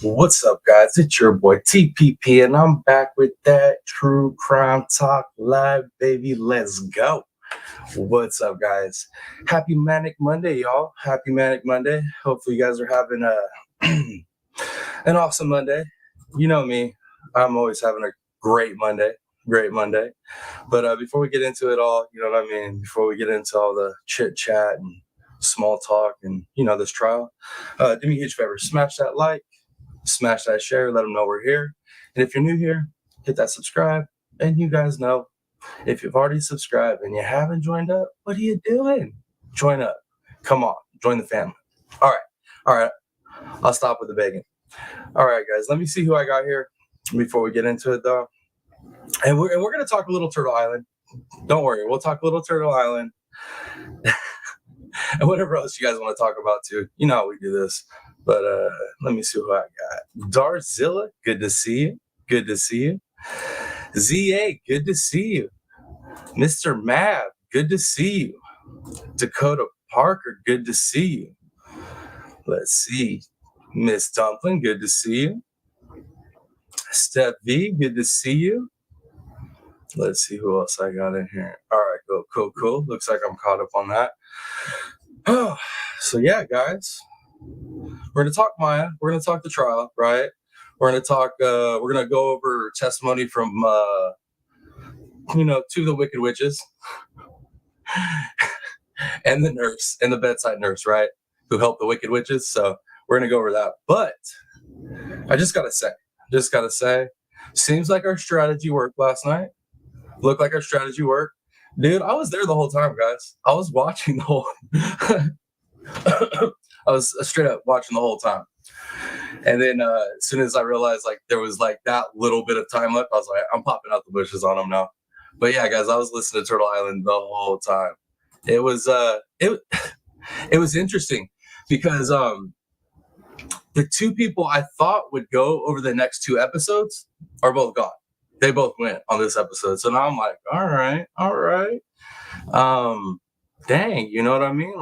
What's up, guys? It's your boy TPP, and I'm back with that True Crime Talk live, baby. Let's go. What's up, guys? Happy Manic Monday, y'all. Happy Manic Monday. Hopefully, you guys are having an awesome Monday. You know me, I'm always having a great Monday. Great Monday. But before we get into it all, you know what I mean? Before we get into all the chit chat and small talk and, this trial, do me a huge favor. Smash that like. Smash that share, let them know we're here. And if you're new here, hit that subscribe. And you guys know, if you've already subscribed and you haven't joined up, what are you doing? Join up. Come on, join the family. All right. I'll stop with the begging. All right, guys, let me see who I got here before we get into it, though. And we're going to talk a little Turtle Island. Don't worry, we'll talk a little Turtle Island. And whatever else you guys want to talk about, too. You know how we do this. But let me see who I got. Darzilla, good to see you. Good to see you. ZA, good to see you. Mr. Mav, good to see you. Dakota Parker, good to see you. Let's see. Miss Dumpling, good to see you. Steph V, good to see you. Let's see who else I got in here. All right, cool. Looks like I'm caught up on that. Oh, so yeah, guys. We're going to talk Maya. We're going to talk the trial, right? We're going to talk, we're going to go over testimony from, two of the wicked witches and the nurse and the bedside nurse, right? Who helped the wicked witches. So we're going to go over that. But I just got to say, seems like our strategy worked last night. Looked like our strategy worked. Dude, I was there the whole time, guys. I was watching the whole I was straight up watching the whole time. And then as soon as I realized there was that little bit of time left, I was like, I'm popping out the bushes on them now. But yeah, guys, I was listening to Turtle Island the whole time. It was it was interesting because the two people I thought would go over the next two episodes are both gone. They both went on this episode. So now I'm like, all right. Dang, you know what I mean?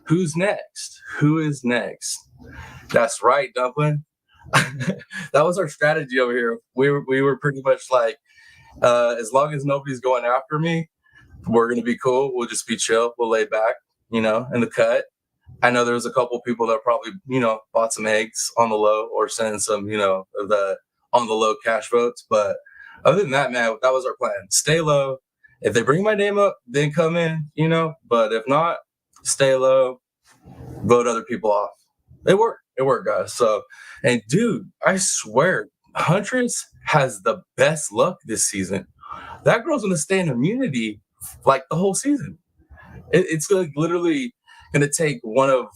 Who's next? Who is next? That's right, Dumpling. That was our strategy over here. We were pretty much as long as nobody's going after me, we're gonna be cool. We'll just be chill. We'll lay back, in the cut. I know there was a couple people that probably, bought some eggs on the low or sent some, of the on the low cash votes. But other than that, man, that was our plan. Stay low. If they bring my name up, then come in, But if not, stay low, vote other people off. It worked, guys. So, and dude, I swear, Huntress has the best luck this season. That girl's gonna stay in immunity the whole season. It's literally gonna take one of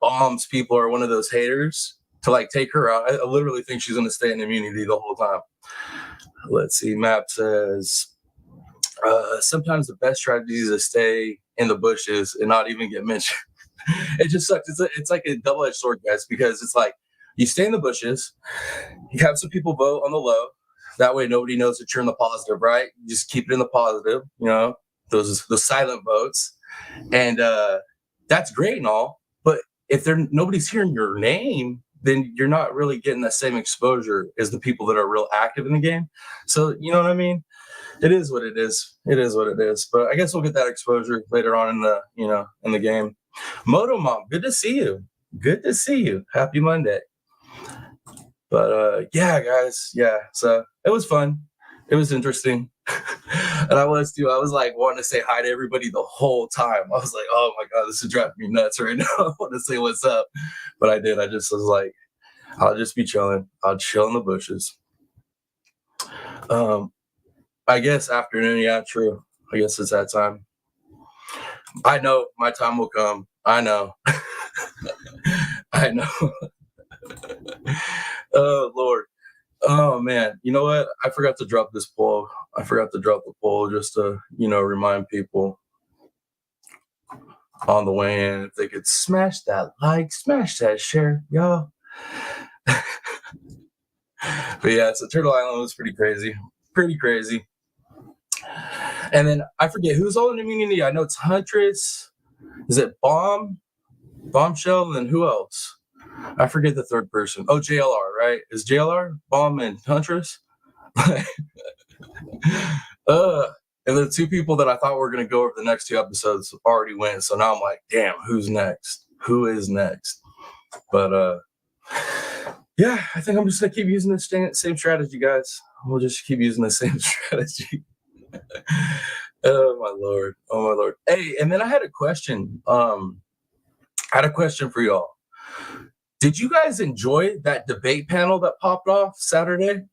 Bomb's people or one of those haters to take her out. I literally think she's gonna stay in immunity the whole time. Let's see. Map says sometimes the best strategy is to stay in the bushes and not even get mentioned. It just sucks. It's like a double-edged sword, guys, because it's you stay in the bushes, you have some people vote on the low. That way nobody knows that you're in the positive, right? You just keep it in the positive, those silent votes. And that's great and all. But if nobody's hearing your name, then you're not really getting the same exposure as the people that are real active in the game. So, you know what I mean? It is what it is. It is what it is. But I guess we'll get that exposure later on in the game. Moto Mom, good to see you. Good to see you. Happy Monday. But yeah, guys. Yeah. So it was fun. It was interesting. And I was too. I was wanting to say hi to everybody the whole time. I was like, oh my God, this is driving me nuts right now. I want to say what's up. But I did. I just was like, I'll just be chilling. I'll chill in the bushes. I guess afternoon. Yeah, true. I guess it's that time. I know my time will come. I know. I know. Oh, Lord. Oh, man. You know what? I forgot to drop this poll. I forgot to drop the poll just to, remind people on the way in if they could smash that like, smash that share, y'all. But yeah, so Turtle Island was pretty crazy. Pretty crazy. And then I forget who's all in immunity. I know it's Huntress. Is it Bombshell? And then who else? I forget the third person. Oh, JLR, right? Is JLR Bomb and Huntress? And the two people that I thought were going to go over the next two episodes already went. So now I'm like, damn, who's next? Who is next? But yeah, I think I'm just going to keep using the same strategy, guys. We'll just keep using the same strategy. Oh, my Lord. Oh, my Lord. Hey, and then I had a question. I had a question for y'all. Did you guys enjoy that debate panel that popped off Saturday?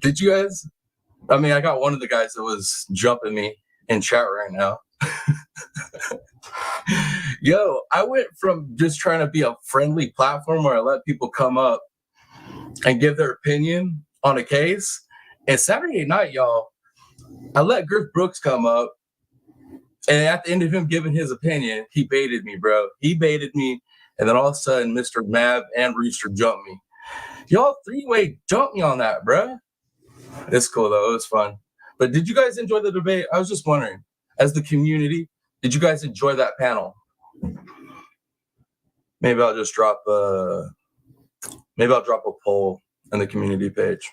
Did you guys? I mean, I got one of the guys that was jumping me in chat right now. Yo, I went from just trying to be a friendly platform where I let people come up and give their opinion on a case. And Saturday night, y'all, I let Griff Brooks come up. And at the end of him giving his opinion, he baited me, bro. He baited me. And then all of a sudden, Mr. Mav and Rooster jumped me. Y'all three-way jumped me on that, bro. It's cool, though. It was fun. But did you guys enjoy the debate? I was just wondering, as the community, did you guys enjoy that panel? Maybe I'll just drop a poll on the community page.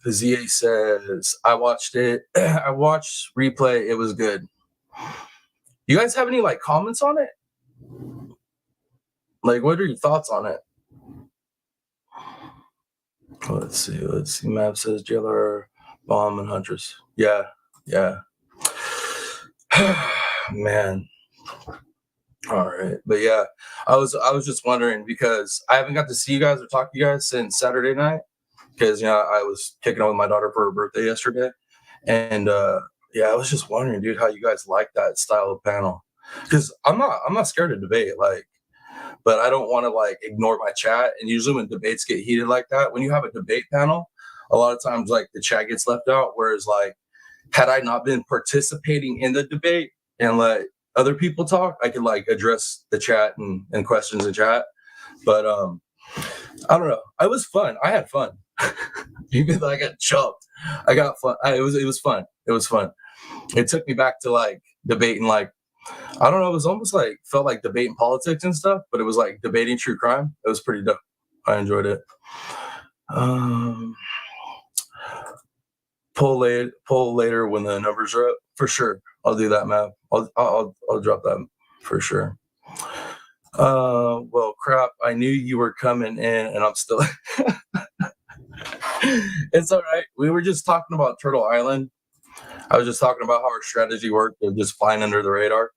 The ZA says, I watched it. I watched replay. It was good. You guys have any comments on it? What are your thoughts on it? Let's see. Map says Jailer, Bomb, and Huntress. Yeah. Man. All right. But yeah, I was just wondering because I haven't got to see you guys or talk to you guys since Saturday night because I was kicking out with my daughter for her birthday yesterday. And yeah, I was just wondering, dude, how you guys like that style of panel. Because I'm not scared to debate, but I don't want to ignore my chat. And usually when debates get heated like that, when you have a debate panel, a lot of times the chat gets left out. Whereas had I not been participating in the debate and let other people talk, I could address the chat and questions in chat. But I don't know. It was fun. I had fun. Even though I got chumped, I got fun. It was fun. It was fun. It took me back to debating I don't know, it was almost felt like debating politics and stuff, but it was debating true crime. It was pretty dope. I enjoyed it. Poll later when the numbers are up. For sure. I'll do that, Matt. I'll drop that for sure. Well, crap. I knew you were coming in and I'm still It's all right. We were just talking about Turtle Island. I was just talking about how our strategy worked of just flying under the radar.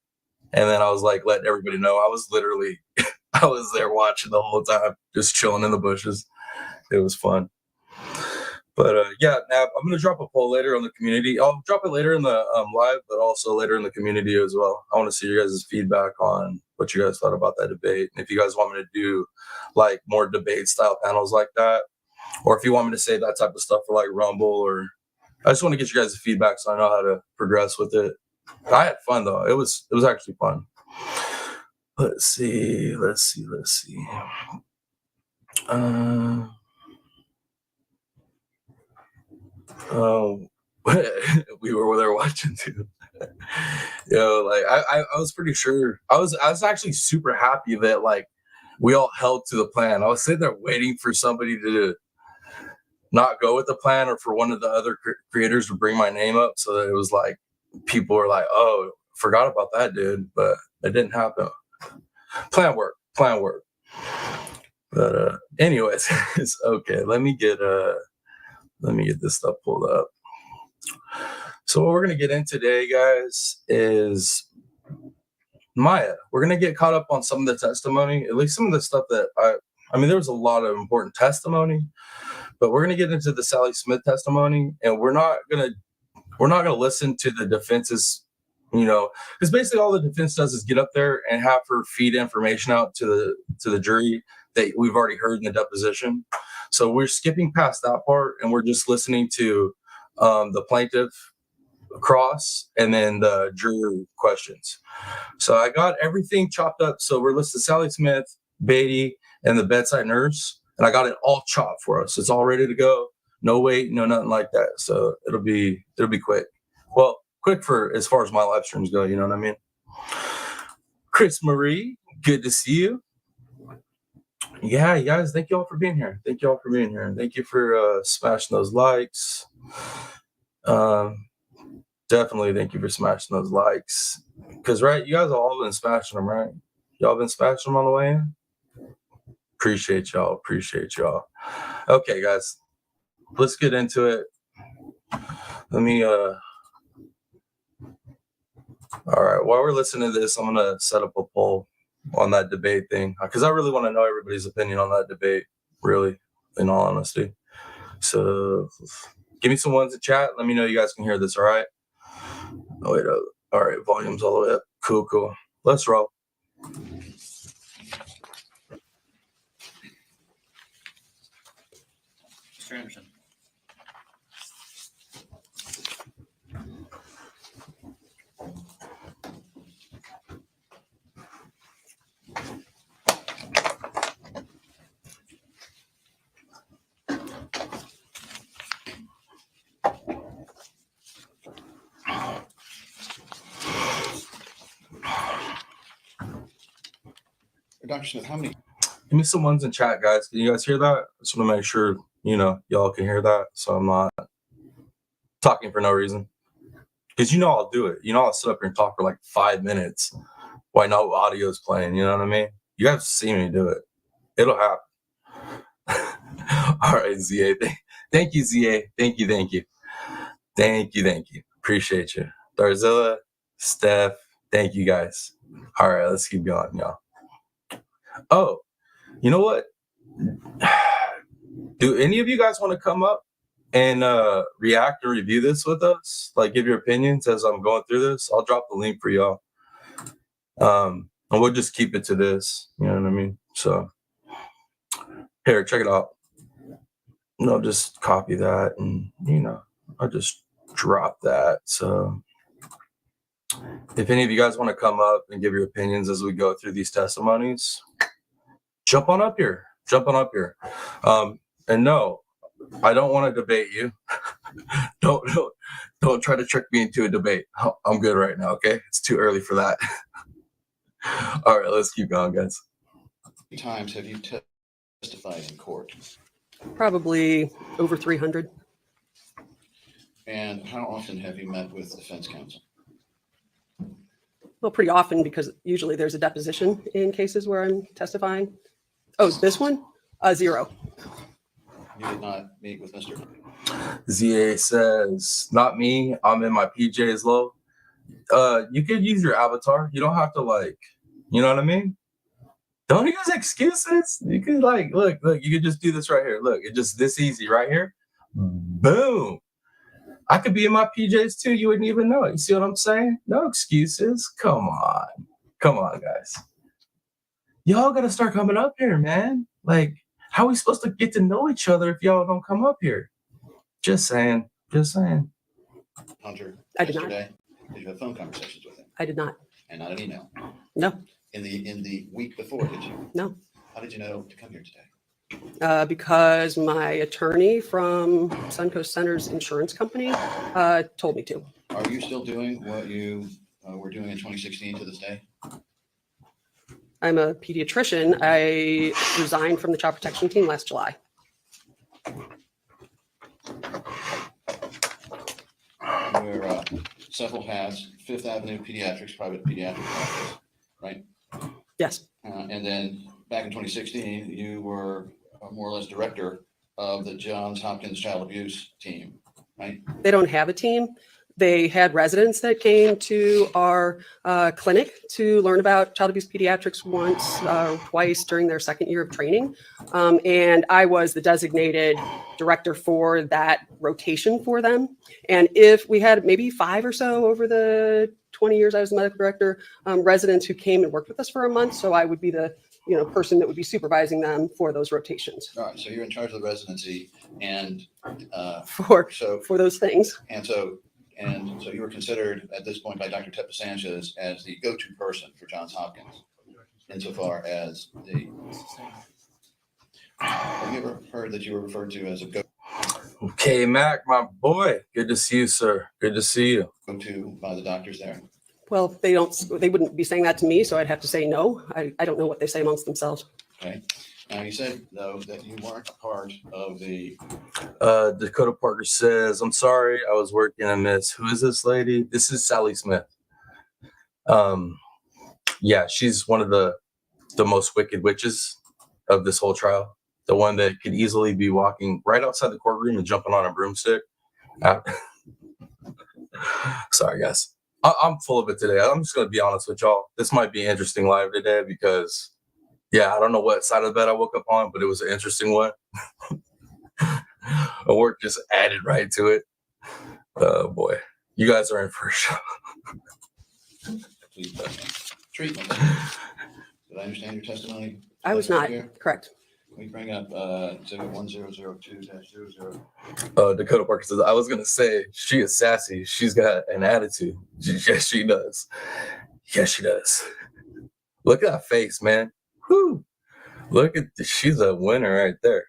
And then I was letting everybody know I was there watching the whole time, just chilling in the bushes. It was fun. But yeah, Nab, I'm going to drop a poll later on the community. I'll drop it later in the live, but also later in the community as well. I want to see your guys' feedback on what you guys thought about that debate. And if you guys want me to do more debate style panels like that, or if you want me to say that type of stuff for Rumble, or I just want to get you guys' feedback so I know how to progress with it. I had fun though. It was actually fun. Let's see. We were there watching too. I was pretty sure. I was actually super happy that we all held to the plan. I was sitting there waiting for somebody to not go with the plan, or for one of the other creators to bring my name up, so that it was people were oh, forgot about that dude, but it didn't happen. Plan work. But anyways, it's okay. Let me get this stuff pulled up. So what we're gonna get in today, guys, is Maya. We're gonna get caught up on some of the testimony, at least some of the stuff that I mean, there was a lot of important testimony, but we're gonna get into the Sally Smith testimony, and we're not gonna listen to the defense's, because basically all the defense does is get up there and have her feed information out to the jury that we've already heard in the deposition. So we're skipping past that part, and we're just listening to the plaintiff cross and then the jury questions. So I got everything chopped up. So we're listed Sally Smith, Beatty, and the bedside nurse, and I got it all chopped for us. It's all ready to go. No wait, no nothing like that. So it'll be quick. Well, quick for as far as my live streams go. You know what I mean? Chris Marie, good to see you. Yeah, you guys, thank you all for being here. Thank you all for being here. And thank you for smashing those likes. Definitely thank you for smashing those likes. Because, right, you guys have all been smashing them, right? Y'all been smashing them on the way in? Appreciate y'all. Appreciate y'all. Okay, guys, let's get into it. Let me, all right, while we're listening to this, I'm going to set up a poll on that debate thing because I really want to know everybody's opinion on that debate, really, in all honesty. So give me some ones in chat. Let me know you guys can hear this, all right? Oh, wait, all right, volume's all the way up. Cool, cool. Let's roll. Mr. Anderson. Dr. Smith, how many? Give me some ones in chat, guys. Can you guys hear that? I just want to make sure, y'all can hear that. So I'm not talking for no reason. Because I'll do it. I'll sit up here and talk for like 5 minutes while no audio is playing. You know what I mean? You have to see me do it. It'll happen. All right, ZA. Thank you, ZA. Thank you. Appreciate you. Darzilla, Steph, thank you guys. All right, let's keep going, y'all. Oh, you know what? Do any of you guys want to come up and react and review this with us? Like, give your opinions as I'm going through this. I'll drop the link for y'all. And we'll just keep it to this. You know what I mean? So, here, check it out. I'll just copy that and, I'll just drop that. So, if any of you guys want to come up and give your opinions as we go through these testimonies, jump on up here. And no, I don't want to debate you. Don't try to trick me into a debate. I'm good right now, okay? It's too early for that. All right, let's keep going, guys. How many times have you testified in court? Probably over 300. And how often have you met with defense counsel? Well, pretty often because usually there's a deposition in cases where I'm testifying. Oh, this one? 0. You did not meet with Mr. ZA says, not me. I'm in my PJs low. You could use your avatar. You don't have to you know what I mean? Don't use excuses. You could look, you could just do this right here. Look, it's just this easy right here. Boom. I could be in my PJs too. You wouldn't even know it. You see what I'm saying? No excuses. Come on, guys. Y'all got to start coming up here, man. How are we supposed to get to know each other if y'all don't come up here? Just saying. Hunter I did yesterday? Did you have phone conversations with him? I did not. And not an email? No. In the week before, did you? No. How did you know to come here today? Because my attorney from Suncoast Center's insurance company told me to. Are you still doing what you were doing in 2016 to this day? I'm a pediatrician. I resigned from the child protection team last July. Wear several hats, Fifth Avenue Pediatrics, private pediatric practice, right? Yes. And then back in 2016, you were more or less director of the Johns Hopkins Child Abuse Team, right? They don't have a team. They had residents that came to our clinic to learn about child abuse pediatrics once or twice during their second year of training. And I was the designated director for that rotation for them. And if we had maybe 5 or so over the 20 years I was the medical director, residents who came and worked with us for a month. So I would be the person that would be supervising them for those rotations. All right. So you're in charge of the residency and for those things. And so you were considered at this point by Dr. Tep Sanchez as the go-to person for Johns Hopkins, insofar as the. Have you ever heard that you were referred to as a Okay, Mac, my boy. Good to see you, sir. Good to see you. go-to by the doctors there? Well, they wouldn't be saying that to me, so I'd have to say no. I don't know what they say amongst themselves. Okay. Now, you said, though, that you weren't a part of the, Dakota Parker says, I'm sorry, I was working a miss. Who is this lady? This is Sally Smith. Yeah, she's one of the most wicked witches of this whole trial. The one that could easily be walking right outside the courtroom and jumping on a broomstick. Sorry, guys. I'm full of it today. I'm just going to be honest with y'all. This might be an interesting live today because, yeah, I don't know what side of the bed I woke up on, but it was an interesting one. Work just added right to it. Oh, boy. You guys are in for a show. treatment. Did I understand your testimony? I was not. Correct. We bring up 1002-00. Dakota Parker says, I was going to say, she is sassy. She's got an attitude. Yes, she does. Yes, she does. Look at that face, man. Whew. Look at she's a winner right there.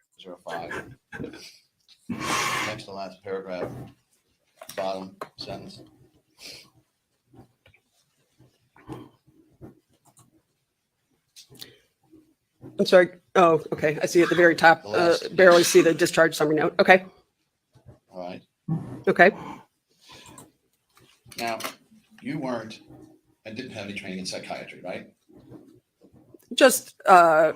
05. Next to last paragraph, bottom sentence. I'm sorry. Oh, okay. I see at the very top, barely see the discharge summary note. Okay. All right. Okay. Now, you weren't and didn't have any training in psychiatry, right? Just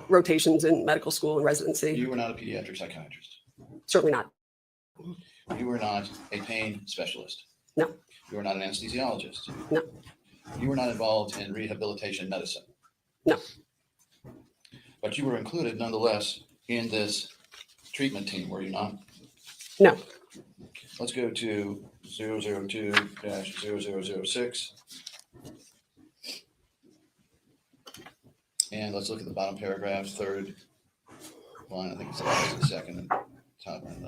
rotations in medical school and residency. You were not a pediatric psychiatrist. Certainly not. You were not a pain specialist. No. You were not an anesthesiologist. No. You were not involved in rehabilitation medicine. No. But you were included nonetheless in this treatment team, were you not? No. Let's go to 002-0006. And let's look at the bottom paragraph, third line. I think it's the second and top and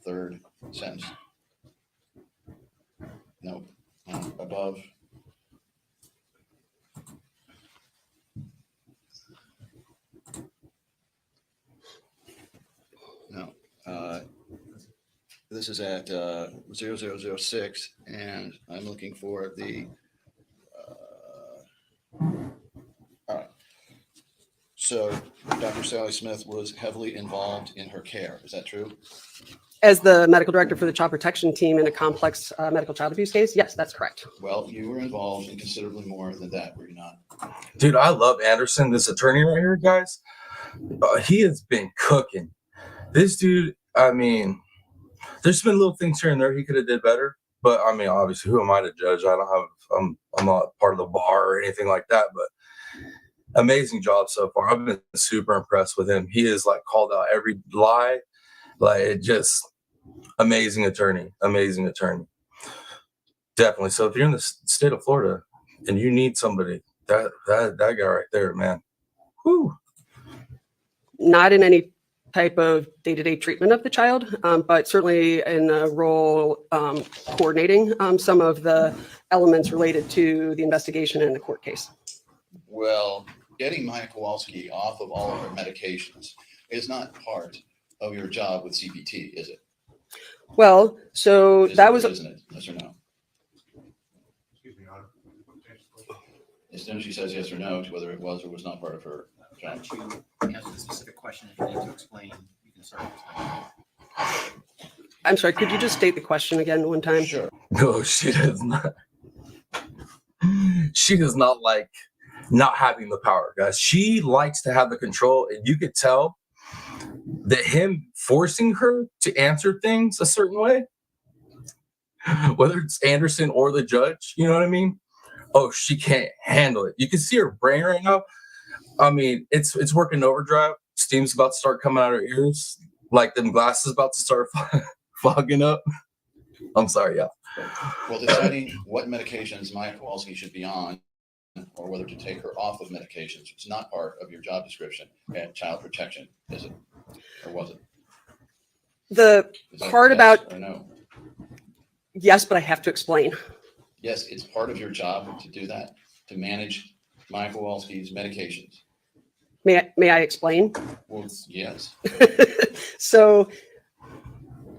third sentence. Nope. Above. No. This is at 0006, and I'm looking for the. All right. So Dr. Sally Smith was heavily involved in her care. Is that true? As the medical director for the child protection team in a complex medical child abuse case, yes, that's correct. Well, you were involved in considerably more than that, were you not? Dude, I love Anderson, this attorney right here, guys. He has been cooking. This dude, I mean, there's been little things here and there he could have did better. But I mean, obviously, who am I to judge? I'm not part of the bar or anything like that. But amazing job so far. I've been super impressed with him. He has like called out every lie. Like it just amazing attorney. Definitely. So if you're in the state of Florida and you need somebody, that guy right there, man. Whew. Not in any type of day-to-day treatment of the child, but certainly in a role coordinating some of the elements related to the investigation in the court case. Well, getting Maya Kowalski off of all of her medications is not part of your job with CPT, is it? Well, so that was, isn't it? Yes or no? Excuse me, Your Honor. As soon as she says yes or no to whether it was or was not part of her job. Once you answer the specific question, if you need to explain, you can start explaining. I'm sorry, could you just state the question again one time? Sure. No, she does not. She does not like not having the power, guys. She likes to have the control, and you could tell that him forcing her to answer things a certain way, whether it's Anderson or the judge, you know what I mean? Oh, she can't handle it. You can see her brain right now. I mean, it's working overdrive. Steam's about to start coming out of her ears, like them glasses about to start fogging up. I'm sorry, y'all. Well, deciding what medications Maya Kowalski should be on or whether to take her off of medications is not part of your job description at child protection, is it? Or was it? The part yes about, or no? yes, but I have to explain. Yes, it's part of your job to do that, to manage Maya Kowalski's medications. May I explain? Well, yes. So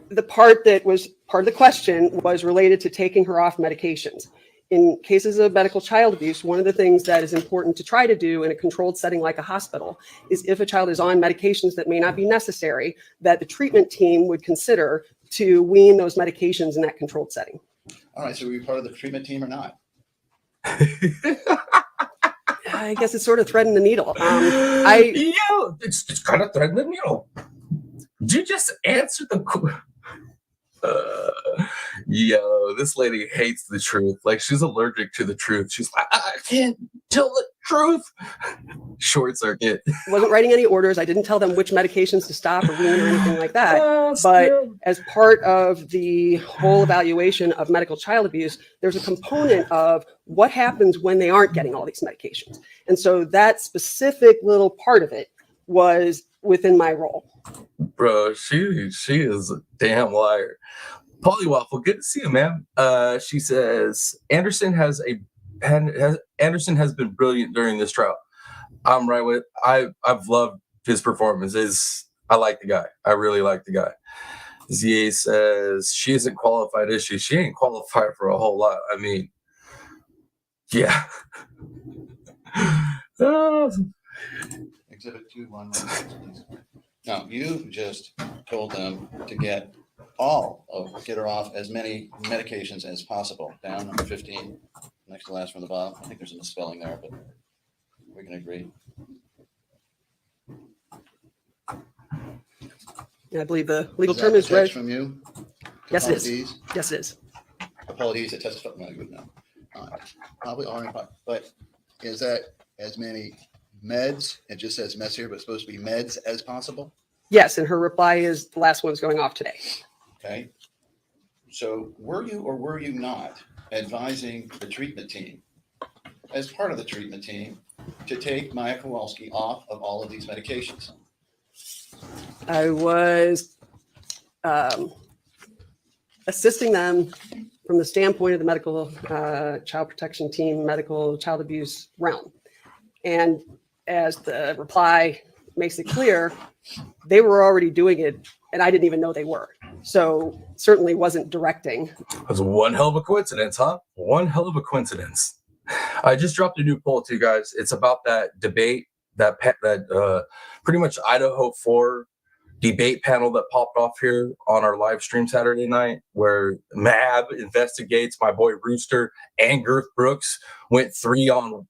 the part that was part of the question was related to taking her off medications. in cases of medical child abuse, one of the things that is important to try to do in a controlled setting like a hospital is if a child is on medications that may not be necessary, that the treatment team would consider to wean those medications in that controlled setting. All right, so were you part of the treatment team or not? I guess it's sort of threading the needle. It's kind of threading the needle. Did you just answer the yo, this lady hates the truth. Like, she's allergic to the truth. She's like, I can't tell the truth. Short circuit. Wasn't writing any orders. I didn't tell them which medications to stop or wean or anything like that. But as part of the whole evaluation of medical child abuse, there's a component of what happens when they aren't getting all these medications. And so that specific little part of it was within my role. Bro, she is a damn liar. Polly Waffle, good to see you, man. She says Anderson has been brilliant during this trial. I'm right with. I've loved his performances. I like the guy. I really like the guy. ZA says she isn't qualified, is she? She ain't qualified for a whole lot. I mean, yeah. Exhibit 2-1. Please. No, you just told them to get her off as many medications as possible. Down number 15, next to last from the bottom. I think there's a misspelling there, but we can agree. Yeah, I believe the legal Is term that is a text read. from you? Yes, it is. Apologies. Yes, it is. Apologies that testify. No, you wouldn't know. Probably are, but is that as many meds? It just says meds here, but it's supposed to be meds as possible. Yes, and her reply is the last one's going off today. Okay. So were you or were you not advising the treatment team, as part of the treatment team, to take Maya Kowalski off of all of these medications? I was assisting them from the standpoint of the medical child protection team, medical child abuse realm. And as the reply makes it clear, they were already doing it, and I didn't even know they were. So certainly wasn't directing. It was one hell of a coincidence, huh? One hell of a coincidence. I just dropped a new poll to you guys. It's about that debate, that pretty much Idaho 4 debate panel that popped off here on our live stream Saturday night, where Mab investigates my boy Rooster and Girth Brooks went 3 on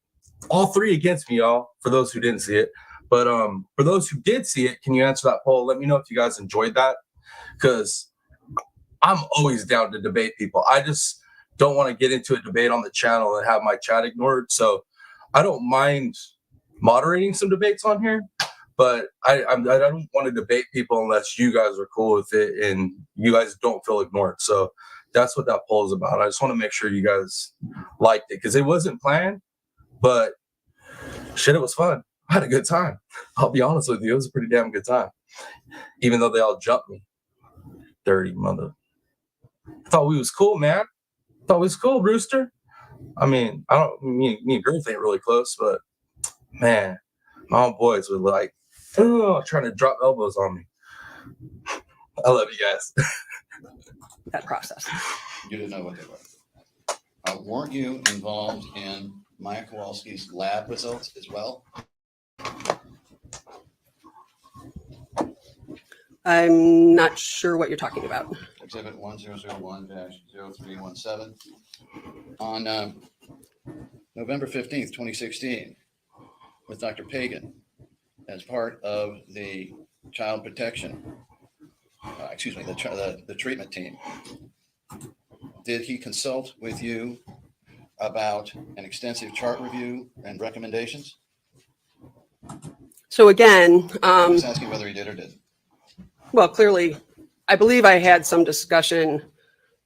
all 3 against me, y'all, for those who didn't see it. But for those who did see it, can you answer that poll? Let me know if you guys enjoyed that, because I'm always down to debate people. I just don't want to get into a debate on the channel and have my chat ignored. So I don't mind moderating some debates on here, but I don't want to debate people unless you guys are cool with it and you guys don't feel ignored. So that's what that poll is about. I just want to make sure you guys liked it, because it wasn't planned, but shit, it was fun. I had a good time. I'll be honest with you. It was a pretty damn good time. Even though they all jumped me. Dirty mother. Thought we was cool, man. Thought we was cool, Rooster. I mean, me and Girth ain't really close, but man, my own boys were like, trying to drop elbows on me. I love you guys. That process. You didn't know what they were. Weren't you involved in Maya Kowalski's lab results as well? I'm not sure what you're talking about. Exhibit 1001-0317 on November 15th, 2016, with Dr. Pagan as part of the child protection, the treatment team. Did he consult with you about an extensive chart review and recommendations? So again, I'm just asking whether he did or didn't. well, clearly, I believe I had some discussion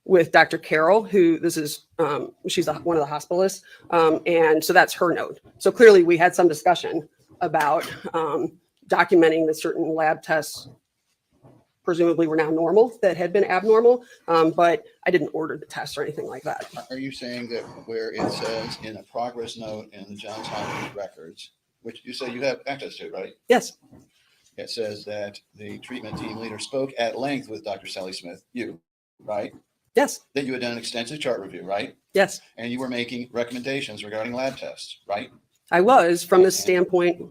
with Dr. Carroll, who she's one of the hospitalists. And so that's her note. So clearly we had some discussion about documenting that certain lab tests presumably were now normal that had been abnormal, but I didn't order the tests or anything like that. Are you saying that where it says in a progress note in the Johns Hopkins records, which you say you have access to, right? Yes. It says that the treatment team leader spoke at length with Dr. Sally Smith, you, right? Yes. That you had done an extensive chart review, right? Yes. And you were making recommendations regarding lab tests, right? I was from the standpoint.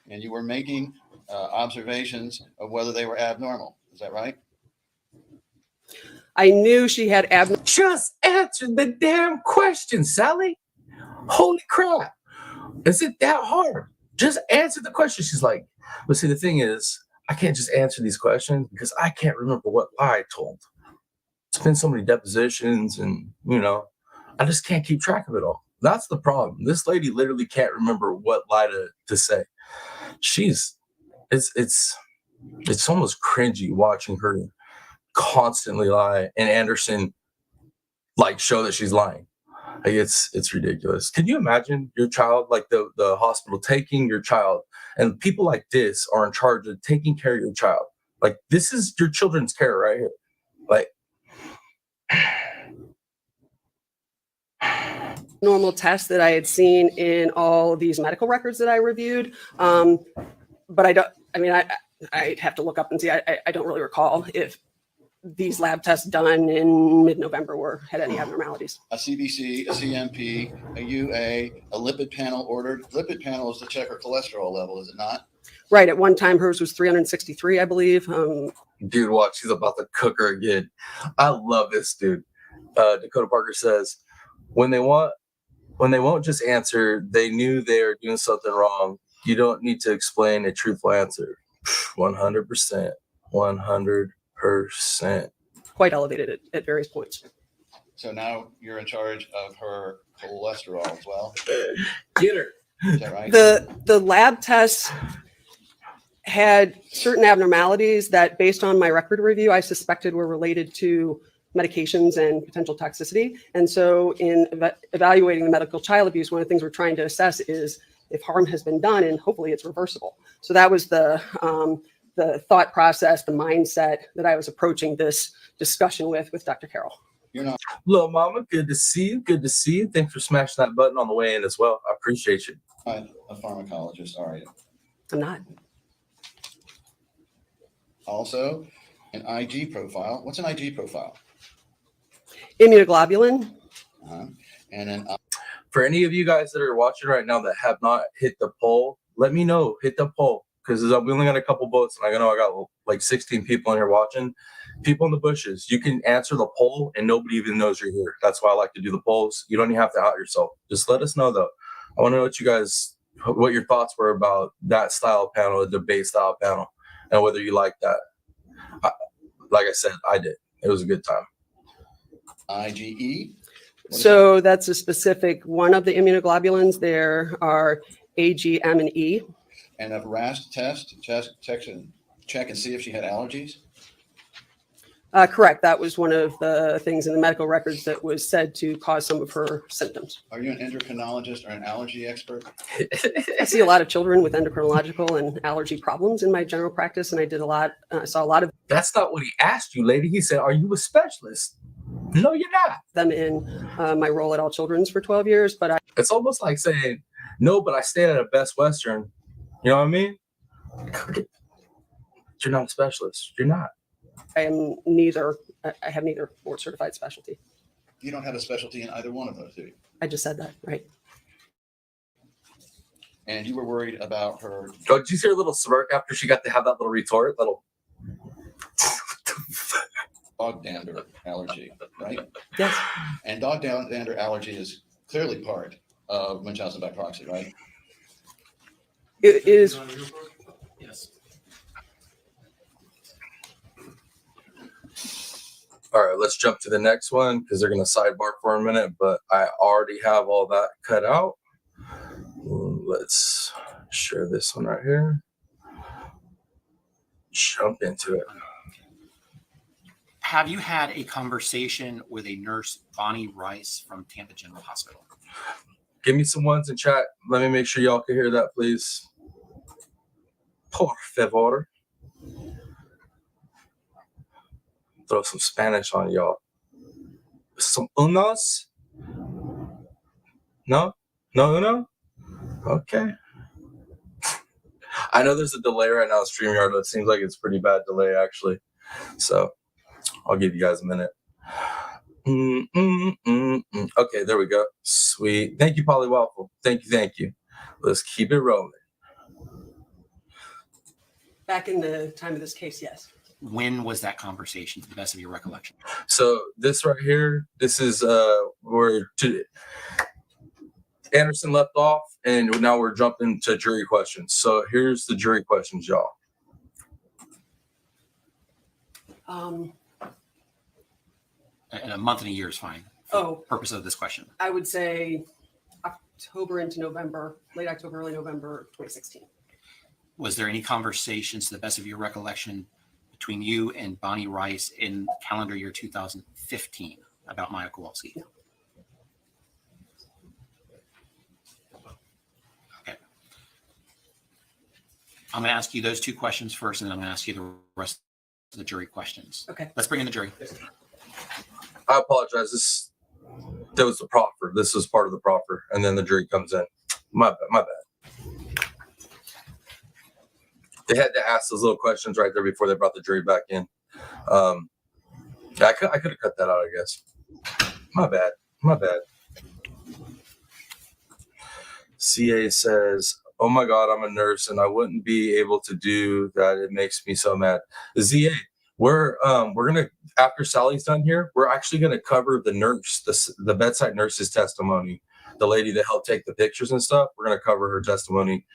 And you were making observations of whether they were abnormal. Is that right? I knew she had abnormal. Just answer the damn question, Sally. Holy crap. Is it that hard? Just answer the question. She's like, but see, the thing is, I can't just answer these questions because I can't remember what lie I told. It's been so many depositions and, I just can't keep track of it all. That's the problem. This lady literally can't remember what lie to say. It's almost cringy watching her constantly lie and Anderson show that she's lying. Like it's ridiculous. Can you imagine your child, like the hospital taking your child, and people like this are in charge of taking care of your child? Like, this is your children's care right here. Like, normal tests that I had seen in all of these medical records that I reviewed. But I'd have to look up and see. I don't really recall if these lab tests done in mid-November had any abnormalities. A CBC, a CMP, a UA, a lipid panel ordered. Lipid panel is to check her cholesterol level, is it not? Right. At one time, hers was 363, I believe. Dude, watch. She's about to cook her again. I love this dude. Dakota Parker says, when they won't just answer, they knew they were doing something wrong. You don't need to explain a truthful answer. 100%. 100%. Quite elevated at various points. So now you're in charge of her cholesterol as well. Get her. Is that right? The lab tests had certain abnormalities that, based on my record review, I suspected were related to medications and potential toxicity. And so in evaluating the medical child abuse, one of the things we're trying to assess is if harm has been done, and hopefully it's reversible. So that was the thought process, the mindset that I was approaching this discussion with Dr. Carroll. You're not. Little mama, good to see you. Good to see you. Thanks for smashing that button on the way in as well. I appreciate you. A pharmacologist, are you? I'm not. Also, an IG profile. What's an IG profile? Immunoglobulin. And then For any of you guys that are watching right now that have not hit the poll, let me know. Hit the poll, because we only got a couple votes, and I know I got like 16 people in here watching. People in the bushes, you can answer the poll, and nobody even knows you're here. That's why I like to do the polls. You don't even have to out yourself. Just let us know, though. I want to know what your thoughts were about that style panel, a debate style panel, and whether you like that. Like I said, I did. It was a good time. IgE. So that's a specific one of the immunoglobulins. There are A, G, M, and E. And a RAS test to check and see if she had allergies. Correct. That was one of the things in the medical records that was said to cause some of her symptoms. Are you an endocrinologist or an allergy expert? I see a lot of children with endocrinological and allergy problems in my general practice, and I saw a lot of That's not what he asked you, lady. He said, are you a specialist? No, you're not. them in my role at All Children's for 12 years. But It's almost like saying, no, but I stayed at a Best Western. You know what I mean? You're not a specialist. You're not. I am neither. I have neither board certified specialty. You don't have a specialty in either one of those, do you? I just said that, right? And you were worried about her. Oh, did you see her little smirk after she got to have that little retort? Dog dander allergy, right? Yes. And dog dander allergy is clearly part of Munchausen by proxy, right? It is. Yes. All right, let's jump to the next one because they're going to sidebar for a minute, but I already have all that cut out. Let's share this one right here. Jump into it. Have you had a conversation with a nurse, Bonnie Rice from Tampa General Hospital? Give me some ones in chat. Let me make sure y'all can hear that, please. Por favor. Throw some Spanish on y'all. Some unos? No? No uno? Okay. I know there's a delay right now in StreamYard, but it seems like it's pretty bad delay, actually. So I'll give you guys a minute. Okay, there we go. Sweet. Thank you, Polly Waffle. Thank you. Let's keep it rolling. Back in the time of this case, yes. When was that conversation, to the best of your recollection? So this right here, this is where Anderson left off, and now we're jumping to jury questions. So here's the jury questions, y'all. And a month and a year is fine. Oh, Purpose of this question. I would say October into November, late October, early November 2016. Was there any conversations, to the best of your recollection, between you and Bonnie Rice in calendar year 2015 about Maya Kowalski? No. Okay. I'm going to ask you those two questions first, and then I'm going to ask you the rest of the jury questions. Okay. Let's bring in the jury. I apologize. That was the proffer. This was part of the proffer, and then the jury comes in. My bad. They had to ask those little questions right there before they brought the jury back in. I could have cut that out, I guess. My bad. CA says, "Oh my God, I'm a nurse and I wouldn't be able to do that. It makes me so mad." ZA, we're gonna, after Sally's done here, we're actually gonna cover the nurse, the bedside nurse's testimony, the lady that helped take the pictures and stuff. We're gonna cover her testimony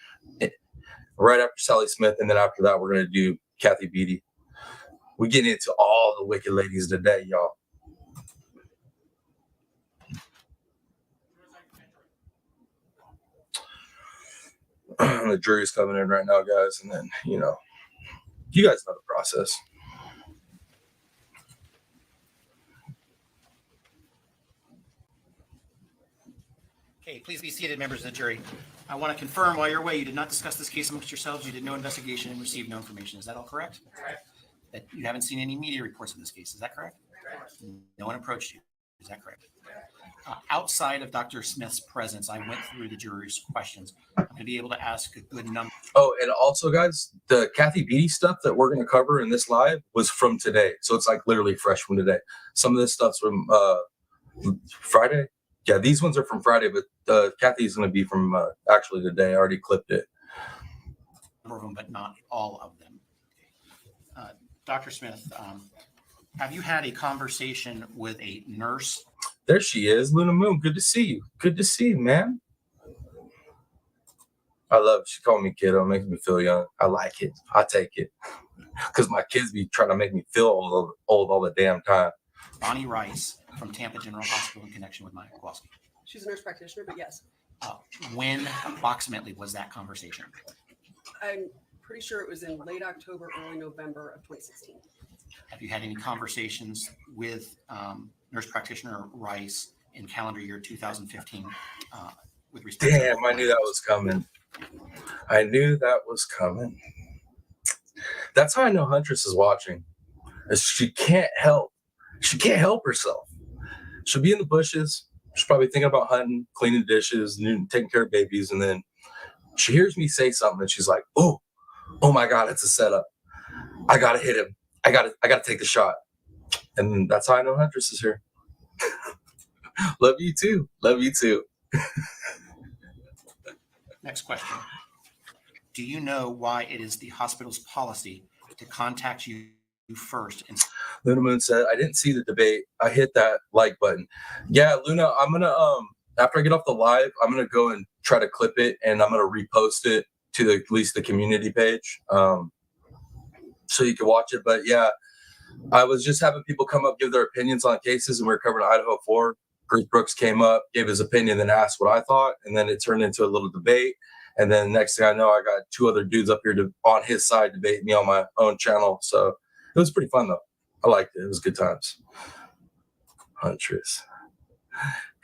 right after Sally Smith, and then after that, we're gonna do Kathy Beatty. We get into all the wicked ladies today, y'all. The jury's coming in right now, guys, and then you guys know the process. Okay, please be seated, members of the jury. I want to confirm while you're away, you did not discuss this case amongst yourselves. You did no investigation and received no information. Is that all correct? Correct. That you haven't seen any media reports of this case. Is that correct? Correct. No one approached you. Is that correct? Outside of Dr. Smith's presence, I went through the jury's questions. I'm going to be able to ask a good number. Oh, and also, guys, the Kathy Beatty stuff that we're going to cover in this live was from today. So it's like literally fresh from today. Some of this stuff's from Friday. Yeah, these ones are from Friday, but Kathy's going to be from actually today. I already clipped it. Of them, but not all of them. Dr. Smith, have you had a conversation with a nurse? There she is, Luna Moon. Good to see you. Good to see you, man. I love it. She called me kiddo. Makes me feel young. I like it. I take it. Because my kids be trying to make me feel old all the damn time. Bonnie Rice from Tampa General Hospital in connection with Maya Kowalski. She's a nurse practitioner, but yes. When approximately was that conversation? I'm pretty sure it was in late October, early November of 2016. Have you had any conversations with nurse practitioner Rice in calendar year 2015 with respect to— Damn, I knew that was coming. That's how I know Huntress is watching. She can't help herself. She'll be in the bushes. She's probably thinking about hunting, cleaning dishes, taking care of babies, and then she hears me say something, and she's like, "Oh my God, it's a setup. I gotta hit him. I gotta take the shot." And that's how I know Huntress is here. Love you too. Next question. Do you know why it is the hospital's policy to contact you first? Luna Moon said, "I didn't see the debate. I hit that like button." Yeah, Luna, I'm gonna after I get off the live, I'm gonna go and try to clip it, and I'm gonna repost it to at least the community page, so you can watch it. But yeah, I was just having people come up, give their opinions on cases, and we were covering Idaho 4. Bruce Brooks came up, gave his opinion, then asked what I thought, and then it turned into a little debate. And then next thing I know, I got two other dudes up here on his side debating me on my own channel. So it was pretty fun, though. I liked it. It was good times. Huntress.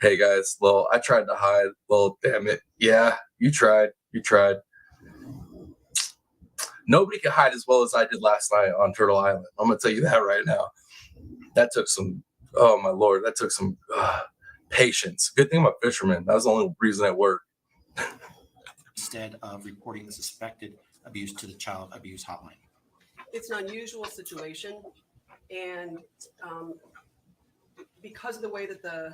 Hey, guys. Well, I tried to hide. Well, damn it. Yeah, you tried. Nobody could hide as well as I did last night on Turtle Island. I'm going to tell you that right now. That took some, oh, my Lord. That took some patience. Good thing I'm a fisherman. That was the only reason it worked. Instead of reporting the suspected abuse to the child abuse hotline? It's an unusual situation, and because of the way that the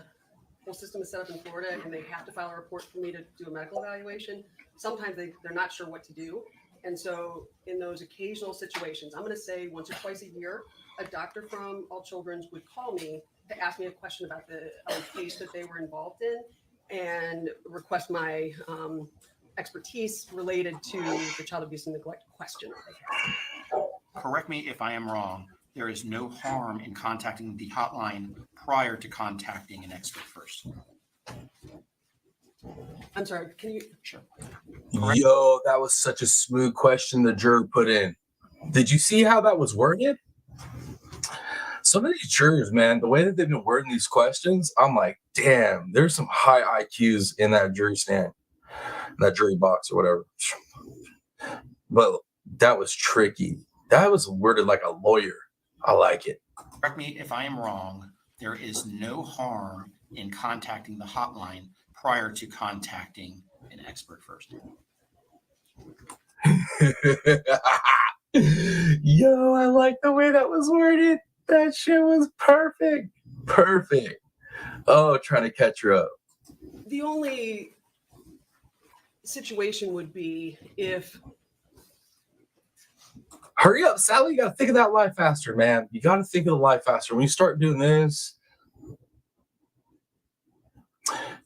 whole system is set up in Florida and they have to file a report for me to do a medical evaluation, sometimes they're not sure what to do. And so in those occasional situations, I'm going to say once or twice a year, a doctor from All Children's would call me to ask me a question about the case that they were involved in and request my expertise related to the child abuse and neglect question that they had. Correct me if I am wrong. There is no harm in contacting the hotline prior to contacting an expert first. I'm sorry, can you? Sure. Yo, that was such a smooth question the juror put in. Did you see how that was worded? Some of these jurors, man, the way that they've been wording these questions, I'm like, damn, there's some high IQs in that jury stand, that jury box or whatever. But that was tricky. That was worded like a lawyer. I like it. Correct me if I am wrong. There is no harm in contacting the hotline prior to contacting an expert first. Yo, I like the way that was worded. That shit was perfect. Perfect. Oh, trying to catch her up. The only situation would be if Hurry up, Sally. You got to think of that lie faster, man. You got to think of the lie faster. When you start doing this,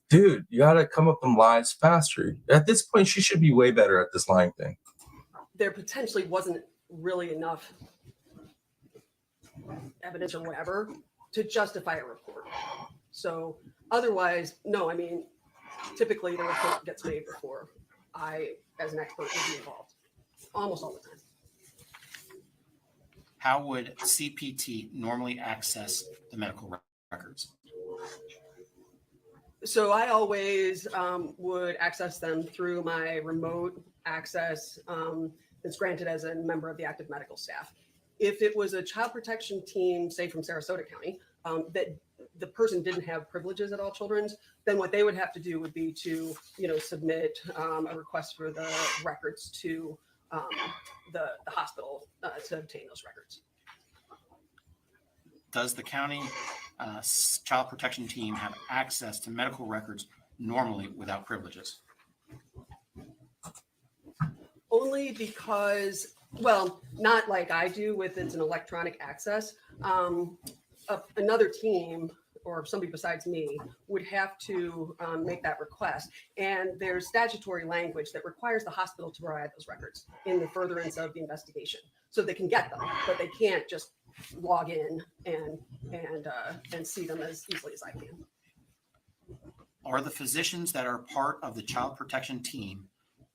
dude, you got to come up with lies faster. At this point, she should be way better at this lying thing. there potentially wasn't really enough evidence or whatever to justify a report. So otherwise, no, I mean, typically the report gets made before I, as an expert, would be involved, almost all the time. How would CPT normally access the medical records? So I always would access them through my remote access that's granted as a member of the active medical staff. If it was a child protection team, say from Sarasota County, that the person didn't have privileges at All Children's, then what they would have to do would be to, submit a request for the records to the hospital to obtain those records. Does the county child protection team have access to medical records normally without privileges? Only because, well, not like I do with it's an electronic access. Another team or somebody besides me would have to make that request. And there's statutory language that requires the hospital to provide those records in the furtherance of the investigation. So they can get them, but they can't just log in and see them as easily as I can. Are the physicians that are part of the child protection team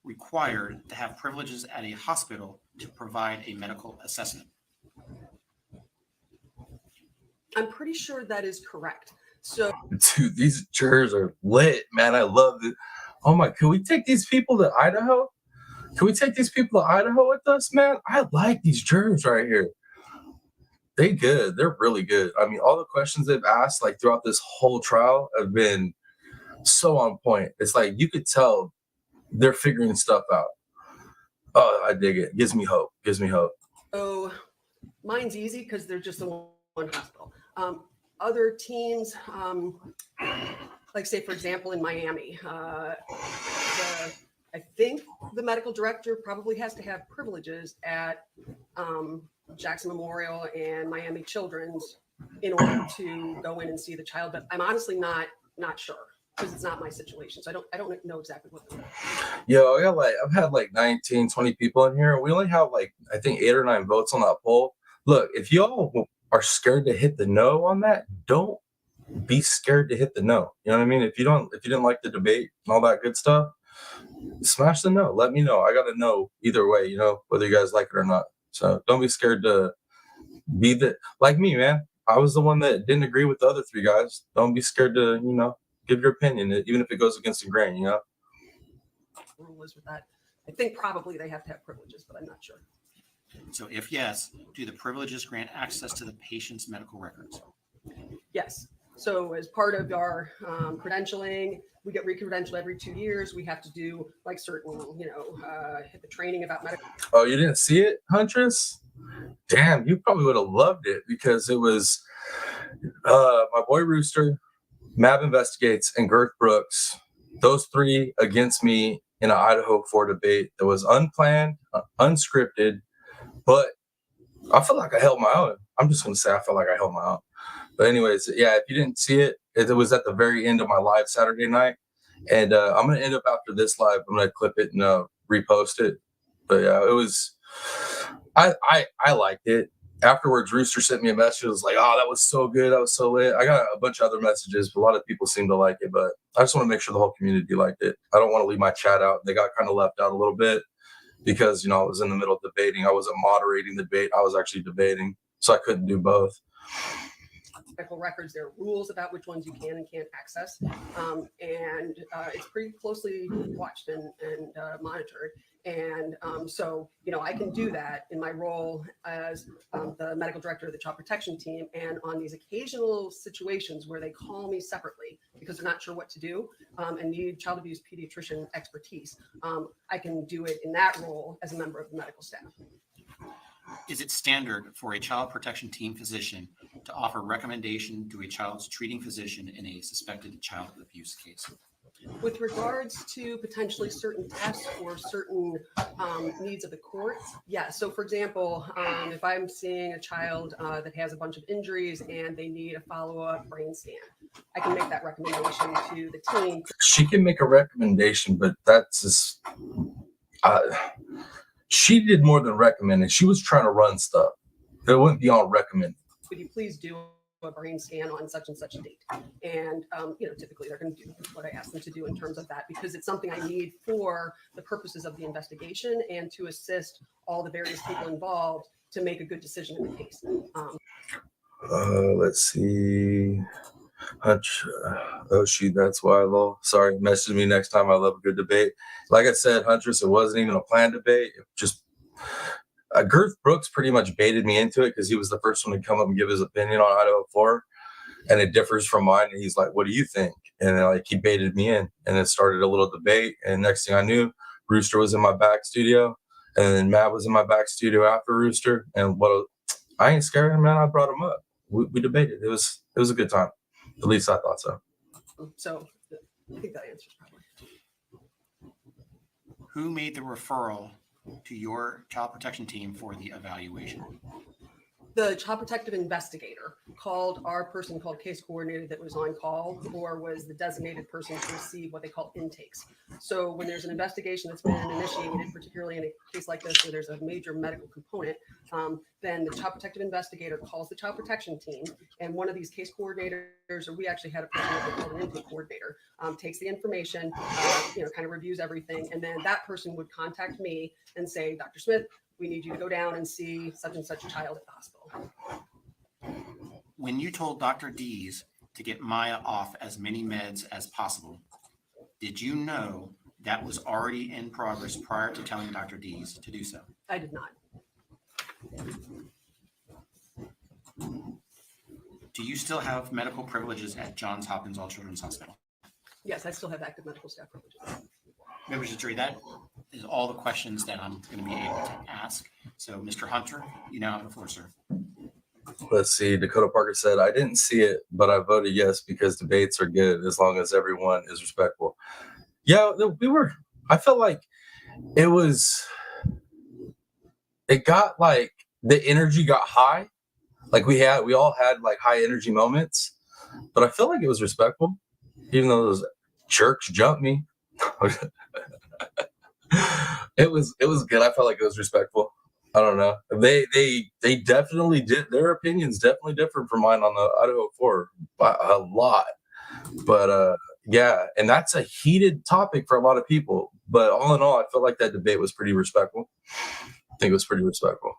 required to have privileges at a hospital to provide a medical assessment? I'm pretty sure that is correct. So, Dude, these jurors are lit, man. I love it. Oh my, can we take these people to Idaho? Can we take these people to Idaho with us, man? I like these jurors right here. They good. They're really good. I mean, all the questions they've asked like throughout this whole trial have been so on point. It's like you could tell they're figuring stuff out. Oh, I dig it. Gives me hope. Gives me hope. So mine's easy because they're just the one hospital. Other teams, like say, for example, in Miami, I think the medical director probably has to have privileges at Jackson Memorial and Miami Children's in order to go in and see the child. But I'm honestly not sure because it's not my situation. So I don't know exactly what they're doing. Yo, I've had like 19, 20 people in here. We only have like, I think 8 or 9 votes on that poll. Look, if y'all are scared to hit the no on that, don't be scared to hit the no. You know what I mean? If you didn't like the debate and all that good stuff, smash the no. Let me know. I got to know either way, whether you guys like it or not. So don't be scared to be like me, man. I was the one that didn't agree with the other 3 guys. Don't be scared to, give your opinion, even if it goes against the grain, Rule is with that. I think probably they have to have privileges, but I'm not sure. So if yes, do the privileges grant access to the patient's medical records? Yes. So as part of our credentialing, we get re-credentialed every 2 years. We have to do like certain, hit the training about medical. Oh, you didn't see it, Huntress? Damn, you probably would have loved it because it was My boy Rooster, Mab Investigates, and Girth Brooks, those three against me in an Idaho 4 debate that was unplanned, unscripted, but I feel like I held my own. I'm just going to say I felt like I held my own. But anyways, yeah, if you didn't see it, it was at the very end of my live Saturday night. And I'm going to end up after this live. I'm going to clip it and repost it. But yeah, it was, I liked it. Afterwards, Rooster sent me a message. It was like, oh, that was so good. That was so lit. I got a bunch of other messages, but a lot of people seem to like it. But I just want to make sure the whole community liked it. I don't want to leave my chat out. They got kind of left out a little bit because, I was in the middle of debating. I wasn't moderating the debate. I was actually debating. So I couldn't do both. Medical records, there are rules about which ones you can and can't access. And it's pretty closely watched and monitored. And so, I can do that in my role as the medical director of the child protection team. And on these occasional situations where they call me separately because they're not sure what to do and need child abuse pediatrician expertise, I can do it in that role as a member of the medical staff. Is it standard for a child protection team physician to offer recommendation to a child's treating physician in a suspected child abuse case? With regards to potentially certain tests or certain needs of the court, yeah. So, for example, if I'm seeing a child that has a bunch of injuries and they need a follow-up brain scan, I can make that recommendation to the team. She can make a recommendation, but that's just, she did more than recommending. She was trying to run stuff. It wouldn't be on recommending. Would you please do a brain scan on such and such a date? And typically they're going to do what I ask them to do in terms of that, because it's something I need for the purposes of the investigation and to assist all the various people involved to make a good decision in the case. Let's see. Oh shoot, that's why. Lol. Sorry, message me next time. I love a good debate. Like I said, Huntress, it wasn't even a planned debate. It just Girth Brooks pretty much baited me into it because he was the first one to come up and give his opinion on Idaho 4, and it differs from mine. And he's like, "What do you think?" And then, he baited me in, and it started a little debate. And next thing I knew, Rooster was in my back studio, and then Matt was in my back studio after Rooster. And I ain't scared, man. I brought him up. We debated. It was a good time. At least I thought so. So I think that answers probably. Who made the referral to your child protection team for the evaluation? The child protective investigator called our person called case coordinator that was on call, or was the designated person to receive what they call intakes. So when there's an investigation that's been initiated, particularly in a case like this where there's a major medical component, then the child protective investigator calls the child protection team, and one of these case coordinators, or we actually had a person that we called an intake coordinator, takes the information, kind of reviews everything, and then that person would contact me and say, Dr. Smith, we need you to go down and see such and such a child at the hospital. When you told Dr. Dees to get Maya off as many meds as possible, did you know that was already in progress prior to telling Dr. Dees to do so? I did not. Do you still have medical privileges at Johns Hopkins All Children's Hospital? Yes, I still have active medical staff privileges. Members of the jury, that is all the questions that I'm going to be able to ask. So, Mr. Hunter, you now have the floor, sir. Let's see. Dakota Parker said, I didn't see it, but I voted yes because debates are good as long as everyone is respectful. Yeah, I felt like it got the energy got high. We all had high energy moments, but I felt like it was respectful, even though those jerks jumped me. It was good. I felt like it was respectful. I don't know. They definitely did. Their opinions definitely different from mine on the Idaho 4 by a lot. But yeah, and that's a heated topic for a lot of people. But all in all, I felt like that debate was pretty respectful. I think it was pretty respectful,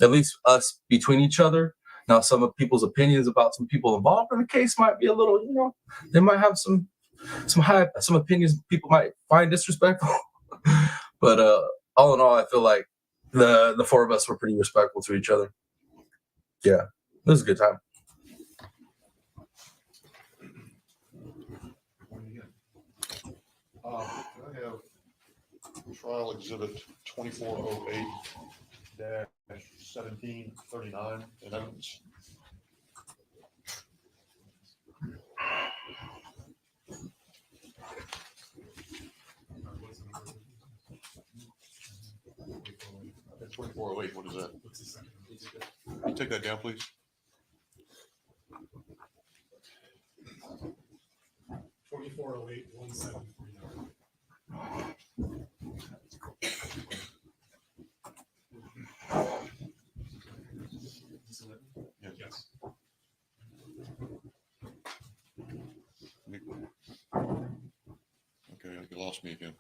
at least us between each other. Now, some of people's opinions about some people involved in the case might be a little, they might have some opinions people might find disrespectful. But all in all, I feel like the four of us were pretty respectful to each other. Yeah, it was a good time. I have trial exhibit 2408-1739 in evidence. 2408, what is that? Can you take that down, please? 2408-1739. Yes. Okay, you lost me again.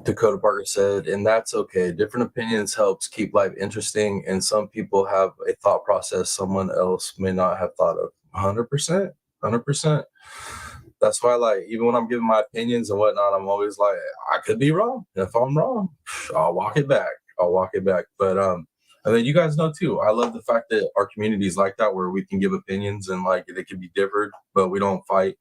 Dakota Parker said, and that's okay. Different opinions helps keep life interesting, and some people have a thought process someone else may not have thought of. 100%, 100%. That's why, like, even when I'm giving my opinions and whatnot, I'm always like, I could be wrong. And if I'm wrong, I'll walk it back. But and then you guys know too, I love the fact that our community is like that, where we can give opinions and like they can be different, but we don't fight.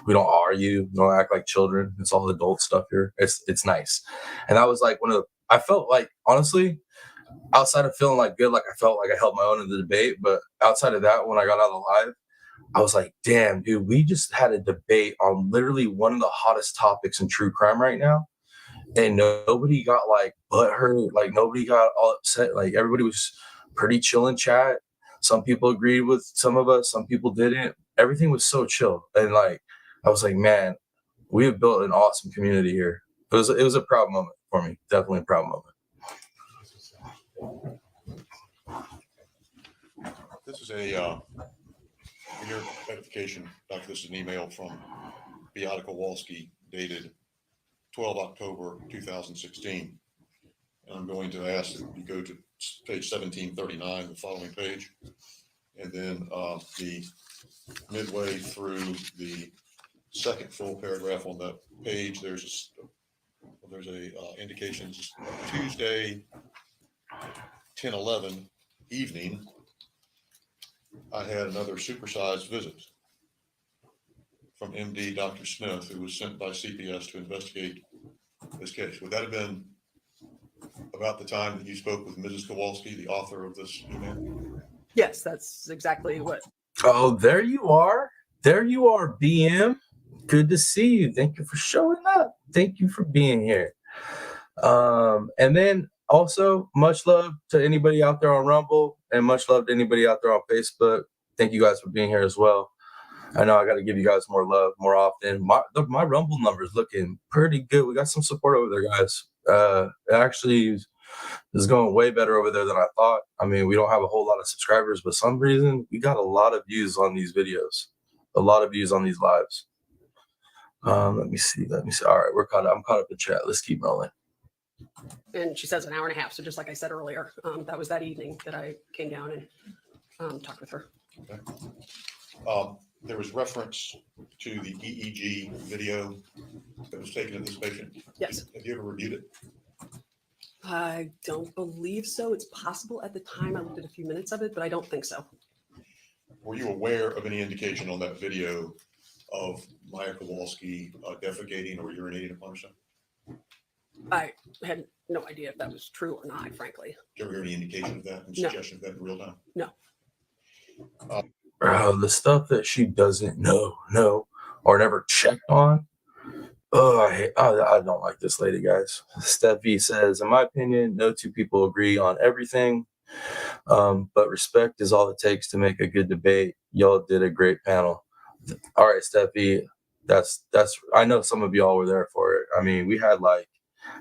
We don't argue. We don't act like children. It's all adult stuff here. It's nice. And that was like I felt like, honestly, outside of feeling like good, like I felt like I held my own in the debate. But outside of that, when I got out of the live, I was like, damn, dude, we just had a debate on literally one of the hottest topics in true crime right now. And nobody got like butthurt, like nobody got all upset. Like everybody was pretty chill in chat. Some people agreed with some of us, some people didn't. Everything was so chill. And like I was like, man, we have built an awesome community here. It was a proud moment for me. Definitely a proud moment. This is a, for your edification, Doctor, this is an email from Beata Kowalski dated 12 October 2016. And I'm going to ask that you go to page 1739, the following page. And then the midway through the second full paragraph on that page, there's a indication Tuesday 10/11 evening, I had another supersized visit from MD Dr. Smith, who was sent by CPS to investigate this case. Would that have been about the time that you spoke with Mrs. Kowalski, the author of this email? Yes, that's exactly what. Oh, there you are. There you are, BM. Good to see you. Thank you for showing up. Thank you for being here. And then also, much love to anybody out there on Rumble, and much love to anybody out there on Facebook. Thank you guys for being here as well. I know I got to give you guys more love more often. My Rumble number is looking pretty good. We got some support over there, guys. It actually is going way better over there than I thought. I mean, we don't have a whole lot of subscribers, but some reason we got a lot of views on these videos, a lot of views on these lives. Let me see. All right, I'm caught up in chat. Let's keep rolling. And she says an hour and a half. So just like I said earlier, that was that evening that I came down and talked with her. Okay. There was reference to the EEG video that was taken of this patient. Yes. Have you ever reviewed it? I don't believe so. It's possible at the time I looked at a few minutes of it, but I don't think so. Were you aware of any indication on that video of Maya Kowalski defecating or urinating upon herself? I had no idea if that was true or not, frankly. Did you ever hear any indication of that and No. suggestion of that in real time? No. The stuff that she doesn't know or never checked on. Oh, I don't like this lady, guys. Steph V says, in my opinion, no two people agree on everything, but respect is all it takes to make a good debate. Y'all did a great panel. All right, Steph V, that's. I know some of y'all were there for it. I mean, we had I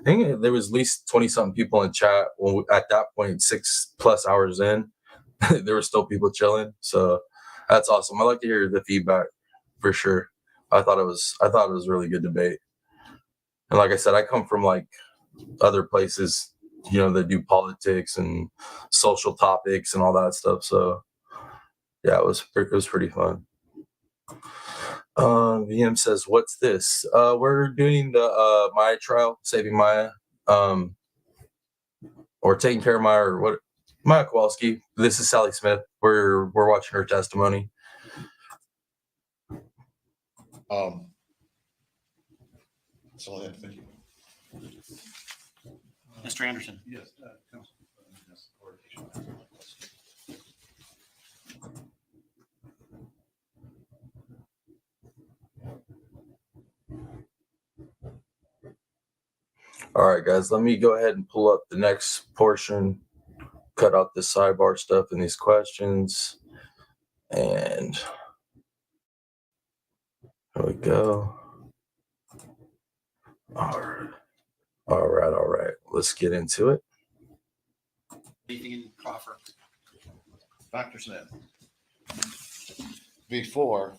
think there was at least 20-something people in chat when at that point, 6+ hours in, there were still people chilling. So that's awesome. I like to hear the feedback for sure. I thought it was a really good debate. And like I said, I come from like other places, that do politics and social topics and all that stuff. So yeah, it was pretty fun. VM says, what's this? We're doing the Maya trial, saving Maya, or taking care of Maya, or what? Maya Kowalski. This is Sally Smith. We're watching her testimony. That's all I have. Thank you. Mr. Anderson. Yes. Counsel. All right, guys, let me go ahead and pull up the next portion, cut out the sidebar stuff in these questions. And here we go. All right. Let's get into it. Anything in proffer? Dr. Smith, before,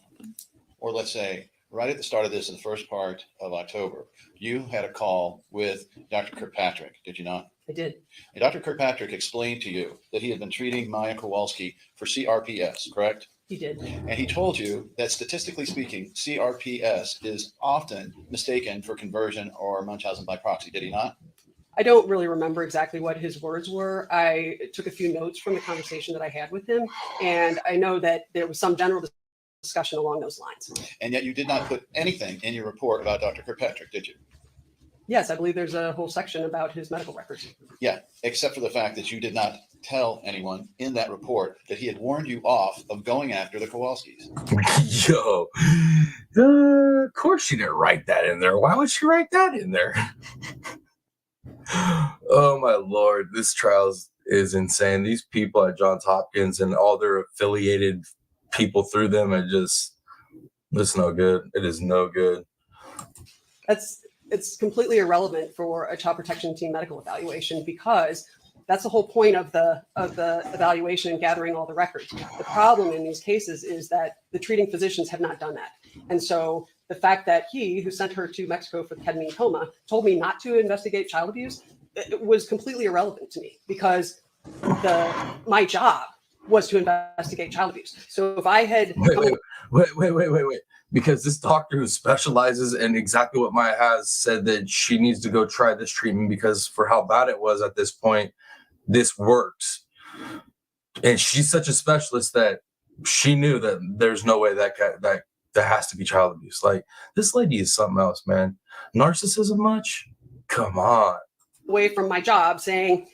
or let's say, right at the start of this, in the first part of October, you had a call with Dr. Kirkpatrick, did you not? I did. And Dr. Kirkpatrick explained to you that he had been treating Maya Kowalski for CRPS, correct? He did. And he told you that statistically speaking, CRPS is often mistaken for conversion or Munchausen by proxy, did he not? I don't really remember exactly what his words were. I took a few notes from the conversation that I had with him, and I know that there was some general discussion along those lines. And yet you did not put anything in your report about Dr. Kirkpatrick, did you? Yes, I believe there's a whole section about his medical records. Yeah, except for the fact that you did not tell anyone in that report that he had warned you off of going after the Kowalskis. Yo, of course she didn't write that in there. Why would she write that in there? Oh my Lord, this trial is insane. These people at Johns Hopkins and all their affiliated people through them are just, it's no good. It is no good. It's completely irrelevant for a child protection team medical evaluation, because that's the whole point of the evaluation and gathering all the records. The problem in these cases is that the treating physicians have not done that. And so the fact that he, who sent her to Mexico for the ketamine coma, told me not to investigate child abuse, it was completely irrelevant to me, because my job was to investigate child abuse. So if I had Wait. Because this doctor who specializes in exactly what Maya has said that she needs to go try this treatment, because for how bad it was at this point, this works. And she's such a specialist that she knew that there's no way that has to be child abuse. Like, this lady is something else, man. Narcissism much? Come on. away from my job saying,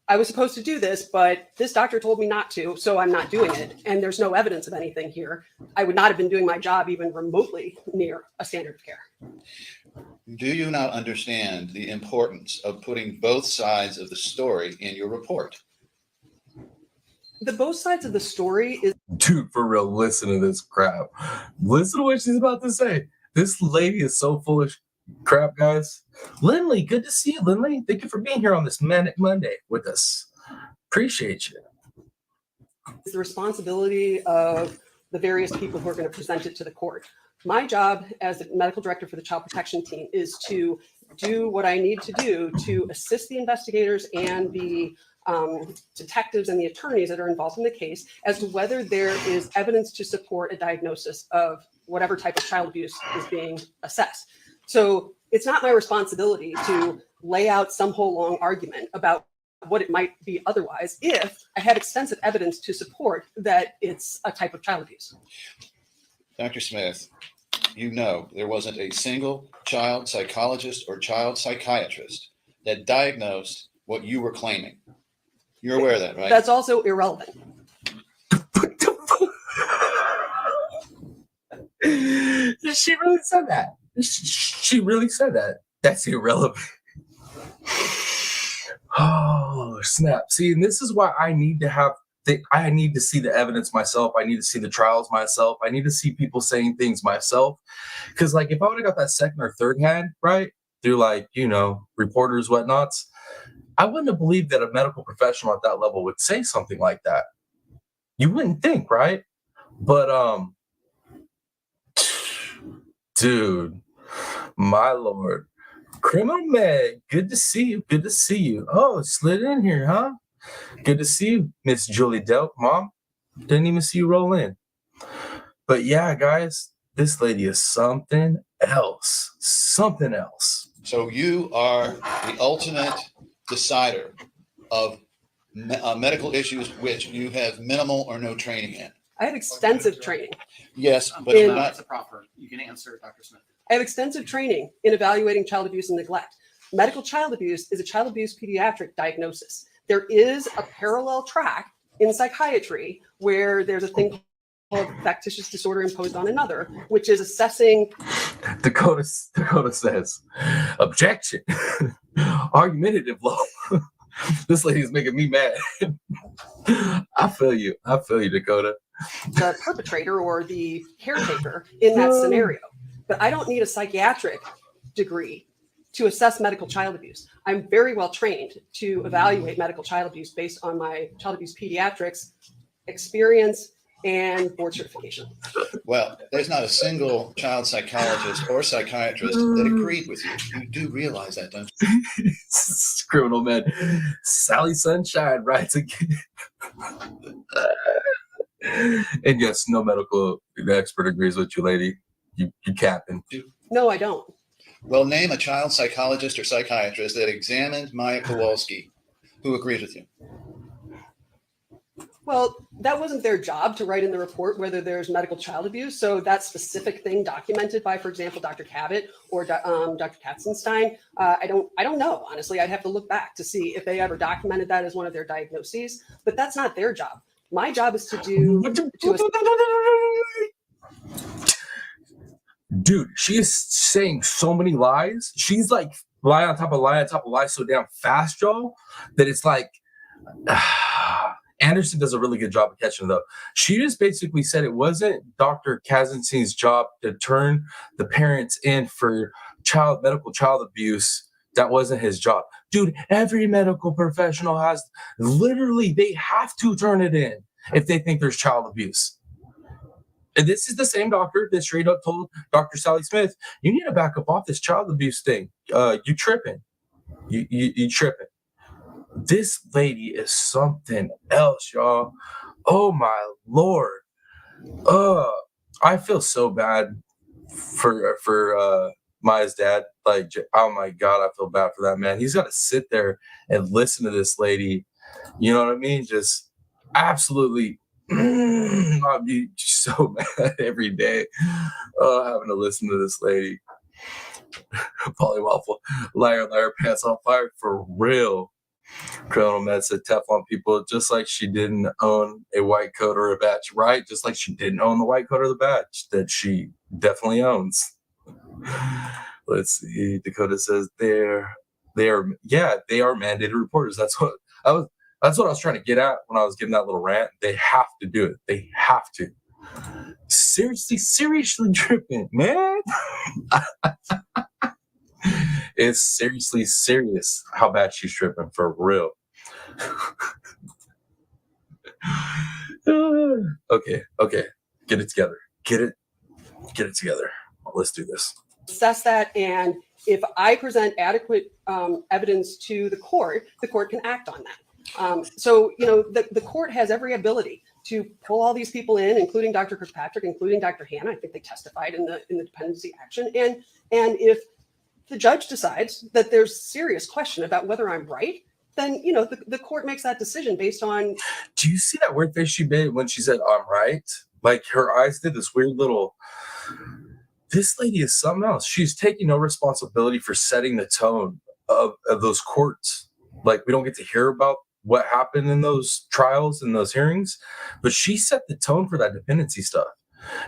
I was supposed to do this, but this doctor told me not to, so I'm not doing it. And there's no evidence of anything here. I would not have been doing my job even remotely near a standard of care. Do you not understand the importance of putting both sides of the story in your report? The both sides of the story is Dude, for real, listen to this crap. Listen to what she's about to say. This lady is so full of crap, guys. Lindley, good to see you, Lindley. Thank you for being here on this Manic Monday with us. Appreciate you. the responsibility of the various people who are going to present it to the court. My job as the medical director for the child protection team is to do what I need to do to assist the investigators and the detectives and the attorneys that are involved in the case as to whether there is evidence to support a diagnosis of whatever type of child abuse is being assessed. So it's not my responsibility to lay out some whole long argument about what it might be otherwise if I had extensive evidence to support that it's a type of child abuse. Dr. Smith, you know there wasn't a single child psychologist or child psychiatrist that diagnosed what you were claiming. You're aware of that, right? That's also irrelevant. She really said that. She really said that. That's irrelevant. Oh, snap. See, and this is why I need to have I need to see the evidence myself. I need to see the trials myself. I need to see people saying things myself. Because, like, if I would have got that second or third hand, right, through, like, you know, reporters, whatnots, I wouldn't have believed that a medical professional at that level would say something like that. You wouldn't think, right? But, dude, my Lord. Criminal Meg, good to see you. Good to see you. Oh, slid in here, huh? Good to see you, Miss Julie Delp, Mom. Didn't even see you roll in. But yeah, guys, this lady is something else. Something else. So you are the ultimate decider of medical issues which you have minimal or no training in. I have extensive training. Yes, but In- you're not. That's a proper. You can answer, Dr. Smith. I have extensive training in evaluating child abuse and neglect. Medical child abuse is a child abuse pediatric diagnosis. There is a parallel track in psychiatry where there's a thing called factitious disorder imposed on another, which is assessing. Dakota says, objection. argumentative law. This lady is making me mad. I feel you, Dakota. The perpetrator or the caretaker in that scenario. But I don't need a psychiatric degree to assess medical child abuse. I'm very well trained to evaluate medical child abuse based on my child abuse pediatrics experience and board certification. Well, there's not a single child psychologist or psychiatrist that agreed with you. You do realize that, don't you? Criminal man. Sally Sunshine writes again. And yes, no medical expert agrees with you, lady. You capping. No, I don't. Well, name a child psychologist or psychiatrist that examined Maya Kowalski who agreed with you. Well, that wasn't their job to write in the report whether there's medical child abuse. So that specific thing documented by, for example, Dr. Cabot or Dr. Katzenstein, I don't know. Honestly, I'd have to look back to see if they ever documented that as one of their diagnoses. But that's not their job. My job is to do. Dude, she is saying so many lies. She's like lie on top of lie on top of lie so damn fast, y'all, that it's like. Anderson does a really good job of catching it, though. She just basically said it wasn't Dr. Kazenstein's job to turn the parents in for medical child abuse. That wasn't his job. Dude, every medical professional has, literally, they have to turn it in if they think there's child abuse. And this is the same doctor that straight up told Dr. Sally Smith, you need to back up off this child abuse thing. You tripping. You tripping. This lady is something else, y'all. Oh my Lord. I feel so bad for Maya's dad. Like, oh my God, I feel bad for that man. He's got to sit there and listen to this lady. You know what I mean? Just absolutely. I'd be so mad every day having to listen to this lady. Polywaffle, liar, pants on fire for real. Criminal Med said Teflon people, just like she didn't own a white coat or a badge, right? Just like she didn't own the white coat or the badge that she definitely owns. Let's see. Dakota says they are mandated reporters. That's what I was trying to get at when I was giving that little rant. They have to do it. They have to. Seriously tripping, man. It's seriously serious how bad she's tripping, for real. Okay. Get it together. Get it together. Let's do this. Assess that, and if I present adequate evidence to the court can act on that. So, the court has every ability to pull all these people in, including Dr. Kirkpatrick, including Dr. Hanna. I think they testified in the dependency action. And if the judge decides that there's serious question about whether I'm right, then, the court makes that decision based on. Do you see that weird face she made when she said, I'm right? Like, her eyes did this weird little. This lady is something else. She's taking no responsibility for setting the tone of those courts. Like, we don't get to hear about what happened in those trials and those hearings, but she set the tone for that dependency stuff.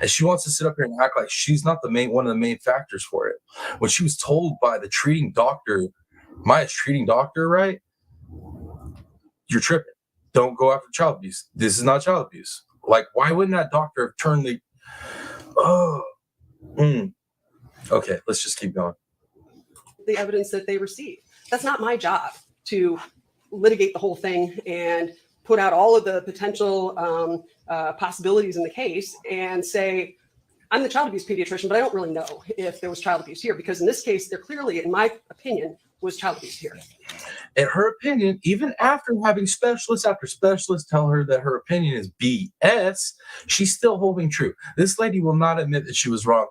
And she wants to sit up here and act like she's not one of the main factors for it. When she was told by the treating doctor, Maya's treating doctor, right? You're tripping. Don't go after child abuse. This is not child abuse. Like, why wouldn't that doctor have turned the... Okay, let's just keep going. The evidence that they receive. That's not my job to litigate the whole thing and put out all of the potential possibilities in the case and say, I'm the child abuse pediatrician, but I don't really know if there was child abuse here, because in this case, there clearly, in my opinion, was child abuse here. In her opinion, even after having specialists after specialists tell her that her opinion is BS, she's still holding true. This lady will not admit that she was wrong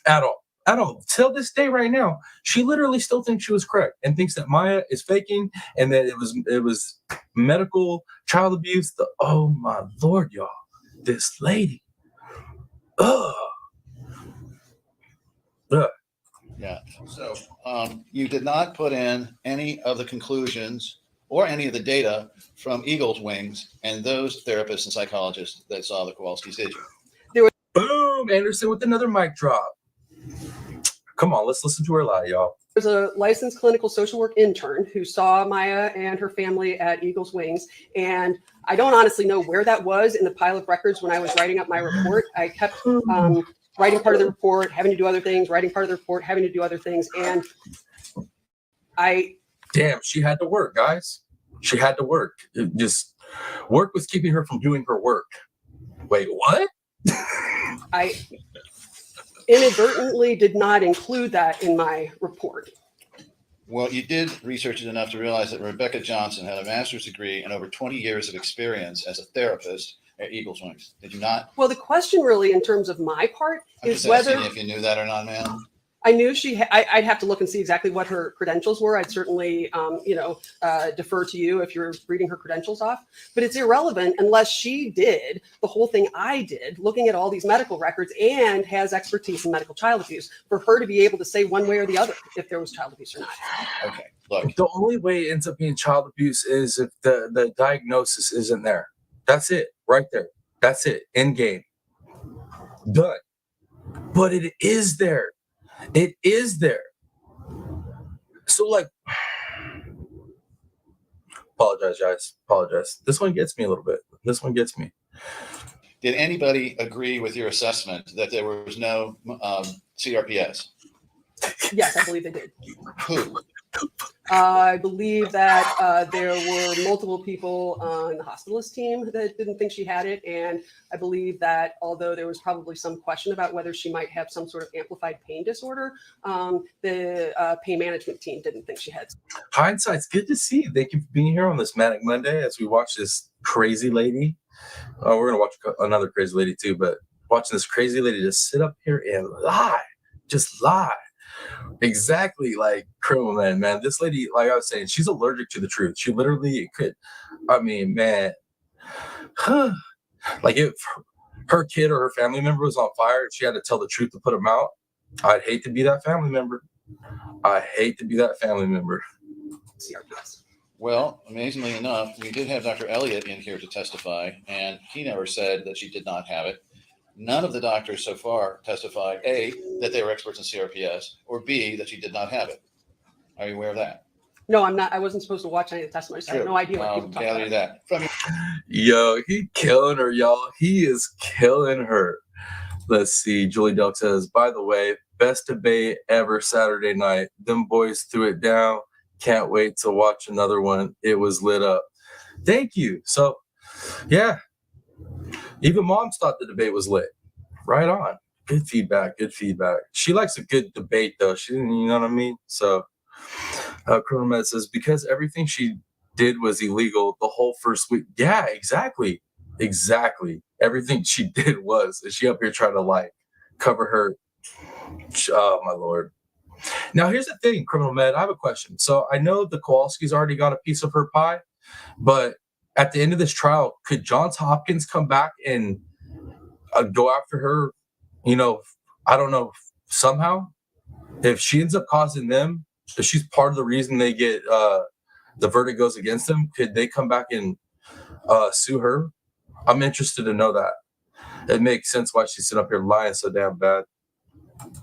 at all. At all. Till this day right now, she literally still thinks she was correct and thinks that Maya is faking and that it was medical child abuse. Oh my Lord, y'all. This lady. Ugh. Yeah. So you did not put in any of the conclusions or any of the data from Eagle's Wings and those therapists and psychologists that saw the Kowalskis, did you? Boom! Anderson with another mic drop. Come on, let's listen to her lie, y'all. There's a licensed clinical social work intern who saw Maya and her family at Eagle's Wings. And I don't honestly know where that was in the pile of records when I was writing up my report. I kept writing part of the report, having to do other things, writing part of the report, having to do other things. And damn, she had to work, guys. She had to work. Work was keeping her from doing her work. Wait, what? I inadvertently did not include that in my report. Well, you did research it enough to realize that Rebecca Johnson had a master's degree and over 20 years of experience as a therapist at Eagles Wings. Did you not? Well, the question really in terms of my part I'm is just whether asking if you knew that or not, ma'am. I knew I'd have to look and see exactly what her credentials were. I'd certainly, defer to you if you're reading her credentials off. But it's irrelevant unless she did the whole thing I did, looking at all these medical records and has expertise in medical child abuse, for her to be able to say one way or the other if there was child abuse or not. Okay, look. The only way it ends up being child abuse is if the diagnosis isn't there. That's it, right there. That's it. End game. Done. But it is there. It is there. So, like, apologize, guys. Apologize. This one gets me a little bit. This one gets me. Did anybody agree with your assessment that there was no CRPS? Yes, I believe they did. Who? I believe that there were multiple people on the hospitalist team that didn't think she had it. And I believe that although there was probably some question about whether she might have some sort of amplified pain disorder, the pain management team didn't think she had. Hindsight's good to see. Thank you for being here on this Manic Monday as we watch this crazy lady. We're going to watch another crazy lady too, but watching this crazy lady just sit up here and lie. Just lie. Exactly like Criminal man. This lady, like I was saying, she's allergic to the truth. She literally could. I mean, man, like if her kid or her family member was on fire and she had to tell the truth to put them out, I'd hate to be that family member. I hate to be that family member. CRPS. Well, amazingly enough, we did have Dr. Elliott in here to testify, and he never said that she did not have it. None of the doctors so far testified, A, that they were experts in CRPS, or B, that she did not have it. Are you aware of that? No, I'm not. I wasn't supposed to watch any of the testimonies. So I have no idea what people talk gather about. that from Yo, he killing her, y'all. He is killing her. Let's see. Julie Delk says, by the way, best debate ever Saturday night. Them boys threw it down. Can't wait to watch another one. It was lit up. Thank you. So, yeah. Even moms thought the debate was lit. Right on. Good feedback. Good feedback. She likes a good debate, though. You know what I mean? So, Criminal Med says, because everything she did was illegal the whole first week. Yeah, exactly. Exactly. Everything she did was. Is she up here trying to, like, cover her? Oh, my Lord. Now, here's the thing, Criminal Med. I have a question. So, I know the Kowalski's already got a piece of her pie, but at the end of this trial, could Johns Hopkins come back and go after her, I don't know, somehow? If she ends up causing them, if she's part of the reason they get the verdict goes against them, could they come back and sue her? I'm interested to know that. It makes sense why she's sitting up here lying so damn bad.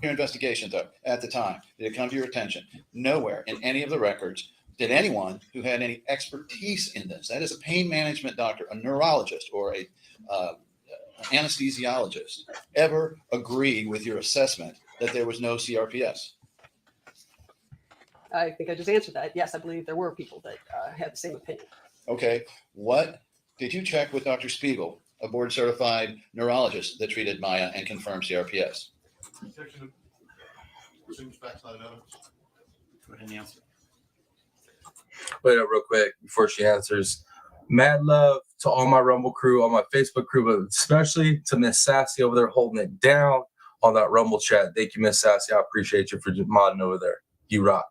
your investigation, though, at the time, did it come to your attention? Nowhere in any of the records did anyone who had any expertise in this, that is a pain management doctor, a neurologist, or a anesthesiologist, ever agree with your assessment that there was no CRPS? I think I just answered that. Yes, I believe there were people that had the same opinion. Okay, what did you check with Dr. Spiegel, a board certified neurologist that treated Maya and confirmed CRPS? Section of presumed facts not in evidence. Go ahead and answer. Wait up real quick before she answers. Mad love to all my Rumble crew, all my Facebook crew, but especially to Miss Sassy over there holding it down on that Rumble chat. Thank you, Miss Sassy. I appreciate you for modding over there. You rock.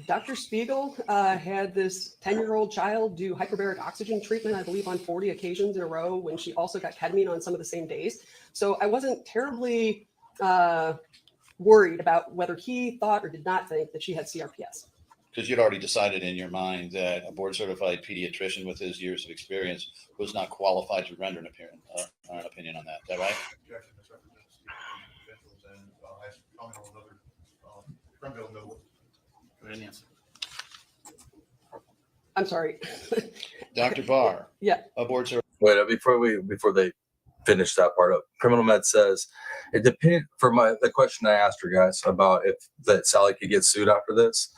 Dr. Spiegel had this 10-year-old child do hyperbaric oxygen treatment, I believe, on 40 occasions in a row when she also got ketamine on some of the same days. So I wasn't terribly worried about whether he thought or did not think that she had CRPS. Because you'd already decided in your mind that a board certified pediatrician with his years of experience was not qualified to render an opinion on that. Is that right? Objection, misrepresents the credentials, and I comment on another I'm sorry. Dr. Barr. Yeah. A board certified. Wait, before they finish that part up, Criminal Med says it depends. For the question I asked her, guys, about if that Sally could get sued after this,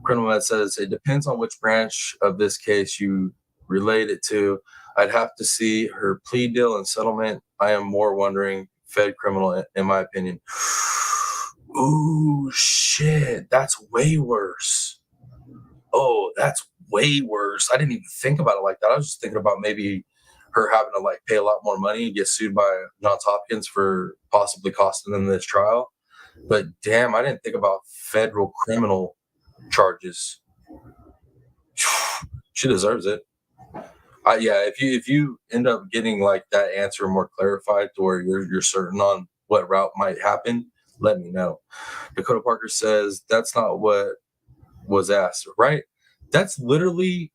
Criminal Med says it depends on which branch of this case you relate it to. I'd have to see her plea deal and settlement. I am more wondering Fed criminal, in my opinion. Ooh, shit, that's way worse. Oh, that's way worse. I didn't even think about it like that. I was just thinking about maybe her having to like pay a lot more money and get sued by Johns Hopkins for possibly costing them this trial. But damn, I didn't think about federal criminal charges. She deserves it. Yeah, if you end up getting like that answer more clarified to where you're certain on what route might happen, let me know. Dakota Parker says that's not what was asked, right? That's literally,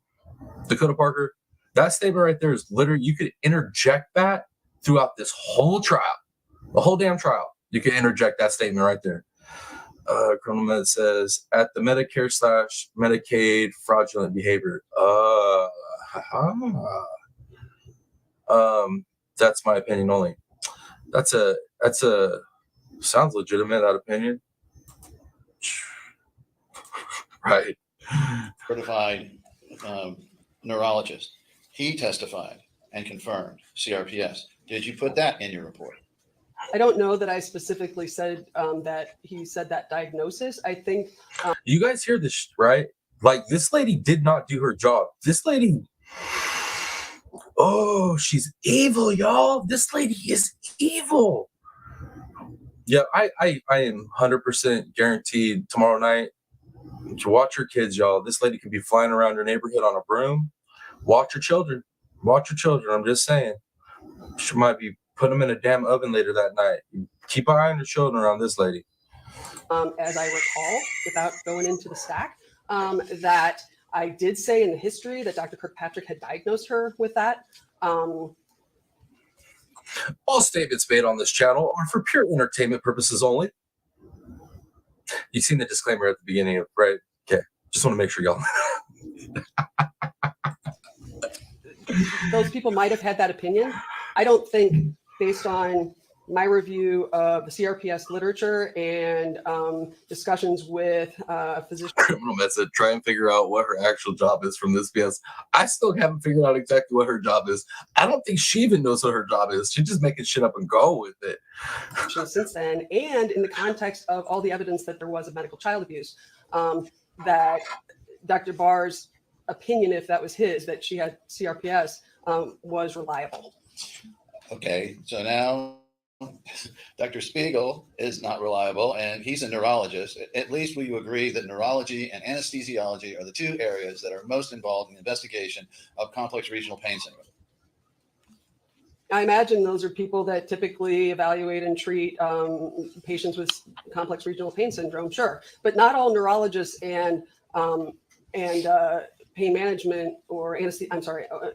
Dakota Parker, that statement right there is literally, you could interject that throughout this whole trial, the whole damn trial. You could interject that statement right there. Criminal Med says at the Medicare / Medicaid fraudulent behavior. That's my opinion only. That's a sounds legitimate, that opinion. Right. Certified neurologist. He testified and confirmed CRPS. Did you put that in your report? I don't know that I specifically said that he said that diagnosis. I think. You guys hear this, right? Like, this lady did not do her job. This lady, oh, she's evil, y'all. This lady is evil. Yeah, I am 100% guaranteed tomorrow night to watch your kids, y'all. This lady could be flying around your neighborhood on a broom. Watch your children. Watch your children. I'm just saying. She might be putting them in a damn oven later that night. Keep an eye on your children around this lady. As I recall, without going into the stack, that I did say in the history that Dr. Kirkpatrick had diagnosed her with that. All statements made on this channel are for pure entertainment purposes only. You've seen the disclaimer at the beginning of, right? Okay. Just want to make sure y'all. Those people might have had that opinion. I don't think, based on my review of the CRPS literature and discussions with physicians. Criminal Med said, try and figure out what her actual job is from this BS. I still haven't figured out exactly what her job is. I don't think she even knows what her job is. She's just making shit up and go with it. Since then, and in the context of all the evidence that there was of medical child abuse, that Dr. Barr's opinion, if that was his, that she had CRPS, was reliable. Okay, so now Dr. Spiegel is not reliable, and he's a neurologist. At least will you agree that neurology and anesthesiology are the two areas that are most involved in the investigation of complex regional pain syndrome? I imagine those are people that typically evaluate and treat patients with complex regional pain syndrome, sure. But not all neurologists and pain management or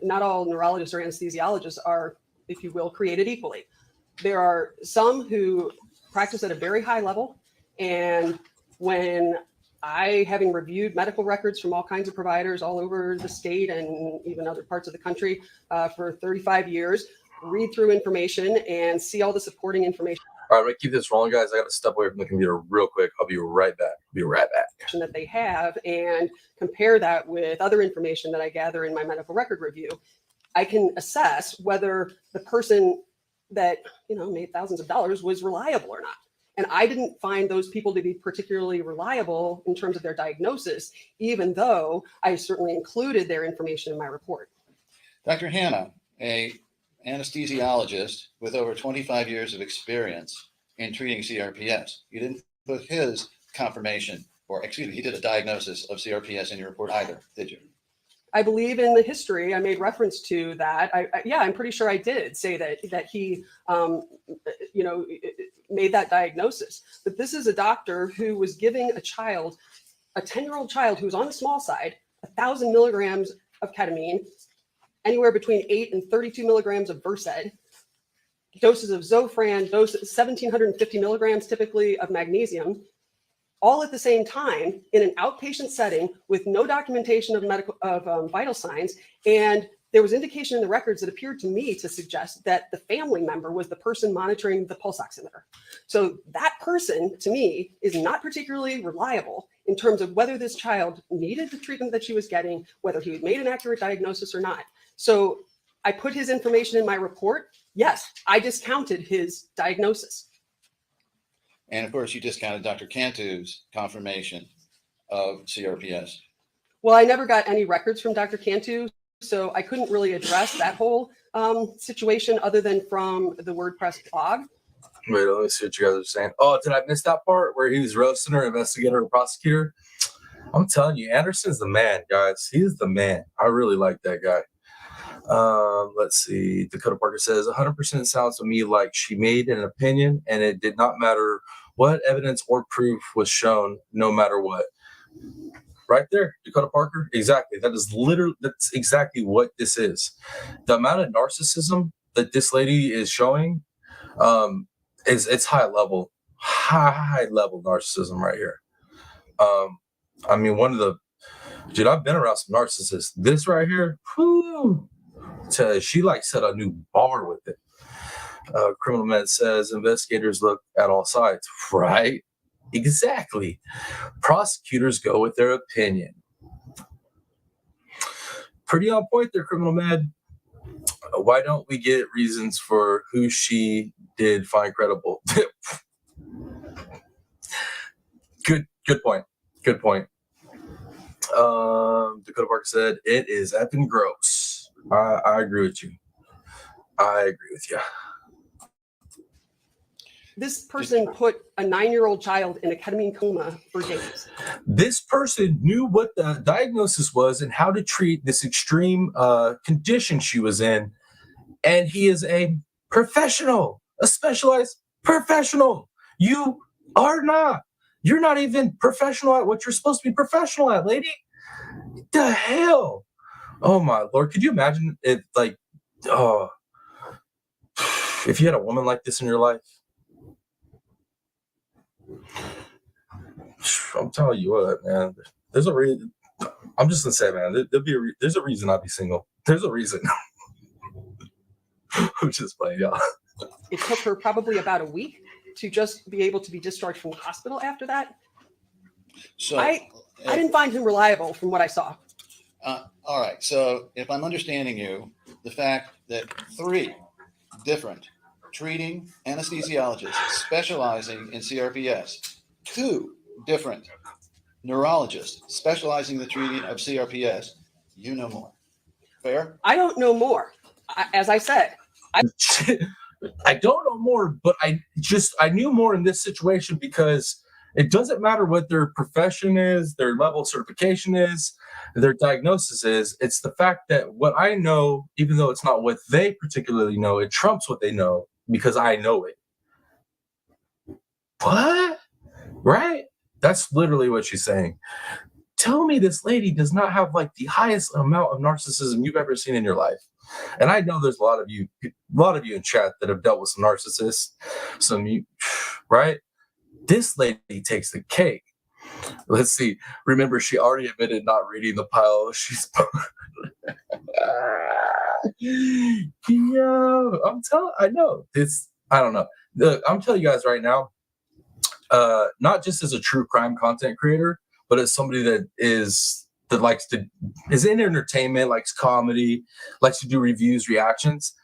not all neurologists or anesthesiologists are, if you will, created equally. There are some who practice at a very high level. And when I, having reviewed medical records from all kinds of providers all over the state and even other parts of the country for 35 years, read through information and see all the supporting information. All right, I'm going to keep this rolling, guys. I got to step away from the computer real quick. I'll be right back. That they have and compare that with other information that I gather in my medical record review. I can assess whether the person that made thousands of dollars was reliable or not. And I didn't find those people to be particularly reliable in terms of their diagnosis, even though I certainly included their information in my report. Dr. Hanna, a anesthesiologist with over 25 years of experience in treating CRPS, you didn't put his confirmation, or excuse me, he did a diagnosis of CRPS in your report either, did you? I believe in the history I made reference to that. I'm pretty sure I did say that he, made that diagnosis. But this is a doctor who was giving a 10-year-old child who was on the small side, 1,000 milligrams of ketamine, anywhere between 8 and 32 milligrams of Versed, doses of Zofran, 1,750 milligrams typically of magnesium, all at the same time in an outpatient setting with no documentation of vital signs. And there was indication in the records that appeared to me to suggest that the family member was the person monitoring the pulse oximeter. So that person, to me, is not particularly reliable in terms of whether this child needed the treatment that she was getting, whether he had made an accurate diagnosis or not. So I put his information in my report. Yes, I discounted his diagnosis. And of course, you discounted Dr. Cantu's confirmation of CRPS. Well, I never got any records from Dr. Cantu, so I couldn't really address that whole situation other than from the WordPress blog. Wait, let me see what you guys are saying. Oh, did I miss that part where he was roasting her investigator or prosecutor? I'm telling you, Anderson's the man, guys. He's the man. I really like that guy. Let's see. Dakota Parker says 100% sounds to me like she made an opinion and it did not matter what evidence or proof was shown, no matter what. Right there, Dakota Parker. Exactly. That's exactly what this is. The amount of narcissism that this lady is showing, it's high level narcissism right here. I mean, dude, I've been around some narcissists. This right here, whew, she like set a new bar with it. Criminal Med says investigators look at all sides, right? Exactly. Prosecutors go with their opinion. Pretty on point there, Criminal Med. Why don't we get reasons for who she did find credible? Good point. Good point. Dakota Parker said, it is effing gross. I agree with you. I agree with you. This person put a 9-year-old child in a ketamine coma for days. This person knew what the diagnosis was and how to treat this extreme condition she was in. And he is a professional, a specialized professional. You are not. You're not even professional at what you're supposed to be professional at, lady. The hell? Oh my Lord. Could you imagine if if you had a woman like this in your life? I'm telling you what, man. There's a reason. I'm just gonna say, man. There's a reason I'd be single. There's a reason. I'm just playing, y'all. It took her probably about a week to just be able to be discharged from the hospital after that. So I didn't find him reliable from what I saw. all right. So if I'm understanding you, the fact that 3 different treating anesthesiologists specializing in CRPS, 2 different neurologists specializing in the treating of CRPS, you know more. Fair? I don't know more. As I said, I don't know more, but I knew more in this situation because it doesn't matter what their profession is, their level of certification is, their diagnosis is. It's the fact that what I know, even though it's not what they particularly know, it trumps what they know because I know it. What? Right? That's literally what she's saying. Tell me this lady does not have like the highest amount of narcissism you've ever seen in your life. And I know there's a lot of you in chat that have dealt with some narcissists, right? This lady takes the cake. Let's see. Remember, she already admitted not reading the pile. She's I know this. I don't know. Look, I'm telling you guys right now, not just as a true crime content creator, but as somebody that is in entertainment, likes comedy, likes to do reviews, reactions.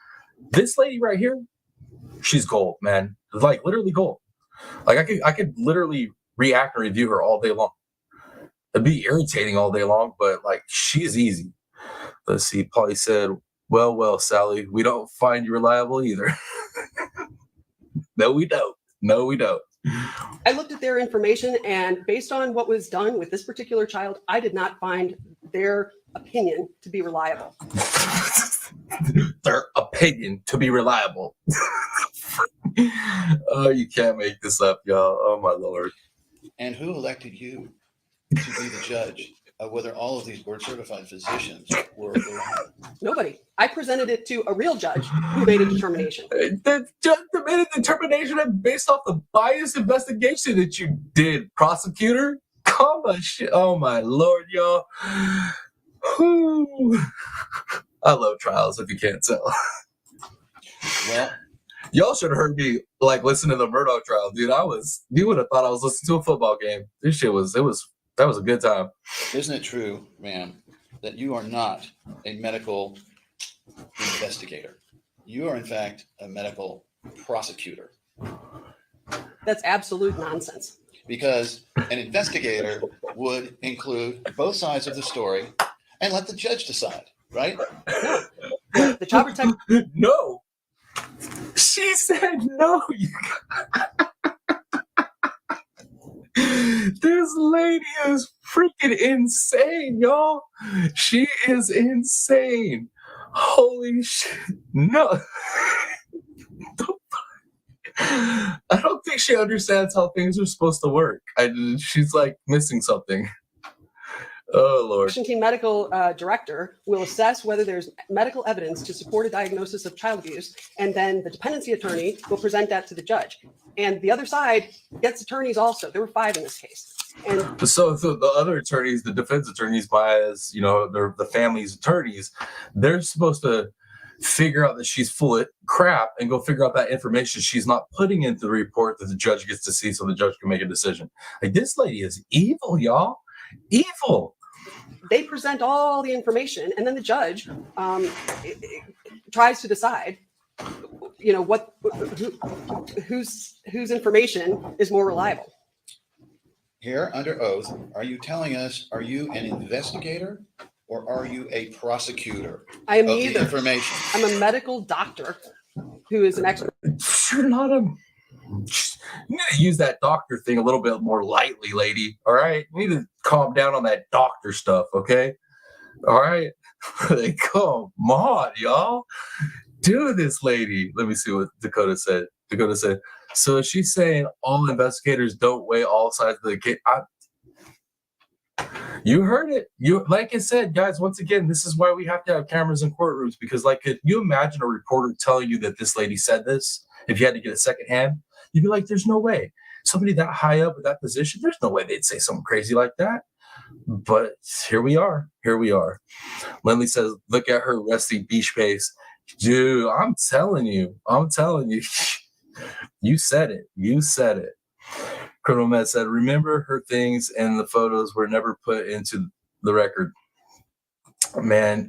This lady right here, she's gold, man. Like literally gold. Like I could literally react and review her all day long. It'd be irritating all day long, but like she's easy. Let's see. Polly said, well, Sally, we don't find you reliable either. No, we don't. I looked at their information, and based on what was done with this particular child, I did not find their opinion to be reliable. Their opinion to be reliable. Oh, you can't make this up, y'all. Oh, my Lord. And who elected you to be the judge of whether all of these board certified physicians were reliable. Nobody. I presented it to a real judge who made a determination. The judge made a determination based off the biased investigation that you did, prosecutor. Come on, shit. Oh my lord, y'all. Whew. I love trials, if you can't tell. Well, Y'all should have heard me like listen to the Murdoch trial, dude. You would have thought I was listening to a football game. That was a good time. isn't it true, ma'am, that you are not a medical investigator? You are, in fact, a medical prosecutor. That's absolute nonsense. Because an investigator would include both sides of the story and let the judge decide, right? No. The child protective No. She said no. This lady is freaking insane, y'all. She is insane. Holy shit. No. I don't think she understands how things are supposed to work. She's like missing something. Oh, Lord. Washington medical director will assess whether there's medical evidence to support a diagnosis of child abuse, and then the dependency attorney will present that to the judge. And the other side gets attorneys also. There were 5 in this case. And So the other attorneys, the defense attorneys, as they're the family's attorneys, they're supposed to figure out that she's full of crap and go figure out that information she's not putting into the report that the judge gets to see so the judge can make a decision. Like, this lady is evil, y'all. Evil. they present all the information, and then the judge tries to decide, whose information is more reliable. Here, under oath, are you telling us, are you an investigator or are you a prosecutor I am of the neither. information? I'm a medical doctor who is an expert. You're not a. You need to use that doctor thing a little bit more lightly, lady. All right, you need to calm down on that doctor stuff, okay? All right, like, come on, y'all, do this, lady. Let me see what Dakota said. Dakota said, so she's saying all investigators don't weigh all sides of the case. You heard it. Like I said, guys, once again, this is why we have to have cameras in courtrooms, because could you imagine a reporter telling you that this lady said this? If you had to get a second hand, you'd be like, there's no way. Somebody that high up with that position, there's no way they'd say something crazy like that. But here we are. Here we are. Lindley says, look at her resting beach face. Dude, I'm telling you. You said it. You said it. Colonel Med said, remember, her things and the photos were never put into the record. Man,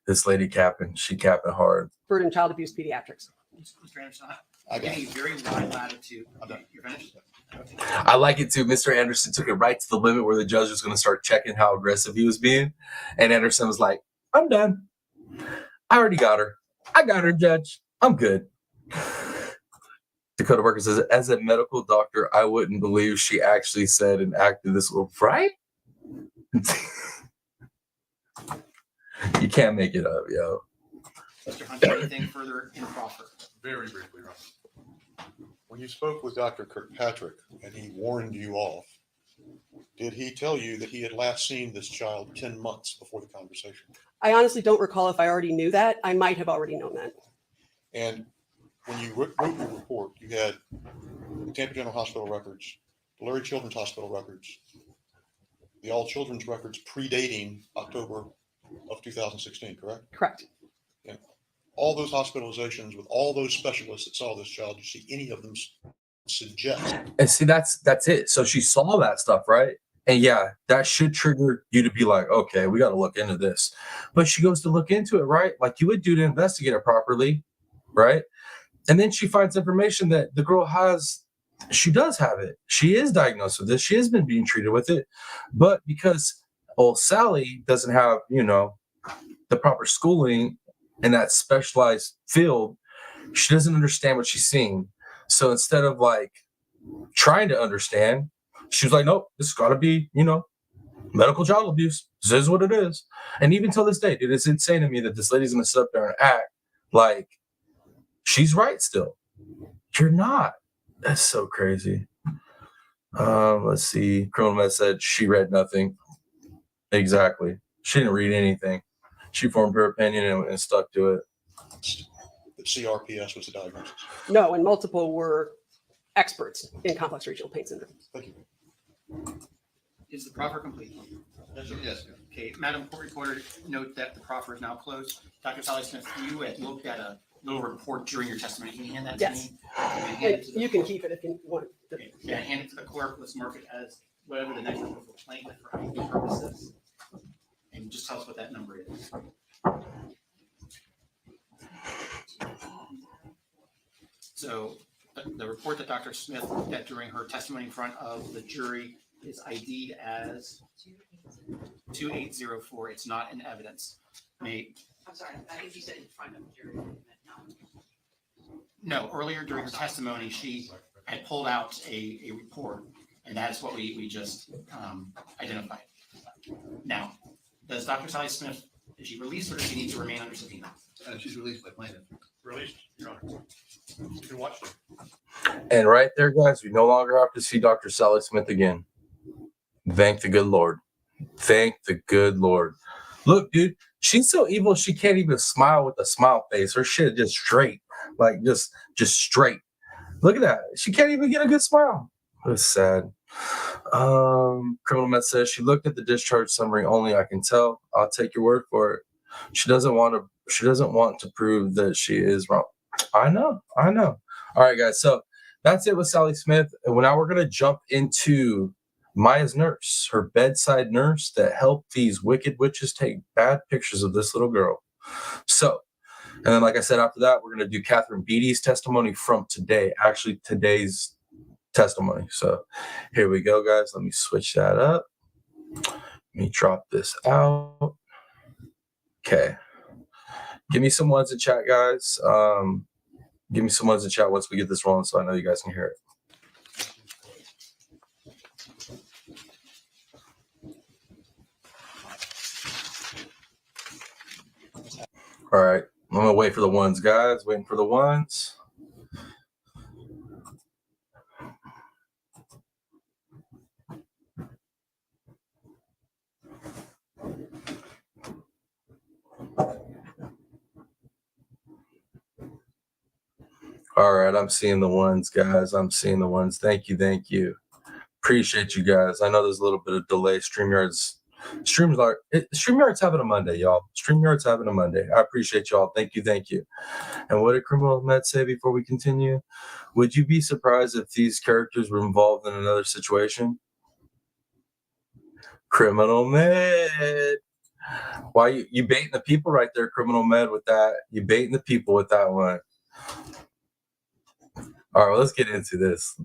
this lady capping. She capping hard. Expert in child abuse pediatrics. Mr. Anderson, I'm getting a very wide latitude. You're finished? I like it too. Mr. Anderson took it right to the limit where the judge was going to start checking how aggressive he was being. And Anderson was like, I'm done. I already got her. I got her, Judge. I'm good. Dakota Worker says, as a medical doctor, I wouldn't believe she actually said and acted this way. Right? You can't make it up, yo. Mr. Hunter, anything further in proffer? Very briefly, Ron. When you spoke with Dr. Kirkpatrick and he warned you off, did he tell you that he had last seen this child 10 months before the conversation? I honestly don't recall if I already knew that. I might have already known that. And when you wrote your report, you had the Tampa General Hospital records, the Lurie Children's Hospital records, the All Children's records predating October of 2016, correct? Correct. Yeah. All those hospitalizations with all those specialists that saw this child, you see any of them suggest? And see, that's it. So she saw that stuff, right? And yeah, that should trigger you to be like, okay, we got to look into this. But she goes to look into it, right? Like you would do to investigate it properly, right? And then she finds information that the girl she does have it. She is diagnosed with this. She has been being treated with it. But because old Sally doesn't have, the proper schooling in that specialized field, she doesn't understand what she's seeing. So instead of trying to understand, she was like, nope, this has got to be, medical child abuse. This is what it is. And even till this day, dude, it's insane to me that this lady's going to sit up there and act like she's right still. You're not. That's so crazy. Let's see. Criminal Med said she read nothing. Exactly. She didn't read anything. She formed her opinion and stuck to it. The CRPS was the diagnosis. No, and multiple were experts in complex regional pain syndrome. Thank you. Is the proffer complete? Yes. Okay, Madam Court Reporter, note that the proffer is now closed. Dr. Sally Smith, you had looked at a little report during your testimony. Can you hand that to Yes. me? And hand And it to the you can clerk. keep it if you want. Okay, yeah, hand it to the clerk. Let's mark it as whatever the next number for plaintiff for ID purposes. And just tell us what that number is. So the report that Dr. Smith looked at during her testimony in front of the jury is ID'd as 2804. It's not in evidence. I'm sorry, I think you said in front of the jury. No, earlier during her testimony, she had pulled out a report, and that's what we just identified. Now, does Dr. Sally Smith, is she released or does she need to remain under subpoena? She's released by plaintiff. Released, Your Honor. You can watch them. And right there, guys, we no longer have to see Dr. Sally Smith again. Thank the good Lord. Thank the good Lord. Look, dude, she's so evil she can't even smile with a smile face. Her shit just straight. Like just straight. Look at that. She can't even get a good smile. It's sad. Criminal Med says she looked at the discharge summary only. I can tell. I'll take your word for it. She doesn't want to prove that she is wrong. I know. All right, guys. So that's it with Sally Smith. And now we're gonna jump into Maya's nurse, her bedside nurse that helped these wicked witches take bad pictures of this little girl. So, and then like I said, after that, we're gonna do Catherine Beatty's testimony from today. Actually, today's testimony. So here we go, guys. Let me switch that up. Let me drop this out. Okay. Give me some ones in chat, guys. Give me some ones in chat once we get this rolling so I know you guys can hear it. All right. I'm going to wait for the ones, guys. Waiting for the ones. All right, I'm seeing the ones, guys. I'm seeing the ones. Thank you. Appreciate you guys. I know there's a little bit of delay. StreamYard's having a Monday, y'all. StreamYard's having a Monday. I appreciate y'all. Thank you. And what did Criminal Med say before we continue? Would you be surprised if these characters were involved in another situation? Criminal Med. Why you baiting the people right there, Criminal Med, with that? You baiting the people with that one. All right, well, let's get into this.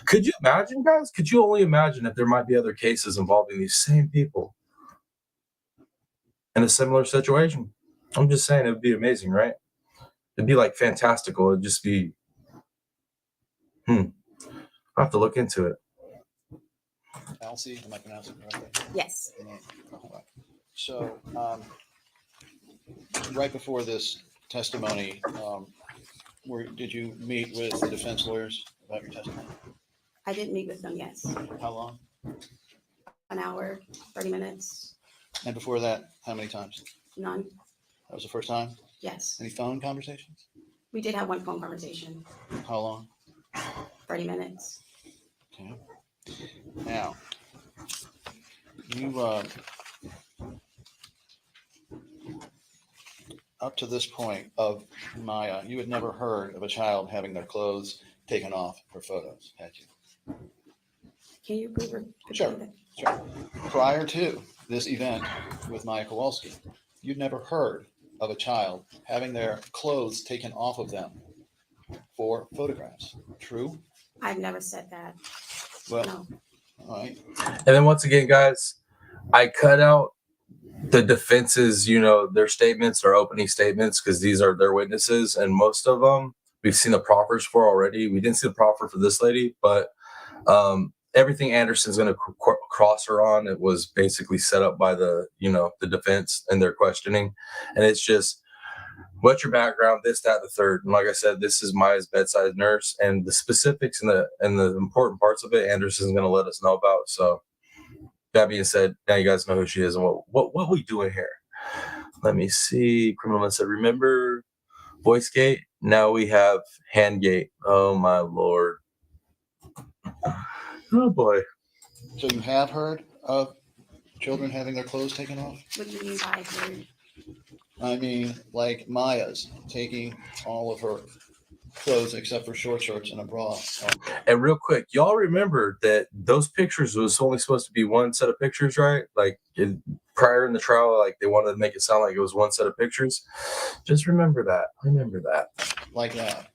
Could you imagine, guys? Could you only imagine if there might be other cases involving these same people in a similar situation? I'm just saying it would be amazing, right? It'd be like fantastical. It'd just be, I'll have to look into it. Alcy, am I pronouncing it correctly? Yes. So, right before this testimony, did you meet with the defense lawyers about your testimony? I did meet with them, yes. How long? An hour, 30 minutes, And before that, how many times? none, That was the first time? yes. Any phone conversations? We did have one phone conversation, How long? 30 minutes. Okay. Now, you, up to this point of Maya, you had never heard of a child having their clothes taken off for photos, had you? Can you please repeat Sure. that? Sure. Prior to this event with Maya Kowalski, you'd never heard of a child having their clothes taken off of them for photographs. True? I've never said that, Well, no. all right. And then once again, guys, I cut out the defense's, their statements or opening statements because these are their witnesses, and most of them we've seen the proffers for already. We didn't see the proffer for this lady, but everything Anderson's going to cross her on, it was basically set up by the defense and their questioning. And it's just what's your background, this, that, the third. And like I said, this is Maya's bedside nurse, and the specifics and the important parts of it, Anderson's going to let us know about. So that being said, now you guys know who she is and what we doing here. Let me see. Criminal said, remember voice gate? Now we have hand gate. Oh my Lord. Oh boy. So you have heard of children having their clothes taken off? What do you mean by heard? I mean, like Maya's taking all of her clothes except for short shorts and a bra off. And real quick, y'all remember that those pictures was only supposed to be one set of pictures, right? Like prior in the trial, like they wanted to make it sound like it was one set of pictures. Just remember that. Remember that. Like that.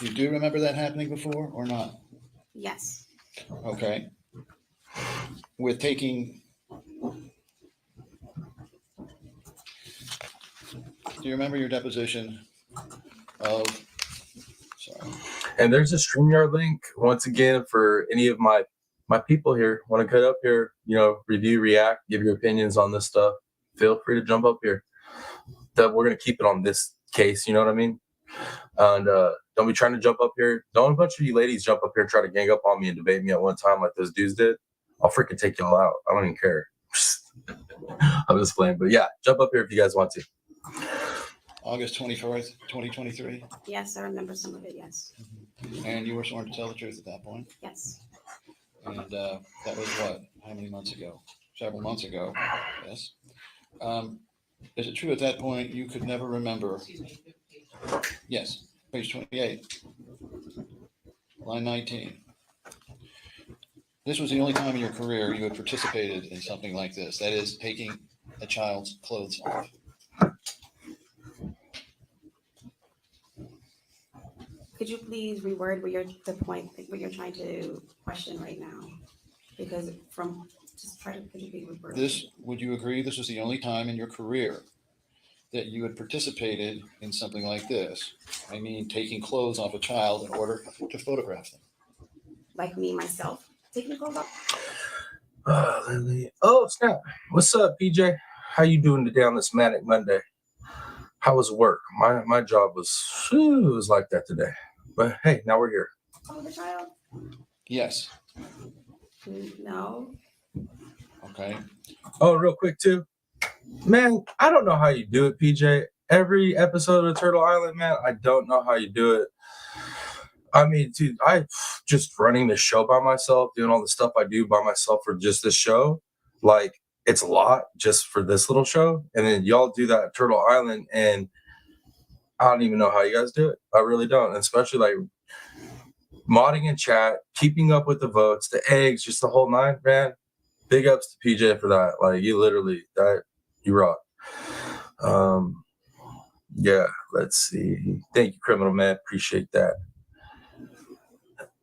You do remember that happening before or not? Yes. Okay. With taking, do you remember your deposition of, sorry. And there's a StreamYard link once again for any of my people here. Want to cut up here, review, react, give your opinions on this stuff. Feel free to jump up here. That we're gonna keep it on this case, you know what I mean? And don't be trying to jump up here. Don't a bunch of you ladies jump up here and try to gang up on me and debate me at one time like those dudes did. I'll freaking take y'all out. I don't even care. I'm just playing, but yeah, jump up here if you guys want to. August 24th, 2023. Yes, I remember some of it. Yes. And you were sworn to tell the truth at that point. Yes. And that was what? How many months ago? Several months ago. Yes. Is it true at that point you could never remember? Yes. Page 28. Line 19. This was the only time in your career you had participated in something like this. That is, taking a child's clothes off. Could you please reword the point what you're trying to question right now? Because could you please reword? Would you agree this was the only time in your career that you had participated in something like this? I mean, taking clothes off a child in order to photograph them. Like me, myself, taking the clothes off? Lily. Oh, snap. What's up, PJ? How you doing today on this Manic Monday? How was work? My job was like that today. But hey, now we're here. Oh, the child? Yes. No. Okay. Oh, real quick too. Man, I don't know how you do it, PJ. Every episode of Turtle Island, man, I don't know how you do it. I mean, dude, I just running the show by myself, doing all the stuff I do by myself for just this show. Like, it's a lot just for this little show. And then y'all do that at Turtle Island, and I don't even know how you guys do it. I really don't. And especially like modding in chat, keeping up with the votes, the eggs, just the whole nine, man. Big ups to PJ for that. Like, you rock. Yeah, let's see. Thank you, Criminal Man. Appreciate that.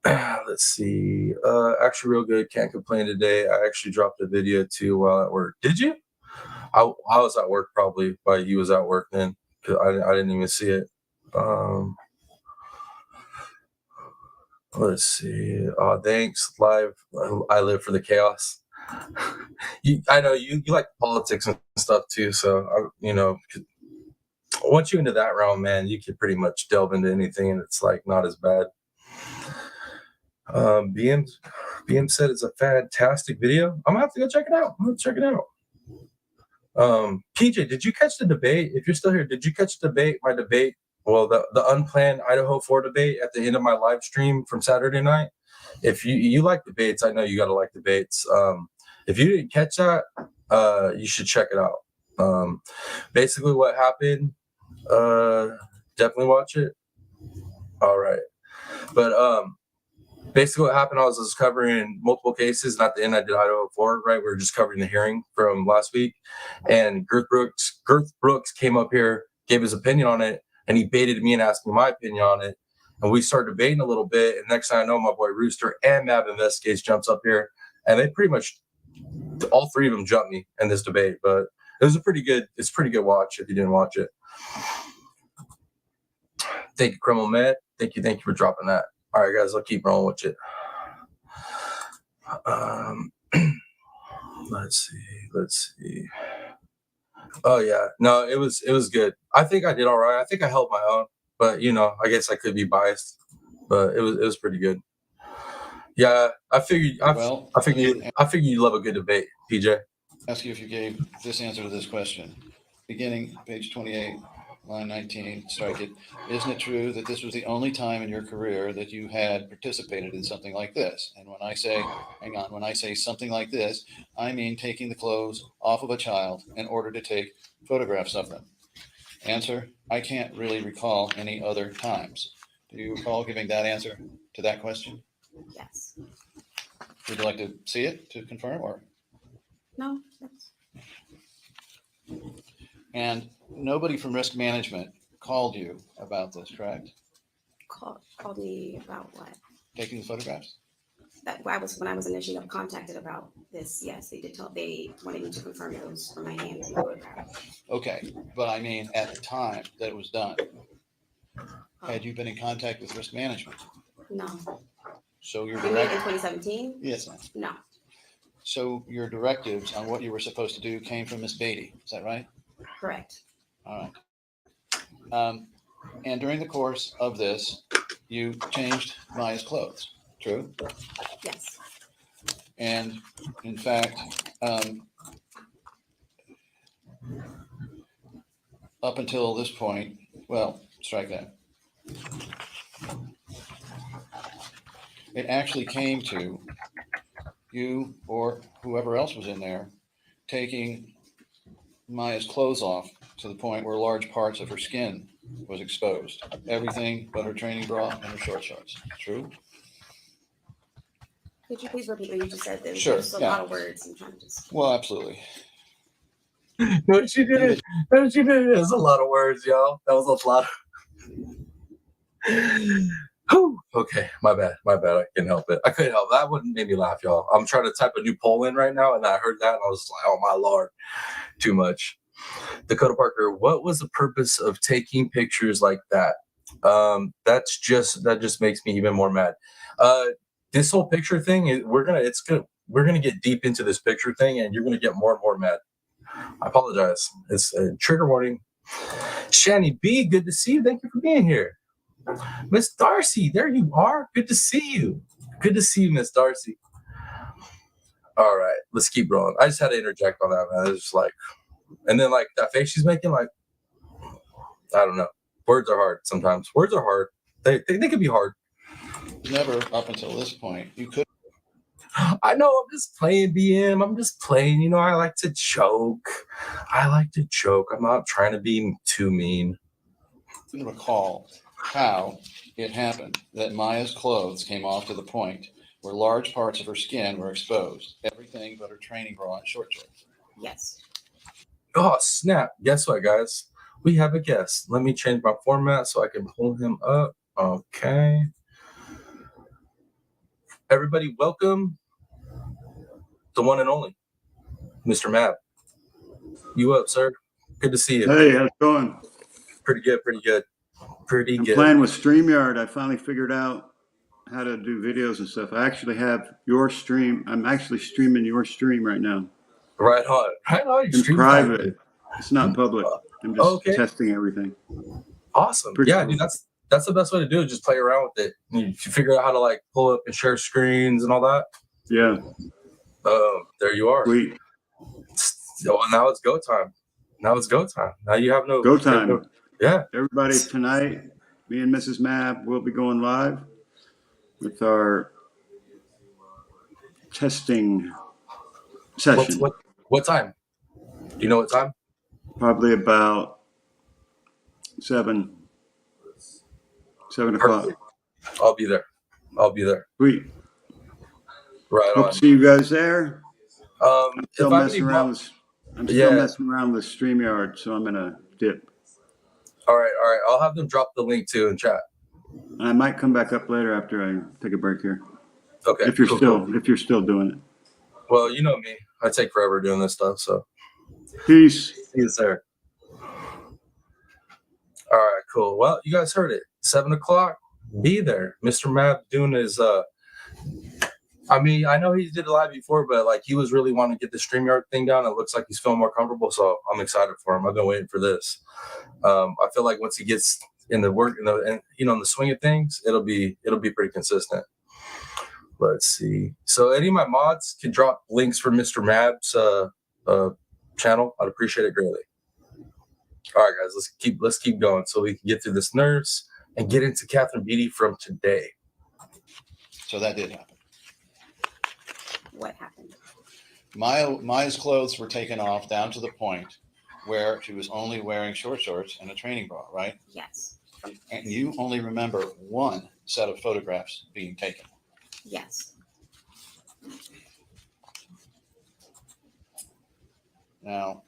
Let's see. Actually, real good. Can't complain today. I actually dropped a video too while at work. Did you? I was at work probably while you was at work then, because I didn't even see it. Let's see. Thanks. Live. I live for the chaos. I know you like politics and stuff too. So once you're into that realm, man, you can pretty much delve into anything, and it's like not as bad. BM said it's a fantastic video. I'm gonna have to go check it out. PJ, did you catch the debate? If you're still here, did you catch my debate? Well, the unplanned Idaho 4 debate at the end of my live stream from Saturday night. If you like debates, I know you gotta like debates. If you didn't catch that, you should check it out. Basically what happened, definitely watch it. All right. But basically what happened, I was just covering multiple cases, and at the end I did Idaho 4, right? We were just covering the hearing from last week. And Girth Brooks came up here, gave his opinion on it, and he baited me and asked me my opinion on it. And we started debating a little bit, and next thing I know, my boy Rooster and Mab Investigates jumps up here, and they pretty much, all three of them jumped me in this debate. But it was a pretty good watch if you didn't watch it. Thank you, Criminal Man. Thank you for dropping that. All right, guys, I'll keep rolling with it. Let's see. Oh yeah, no, it was good. I think I did all right. I think I held my own, but I guess I could be biased, but it was pretty good. Yeah, Well, I let figured me I figured you love a good debate, PJ. ask you if you gave this answer to this question. Beginning, page 28, line 19, strike it. Isn't it true that this was the only time in your career that you had participated in something like this? And when I say, hang on, when I say something like this, I mean taking the clothes off of a child in order to take photographs of them. Answer, I can't really recall any other times. Do you recall giving that answer to that question? Yes. Would you like to see it to confirm, or? No, that's And nobody from risk management called you about this, correct? called me about what? Taking the photographs? That when I was initially contacted about this, yes, they wanted me to confirm those for my hands and photograph. Okay, but I mean, at the time that it was done, had you been in contact with risk management? No. So your You mean in direct, 2017? yes, ma'am. No. So your directives on what you were supposed to do came from Miss Beatty, is that right? Correct. All right. And during the course of this, you changed Maya's clothes, true? Yes. And in fact, up until this point, well, strike that. It actually came to you or whoever else was in there taking Maya's clothes off to the point where large parts of her skin was exposed. Everything but her training bra and her short shorts. True? Could you please repeat what you just said? Sure, There's a yeah. lot of words. I'm trying to just. Well, absolutely. What she did? What she did? It was a lot of words, y'all. That was a lot. Whew. Okay, my bad. I couldn't help it. I couldn't help it. That wouldn't make me laugh, y'all. I'm trying to type a new poll in right now, and I heard that, and I was like, "Oh my lord, too much." Dakota Parker, what was the purpose of taking pictures like that? That just makes me even more mad. This whole picture thing, we're gonna get deep into this picture thing, and you're gonna get more and more mad. I apologize. It's a trigger warning. Shani B, good to see you. Thank you for being here. Miss Darcy, there you are. Good to see you. Good to see you, Miss Darcy. All right, let's keep rolling. I just had to interject on that, man. It's just like, and then like that face she's making, like, I don't know. Words are hard sometimes. Words are hard. They can be hard. Never up until this point, you could I know, I'm just playing BM. I'm just playing. I like to joke. I'm not trying to be too mean. recall how it happened that Maya's clothes came off to the point where large parts of her skin were exposed. Everything but her training bra and short shorts. Yes. Oh, snap. Guess what, guys? We have a guest. Let me change my format so I can pull him up. Okay. Everybody, welcome the one and only Mr. Mab. You up, sir? Good to see you. Hey, how's it going? Pretty good. I'm playing with StreamYard. I finally figured out how to do videos and stuff. I actually have your stream. I'm actually streaming your stream right now Right on. in private. It's not public. I'm just Okay. testing everything. Awesome. Pretty Yeah, cool. dude, that's the best way to do it. Just play around with it. You figure out how to like pull up and share screens and all that. Yeah. There you are. Sweet. So now it's go time. Now you have no Go time. Yeah. Everybody, tonight, me and Mrs. Mab will be going live with our testing session. What time? Do you know what time? Probably about 7 o'clock. Perfect. I'll be there. Sweet. Right Hope on. to see you guys there. I'm still if I have messing any around with StreamYard, so I'm gonna dip. All right. I'll have them drop the link too in chat. And I might come back up later after I take a break here. Okay. If you're cool. still doing it. Well, you know me. I take forever doing this stuff, so Peace. see you, sir. All right, cool. Well, you guys heard it. 7 o'clock. Be there. Mr. Map doing his I mean, I know he did it live before, but like he was really wanting to get the StreamYard thing down. It looks like he's feeling more comfortable, so I'm excited for him. I've been waiting for this. I feel like once he gets in the work, in the swing of things, it'll be pretty consistent. Let's see. So any of my mods can drop links for Mr. Mab's channel. I'd appreciate it greatly. All right, guys, let's keep going so we can get through this nurse and get into Catherine Beatty from today. So that did happen. What happened? Maya's clothes were taken off down to the point where she was only wearing short shorts and a training bra, right? Yes. And you only remember one set of photographs being taken. Yes. Now,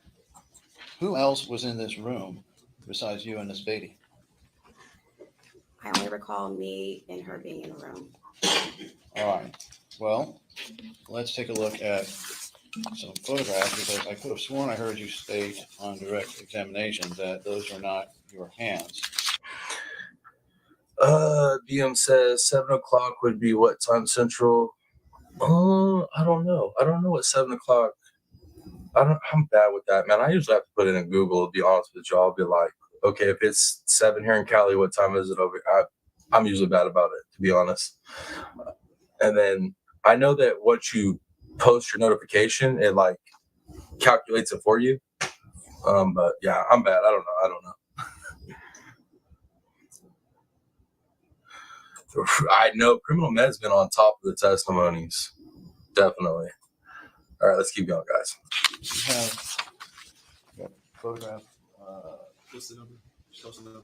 who else was in this room besides you and Miss Beatty? I only recall me and her being in a room. All right. Well, let's take a look at some photographs because I could have sworn I heard you state on direct examination that those are not your hands. BM says 7 o'clock would be what time central? I don't know. I don't know what 7 o'clock. I'm bad with that, man. I usually have to put it in Google, to be honest with y'all. I'll be like, okay, if it's 7 here in Cali, what time is it over here? I'm usually bad about it, to be honest. And then I know that once you post your notification, it like calculates it for you. But yeah, I'm bad. I don't know. I know Criminal Med's been on top of the testimonies. Definitely. All right, let's keep going, guys. You have a photograph. What's the number? What's the number?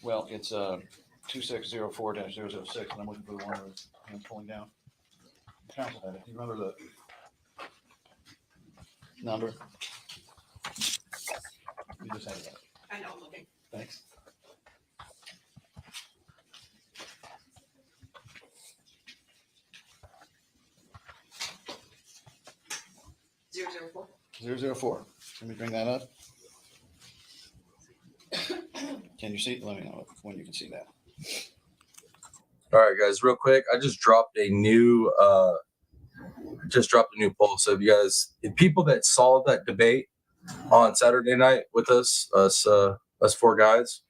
Well, it's 2604-006, and I'm looking for the one with hands pulling down. Counsel had it. Do you remember the number? You just had it. I know, I'm looking. Thanks. Zero, 004. Let me bring that up. Can you see? Let me know when you can see that. All right, guys, real quick. I just dropped a new poll. So if you guys, if people that saw that debate on Saturday night with us four guys,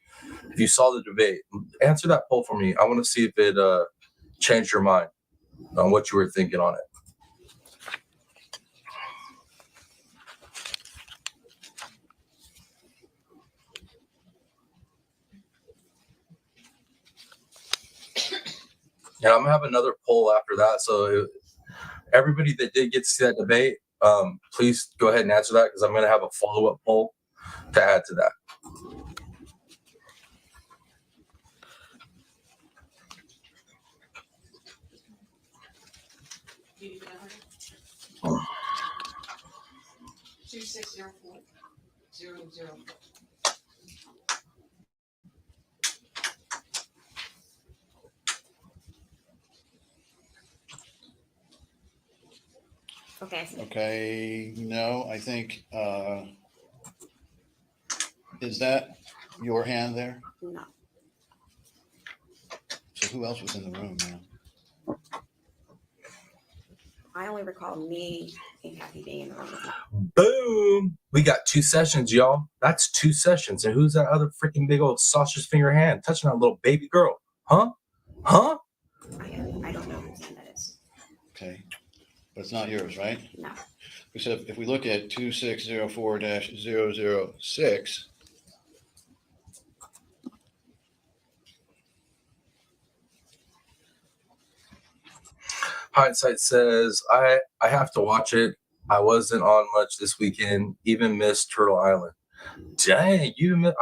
if you saw the debate, answer that poll for me. I want to see if it changed your mind on what you were thinking on it. And I'm gonna have another poll after that. So everybody that did get to see that debate, please go ahead and answer that because I'm gonna have a follow-up poll to add to that. Oh. 2604-00. Okay. Okay, no, I think, is that your hand there? No. So who else was in the room, man? I only recall me and Kathy being in the room. Boom! We got 2 sessions, y'all. That's 2 sessions. And who's that other freaking big old sausage finger hand touching that little baby girl? Huh? Huh? I don't know whose hand that is. Okay, but it's not yours, right? No. So if we look at 2604-006, Hindsight says, I have to watch it. I wasn't on much this weekend, even missed Turtle Island. Dang, you missed.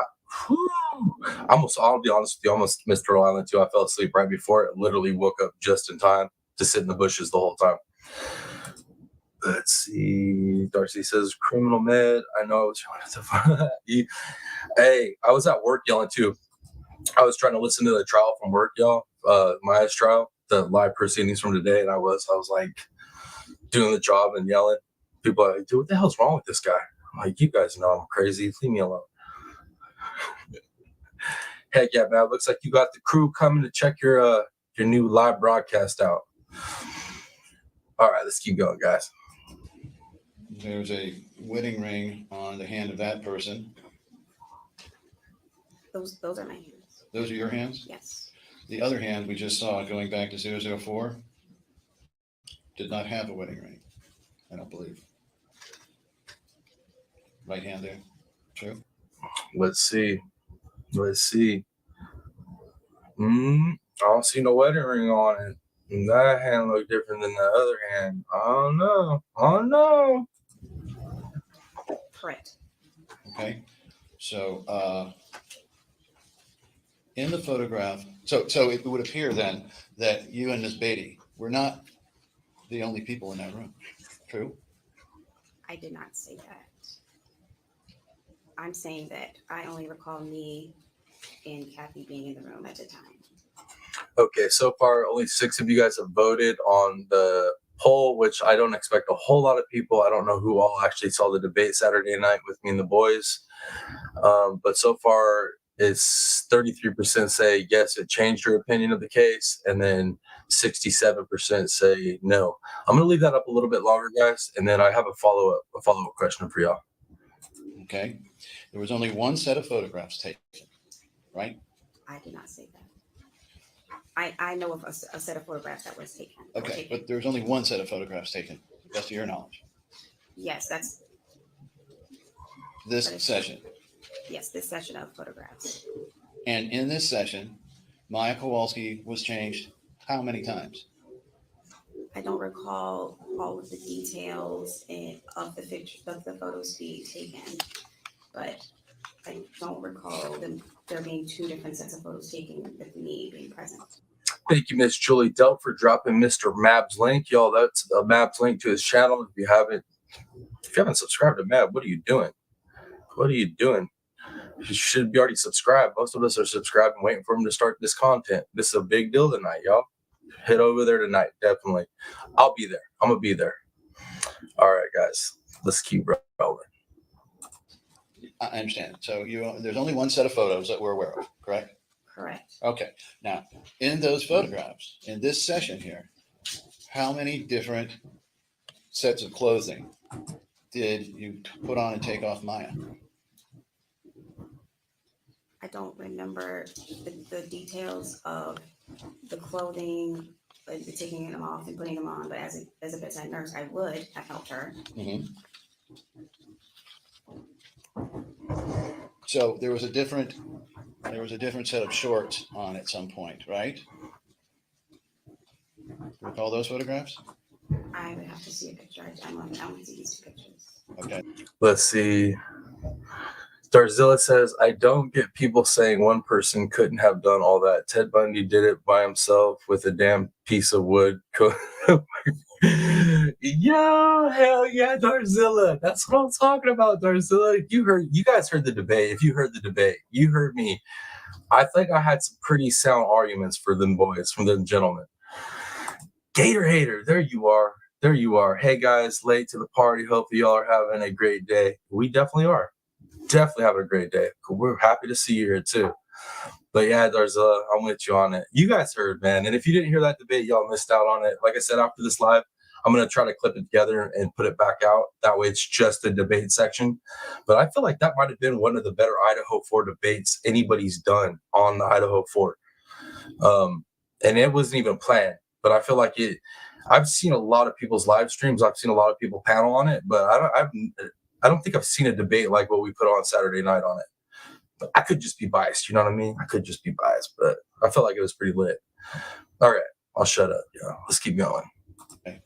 I'll be honest with you, I almost missed Turtle Island too. I fell asleep right before it. Literally woke up just in time to sit in the bushes the whole time. Let's see. Darcy says, Criminal Med. I know I was trying to. Hey, I was at work yelling too. I was trying to listen to the trial from work, y'all. Maya's trial, the live proceedings from today, and I was like doing the job and yelling. People are like, dude, what the hell's wrong with this guy? I'm like, you guys know I'm crazy. Leave me alone. Heck yeah, man. Looks like you got the crew coming to check your new live broadcast out. All right, let's keep going, guys. There's a wedding ring on the hand of that person. Those are my hands. Those are your hands? Yes. The other hand we just saw going back to 004 did not have a wedding ring, I don't believe. Right hand there. True. Let's see. I don't see no wedding ring on it. And that hand look different than the other hand. I don't know. Correct. Okay. So in the photograph, so it would appear then that you and Ms. Beatty were not the only people in that room. True? I did not say that. I'm saying that I only recall me and Kathy being in the room at the time. Okay, so far only 6 of you guys have voted on the poll, which I don't expect a whole lot of people. I don't know who all actually saw the debate Saturday night with me and the boys. But so far it's 33% say yes, it changed your opinion of the case, and then 67% say no. I'm gonna leave that up a little bit longer, guys, and then I have a follow-up question for y'all. Okay. There was only one set of photographs taken, right? I did not say that. I know of a set of photographs that was taken. Okay, but there was only one set of photographs taken, best of your knowledge. Yes, that's This session. yes, this session of photographs. And in this session, Maya Kowalski was changed how many times? I don't recall all of the details of the picture of the photos being taken, but I don't recall there being 2 different sets of photos taken with me being present. Thank you, Miss Julie Delp, for dropping Mr. Mab's link. Y'all, that's Mab's link to his channel. If you haven't subscribed to Mab, what are you doing? You should be already subscribed. Most of us are subscribed and waiting for him to start this content. This is a big deal tonight, y'all. Head over there tonight, definitely. I'll be there. I'm gonna be there. All right, guys, let's keep rolling. I understand. So there's only one set of photos that we're aware of, correct? Correct. Okay. Now, in those photographs, in this session here, how many different sets of clothing did you put on and take off Maya? I don't remember the details of the clothing, taking them off and putting them on, but as a bedside nurse, I would have helped her. Mm-hmm. So there was a different set of shorts on at some point, right? Do you recall those photographs? I would have to see a picture. I don't see these 2 pictures. Okay. Let's see. Darzilla says, I don't get people saying one person couldn't have done all that. Ted Bundy did it by himself with a damn piece of wood. Yo, hell yeah, Darzilla. That's what I'm talking about, Darzilla. You guys heard the debate. If you heard the debate, you heard me. I think I had some pretty sound arguments for them boys, from them gentlemen. Gator hater, there you are. Hey guys, late to the party. Hope y'all are having a great day. We definitely are. Definitely having a great day. We're happy to see you here too. But yeah, Darzilla, I'm with you on it. You guys heard, man. And if you didn't hear that debate, y'all missed out on it. Like I said, after this live, I'm going to try to clip it together and put it back out. That way it's just the debate section. But I feel like that might have been one of the better Idaho 4 debates anybody's done on the Idaho 4. And it wasn't even planned. But I feel like I've seen a lot of people's live streams. I've seen a lot of people panel on it. But I don't think I've seen a debate like what we put on Saturday night on it. But I could just be biased. You know what I mean? I could just be biased. But I felt like it was pretty lit. All right. I'll shut up. Yeah. Let's keep going. Okay.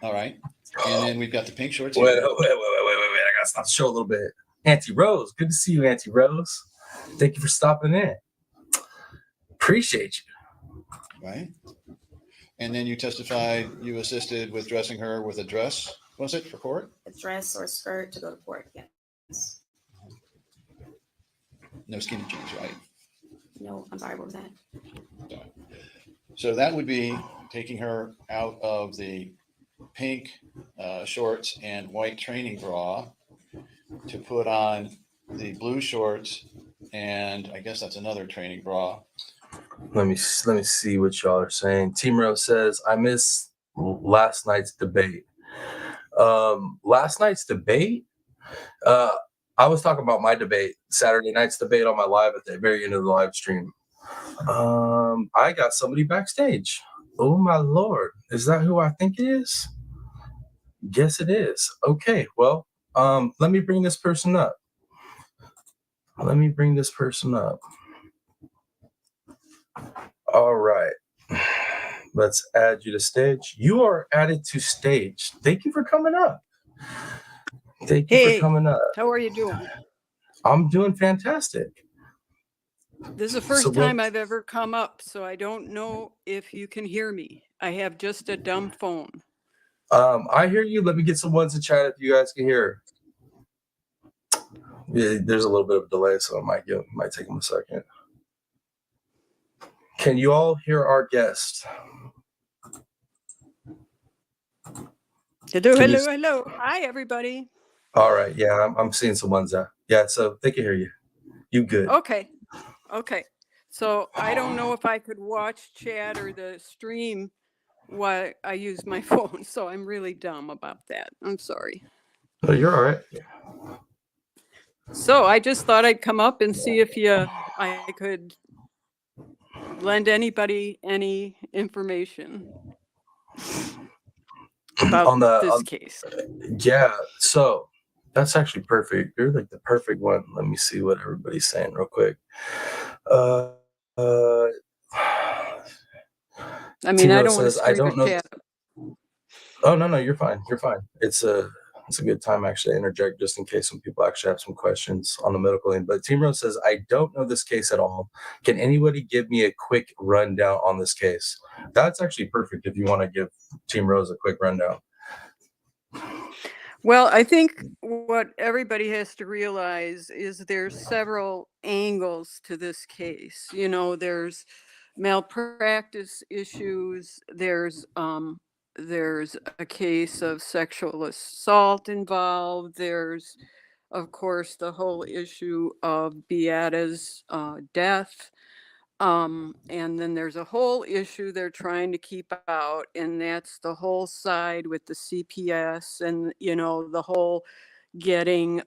All right. And then we've got the pink shorts. Wait. I got to stop the show a little bit. Auntie Rose. Good to see you, Auntie Rose. Thank you for stopping in. Appreciate you. Right. And then you testified you assisted with dressing her with a dress, was it, for court? A dress or a skirt to go to court, yes. No skinny jeans, right? No, I'm sorry, what was that? So that would be taking her out of the pink shorts and white training bra to put on the blue shorts, and I guess that's another training bra, Let me see what y'all are saying. Team Rose says, I miss last night's debate. Last night's debate? I was talking about my debate, Saturday night's debate on my live at the very end of the live stream. I got somebody backstage. Oh my Lord. Is that who I think it is? Yes, it is. Okay, well, let me bring this person up. All right. Let's add you to stage. You are added to stage. Thank you for coming up. Hey, how are you doing? I'm doing fantastic. This is the first time I've ever come up, so I don't know if you can hear me. I have just a dumb phone. I hear you. Let me get some ones in chat if you guys can hear. Yeah, there's a little bit of a delay, so it might take them a second. Can you all hear our guest? Hello. Hi, everybody. All right. Yeah, I'm seeing some ones out. Yeah, so they can hear you. You good. Okay. So I don't know if I could watch chat or the stream while I use my phone, so I'm really dumb about that. I'm sorry. Oh, you're all right. So I just thought I'd come up and see if I could lend anybody any information about this case. Yeah, so that's actually perfect. You're like the perfect one. Let me see what everybody's saying real quick. I mean, I don't want to I don't know. chat. Oh no, you're fine. It's a good time actually to interject just in case some people actually have some questions on the medical end. But Team Rose says, I don't know this case at all. Can anybody give me a quick rundown on this case? That's actually perfect if you want to give Team Rose a quick rundown. Well, I think what everybody has to realize is there's several angles to this case. You know, there's malpractice issues, there's a case of sexual assault involved, there's of course the whole issue of Beata's death. And then there's a whole issue they're trying to keep out, and that's the whole side with the CPS and, you know, the whole getting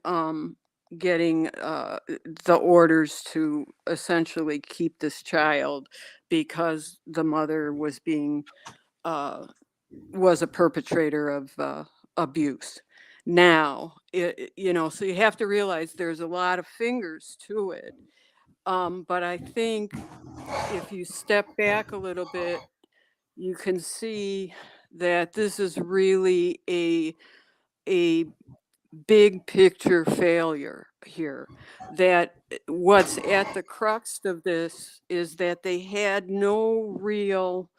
the orders to essentially keep this child because the mother was a perpetrator of abuse. Now, you know, so you have to realize there's a lot of fingers to it. But I think if you step back a little bit, you can see that this is really a big picture failure here. That what's at the crux of this is that they had no real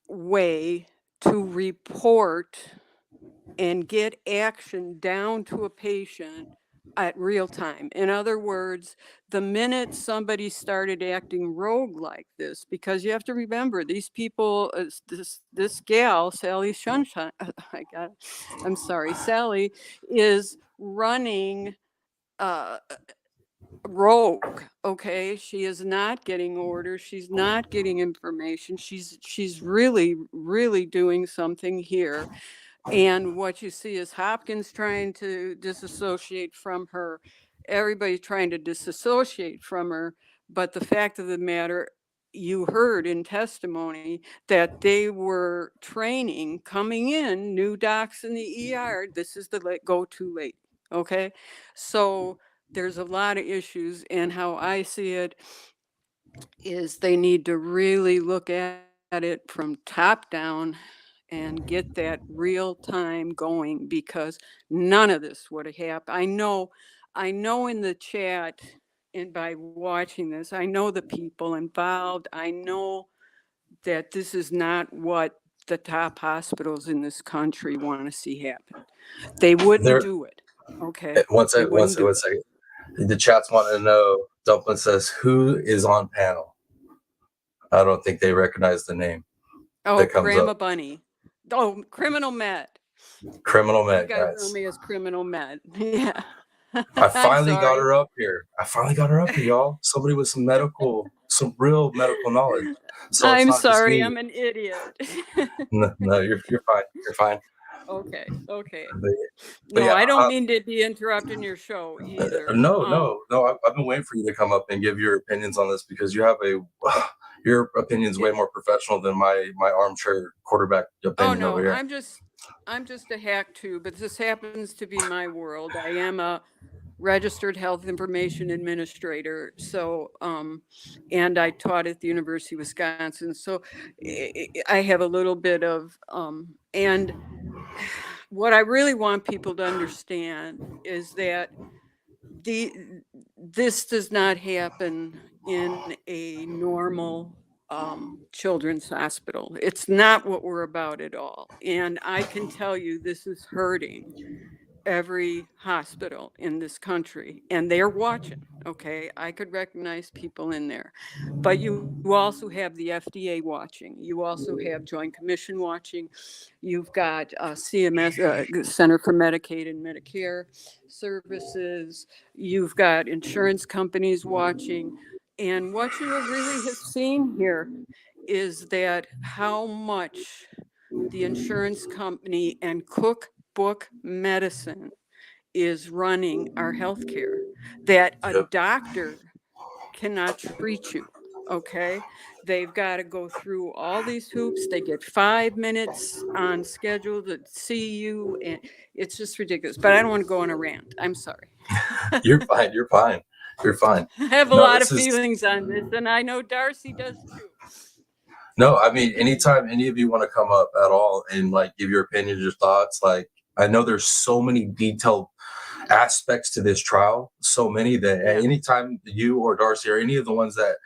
way to report and get action down to a patient at real time. In other words, the minute somebody started acting rogue like this, because you have to remember these people, this gal, Sally Sunshine, I'm sorry, Sally is running rogue. Okay, she is not getting orders, she's not getting information, she's really doing something here. And what you see is Hopkins trying to disassociate from her. Everybody's trying to disassociate from her. But the fact of the matter, you heard in testimony that they were training, coming in, new docs in the ER. This is the go too late. Okay. So there's a lot of issues. And how I see it is they need to really look at it from top down and get that real time going, because none of this would have happened. I know in the chat and by watching this, I know the people involved. I know that this is not what the top hospitals in this country want to see happen. They wouldn't do it. Okay. One second. The chat's wanting to know. Dumpling says, who is on panel? I don't think they recognize the name. Oh, Grandma Bunny. Oh, Criminal Med. Criminal Med, you guys know me as Criminal Med. Yeah. I finally got her up here. Y'all. Somebody with some medical some real medical knowledge. So it's I'm not just sorry, me. I'm an idiot. No, you're fine. You're fine. Okay, okay. But No, yeah, I don't mean to be interrupting your show either. no. I've been waiting for you to come up and give your opinions on this because you have your opinion's way more professional than my armchair quarterback Oh opinion over no, here. I'm just a hack too, but this happens to be my world. I am a registered health information administrator. So, and I taught at the University of Wisconsin. So I have a little bit of, and what I really want people to understand is that this does not happen in a normal children's hospital. It's not what we're about at all. And I can tell you this is hurting every hospital in this country, and they're watching. Okay, I could recognize people in there, but you also have the FDA watching. You also have Joint Commission watching. You've got CMS, Center for Medicaid and Medicare Services. You've got insurance companies watching. And what you really have seen here is that how much the insurance company and cookbook medicine is running our healthcare, that a Yep. doctor cannot treat you. Okay. They've got to go through all these hoops. They get 5 minutes on schedule to see you. And it's just ridiculous. But I don't want to go on a rant. I'm sorry. You're fine. You're fine. You're fine. I have a No, lot of this is feelings on this, and I know Darcy does too. no. I mean, anytime any of you want to come up at all and like give your opinions, your thoughts, like I know there's so many detailed aspects to this trial, so many that Yeah. anytime you or Darcy or any of the ones that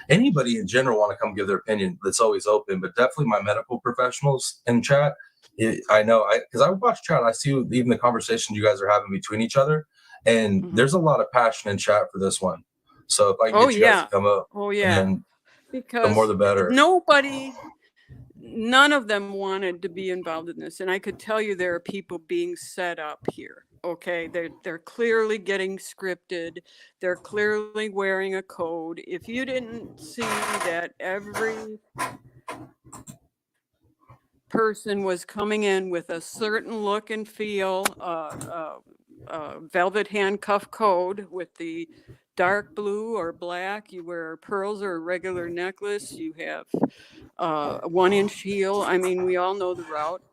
anybody in general want to come give their opinion, that's always open. But definitely my medical professionals in chat. I know because I watch chat, I see even the conversations you guys are having between each other, and there's a lot of passion in chat for this one. So if I can Oh, get you guys yeah. to come up, Oh, and yeah. then the more Because the better. none of them wanted to be involved in this. And I could tell you there are people being set up here. Okay. They're clearly getting scripted. They're clearly wearing a code. If you didn't see that every person was coming in with a certain look and feel, velvet handcuff code with the dark blue or black, you wear pearls or a regular necklace, you have a 1-inch heel. I mean, we all know the route.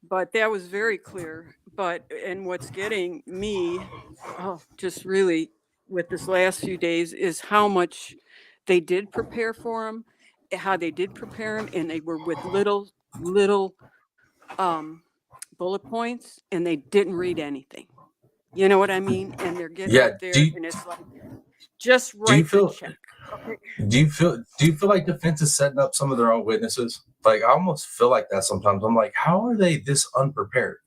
But that was very clear. And what's getting me, just really with this last few days is how much they did prepare for him, how they did prepare him, and they were with little bullet points, and they didn't read anything. You know what I mean? And they're getting Yeah. up there, and it's like, just Do you write the feel check. Okay. do you feel like defense is setting up some of their own witnesses? Like I almost feel like that sometimes. I'm like, how are they this unprepared?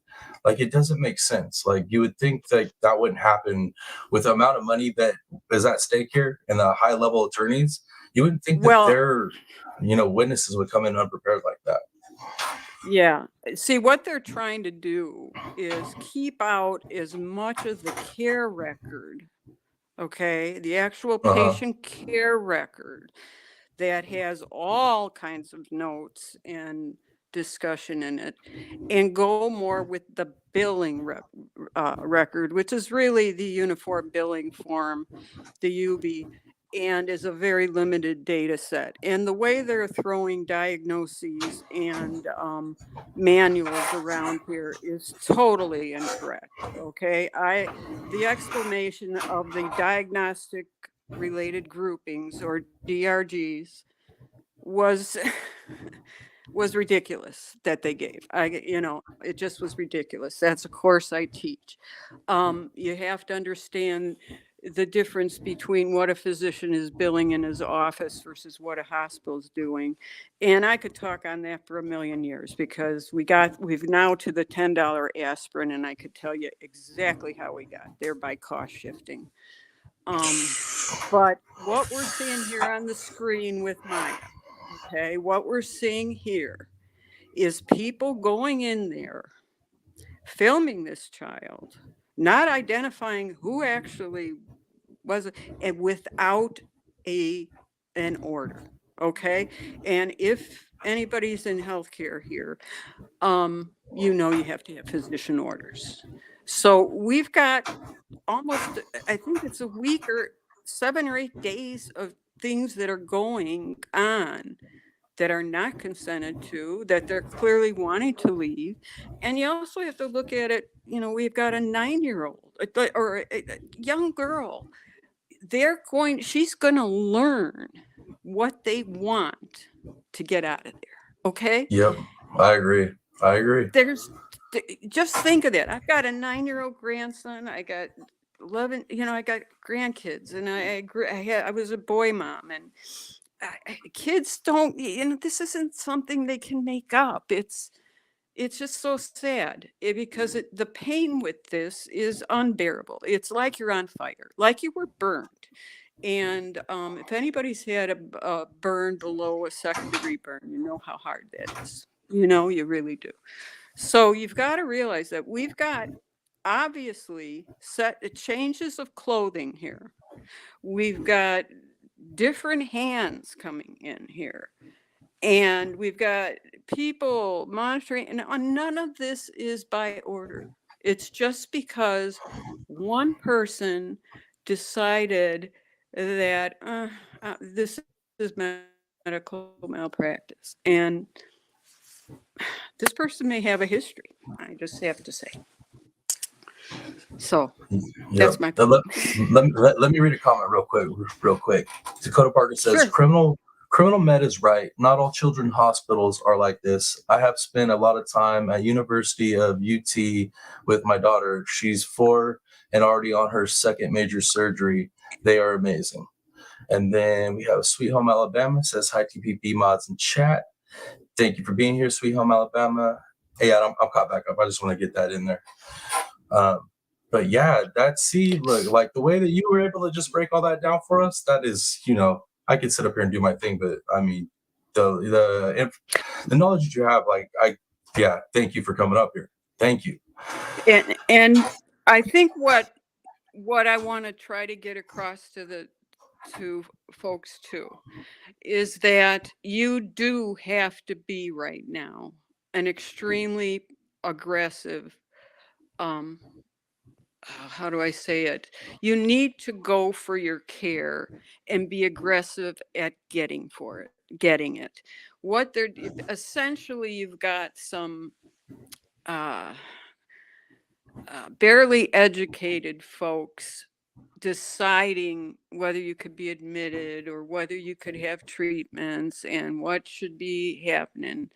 Like it doesn't make sense. Like you would think that wouldn't happen with the amount of money that is at stake here and the high level attorneys. You wouldn't think that their witnesses would come in unprepared like that. Yeah. See, what they're trying to do is keep out as much of the care record, okay, the actual patient care record that has all kinds of notes and discussion in it, and go more with the billing record, which is really the Uniform Billing Form, the UB, and is a very limited data set. And the way they're throwing diagnoses and manuals around here is totally incorrect. Okay. The explanation of the diagnostic related groupings, or DRGs, was was ridiculous that they gave. It just was ridiculous. That's a course I teach. You have to understand the difference between what a physician is billing in his office versus what a hospital is doing. And I could talk on that for a million years, because we've now to the $10 aspirin, and I could tell you exactly how we got there by cost shifting. But what we're seeing here on the screen with Maya, okay, what we're seeing here is people going in there, filming this child, not identifying who actually was, and without an order. Okay. And if anybody's in healthcare here, you know, you have to have physician orders. So we've got almost, I think it's a week or 7 or 8 days of things that are going on that are not consented to, that they're clearly wanting to leave. And you also have to look at it, you know, we've got a 9-year-old or a young girl. She's going to learn what they want to get out of there. Okay. Yep. I agree. Just think of that. I've got a 9-year-old grandson. I got 11, you know, I got grandkids, and I was a boy mom, and kids don't, you know, this isn't something they can make up. It's just so sad because the pain with this is unbearable. It's like you're on fire, like you were burned. And if anybody's had a burn below a 2nd-degree burn, you know how hard that is. You know, you really do. So you've got to realize that we've got obviously set changes of clothing here. We've got different hands coming in here. And we've got people monitoring, and none of this is by order. It's just because one person decided that this is medical malpractice. And this person may have a history. I just have to say. So that's my point. Let me read a comment real quick. Dakota Parker says, Sure. Criminal med is right. Not all children's hospitals are like this. I have spent a lot of time at University of UT with my daughter. She's 4 and already on her 2nd major surgery. They are amazing. And then we have Sweet Home Alabama says, hi TPP mods in chat. Thank you for being here, Sweet Home Alabama. Hey, I'm caught back up. I just want to get that in there. But yeah, look, like the way that you were able to just break all that down for us, that is, you know, I could sit up here and do my thing, but I mean, the knowledge that you have, like, thank you for coming up here. Thank you. And I think what I want to try to get across to folks too is that you do have to be right now an extremely aggressive, how do I say it? You need to go for your care and be aggressive at getting it. Essentially, you've got some barely educated folks deciding whether you could be admitted or whether you could have treatments and what should be happening.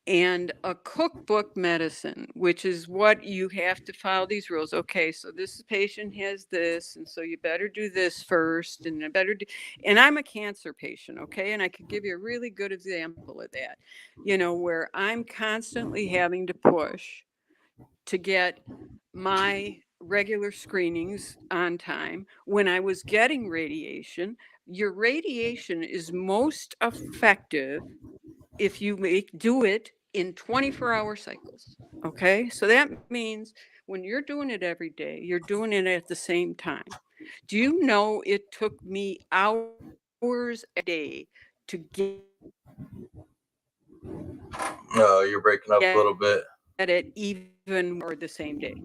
And a cookbook medicine, which is what you have to follow these rules. Okay, so this patient has this, and so you better do this first, and and I'm a cancer patient, okay, and I could give you a really good example of that, you know, where I'm constantly having to push to get my regular screenings on time. When I was getting radiation, your radiation is most effective if you do it in 24-hour cycles. Okay. So that means when you're doing it every day, you're doing it at the same time. Do you know it took me hours a day to get No, you're breaking up a little bit. it even or the same day?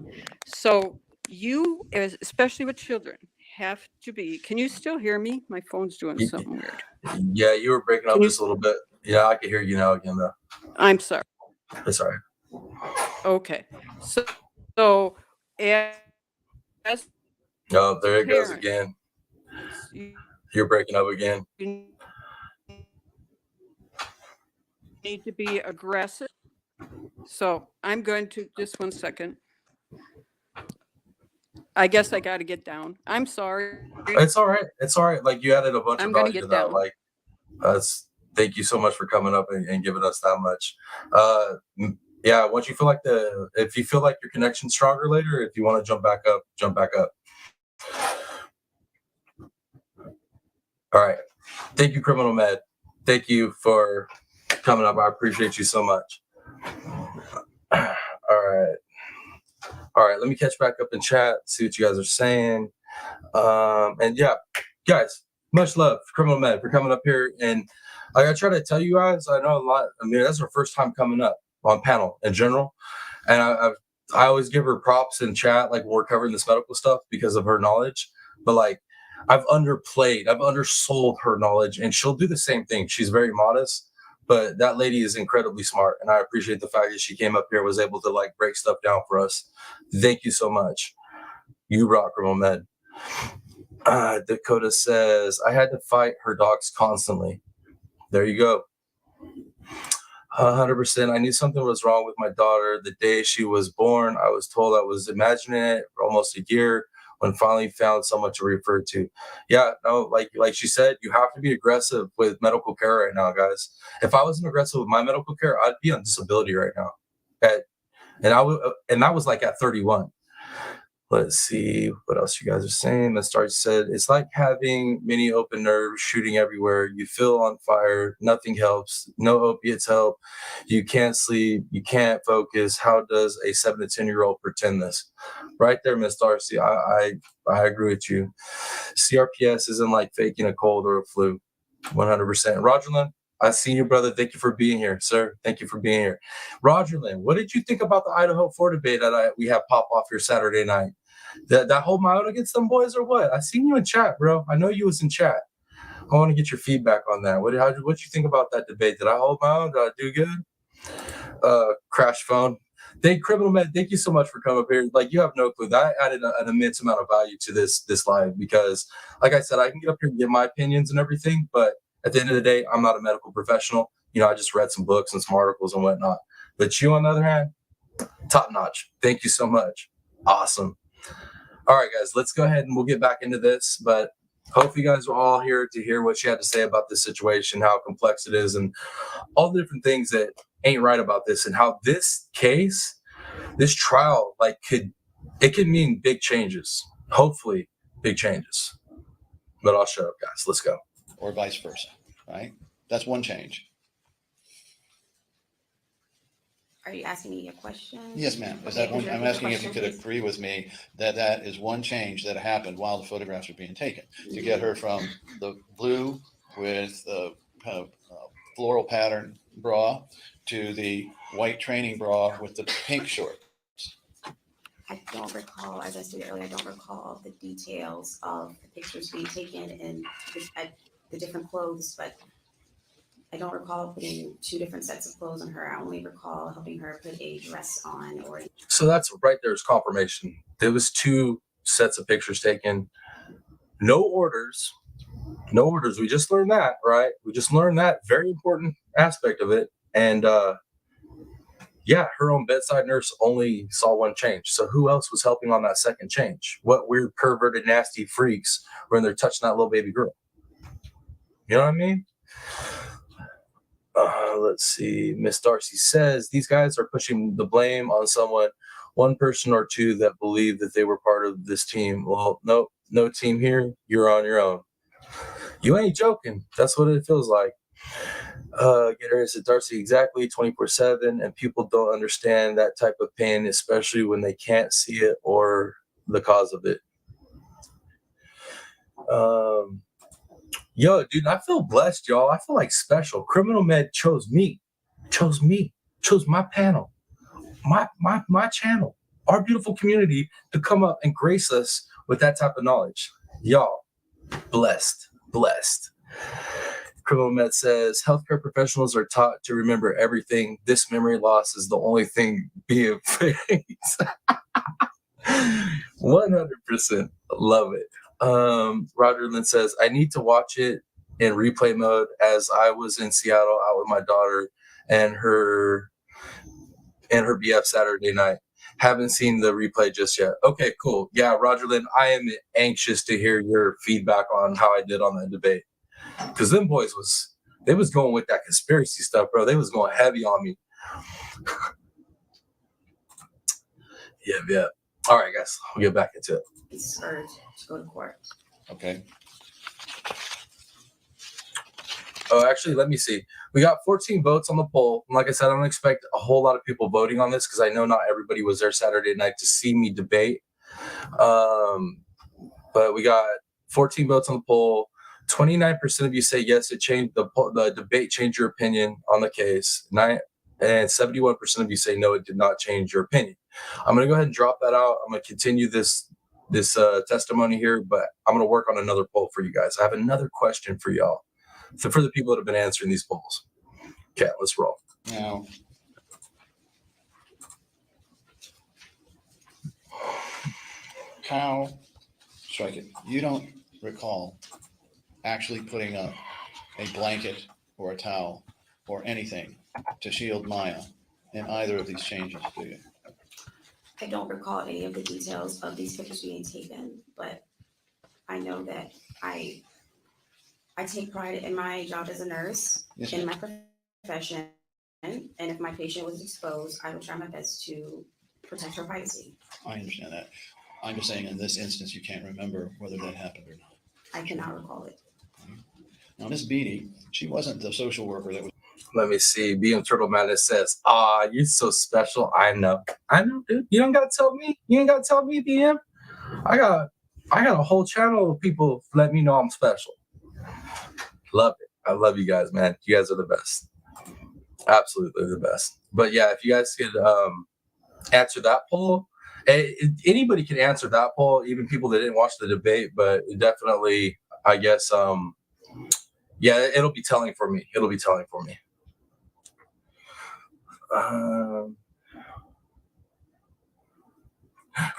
So you, especially with children, have to be. Can you still hear me? My phone's doing something weird. Yeah, you were breaking up just a little bit. Yeah, I can hear you now again, though. I'm sorry. It's all right. Okay. So as Oh, there it goes again. You're breaking up again. You need to be aggressive. So I'm going to, just 1 second. I guess I got to get down. I'm sorry. It's all right. It's all right. Like, you added a bunch of value to that. Down. Like, thank you so much for coming up and giving us that much. Yeah, once you feel if you feel like your connection's stronger later, if you want to jump back up, jump back up. All right. Thank you, Criminal Med. Thank you for coming up. I appreciate you so much. All right. Let me catch back up in chat, see what you guys are saying. And yeah, guys, much love for Criminal Med for coming up here. And I gotta try to tell you guys, I know a lot. I mean, that's her first time coming up on panel in general. And I always give her props in chat, like when we're covering this medical stuff because of her knowledge. But like, I've undersold her knowledge, and she'll do the same thing. She's very modest, but that lady is incredibly smart. And I appreciate the fact that she came up here, was able to like break stuff down for us. Thank you so much. You rock, Criminal Med. Dakota says, I had to fight her dogs constantly. There you go. 100%. I knew something was wrong with my daughter the day she was born. I was told I was imagining it for almost a year when finally found someone to refer to. Yeah, no, like she said, you have to be aggressive with medical care right now, guys. If I wasn't aggressive with my medical care, I'd be on disability right now. And that was like at 31. Let's see what else you guys are saying. Let's start. Said it's like having many open nerves shooting everywhere. You feel on fire. Nothing helps. No opiates help. You can't sleep. You can't focus. How does a 7 to 10-year-old pretend this? Right there, Miss Darcy. I agree with you. CRPS isn't like faking a cold or a flu. 100%. Rogerland, I see you, brother. Thank you for being here, sir. Thank you for being here. Rogerland, what did you think about the Idaho 4 debate that we have pop off here Saturday night? That hold my own against them boys or what? I seen you in chat, bro. I know you was in chat. I want to get your feedback on that. What you think about that debate? Did I hold my own? Did I do good? Crash phone. Criminal Man, thank you so much for coming up here. Like, you have no clue. That added an immense amount of value to this live because, like I said, I can get up here and give my opinions and everything, but at the end of the day, I'm not a medical professional. You know, I just read some books and some articles and whatnot. But you, on the other hand, top notch. Thank you so much. Awesome. All right, guys, let's go ahead and we'll get back into this. But hopefully you guys are all here to hear what she had to say about this situation, how complex it is, and all the different things that ain't right about this, and how this case, this trial, like could mean big changes. Hopefully big changes. But I'll shut up, guys. Let's go. Or vice versa, right? That's one change. Are you asking me a question? Yes, ma'am. Is that one? I'm asking if you could agree with me that that is one change that happened while the photographs were being taken to get her from the blue with the kind of floral pattern bra to the white training bra with the pink shorts. I don't recall, as I stated earlier, I don't recall the details of the pictures being taken and the different clothes, but I don't recall putting 2 different sets of clothes on her. I only recall helping her put a dress on or. So that's right there's confirmation. There was 2 sets of pictures taken. No orders. We just learned that, right? We just learned that very important aspect of it. And yeah, her own bedside nurse only saw 1 change. So who else was helping on that second change? What weird, perverted, nasty freaks were in there touching that little baby girl? You know what I mean? Let's see. Miss Darcy says these guys are pushing the blame on someone, 1 person or 2 that believe that they were part of this team. Well, no team here. You're on your own. You ain't joking. That's what it feels like. Get her said Darcy exactly 24/7, and people don't understand that type of pain, especially when they can't see it or the cause of it. Yo, dude, I feel blessed, y'all. I feel like special. Criminal Med chose my panel, my channel, our beautiful community to come up and grace us with that type of knowledge. Y'all, blessed. Criminal Med says healthcare professionals are taught to remember everything. This memory loss is the only thing being fixed. 100% love it. Roger Lynn says, I need to watch it in replay mode as I was in Seattle out with my daughter and her BF Saturday night. Haven't seen the replay just yet. Okay, cool. Yeah, Roger Lynn, I am anxious to hear your feedback on how I did on that debate. Because them boys was going with that conspiracy stuff, bro. They was going heavy on me. Yeah. All right, guys, we'll get back into it. It's urged to go to court. Okay. Oh, actually, let me see. We got 14 votes on the poll. And like I said, I don't expect a whole lot of people voting on this because I know not everybody was there Saturday night to see me debate. But we got 14 votes on the poll. 29% of you say yes, it changed the debate changed your opinion on the case. And 71% of you say no, it did not change your opinion. I'm going to go ahead and drop that out. I'm going to continue this testimony here, but I'm going to work on another poll for you guys. I have another question for y'all, for the people that have been answering these polls. Okay, let's roll. Now, how, strike it, you don't recall actually putting a blanket or a towel or anything to shield Maya in either of these changes, do you? I don't recall any of the details of these pictures being taken, but I know that I take pride in my job as a nurse, Yes, in ma'am. my profession, and if my patient was exposed, I would try my best to protect her privacy. I understand that. I'm just saying in this instance, you can't remember whether that happened or not. I cannot recall it. Now, Miss Beatty, she wasn't the social worker that was. Let me see. BM Turtle Madness says, you're so special. I know, dude. You don't gotta tell me. You ain't gotta tell me, BM. I got a whole channel of people let me know I'm special. Love it. I love you guys, man. You guys are the best. Absolutely the best. But yeah, if you guys could answer that poll, anybody can answer that poll, even people that didn't watch the debate, but definitely, I guess, yeah, it'll be telling for me. It'll be telling for me.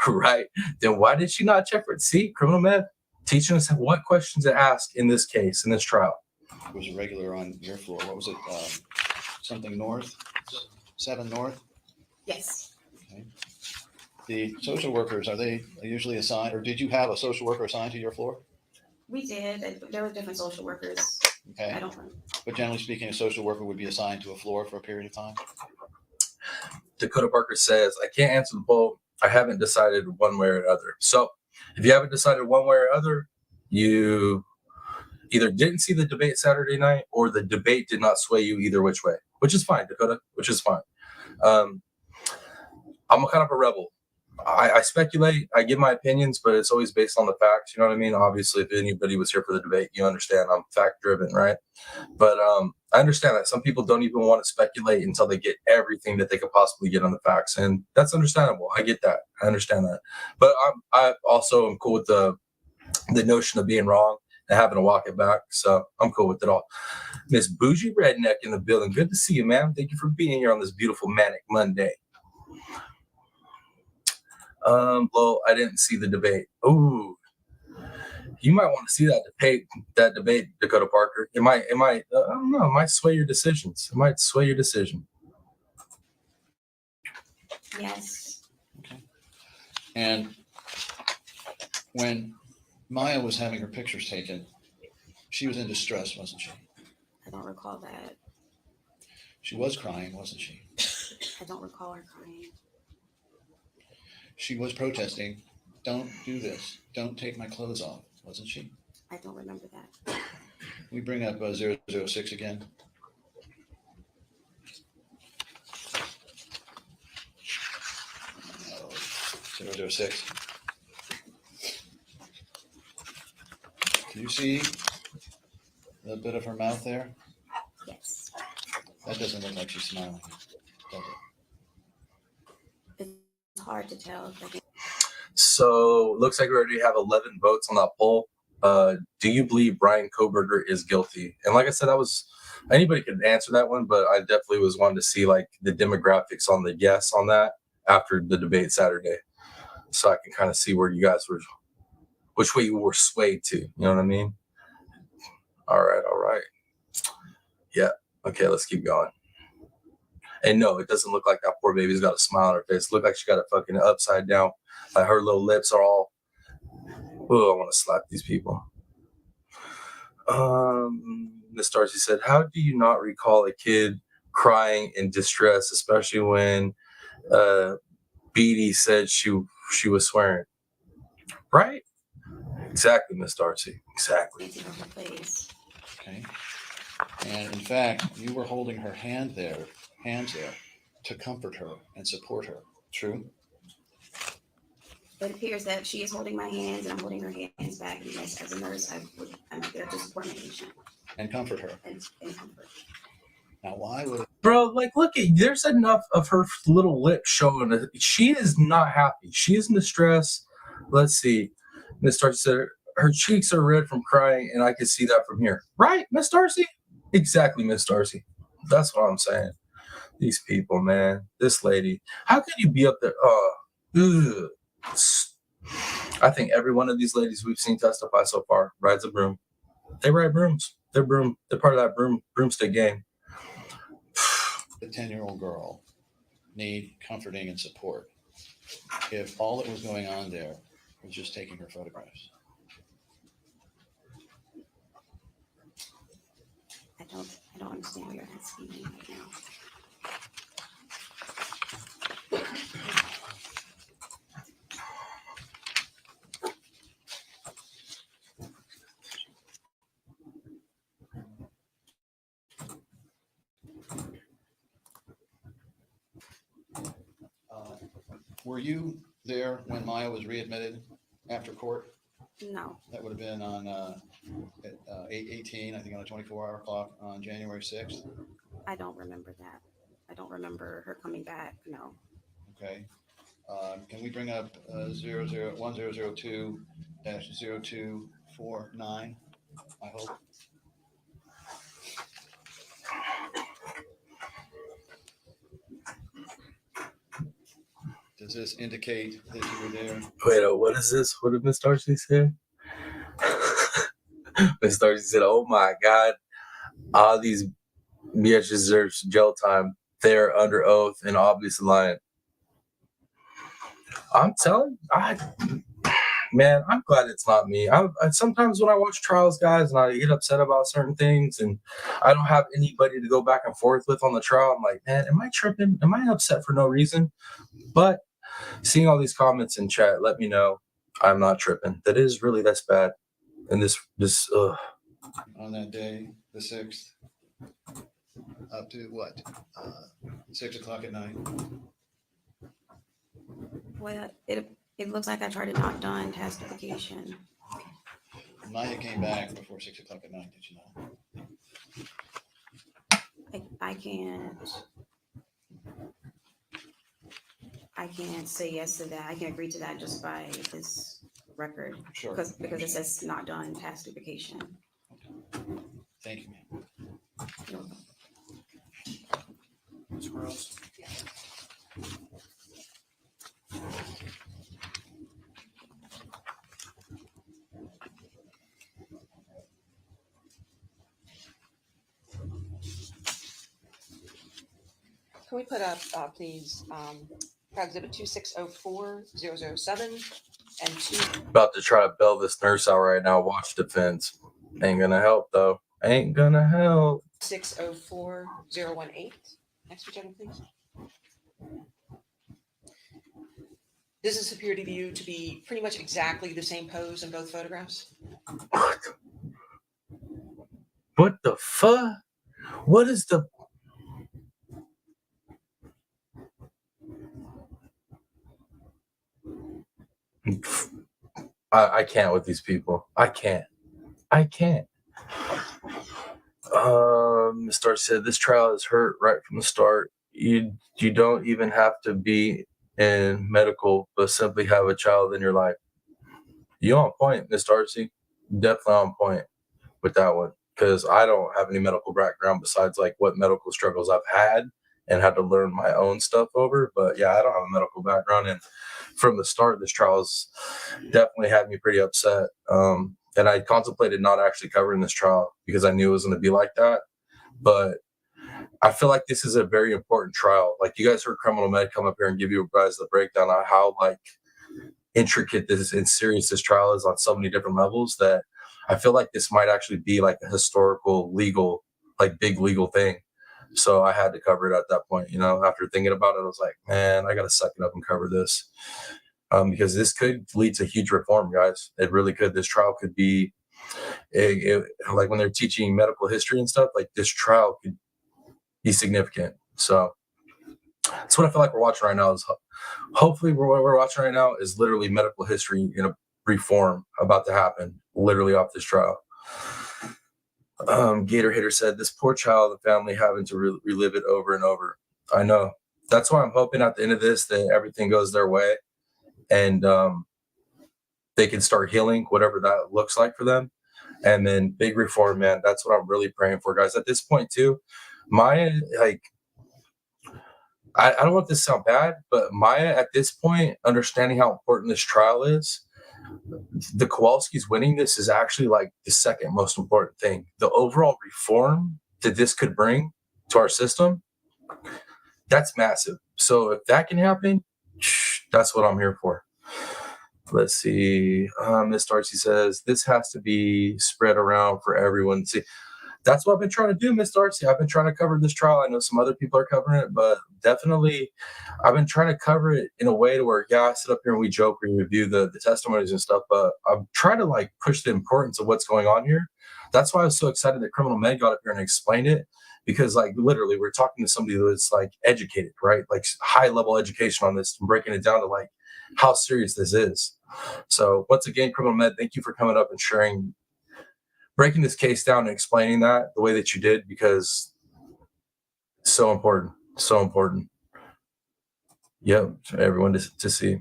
Right. Then why did she not check for it? See, criminal meth teaching us what questions to ask in this case, in this trial. It was a regular on your floor. What was it? Something north? 7 north? Yes, Okay. The social workers, are they usually assigned, or did you have a social worker assigned to your floor? we did. There were different social workers. Okay. I don't know. But generally speaking, a social worker would be assigned to a floor for a period of time? Dakota Parker says, I can't answer the poll. I haven't decided one way or other. So if you haven't decided one way or other, you either didn't see the debate Saturday night or the debate did not sway you either which way, which is fine, Dakota, which is fine. I'm a kind of a rebel. I speculate, I give my opinions, but it's always based on the facts. You know what I mean? Obviously, if anybody was here for the debate, you understand I'm fact driven, right? But I understand that some people don't even want to speculate until they get everything that they could possibly get on the facts. And that's understandable. I get that. I understand that. But I also am cool with the notion of being wrong and having to walk it back. So I'm cool with it all. Miss Bougie Redneck in the building. Good to see you, ma'am. Thank you for being here on this beautiful Manic Monday. Well, I didn't see the debate. Ooh, you might want to see that debate, Dakota Parker. It might, I don't know, it might sway your decisions. It might sway your decision. Yes. Okay. And when Maya was having her pictures taken, she was in distress, wasn't she? I don't recall that. She was crying, wasn't she? I don't recall her crying. She was protesting, don't do this, don't take my clothes off, wasn't she? I don't remember that. We bring up 006 again. No, 006. Can you see the bit of her mouth there? Yes. That doesn't look like she's smiling, does it? It's hard to tell. So looks like we already have 11 votes on that poll. Do you believe Brian Kohberger is guilty? And like I said, anybody could answer that one, but I definitely was wanting to see like the demographics on the yes on that after the debate Saturday, so I can kind of see where you guys were, which way you were swayed to. You know what I mean? All right. Yeah. Okay, let's keep going. And no, it doesn't look like that poor baby's got a smile on her face. It looks like she got it fucking upside down. Like her little lips are all. Oh, I want to slap these people. Miss Darcy said, "How do you not recall a kid crying in distress, especially when Beatty said she was swearing?" Right? Exactly, Miss Darcy. Exactly. Okay. And in fact, you were holding her hands there to comfort her and support her. True? It appears that she is holding my hands and I'm holding her hands back. Because as a nurse, I would I'm there to support my patient And comfort her. and comfort. Now, why would Bro, like, look at, there's enough of her little lips showing. She is not happy. She is in distress. Let's see. Miss Darcy said her cheeks are red from crying, and I can see that from here. Right, Miss Darcy? Exactly, Miss Darcy. That's what I'm saying. These people, man. This lady. How could you be up there? Ugh. I think every one of these ladies we've seen testify so far rides a broom. They ride brooms. They're part of that broomstick gang. the 10-year-old girl need comforting and support if all that was going on there was just taking her photographs? I don't understand where you're asking me right now. Were you there when Maya was readmitted after court? No, That would have been on at 8:18, I think, on a 24-hour clock on January 6th. I don't remember that. I don't remember her coming back. No. Okay. Can we bring up 1002-0249? I hope. Does this indicate that you were there? Wait, what is this? What did Miss Darcy say? Miss Darcy said, "Oh my God, all these bitches deserve jail time. They're under oath and obviously lying." I'm telling you, man, I'm glad it's not me. I sometimes when I watch trials, guys, and I get upset about certain things, and I don't have anybody to go back and forth with on the trial, I'm like, man, am I tripping? Am I upset for no reason? But seeing all these comments in chat, let me know I'm not tripping. That is really that's bad. And this On that day, the 6th, up to what? 6 o'clock at night. Well, it looks like I tried to knock done task application. Maya came back before 6 o'clock at night, did you know? I can't say yes to that. I can agree to that just by this record. Sure. Because it says not done task application. Thank you, ma'am. You're welcome. Ms. Gross. Can we put up, please, exhibit 2604007 and 2. about to try to bail this nurse out right now. Watch defense. Ain't gonna help though. Ain't gonna help. 604018. Next projection, please. Does this appear to you to be pretty much exactly the same pose in both photographs? What the fuck? What is the? I can't with these people. I can't. Ms. Starr said this trial is hurt right from the start. You don't even have to be in medical, but simply have a child in your life. You on point, Miss Darcy. Definitely on point with that one. Because I don't have any medical background besides like what medical struggles I've had and had to learn my own stuff over. But yeah, I don't have a medical background. And from the start, this trial has definitely had me pretty upset. And I contemplated not actually covering this trial because I knew it was going to be like that. But I feel like this is a very important trial. Like you guys heard Criminal Med come up here and give you guys the breakdown on how like intricate this and serious this trial is on so many different levels that I feel like this might actually be like a historical, legal, like big legal thing. So I had to cover it at that point. You know, after thinking about it, I was like, man, I got to suck it up and cover this. Because this could lead to huge reform, guys. It really could. This trial could be, like when they're teaching medical history and stuff, like this trial could be significant. So that's what I feel like we're watching right now. Is hopefully what we're watching right now is literally medical history in a reform about to happen, literally off this trial. Gator Hitter said, this poor child and family having to relive it over and over. I know. That's why I'm hoping at the end of this that everything goes their way and they can start healing, whatever that looks like for them. And then big reform, man. That's what I'm really praying for, guys. At this point, too, Maya, like, I don't want this to sound bad, but Maya, at this point, understanding how important this trial is, the Kowalskis winning this is actually like the second most important thing. The overall reform that this could bring to our system, that's massive. So if that can happen, that's what I'm here for. Let's see. Miss Darcy says, this has to be spread around for everyone. See, that's what I've been trying to do, Miss Darcy. I've been trying to cover this trial. I know some other people are covering it, but definitely I've been trying to cover it in a way to where, yeah, I sit up here and we joke, we review the testimonies and stuff, but I'm trying to like push the importance of what's going on here. That's why I was so excited that Criminal Med got up here and explained it, because like literally we're talking to somebody that's like educated, right? Like high level education on this and breaking it down to like how serious this is. So once again, Criminal Med, thank you for coming up and sharing, breaking this case down and explaining that the way that you did, because it's so important, so important. Yep, for everyone to see.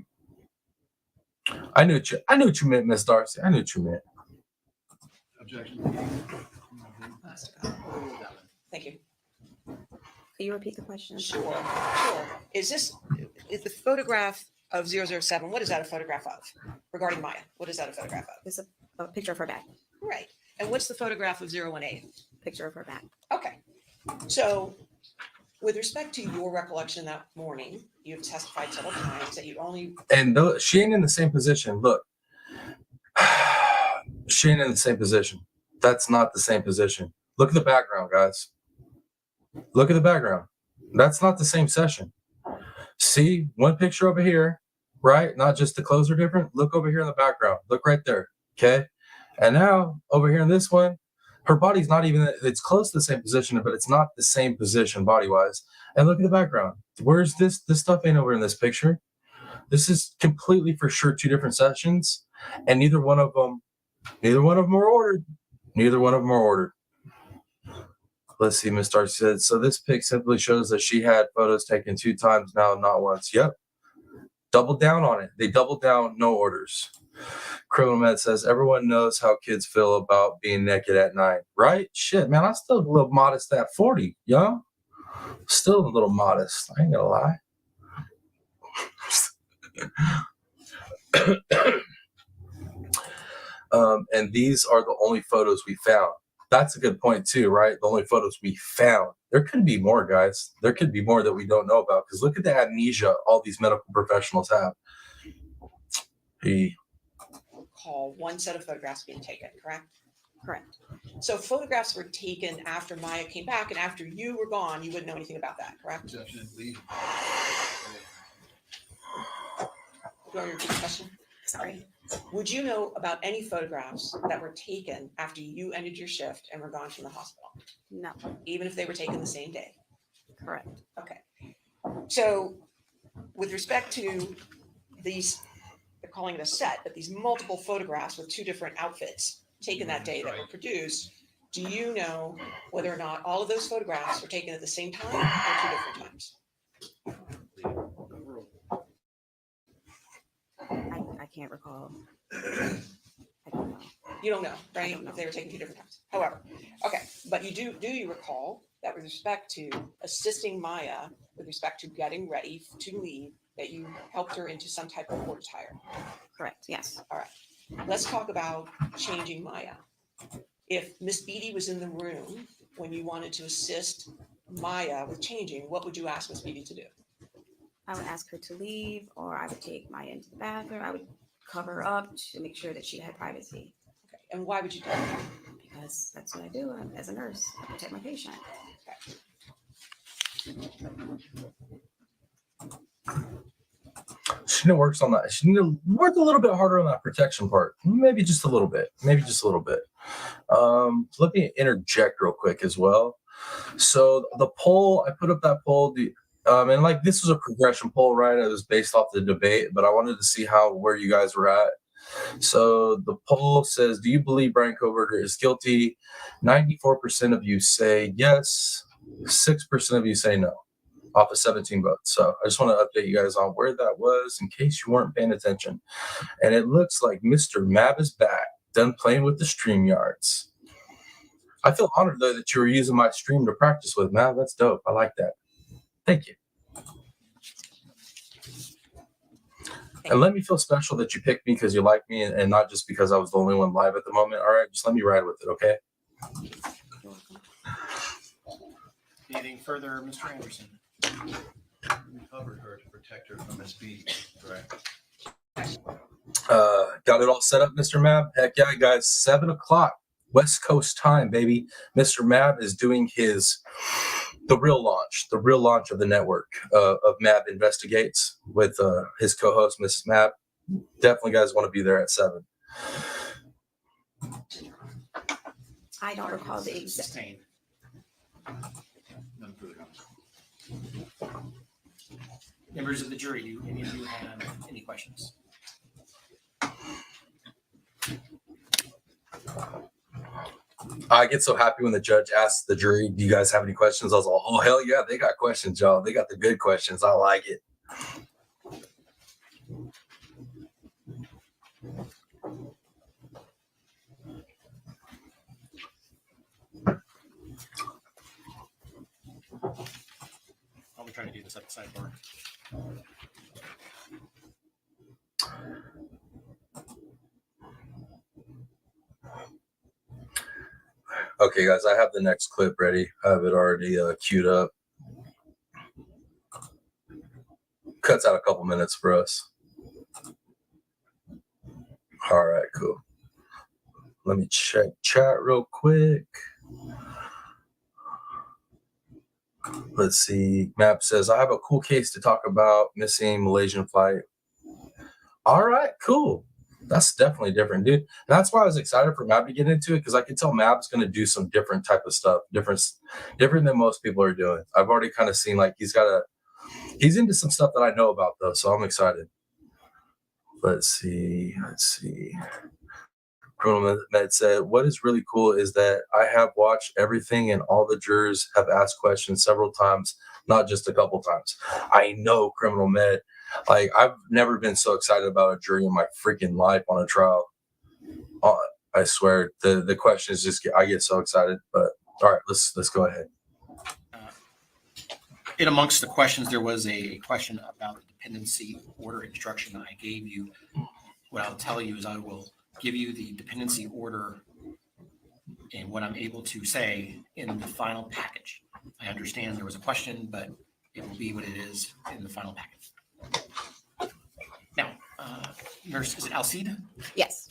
I knew what you meant, Miss Darcy. I knew what you meant. Objection. Thank you. Can you repeat the question? Sure. Is the photograph of 007, what is that a photograph of? Regarding Maya, what is that a photograph of? It's a picture of her back. Right. And what's the photograph of 018? Picture of her back. Okay. So with respect to your recollection that morning, you've testified several times that you only... And she ain't in the same position. Look, she ain't in the same position. That's not the same position. Look at the background, guys. Look at the background. That's not the same session. See, one picture over here, right? Not just the clothes are different. Look over here in the background. Look right there. Okay. And now over here in this one, her body's not even, it's close to the same position, but it's not the same position body wise. And look at the background. Where's this? This stuff ain't over in this picture. This is completely for sure two different sessions. And neither one of them are ordered. Neither one of them are ordered. Let's see, Miss Darcy said, so this pic simply shows that she had photos taken 2 times now, not once. Yep. Double down on it. They doubled down, no orders. Criminal Med says, everyone knows how kids feel about being naked at night. Right? Shit, man, I'm still a little modest at 40, yeah? Still a little modest. I ain't gonna lie. And these are the only photos we found. That's a good point too, right? The only photos we found. There could be more, guys. There could be more that we don't know about, because look at the amnesia all these medical professionals have. Call one set of photographs being taken, correct? Correct. So photographs were taken after Maya came back, and after you were gone, you wouldn't know anything about that, correct? Objection. Leave. Do you want to repeat the question? Sorry. Would you know about any photographs that were taken after you ended your shift and were gone from the hospital? No. Even if they were taken the same day? Correct. Okay. So with respect to these, they're calling it a set, but these multiple photographs with 2 different outfits taken that day that were produced, do you know whether or not all of those photographs were taken at the same time or 2 different times? I can't recall. I don't know. You don't know, right? I don't know. If they were taken 2 different times. However, okay, but you do you recall that with respect to assisting Maya with respect to getting ready to leave, that you helped her into some type of court attire? Correct. Yes. All right. Let's talk about changing Maya. If Miss Beatty was in the room when you wanted to assist Maya with changing, what would you ask Miss Beatty to do? I would ask her to leave, or I would take Maya into the bathroom. I would cover her up to make sure that she had privacy. Okay. And why would you do that? Because that's what I do as a nurse. I protect my patient. She need to work on that. She need to work a little bit harder on that protection part. Maybe just a little bit. Maybe just a little bit. Let me interject real quick as well. So the poll, I put up that poll. And like this was a progression poll, right? It was based off the debate, but I wanted to see where you guys were at. So the poll says, do you believe Brian Kohberger is guilty? 94% of you say yes. 6% of you say no, off of 17 votes. So I just want to update you guys on where that was in case you weren't paying attention. And it looks like Mr. Mab is back, done playing with the StreamYards. I feel honored, though, that you were using my stream to practice with, Mab. That's dope. I like that. Thank you. And let me feel special that you picked me because you like me and not just because I was the only one live at the moment. All right, just let me ride with it, okay? Anything further, Mr. Anderson? We covered her to protect her from SB, correct? Got it all set up, Mr. Mab? Heck yeah, guys. 7 o'clock West Coast time, baby. Mr. Mab is doing the real launch of the network of Mab Investigates with his co-host, Mrs. Mab. Definitely, guys, want to be there at 7. I don't recall the exact. Sustained. None further comments. Members of the jury, do any of you have any questions? I get so happy when the judge asks the jury, do you guys have any questions? I was like, oh, hell yeah, they got questions, y'all. They got the good questions. I like it. I'll be trying to do this at the sidebar. Okay, guys, I have the next clip ready. I have it already queued up. Cuts out a couple minutes for us. All right, cool. Let me check chat real quick. Let's see. Map says, I have a cool case to talk about, missing Malaysian flight. All right, cool. That's definitely different, dude. And that's why I was excited for Map to get into it, because I could tell Map's going to do some different type of stuff, different than most people are doing. I've already kind of seen like he's into some stuff that I know about though, so I'm excited. Let's see. Criminal Med said, what is really cool is that I have watched everything and all the jurors have asked questions several times, not just a couple times. I know, Criminal Med. Like, I've never been so excited about a jury in my freaking life on a trial. I swear, the questions just I get so excited. But all right, let's go ahead. In amongst the questions, there was a question about the dependency order instruction I gave you. What I'll tell you is I will give you the dependency order and what I'm able to say in the final package. I understand there was a question, but it will be what it is in the final package. Now, nurse, is it Alcide? Yes.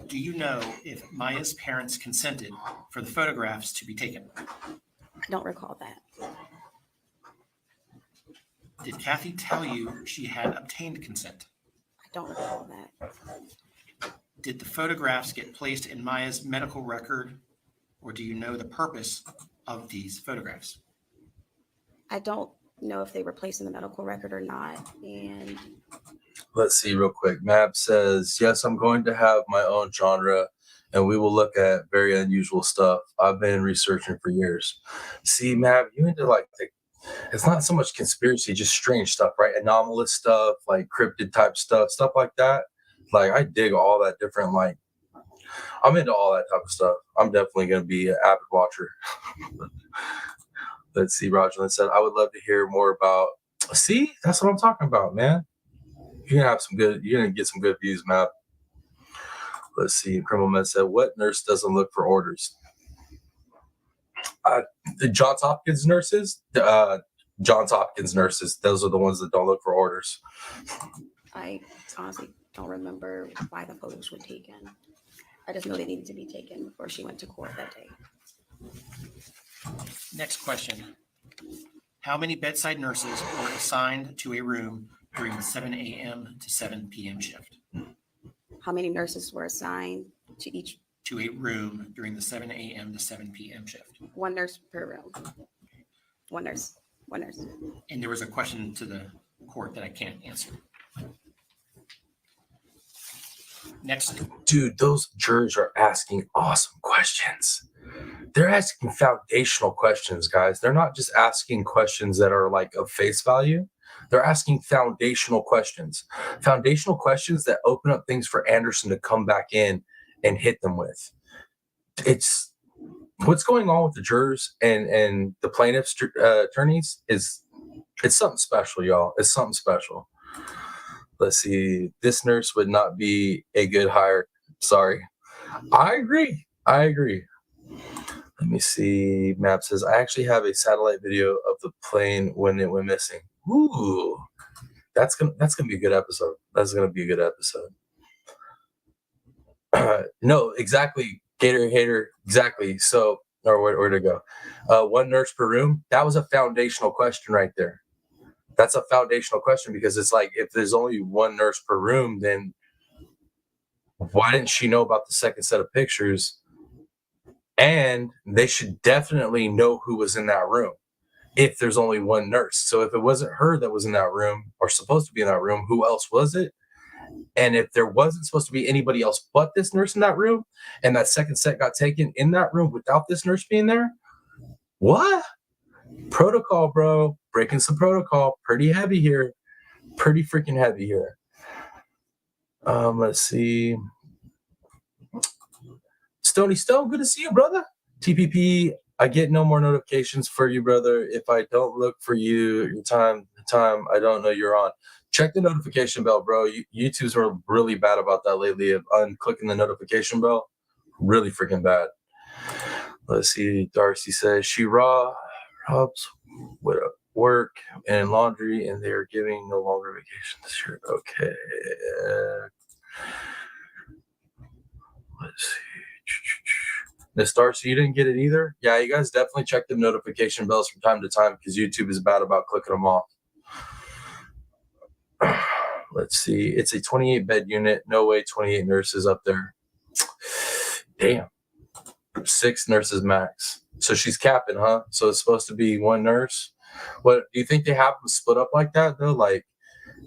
Do you know if Maya's parents consented for the photographs to be taken? I don't recall that. Did Kathy tell you she had obtained consent? I don't recall that. Did the photographs get placed in Maya's medical record, or do you know the purpose of these photographs? I don't know if they were placed in the medical record or not. And Let's see real quick. Map says, yes, I'm going to have my own genre and we will look at very unusual stuff. I've been researching for years. See, Map, you into like it's not so much conspiracy, just strange stuff, right? Anomalous stuff, like cryptid type stuff like that. Like, I dig all that different, like, I'm into all that type of stuff. I'm definitely going to be an avid watcher. Let's see, Roger said, I would love to hear more about, see, that's what I'm talking about, man. You're going to get some good views, Matt. Let's see, Criminal Med said, what nurse doesn't look for orders? The Johns Hopkins nurses, those are the ones that don't look for orders. I honestly don't remember why the photos were taken. I just know they needed to be taken before she went to court that day. Next question. How many bedside nurses were assigned to a room during the 7 a.m. to 7 p.m. shift? How many nurses were assigned to a room during the 7 a.m. to 7 p.m. shift? One nurse per room. One nurse. And there was a question to the court that I can't answer. Next. Dude, those jurors are asking awesome questions. They're asking foundational questions, guys. They're not just asking questions that are like of face value. They're asking foundational questions that open up things for Anderson to come back in and hit them with. It's what's going on with the jurors and the plaintiff's attorneys it's something special, y'all. It's something special. Let's see. This nurse would not be a good hire. Sorry. I agree. Let me see. Map says, I actually have a satellite video of the plane when it went missing. Ooh. That's gonna be a good episode. No, exactly. Gator hater. Exactly. So, or where to go? One nurse per room. That was a foundational question right there. That's a foundational question because it's like if there's only one nurse per room, then why didn't she know about the second set of pictures? And they should definitely know who was in that room if there's only one nurse. So if it wasn't her that was in that room or supposed to be in that room, who else was it? And if there wasn't supposed to be anybody else but this nurse in that room, and that second set got taken in that room without this nurse being there, what? Protocol, bro. Breaking some protocol. Pretty heavy here. Pretty freaking heavy here. Let's see. Stony Stone, good to see you, brother. TPP, I get no more notifications for you, brother. If I don't look for you, the time I don't know you're on. Check the notification bell, bro. YouTube's were really bad about that lately of unclicking the notification bell. Really freaking bad. Let's see. Darcy says she robs with work and laundry, and they are giving no longer vacation this year. Okay. Let's see. Miss Darcy, you didn't get it either? Yeah, you guys definitely check the notification bells from time to time because YouTube is bad about clicking them off. Let's see. It's a 28-bed unit. No way 28 nurses up there. Damn. 6 nurses max. So she's capping, huh? So it's supposed to be one nurse. What do you think they have them split up like that though? Like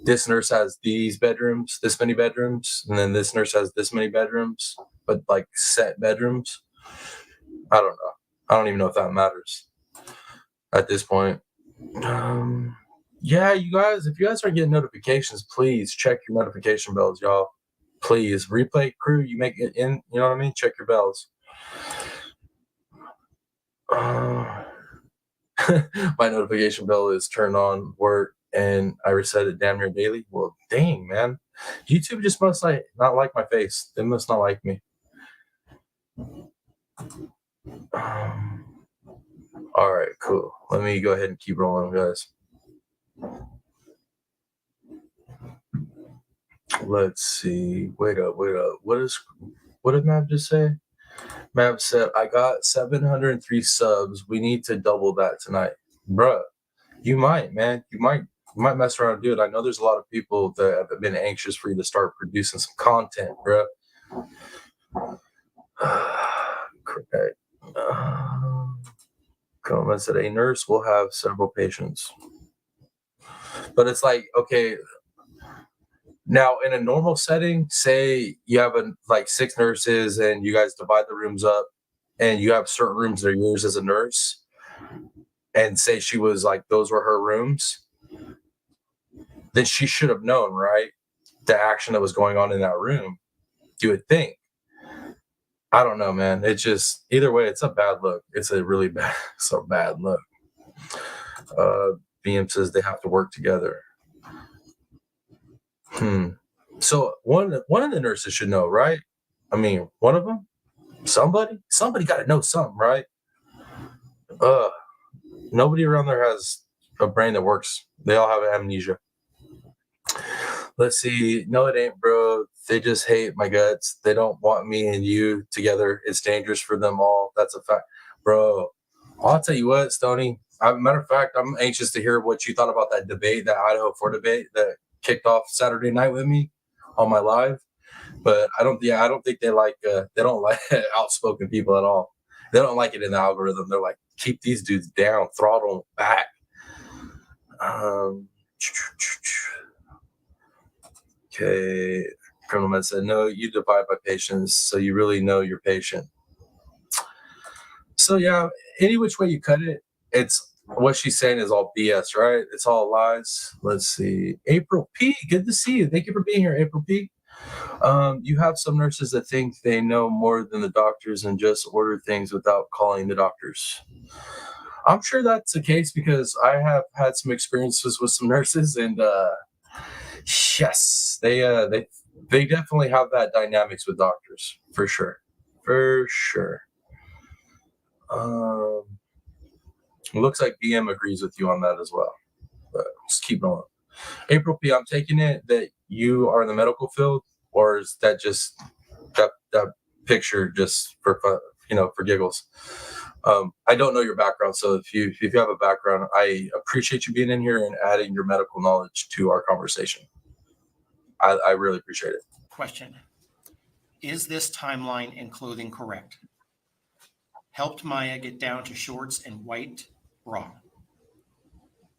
this nurse has these bedrooms, this many bedrooms, and then this nurse has this many bedrooms, but like set bedrooms. I don't know. I don't even know if that matters at this point. Yeah, you guys, if you guys are getting notifications, please check your notification bells, y'all. Please. Replay crew, you make it in, you know what I mean? Check your bells. My notification bell is turned on work and I reset it damn near daily. Well, dang, man. YouTube just must not like my face. They must not like me. All right, cool. Let me go ahead and keep rolling, guys. Let's see. Wait up. What did Mav just say? Mav said, I got 703 subs. We need to double that tonight. Bruh, you might, man. You might mess around and do it. I know there's a lot of people that have been anxious for you to start producing some content, bruh. Correct. Comment said a nurse will have several patients. But it's like, okay, now in a normal setting, say you have like 6 nurses and you guys divide the rooms up and you have certain rooms that are yours as a nurse, and say she was like, those were her rooms, then she should have known, right? The action that was going on in that room, you would think. I don't know, man. It just, either way, it's a bad look. It's a really bad, bad look. BM says they have to work together. So one of the nurses should know, right? I mean, one of them? Somebody got to know something, right? Nobody around there has a brain that works. They all have amnesia. Let's see. No, it ain't, bro. They just hate my guts. They don't want me and you together. It's dangerous for them all. That's a fact. Bro, I'll tell you what, Stoney. Matter of fact, I'm anxious to hear what you thought about that debate, that Idaho 4 debate that kicked off Saturday night with me on my live. But I don't think they don't like outspoken people at all. They don't like it in the algorithm. They're like, keep these dudes down, throttle them back. Okay. Criminal Med said, no, you divide by patients, so you really know your patient. So yeah, any which way you cut it, it's what she's saying is all BS, right? It's all lies. Let's see. April P, good to see you. Thank you for being here, April P. You have some nurses that think they know more than the doctors and just order things without calling the doctors. I'm sure that's the case because I have had some experiences with some nurses, and yes, they definitely have that dynamics with doctors for sure, for sure. It looks like BM agrees with you on that as well, but just keep going. April P, I'm taking it that you are in the medical field, or is that just that picture just for fun, for giggles? I don't know your background, so if you have a background, I appreciate you being in here and adding your medical knowledge to our conversation. I really appreciate it. Question. Is this timeline and clothing correct? Helped Maya get down to shorts and white bra.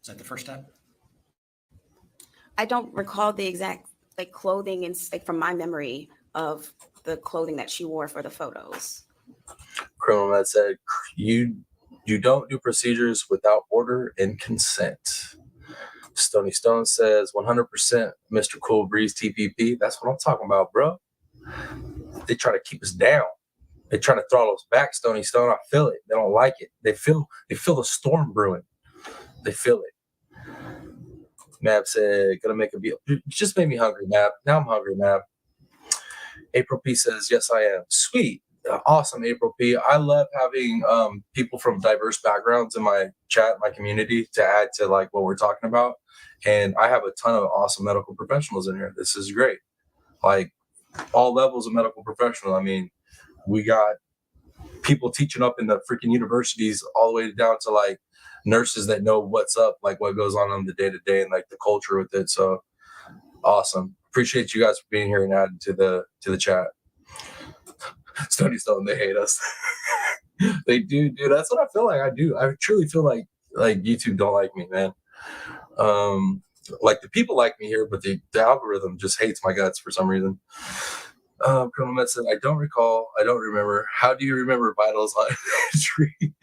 Is that the first step? I don't recall the exact clothing and from my memory of the clothing that she wore for the photos. Criminal Med said you don't do procedures without order and consent. Stony Stone says 100% Mr. Cool Breeze TPP. That's what I'm talking about, bro. They try to keep us down. They try to throttle us back, Stony Stone. I feel it. They don't like it. They feel the storm brewing. They feel it. Mab said, gonna make a deal. You just made me hungry, Mab. Now I'm hungry, Mab. April P says, yes, I am. Sweet. Awesome, April P. I love having people from diverse backgrounds in my chat, my community, to add to what we're talking about. And I have a ton of awesome medical professionals in here. This is great. All levels of medical professional. I mean, we got people teaching up in the freaking universities all the way down to nurses that know what's up, what goes on the day to day and the culture with it. So awesome. Appreciate you guys for being here and adding to the chat. Stony Stone, they hate us. They do, dude. That's what I feel like. I do. I truly feel like YouTube don't like me, man. The people like me here, but the algorithm just hates my guts for some reason. Criminal Med said, I don't recall. I don't remember. How do you remember vitals on entry?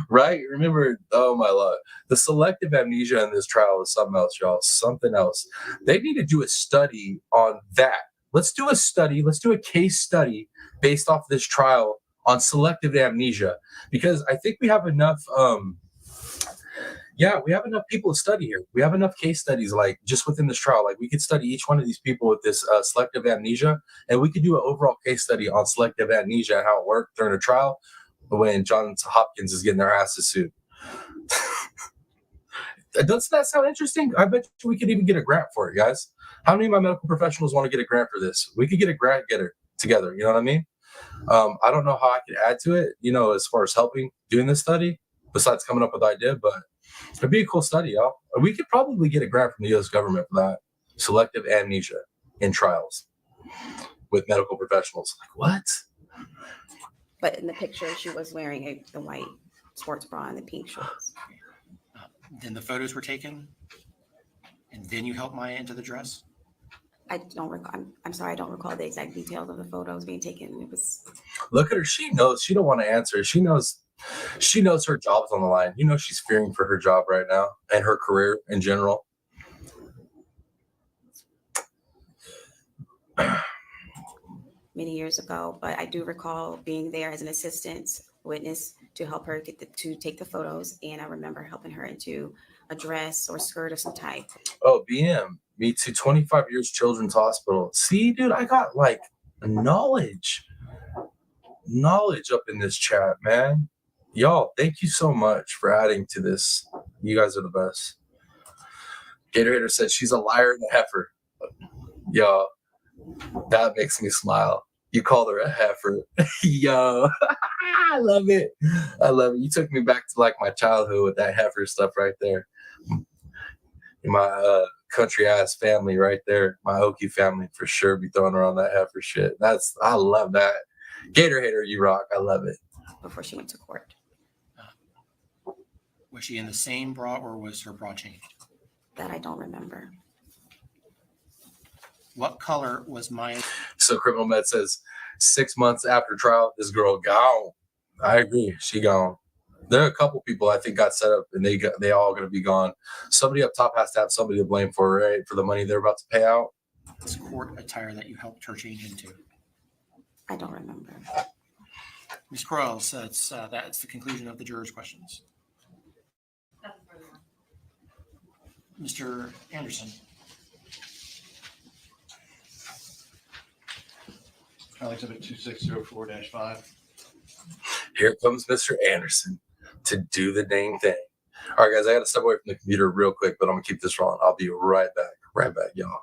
Right? Remember, oh my Lord. The selective amnesia in this trial is something else, y'all. Something else. They need to do a study on that. Let's do a study. Let's do a case study based off this trial on selective amnesia, because I think we have enough we have enough people to study here. We have enough case studies just within this trial. We could study each one of these people with this selective amnesia, and we could do an overall case study on selective amnesia and how it worked during a trial when Johns Hopkins is getting their asses sued. Doesn't that sound interesting? I bet you we could even get a grant for it, guys. How many of my medical professionals want to get a grant for this? We could get a grant together. You know what I mean? I don't know how I could add to it, as far as helping doing this study, besides coming up with the idea, but it'd be a cool study, y'all. We could probably get a grant from the U.S. government for that. Selective amnesia in trials with medical professionals. What? But in the picture, she was wearing the white sports bra and the pink shorts. Then the photos were taken, and then you helped Maya into the dress? I don't recall. I'm sorry, I don't recall the exact details of the photos being taken. It was. Look at her. She knows. She don't want to answer. She knows her job's on the line. She's fearing for her job right now and her career in general. Many years ago, but I do recall being there as an assistant witness to help her to take the photos, and I remember helping her into a dress or skirt of some type. Oh, BM, me too. 25 years Children's Hospital. See, dude, I got knowledge up in this chat, man. Y'all, thank you so much for adding to this. You guys are the best. Gatorhater said she's a liar and a heifer. Yo, that makes me smile. You called her a heifer. Yo, I love it. I love it. You took me back to my childhood with that heifer stuff right there. My country ass family right there. My Okie family for sure be throwing around that heifer shit. I love that. Gatorhater, you rock. I love it. Before she went to court. Was she in the same bra or was her bra changed? That I don't remember. What color was Maya's? So Criminal Med says 6 months after trial, this girl gone. I agree. She gone. There are a couple people I think got set up and they all going to be gone. Somebody up top has to have somebody to blame for, right? For the money they're about to pay out. This court attire that you helped her change into. I don't remember. Ms. Croyle, that's the conclusion of the jurors' questions. Mr. Anderson. Trial Exhibit 2604-5. Here comes Mr. Anderson to do the dang thing. All right, guys, I got to step away from the computer real quick, but I'm going to keep this rolling. I'll be right back. Right back, y'all.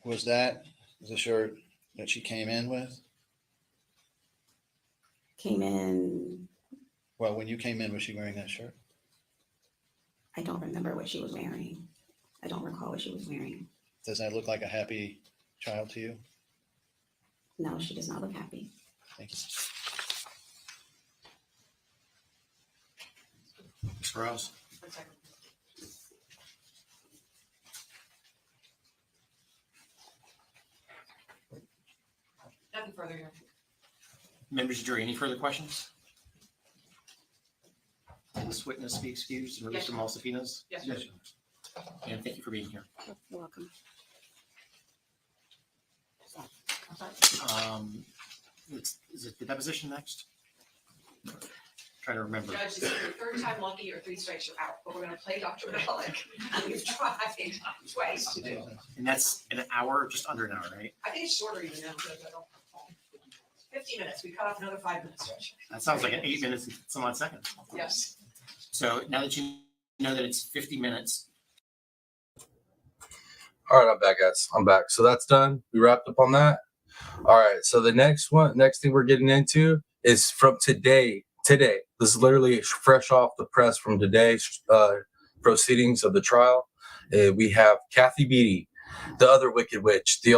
Was that the shirt that she came in with? Came in, Well, when you came in, was she wearing that shirt? I don't remember what she was wearing. I don't recall what she was wearing. Does that look like a happy child to you? No, she does not look happy. Thank you. Ms. Rose. Nothing further here. Members of the jury, any further questions? Will this witness be excused and released from all subpoenas? Yes, Yes, sir. sir. And thank you for being here. You're welcome. Is it the deposition next? Trying to remember. Judge, this is your third time lucky or 3 strikes, you're out, but we're gonna play Dr. Malik. And we've tried twice to do. And that's an hour, just under an hour, right? I think it's shorter even now, Judge, I don't. 15 minutes, we cut off another 5 minutes, Judge. That sounds like an 8 minutes and some odd seconds. Yes. So now that you know that it's 50 minutes. All right, I'm back, guys. I'm back. So that's done. We wrapped up on that. All right. So the next thing we're getting into is from today. Today. This is literally fresh off the press from today's proceedings of the trial. We have Kathy Beatty, the other Wicked Witch, the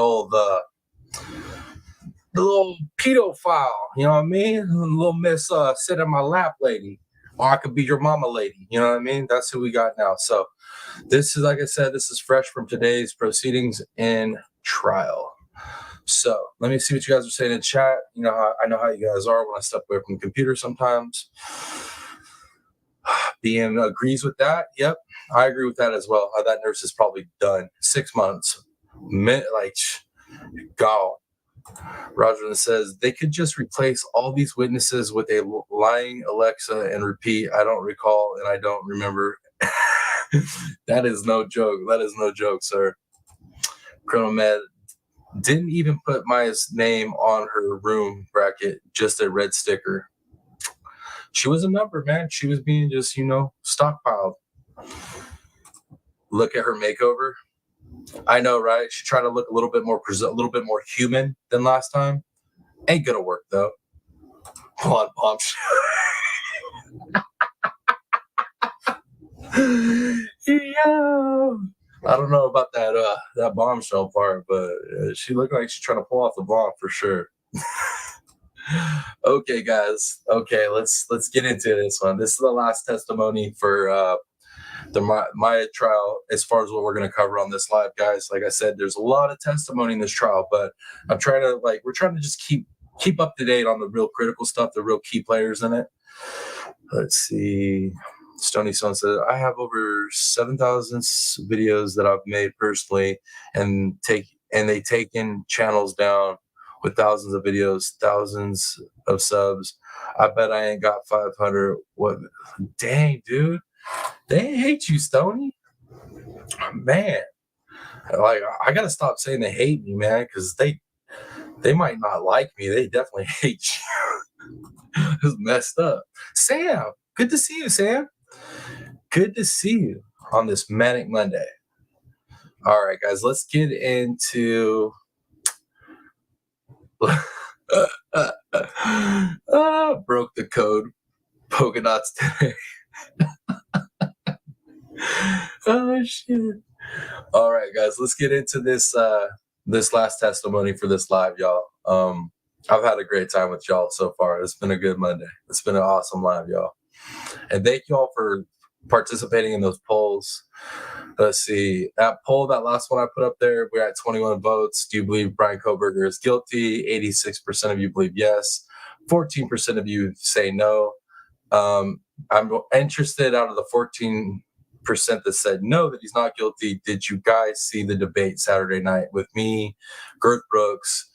little pedophile, you know what I mean? Little Miss sit in my lap lady. Or I could be your mama lady, you know what I mean? That's who we got now. So this is, like I said, this is fresh from today's proceedings in trial. So let me see what you guys are saying in chat. You know, I know how you guys are when I step away from the computer sometimes. BM agrees with that. Yep, I agree with that as well. That nurse is probably done. 6 months. Gone. Roger says they could just replace all these witnesses with a lying Alexa and repeat, I don't recall and I don't remember. That is no joke. That is no joke, sir. Criminal Med didn't even put Maya's name on her room bracket, just a red sticker. She was a number, man. She was being just, stockpiled. Look at her makeover. I know, right? She tried to look a little bit more human than last time. Ain't gonna work though. Blonde bombshell. Yo, I don't know about that bombshell part, but she looked like she's trying to pull off the bomb for sure. Okay, guys. Okay, let's get into this one. This is the last testimony for the Maya trial as far as what we're going to cover on this live, guys. Like I said, there's a lot of testimony in this trial, but we're trying to just keep up to date on the real critical stuff, the real key players in it. Let's see. Stony Sun says, I have over 7,000 videos that I've made personally and they taken channels down with thousands of videos, thousands of subs. I bet I ain't got 500. What? Dang, dude. They hate you, Stony. Man. Like, I got to stop saying they hate me, man, because they might not like me. They definitely hate you. It's messed up. Sam, good to see you, Sam. Good to see you on this Manic Monday. All right, guys, let's get into... broke the code. Polka dots today. Oh, shit. All right, guys, let's get into this last testimony for this live, y'all. I've had a great time with y'all so far. It's been a good Monday. It's been an awesome live, y'all. And thank y'all for participating in those polls. Let's see. That poll, that last one I put up there, we're at 21 votes. Do you believe Brian Koberger is guilty? 86% of you believe yes. 14% of you say no. I'm interested, out of the 14% that said no, that he's not guilty, did you guys see the debate Saturday night with me, Girth Brooks,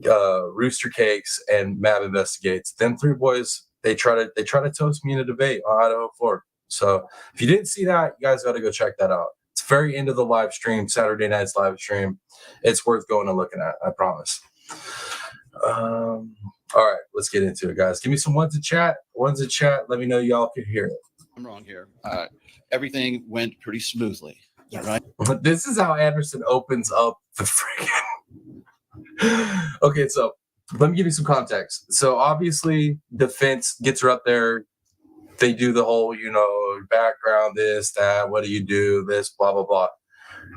Rooster Cakes, and Mav Investigates? Them three boys, they try to toast me in a debate on Idaho 4. So if you didn't see that, you guys got to go check that out. It's very end of the live stream, Saturday night's live stream. It's worth going and looking at, I promise. All right, let's get into it, guys. Give me some ones in chat. Ones in chat. Let me know y'all can hear it. I'm wrong here. Everything went pretty smoothly. Yes. Right? This is how Anderson opens up the freaking. Okay, so let me give you some context. So obviously, defense gets her up there. They do the whole, background, this, that, what do you do, this, blah, blah, blah.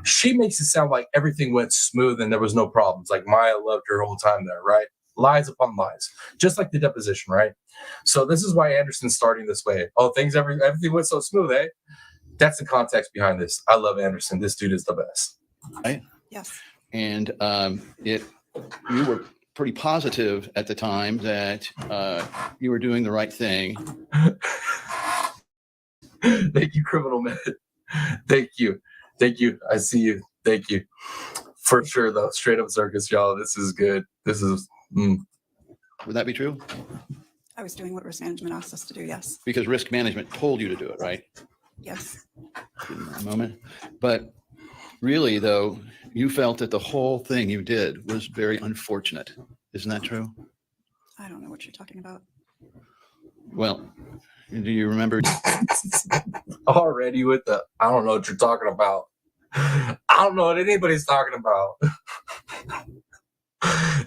She makes it sound like everything went smooth and there was no problems. Like Maya loved her whole time there, right? Lies upon lies, just like the deposition, right? So this is why Anderson's starting this way. Oh, everything went so smooth, eh? That's the context behind this. I love Anderson. This dude is the best. Right? Yes. And you were pretty positive at the time that you were doing the right thing. Thank you, Criminal Man. Thank you. I see you. Thank you. For sure, though. Straight up circus, y'all. This is good. This is. Would that be true? I was doing what risk management asked us to do. Yes. Because risk management told you to do it, right? Yes. In that moment. But really, though, you felt that the whole thing you did was very unfortunate. Isn't that true? I don't know what you're talking about. Well, do you remember? Already with the, I don't know what you're talking about. I don't know what anybody's talking about.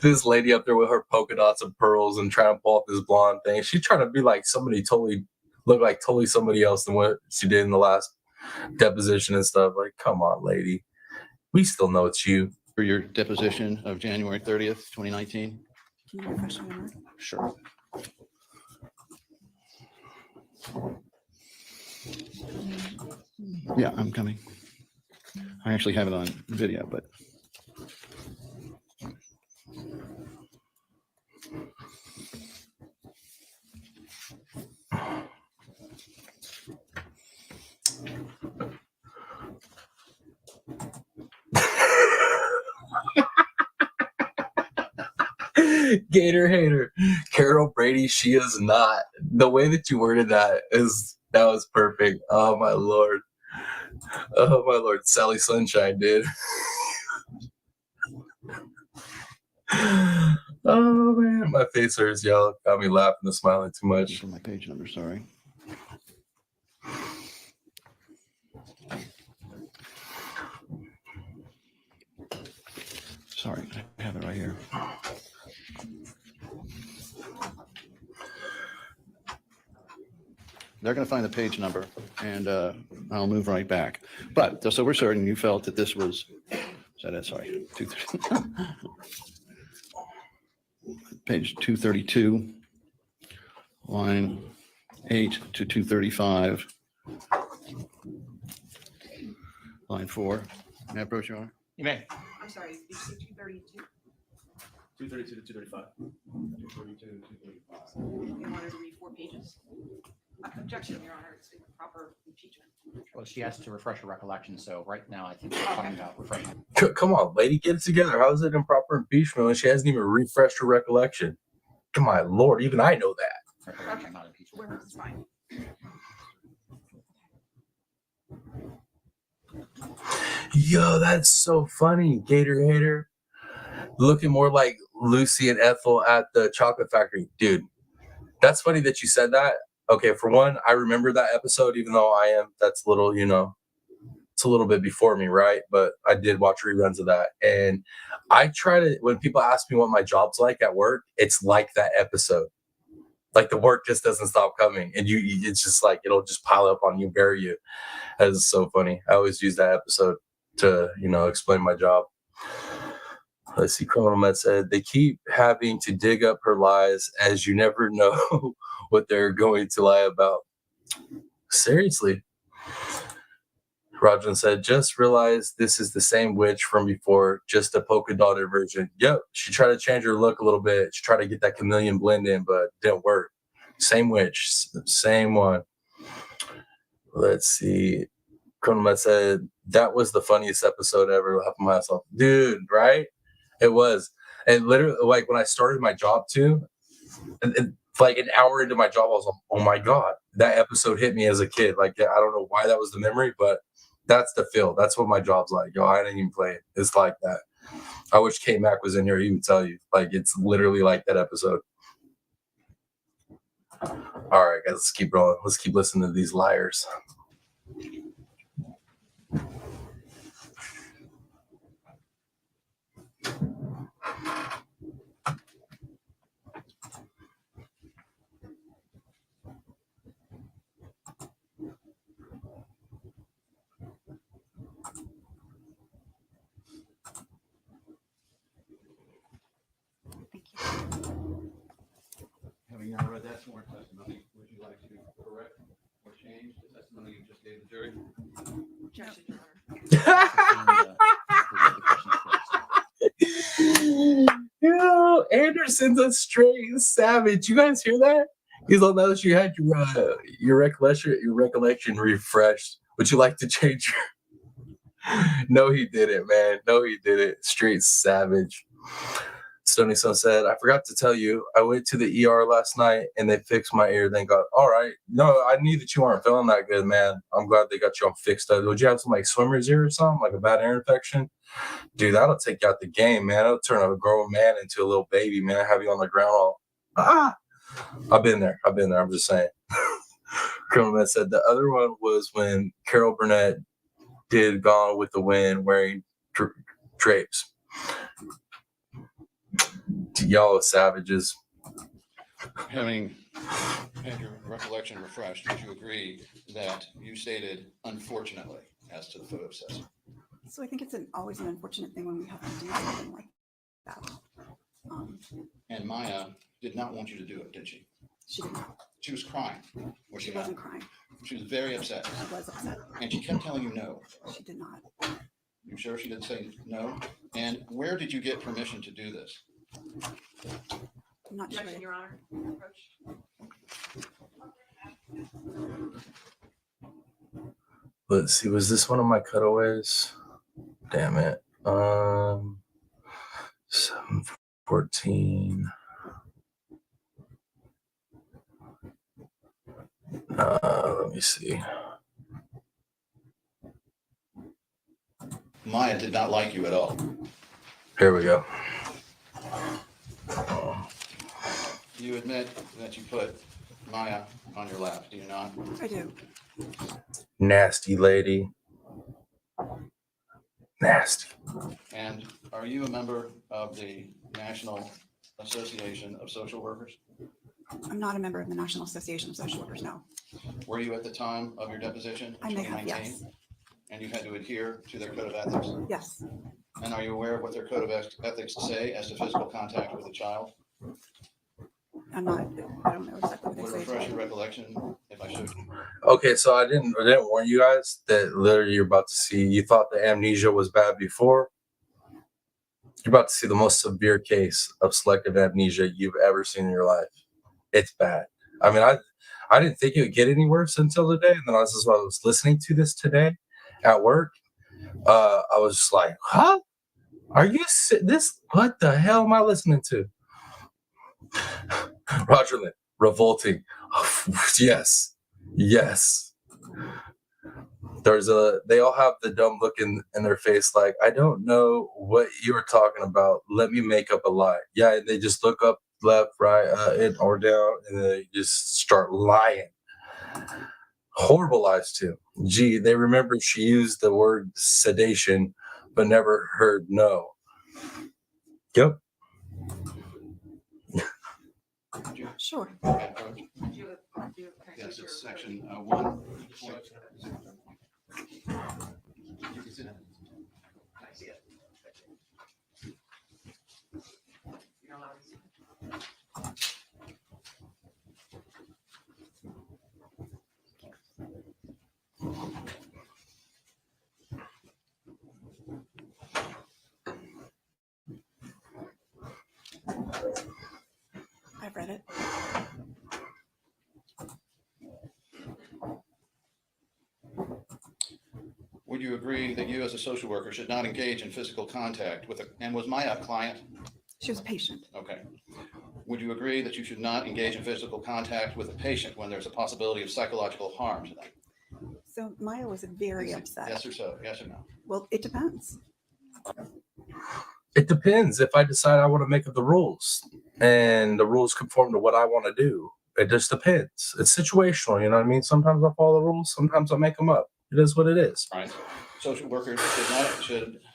This lady up there with her polka dots and pearls and trying to pull off this blonde thing. She's trying to be like somebody totally somebody else than what she did in the last deposition and stuff. Like, come on, lady. We still know it's you. For your deposition of January 30th, 2019? Can you refresh my memory? Sure. Yeah, I'm coming. I actually have it on video, but. Gator hater. Carol Brady, she is not. The way that you worded that was perfect. Oh my lord. Sally Sunshine, dude. Oh man, my face hurts, y'all. Got me laughing and smiling too much. For my page number, sorry. Sorry, I have it right here. They're going to find the page number, and I'll move right back. But so we're certain you felt that this was, sorry, page 232, line 8 to 235, line 4. May I approach you? You may. I'm sorry, did you say 232? 232 to 235. 232 to 235. You wanted to read 4 pages? Objection, Your Honor, it's improper impeachment. Well, she has to refresh her recollection. So right now, I think we're talking about refreshing. Come on, lady, get it together. How is it improper impeachment when she hasn't even refreshed her recollection? Come on, Lord, even I know that. Recollection, not impeachment. It's fine. Yo, that's so funny, Gator hater. Looking more like Lucy and Ethel at the chocolate factory. Dude, that's funny that you said that. Okay, for one, I remember that episode, even though that's a little, it's a little bit before me, right? But I did watch reruns of that. And I try to, when people ask me what my job's like at work, it's like that episode. Like the work just doesn't stop coming. And it's just like, it'll just pile up on you, bury you. That is so funny. I always use that episode to, explain my job. Let's see. Criminal Med said they keep having to dig up her lies as you never know what they're going to lie about. Seriously. Roger said, just realize this is the same witch from before, just a polka dotted version. Yep. She tried to change her look a little bit. She tried to get that chameleon blend in, but didn't work. Same witch. Same one. Let's see. Criminal Med said, that was the funniest episode ever. Laughing myself. Dude, right? It was. And literally, like when I started my job too, and like an hour into my job, I was like, oh my God, that episode hit me as a kid. Like, I don't know why that was the memory, but that's the feel. That's what my job's like. Yo, I didn't even play it. It's like that. I wish K Mac was in here. He would tell you. Like, it's literally like that episode. All right, guys, let's keep rolling. Let's keep listening to these liars. Having now read that sworn testimony, would you like to correct or change the testimony you just gave the jury? Objection, Your Honor. Yo, Anderson's a straight savage. You guys hear that? He's like, now that you had your recollection refreshed, would you like to change your... No, he didn't, man. No, he didn't. Straight savage. Stony Sun said, I forgot to tell you, I went to the ER last night and they fixed my ear. Thank God. All right. No, I knew that you weren't feeling that good, man. I'm glad they got you all fixed up. Would you have some like swimmer's ear or something, like a bad ear infection? Dude, that'll take you out the game, man. It'll turn a grown man into a little baby, man. Have you on the ground all, I've been there. I'm just saying. Criminal Man said the other one was when Carol Burnett did Gone with the Wind wearing drapes. Y'all are savages. Having had your recollection refreshed, would you agree that you stated unfortunately as to the photo session? So I think it's always an unfortunate thing when we have to do something like that. And Maya did not want you to do it, did she? She did not. She was crying. Was She not? wasn't crying. She was very upset. She was upset. And she kept telling you no. She did not. You sure she didn't say no? And where did you get permission to do this? I'm not Objection, sure. Your Honor. Let's see, was this one of my cutaways? Damn it. 714. Let me see. Maya did not like you at all. Here we go. You admit that you put Maya on your lap, do you not? I do. Nasty lady. Nasty. And are you a member of the National Association of Social Workers? I'm not a member of the National Association of Social Workers, no. Were you at the time of your deposition I in may have, 2019? yes. And you had to adhere to their code of ethics? Yes. And are you aware of what their code of ethics say as to physical contact with a child? I don't know exactly what Would they say. refresh your recollection if I should. Okay, so I didn't warn you guys that literally you're about to see. You thought the amnesia was bad before. You're about to see the most severe case of selective amnesia you've ever seen in your life. It's bad. I mean, I didn't think it would get any worse until today. And then I was listening to this today at work. I was just like, huh? Are you this? What the hell am I listening to? Roger Lynn, revolting. Yes. They all have the dumb look in their face, like, I don't know what you were talking about. Let me make up a lie. Yeah, they just look up left, right, in or down, and they just start lying. Horrible lies too. Gee, they remember she used the word sedation, but never heard no. Yep. Sure. Yes, it's section 1. you agree that you as a social worker should not engage in physical contact with and was Maya a client? She was a patient. Okay. Would you agree that you should not engage in physical contact with a patient when there's a possibility of psychological harm to them? So Maya was very upset. Yes or so? Yes or no? Well, it depends. It depends if I decide I want to make up the rules and the rules conform to what I want to do. It just depends. It's situational, you know what I mean? Sometimes I follow the rules, sometimes I make them up. It is what it is. All right. Social workers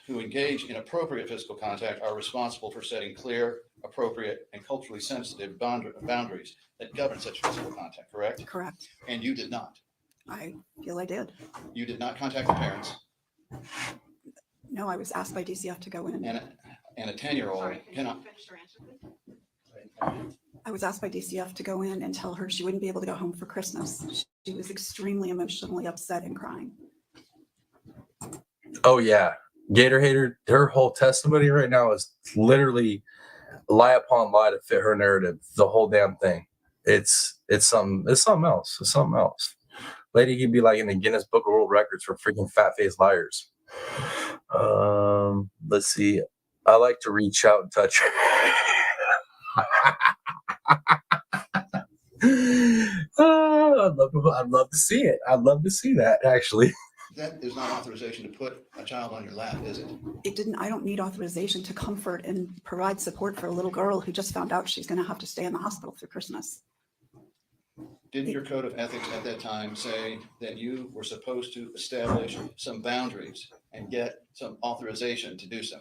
who engage in appropriate physical contact are responsible for setting clear, appropriate, and culturally sensitive boundaries that govern such physical contact, correct? Correct. And you did not. I feel I did. You did not contact the parents. No, I was asked by DCF to go in. And a 10-year-old cannot. I was asked by DCF to go in and tell her she wouldn't be able to go home for Christmas. She was extremely emotionally upset and crying. Oh yeah, Gator Hater, her whole testimony right now is literally lie upon lie to fit her narrative. The whole damn thing. It's something else. It's something else. Lady could be like in the Guinness Book of World Records for freaking fat-faced liars. Let's see. I like to reach out and touch her. I'd love to see it. I'd love to see that, actually. That is not authorization to put a child on your lap, is it? I don't need authorization to comfort and provide support for a little girl who just found out she's going to have to stay in the hospital through Christmas. Didn't your code of ethics at that time say that you were supposed to establish some boundaries and get some authorization to do so?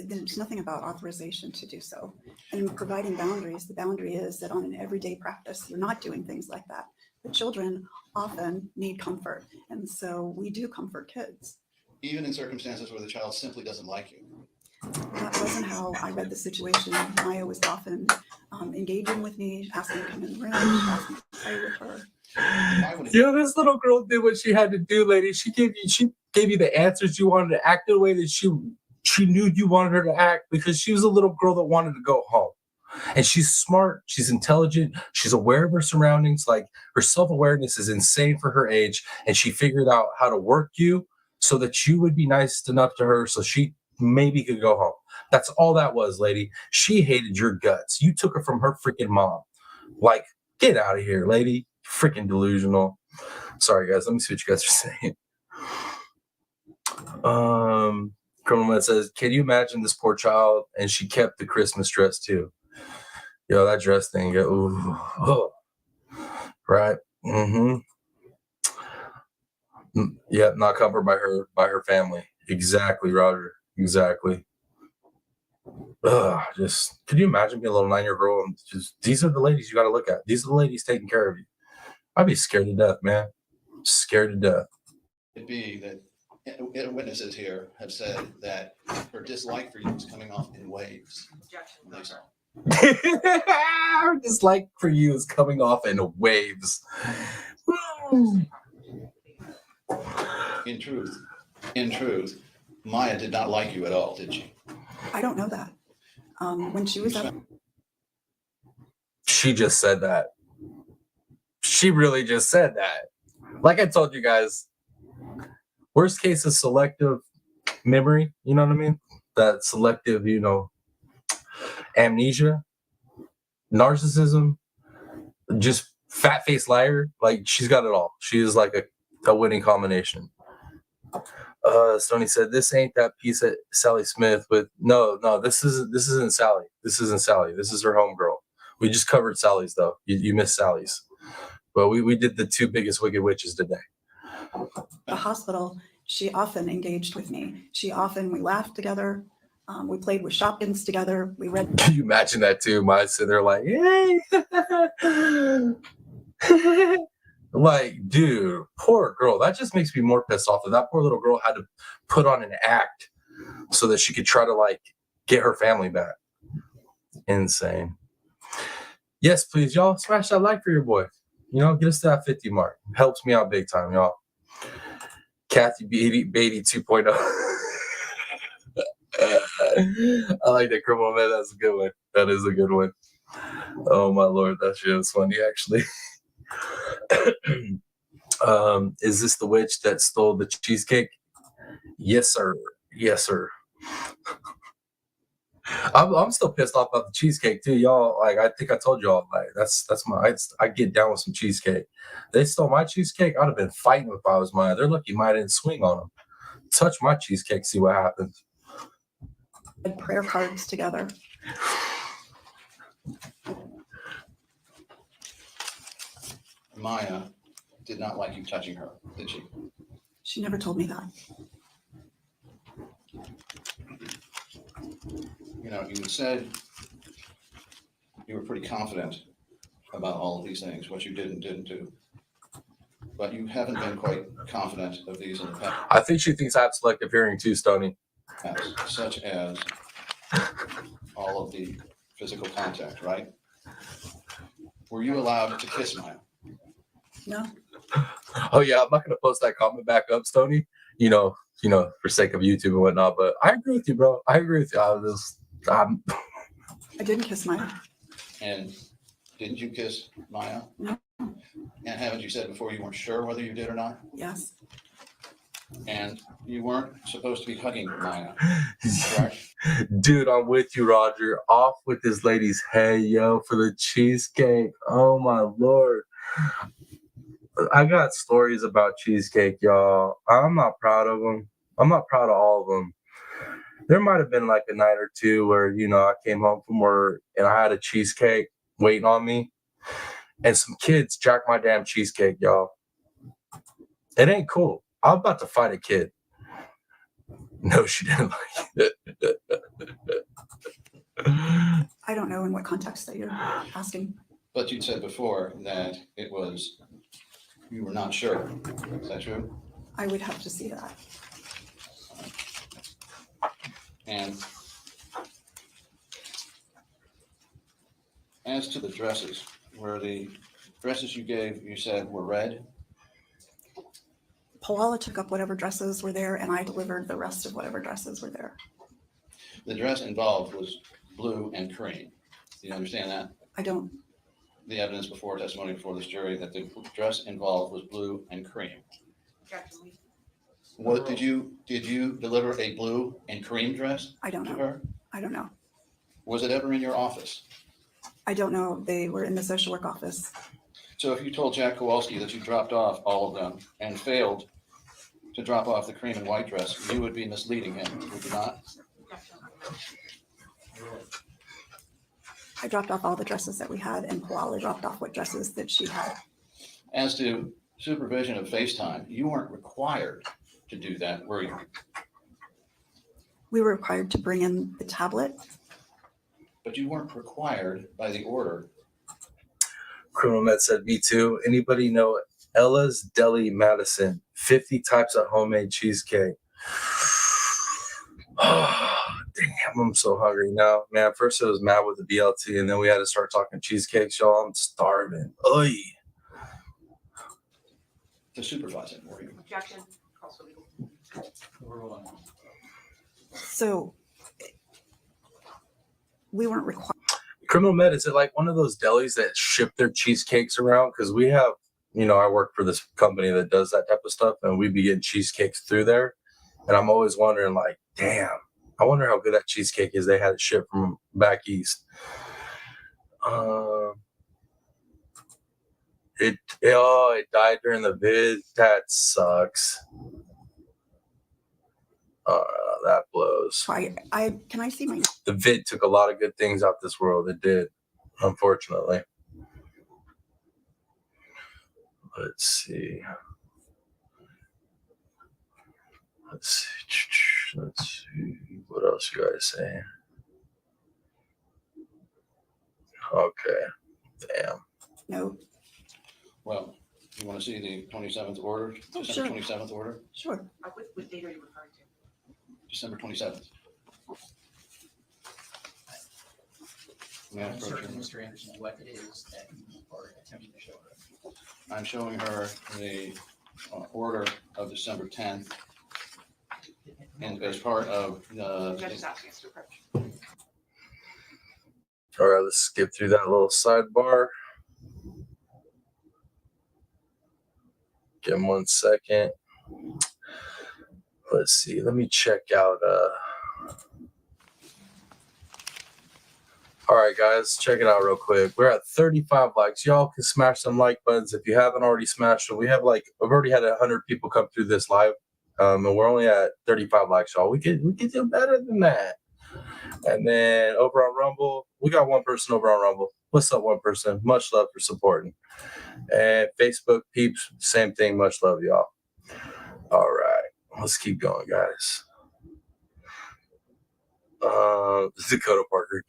There's nothing about authorization to do so. And providing boundaries, the boundary is that on an everyday practice, you're not doing things like that. The children often need comfort. And so we do comfort kids. Even in circumstances where the child simply doesn't like you. That wasn't how I read the situation. Maya was often engaging with me, asking me to come in the room, asking me to play with her. This little girl did what she had to do, lady. She gave you the answers you wanted to act the way that she knew you wanted her to act, because she was a little girl that wanted to go home. And she's smart, she's intelligent, she's aware of her surroundings. Like, her self-awareness is insane for her age, and she figured out how to work you so that you would be nice enough to her so she maybe could go home. That's all that was, lady. She hated your guts. You took her from her freaking mom. Like, get out of here, lady. Freaking delusional. Sorry, guys. Let me see what you guys are saying. Criminal Man says, can you imagine this poor child? And she kept the Christmas dress too. Yo, that dress thing. Ooh, oh. Right. Mm-hmm. Yeah, not covered by her family. Exactly, Roger. Exactly. Just could you imagine being a little 9-year-old girl and just, these are the ladies you got to look at. These are the ladies taking care of you. I'd be scared to death, man. Scared to death. It'd be that witnesses here have said that her dislike for you is coming off in waves. Her dislike for you is coming off in waves. In truth, Maya did not like you at all, did she? I don't know that. When she was up, she just said that. She really just said that. Like I told you guys, worst case is selective memory. You know what I mean? That selective, amnesia, narcissism, just fat-faced liar. Like, she's got it all. She is like a winning combination. Stoney said, this ain't that piece of Sally Smith with no, this isn't Sally. This isn't Sally. This is her homegirl. We just covered Sally's though. You missed Sally's. But we did the 2 biggest wicked witches today. the hospital, she often engaged with me. We laughed together. We played with Shopkins together. We read. Can you imagine that too? My sitting there like, hey. Like, dude, poor girl. That just makes me more pissed off that poor little girl had to put on an act so that she could try to get her family back. Insane. Yes, please, y'all smash that like for your boy. Get us to that 50 mark. Helps me out big time, y'all. Kathy Beatty 2.0. I like that, Criminal Man. That's a good one. That is a good one. Oh my Lord, that shit was funny actually. Is this the witch that stole the cheesecake? Yes, sir. Yes, sir. I'm still pissed off about the cheesecake too, y'all. Like, I think I told y'all, like, that's I get down with some cheesecake. They stole my cheesecake. I'd have been fighting if I was mine. They're lucky mine didn't swing on them. Touch my cheesecake, see what happens. Prayer cards together. Maya did not like you touching her, did she? She never told me that. You know, you said you were pretty confident about all of these things, what you did and didn't do. But you haven't been quite confident of these in the past. I think she thinks I have selective hearing too, Stoney. Such as all of the physical contact, right? Were you allowed to kiss Maya? No. Oh yeah, I'm not gonna post that comment back up, Stoney. You know, for sake of YouTube and whatnot. But I agree with you, bro. I agree with you. I didn't kiss Maya. And didn't you kiss Maya? No. And haven't you said before you weren't sure whether you did or not? Yes. And you weren't supposed to be hugging Maya, correct? Dude, I'm with you, Roger. Off with this lady's hey, yo, for the cheesecake. Oh my Lord. I got stories about cheesecake, y'all. I'm not proud of them. I'm not proud of all of them. There might have been like a night or two where, I came home from work and I had a cheesecake waiting on me. And some kids jacked my damn cheesecake, y'all. It ain't cool. I'm about to fight a kid. No, she didn't like it. I don't know in what context that you're asking. But you said before that you were not sure. Is that true? I would have to see that. And as to the dresses, were the dresses you gave, you said were red? Palala took up whatever dresses were there, and I delivered the rest of whatever dresses were there. The dress involved was blue and cream. Do you understand that? I don't. The evidence before testimony before this jury that the dress involved was blue and cream. What did you deliver a blue and cream dress I don't to know. her? I don't know. Was it ever in your office? I don't know. They were in the social work office. So if you told Jack Kowalski that you dropped off all of them and failed to drop off the cream and white dress, you would be misleading him, would you not? I dropped off all the dresses that we had, and Palala dropped off what dresses that she had. As to supervision of FaceTime, you weren't required to do that, were you? We were required to bring in the tablet. But you weren't required by the order. Criminal Med said, me too. Anybody know Ella's Deli Madison? 50 types of homemade cheesecake. Oh, damn, I'm so hungry now. Man, first it was mad with the BLT, and then we had to start talking cheesecakes, y'all. I'm starving. Oy. To supervise it, were you? Objection. So we weren't required. Criminal Med, is it like one of those delis that ship their cheesecakes around? Because we have, I work for this company that does that type of stuff, and we be getting cheesecakes through there. And I'm always wondering, like, damn, I wonder how good that cheesecake is. They had it shipped from back east. It died during the vid. That sucks. That blows. Can I see my? The vid took a lot of good things out this world. It did, unfortunately. Let's see. Let's see. What else you guys saying? Okay. Damn. No. Well, you want to see the 27th order? Oh, December sure. 27th order? Sure. What date are you referring to? December 27th. May I I'm approach certain, her? Mr. Anderson, what it is that you are attempting to show her. I'm showing her the order of December 10th. And as part of The judge is asking us to approach. All right, let's skip through that little sidebar. Give him 1 second. Let's see. Let me check out. All right, guys, check it out real quick. We're at 35 likes. Y'all can smash some like buttons if you haven't already smashed them. I've already had 100 people come through this live, and we're only at 35 likes, y'all. We could do better than that. And then over on Rumble, we got one person over on Rumble. What's up, one person? Much love for supporting. And Facebook peeps, same thing. Much love, y'all. All right, let's keep going, guys. Dakota Parker.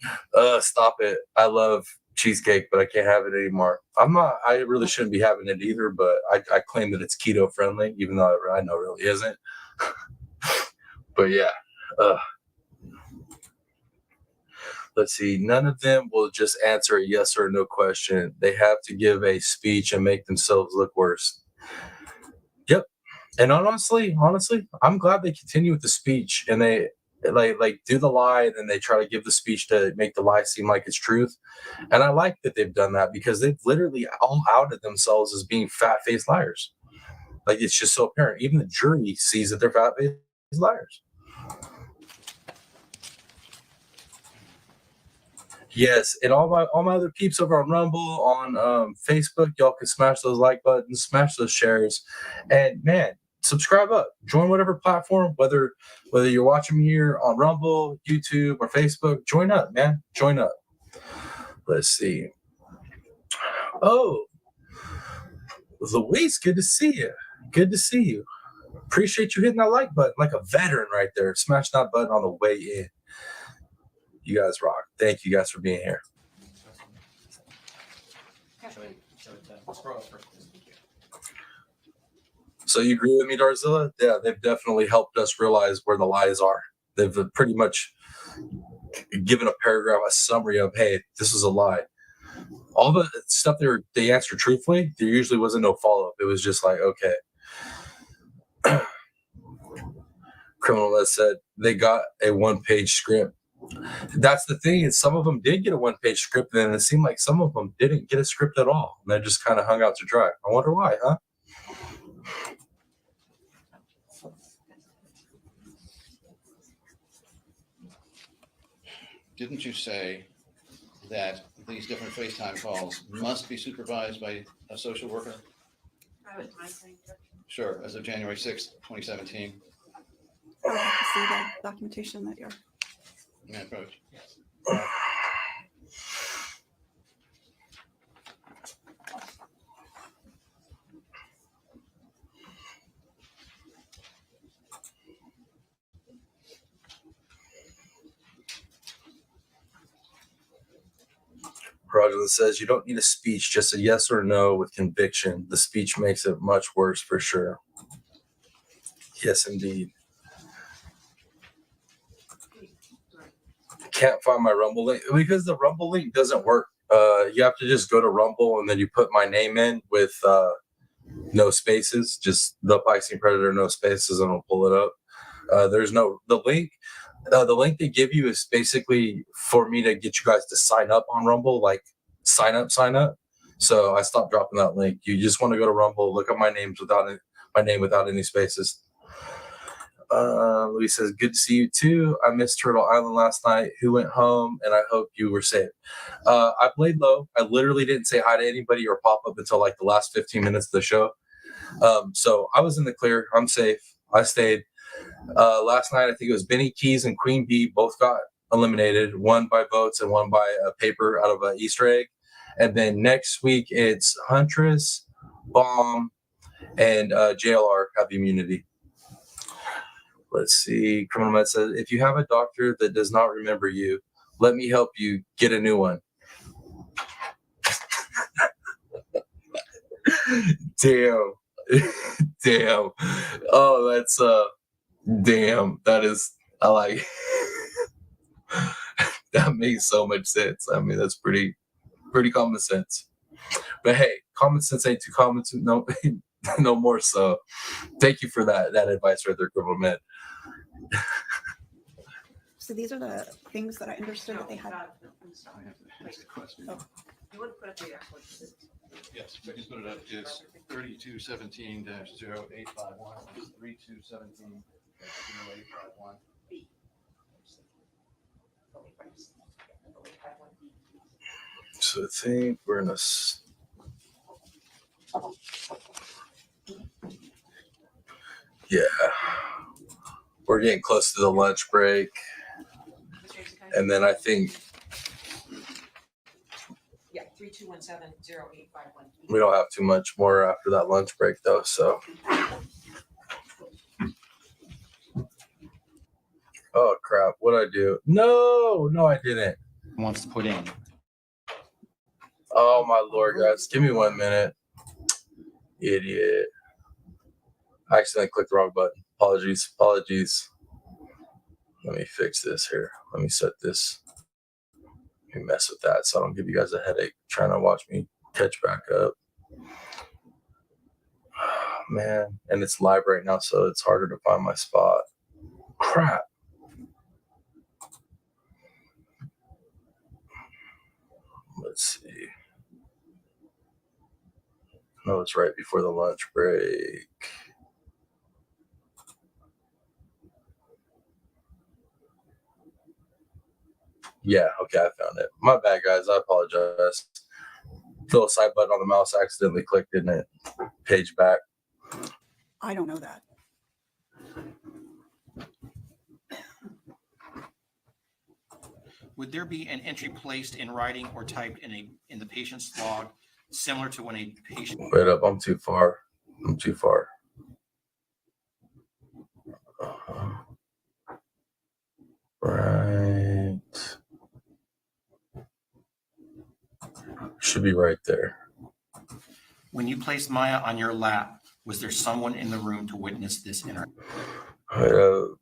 Stop it. I love cheesecake, but I can't have it anymore. I really shouldn't be having it either, but I claim that it's keto friendly, even though I know it really isn't. But yeah. Let's see. None of them will just answer a yes or no question. They have to give a speech and make themselves look worse. Yep. And honestly, I'm glad they continue with the speech and they like do the lie and then they try to give the speech to make the lie seem like it's truth. And I like that they've done that because they've literally all outed themselves as being fat-faced liars. Like it's just so apparent. Even the jury sees that they're fat-faced liars. Yes, and all my other peeps over on Rumble, on Facebook, y'all can smash those like buttons, smash those shares, and man, subscribe up. Join whatever platform, whether you're watching me here on Rumble, YouTube, or Facebook. Join up, man. Join up. Let's see. Oh, Luis, good to see you. Good to see you. Appreciate you hitting that like button like a veteran right there. Smash that button on the way in. You guys rock. Thank you guys for being here. So you agree with me, Darzilla? Yeah, they've definitely helped us realize where the lies are. They've pretty much given a paragraph, a summary of, hey, this is a lie. All the stuff they answered truthfully, there usually wasn't no follow-up. It was just like, okay. Criminal that said they got a one-page script. That's the thing, is some of them did get a one-page script, and it seemed like some of them didn't get a script at all. And they just kind of hung out to dry. I wonder why, huh? Didn't you say that these different FaceTime calls must be supervised by a social worker? Sure, as of January 6th, 2017. I have to see the documentation that you're. Yeah, approach. Roger says you don't need a speech, just a yes or no with conviction. The speech makes it much worse for sure. Yes, indeed. Can't find my Rumble link because the Rumble link doesn't work. You have to just go to Rumble and then you put my name in with no spaces, just the Piscine Predator, no spaces, and I'll pull it up. There's no the link. The link they give you is basically for me to get you guys to sign up on Rumble, like sign up. So I stopped dropping that link. You just want to go to Rumble, look up my name without any spaces. Louis says, good to see you too. I missed Turtle Island last night. Who went home? And I hope you were safe. I played low. I literally didn't say hi to anybody or pop up until like the last 15 minutes of the show. So I was in the clear. I'm safe. I stayed. Last night, I think it was Benny Keys and Queen Bee both got eliminated, one by votes and one by a paper out of an Easter egg. And then next week, it's Huntress, Bomb, and JLR have immunity. Let's see. Criminal Med says, if you have a doctor that does not remember you, let me help you get a new one. Damn. Damn. Oh, that's damn. That is, I like that makes so much sense. I mean, that's pretty common sense. But hey, common sense ain't too common to no more. So thank you for that advice right there, Criminal Med. So these are the things that I understood that they had. That's the question. Oh. You want to put up the actual. Yes, I just put it up. It's 3217-0851. 3217 So I think we're in a. Yeah, we're getting close to the lunch break, and then I think Yeah, 3217-0851. we don't have too much more after that lunch break, though. So, oh crap! What'd I do? No, I didn't. Wants to put in. Oh my lord, guys, give me 1 minute. Idiot! I accidentally clicked the wrong button. Apologies. Let me fix this here. Let me set this. Let me mess with that so I don't give you guys a headache trying to watch me catch back up. Man, and it's live right now, so it's harder to find my spot. Crap. Let's see. No, it's right before the lunch break. Yeah, okay, I found it. My bad, guys. I apologize. Little side button on the mouse accidentally clicked, didn't it? Page back. I don't know that. Would there be an entry placed in writing or typed in the patient's log similar to when a patient? Wait up, I'm too far. Right. Should be right there. When you placed Maya on your lap, was there someone in the room to witness this interaction?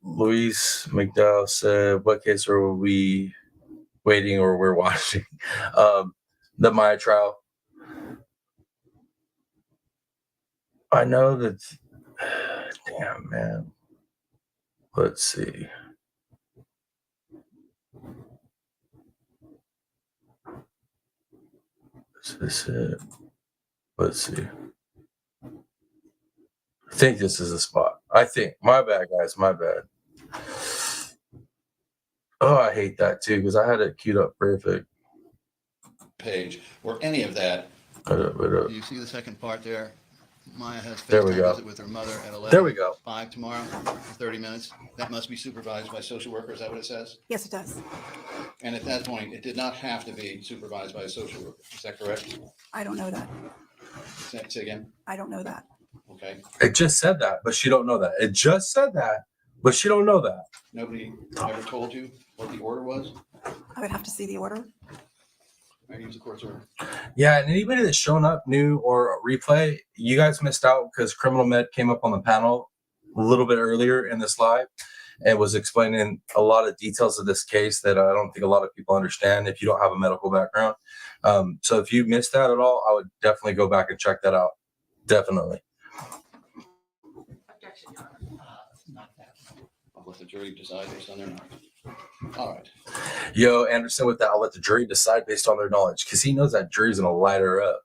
Luis McDowell said, what case are we waiting or we're watching? The Maya trial. I know that. Damn, man. Let's see. Is this it? Let's see. I think this is the spot. I think. My bad, guys. My bad. Oh, I hate that too because I had it queued up perfect. Page or any of that. Wait up. You see the second part there? Maya has There we FaceTime go. visit with her mother at 11. There we go. 5 tomorrow for 30 minutes. That must be supervised by social worker. Is that what it says? Yes, it does. And at that point, it did not have to be supervised by a social worker. Is that correct? I don't know that. Say again. I don't know that. Okay. It just said that, but she don't know that. It just said that, but she don't know that. Nobody ever told you what the order was? I would have to see the order. I use the court's order. Yeah, and anybody that's shown up new or replay, you guys missed out because Criminal Med came up on the panel a little bit earlier in this live and was explaining a lot of details of this case that I don't think a lot of people understand if you don't have a medical background. So if you missed that at all, I would definitely go back and check that out. Definitely. I'll let the jury decide based on their knowledge. All right. Yo, Anderson, with that, I'll let the jury decide based on their knowledge because he knows that jury's going to light her up.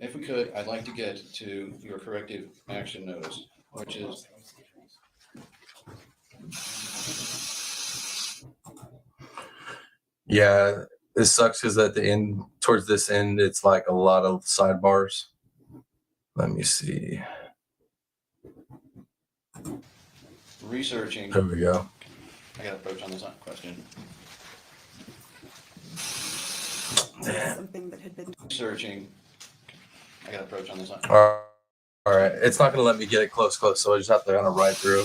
If we could, I'd like to get to your corrective action notice, which is Yeah, it sucks because at the end, towards this end, it's like a lot of sidebars. Let me see. researching. There we go. I got an approach on this question. Something that had been Researching. I got an approach on this one. All right. It's not going to let me get it close, so I just have to kind of ride through.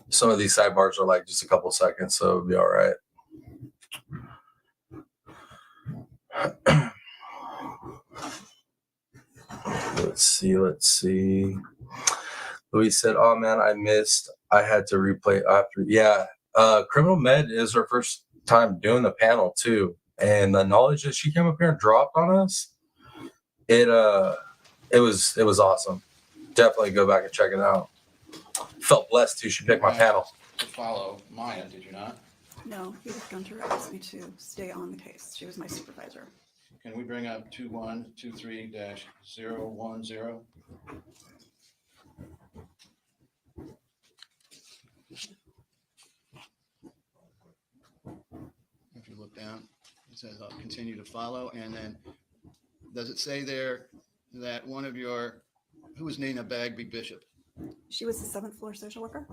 Some of these sidebars are like just a couple seconds, so it'll be all right. Let's see. Louise said, oh man, I had to replay after. Yeah. Criminal Med is her first time doing the panel too. And the knowledge that she came up here and dropped on us, it was awesome. Definitely go back and check it out. Felt blessed too. She picked my panel. To follow Maya, did you not? No, he was going to ask me to stay on the case. She was my supervisor. can we bring up 2123-010? If you look down, it says I'll continue to follow. And then does it say there that one of your, who was Nina Bagby Bishop? She was the 7th floor social worker.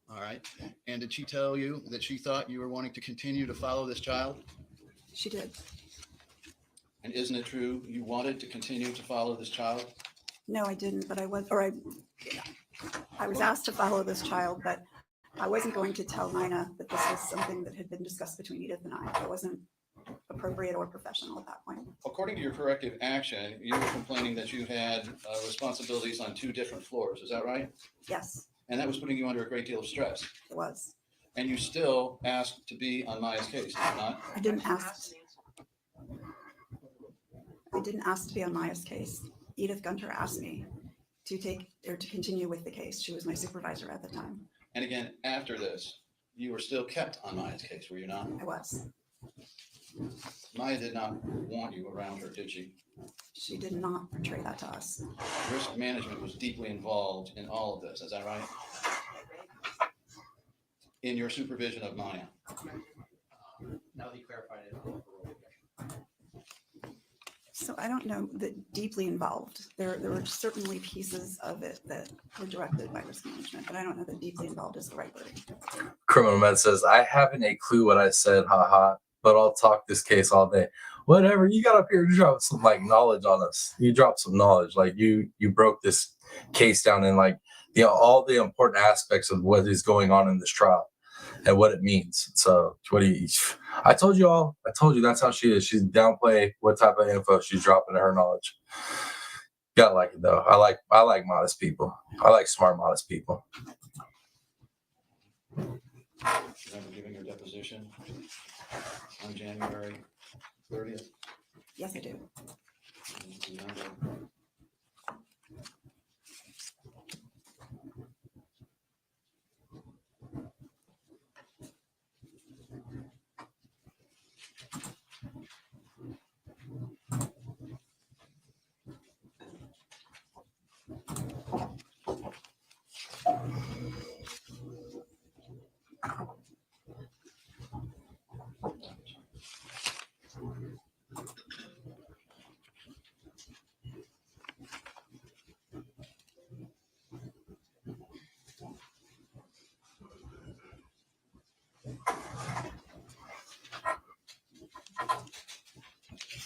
All right. And did she tell you that she thought you were wanting to continue to follow this child? She did. And isn't it true you wanted to continue to follow this child? No, I didn't, but I was asked to follow this child, but I wasn't going to tell Nina that this was something that had been discussed between Edith and I. It wasn't appropriate or professional at that point. According to your corrective action, you were complaining that you had responsibilities on 2 different floors. Is that right? Yes, And that was putting you under a great deal of stress. it was. And you still asked to be on Maya's case, did you not? I didn't ask to be on Maya's case. Edith Gunter asked me to continue with the case. She was my supervisor at the time. And again, after this, you were still kept on Maya's case, were you not? I was. Maya did not want you around her, did she? She did not portray that to us. Risk management was deeply involved in all of this, is that right? In your supervision of Maya. Now that you clarified it. So I don't know that deeply involved. There were certainly pieces of it that were directed by risk management, but I don't know that deeply involved is the right word. Criminal Med says, I haven't a clue what I said, haha, but I'll talk this case all day. Whatever, you got up here to drop some like knowledge on us. You dropped some knowledge. Like you broke this case down in like all the important aspects of what is going on in this trial and what it means. So I told you that's how she is. She's downplay what type of info she's dropping in her knowledge. Gotta like it though. I like modest people. I like smart, modest people. Remember giving your deposition on January 30th? Yes, I do.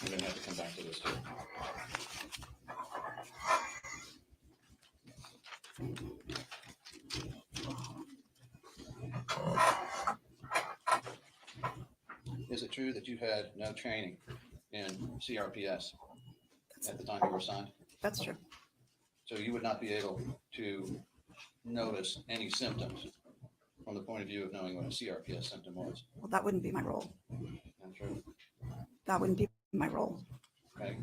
You're gonna have to come back to this too. Is it true that you had no training in CRPS at the time you were assigned? That's true. So you would not be able to notice any symptoms from the point of view of knowing what a CRPS symptom was? Well, that wouldn't be my role. Not true. That wouldn't be my role. Okay.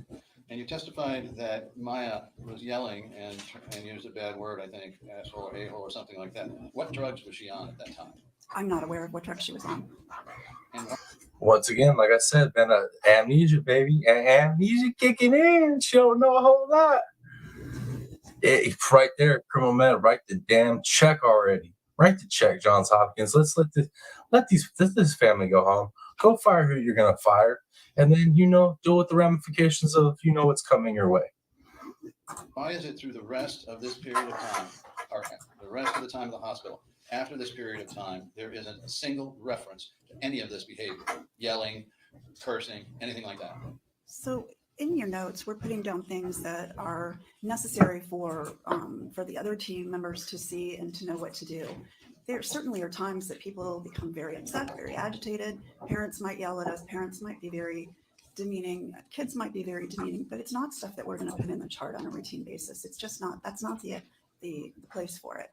And you testified that Maya was yelling and used a bad word, I think, asshole or a-hole or something like that. What drugs was she on at that time? I'm not aware of what drug she was on. And Once again, like I said, man, amnesia, baby. Amnesia kicking in. She don't know a whole lot. Right there, Criminal Med, write the damn check already. Write the check, Johns Hopkins. Let's let this family go home. Go fire who you're gonna fire, and then deal with the ramifications of what's coming your way. why is it through the rest of this period of time, or the rest of the time of the hospital, after this period of time, there isn't a single reference to any of this behavior, yelling, cursing, anything like that? So in your notes, we're putting down things that are necessary for the other team members to see and to know what to do. There certainly are times that people become very upset, very agitated. Parents might yell at us. Parents might be very demeaning. Kids might be very demeaning, but it's not stuff that we're going to put in the chart on a routine basis. It's just not, that's not the place for it.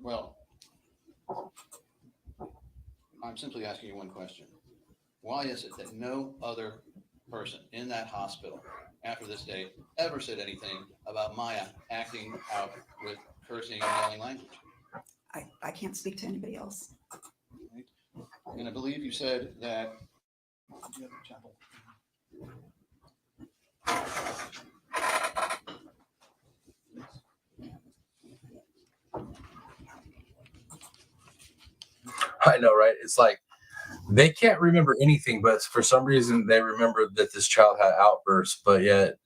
Well, I'm simply asking you one question. Why is it that no other person in that hospital after this date ever said anything about Maya acting out with cursing and yelling language? I can't speak to anybody else. Right? And I believe you said that I know, right? It's like they can't remember anything, but for some reason they remember that this child had outbursts, but yet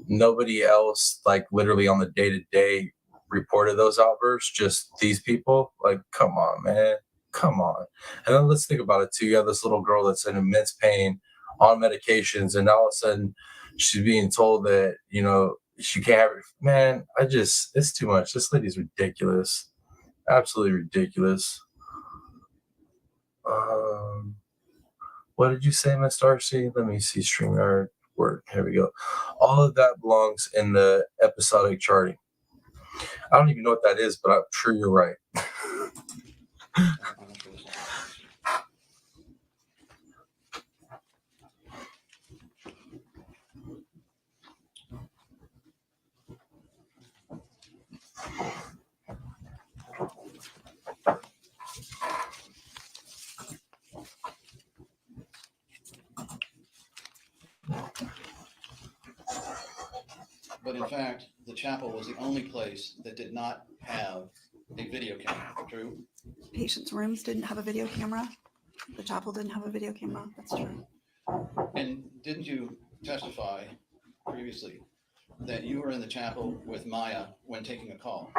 nobody else, like literally on the day-to-day, reported those outbursts. Just these people. Like, come on, man. Come on. And then let's think about it too. You have this little girl that's in immense pain on medications, and all of a sudden she's being told that, she can't have it. Man, it's too much. This lady's ridiculous. Absolutely ridiculous. What did you say, Miss Darcy? Let me see. StreamYard work. Here we go. All of that belongs in the episodic charting. I don't even know what that is, but I'm sure you're right. But in fact, the chapel was the only place that did not have a video camera. True? Patients' rooms didn't have a video camera. The chapel didn't have a video camera. That's true. And didn't you testify previously that you were in the chapel with Maya when taking a call?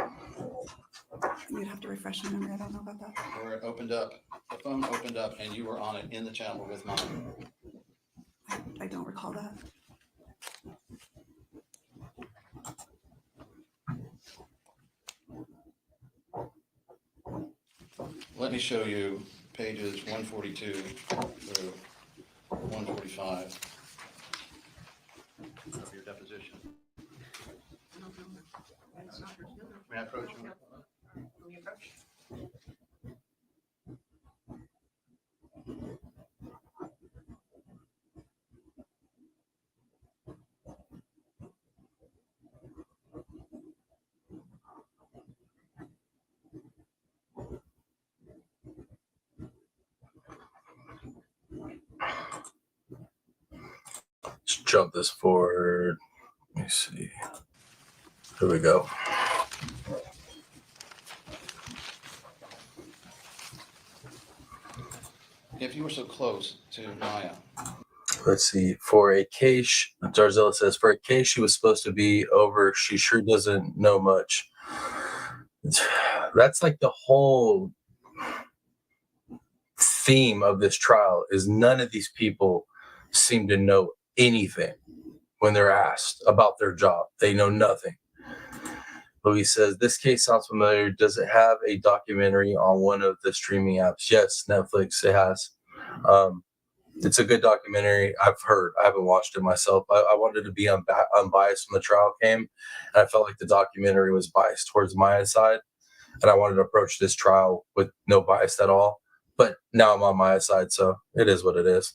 You'd have to refresh my memory. I don't know about that. Where it opened up, the phone opened up, and you were on it in the chapel with Maya. I don't recall that. Let me show you pages 142 through 145 of your deposition. May I approach you? Let's jump this forward. Let me see. Here we go. If you were so close to Maya. Let's see. For a case, Darzella says, for a case she was supposed to be over, she sure doesn't know much. That's like the whole theme of this trial is none of these people seem to know anything when they're asked about their job. They know nothing. Louis says, this case sounds familiar. Does it have a documentary on one of the streaming apps? Yes, Netflix, it has. It's a good documentary. I've heard. I haven't watched it myself. I wanted to be unbiased when the trial came, and I felt like the documentary was biased towards my side, and I wanted to approach this trial with no bias at all. But now I'm on my side, so it is what it is.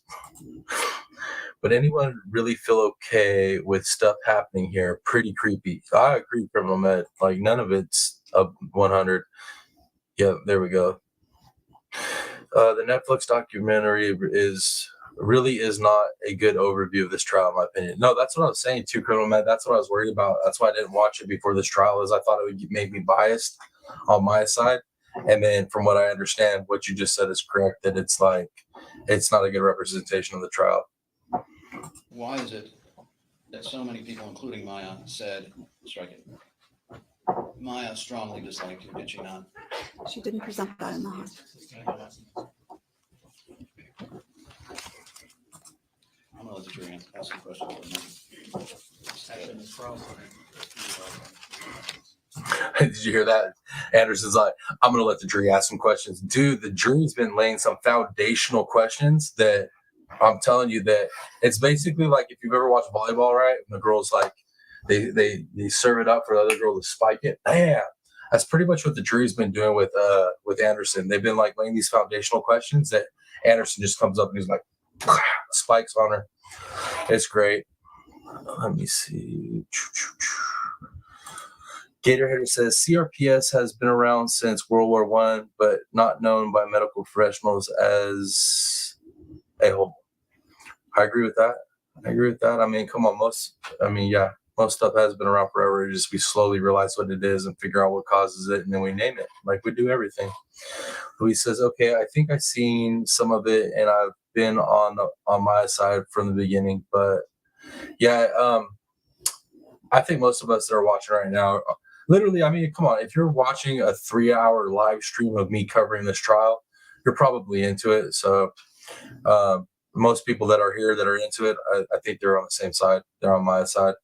But anyone really feel okay with stuff happening here? Pretty creepy. I agree, Criminal Med. Like, none of it's a 100. Yeah, there we go. The Netflix documentary really is not a good overview of this trial, in my opinion. No, that's what I was saying too, Criminal Med. That's what I was worried about. That's why I didn't watch it before this trial, is I thought it would make me biased on my side. And then from what I understand, what you just said is correct, that it's like, it's not a good representation of the trial. Why is it that so many people, including Maya, said, strike it? Maya strongly disliked you, did she not? She didn't present that in the hospital. I'm gonna let the jury ask some questions. Did you hear that? Anderson's like, I'm going to let the jury ask some questions. Dude, the jury's been laying some foundational questions that I'm telling you that it's basically like if you've ever watched volleyball, right? And the girls like, they serve it up for the other girl to spike it. Bam! That's pretty much what the jury's been doing with Anderson. They've been like laying these foundational questions that Anderson just comes up and he's like, spikes on her. It's great. Let me see. Gatorheader says CRPS has been around since World War I, but not known by medical professionals as a whole. I agree with that. I mean, come on, most most stuff has been around forever. It's just we slowly realize what it is and figure out what causes it, and then we name it like we do everything. Luis says, okay, I think I've seen some of it, and I've been on my side from the beginning. But yeah, I think most of us that are watching right now, literally, I mean, come on, if you're watching a 3-hour live stream of me covering this trial, you're probably into it. So most people that are here that are into it, I think they're on the same side. They're on my side.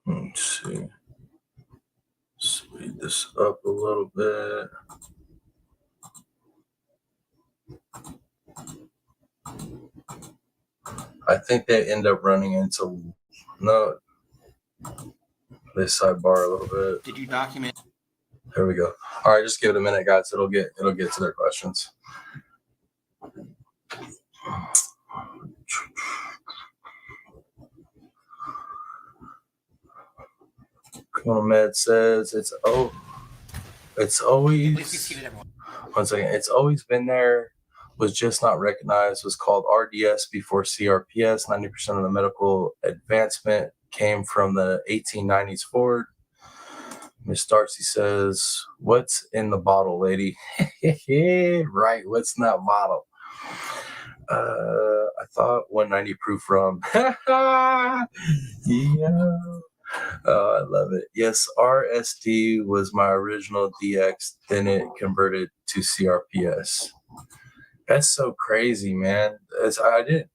Let's see. Speed this up a little bit. I think they end up running into they sidebar a little bit. Did you document? There we go. All right, just give it a minute, guys. It'll get to their questions. Med says it's always. Please be seated, everyone. One second. It's always been there, was just not recognized, was called RDS before CRPS. 90% of the medical advancement came from the 1890s forward. Miss Darcy says, what's in the bottle, lady? Right, what's in that bottle? I thought 190 proof rum. Yeah. Oh, I love it. Yes, RSD was my original DX, then it converted to CRPS. That's so crazy, man. I didn't,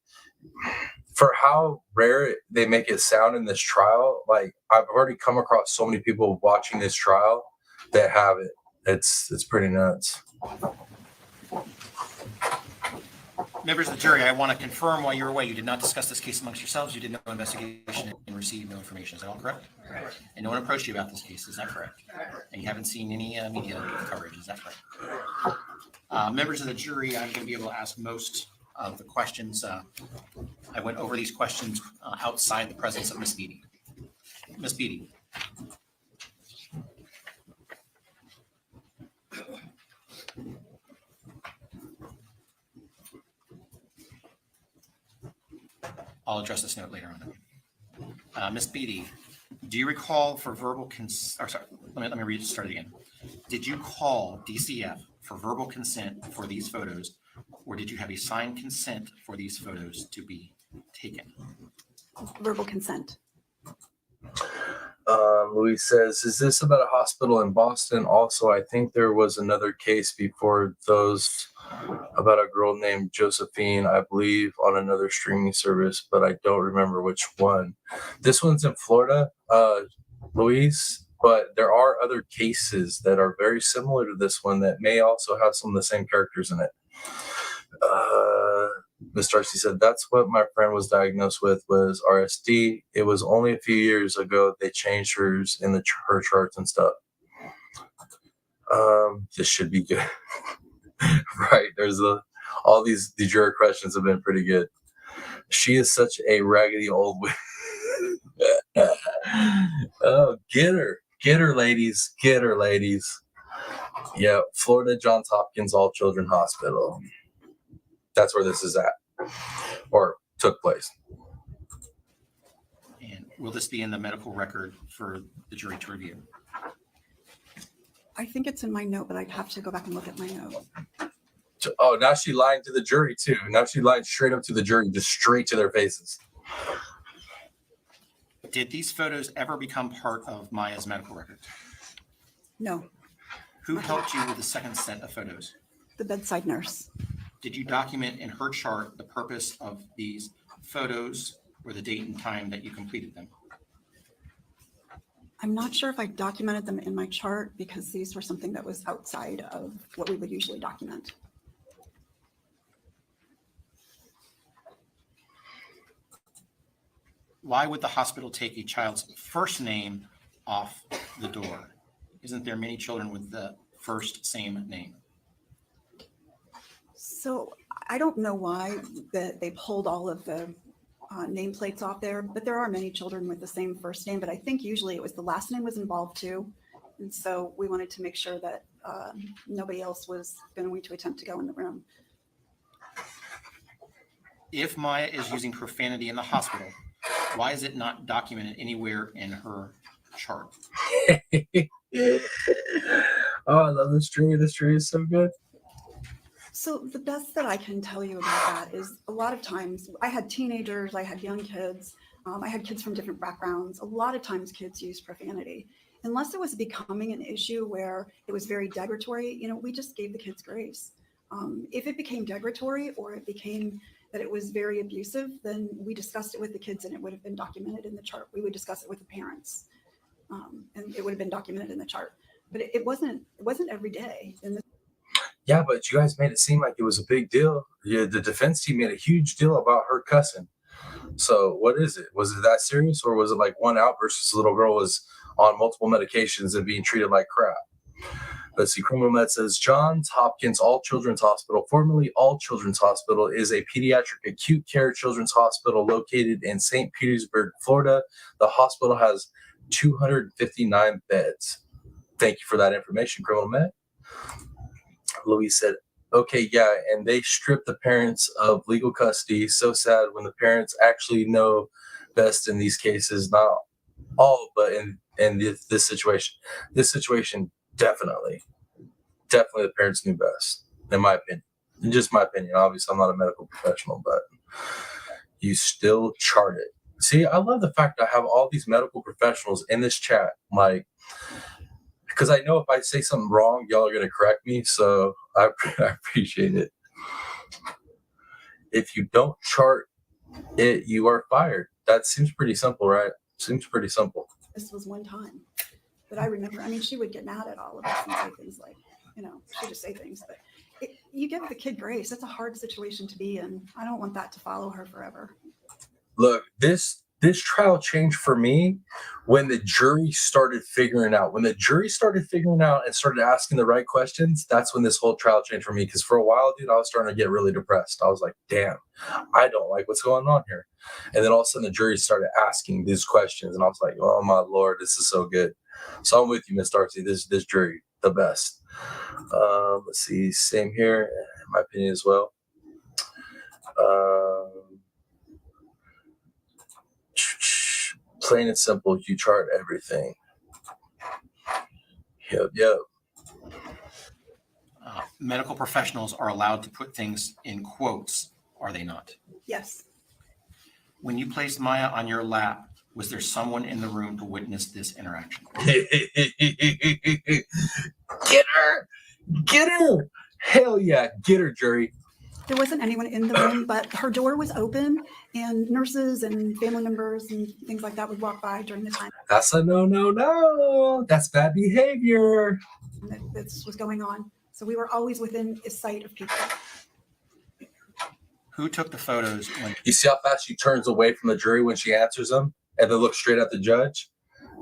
for how rare they make it sound in this trial. Like, I've already come across so many people watching this trial that have it. It's pretty nuts. Members of the jury, I want to confirm while you're away, you did not discuss this case amongst yourselves. You did no investigation and received no information. Is that all correct? Correct. And no one approached you about this case. Is that correct? Correct. And you haven't seen any media coverage. Is that correct? Members of the jury, I'm going to be able to ask most of the questions. I went over these questions outside the presence of Ms. Beatty. Ms. Beatty. I'll address this note later on. Ms. Beatty, do you recall for verbal consent, sorry, let me start it again. Did you call DCF for verbal consent for these photos, or did you have a signed consent for these photos to be taken? Verbal consent. Luis says, is this about a hospital in Boston? Also, I think there was another case before those about a girl named Josephine, I believe, on another streaming service, but I don't remember which one. This one's in Florida, Luis, but there are other cases that are very similar to this one that may also have some of the same characters in it. Ms. Darcy said, that's what my friend was diagnosed with, was RSD. It was only a few years ago they changed hers in her charts and stuff. This should be good. Right, there's all the juror questions have been pretty good. She is such a raggedy old oh, get her, ladies, get her, ladies. Yeah, Florida Johns Hopkins All Children Hospital. That's where this is at, or took place. And will this be in the medical record for the jury to review? I think it's in my note, but I'd have to go back and look at my note. Oh, now she lied to the jury too. Now she lied straight up to the jury, just straight to their faces. Did these photos ever become part of Maya's medical record? No. Who helped you with the second set of photos? The bedside nurse. did you document in her chart the purpose of these photos or the date and time that you completed them? I'm not sure if I documented them in my chart because these were something that was outside of what we would usually document. Why would the hospital take a child's first name off the door? Isn't there many children with the first same name? So I don't know why that they pulled all of the nameplates off there, but there are many children with the same first name, but I think usually it was the last name was involved too. And so we wanted to make sure that nobody else was going to attempt to go in the room. If Maya is using profanity in the hospital, why is it not documented anywhere in her chart? Oh, I love this tree. This tree is so good. So the best that I can tell you about that is a lot of times I had teenagers, I had young kids, I had kids from different backgrounds. A lot of times kids use profanity. Unless it was becoming an issue where it was very degradatory, we just gave the kids grace. If it became degradatory or it became that it was very abusive, then we discussed it with the kids and it would have been documented in the chart. We would discuss it with the parents and it would have been documented in the chart. But it wasn't every day. Yeah, but you guys made it seem like it was a big deal. Yeah, the defense team made a huge deal about her cussing. So what is it? Was it that serious, or was it like one outburst? This little girl was on multiple medications and being treated like crap. Let's see. Criminal Med says Johns Hopkins All Children's Hospital, formerly All Children's Hospital, is a pediatric acute care children's hospital located in St. Petersburg, Florida. The hospital has 259 beds. Thank you for that information, Criminal Med. Louise said, okay, yeah, and they stripped the parents of legal custody. So sad when the parents actually know best in these cases. Not all, but in this situation. This situation, definitely the parents knew best, in my opinion. In just my opinion. Obviously, I'm not a medical professional, but you still chart it. See, I love the fact that I have all these medical professionals in this chat, like, because I know if I say something wrong, y'all are going to correct me. So I appreciate it. If you don't chart it, you are fired. That seems pretty simple, right? Seems pretty simple. This was one time that I remember. I mean, she would get mad at all of us and say things like, she'd just say things, but you give the kid grace. That's a hard situation to be in. I don't want that to follow her forever. Look, this trial changed for me when the jury started figuring out. When the jury started figuring out and started asking the right questions, that's when this whole trial changed for me. Because for a while, dude, I was starting to get really depressed. I was like, damn, I don't like what's going on here. And then all of a sudden, the jury started asking these questions. And I was like, oh, my Lord, this is so good. So I'm with you, Miss Darcy. This jury, the best. Let's see. Same here, in my opinion as well. Plain and simple, you chart everything. Yep. Medical professionals are allowed to put things in quotes, are they not? Yes. When you placed Maya on your lap, was there someone in the room to witness this interaction? Get her! Hell yeah, get her, jury. There wasn't anyone in the room, but her door was open and nurses and family members and things like that would walk by during the time. That's a no. That's bad behavior. This was going on. So we were always within a sight of people. Who took the photos? You see how fast she turns away from the jury when she answers them and then looks straight at the judge?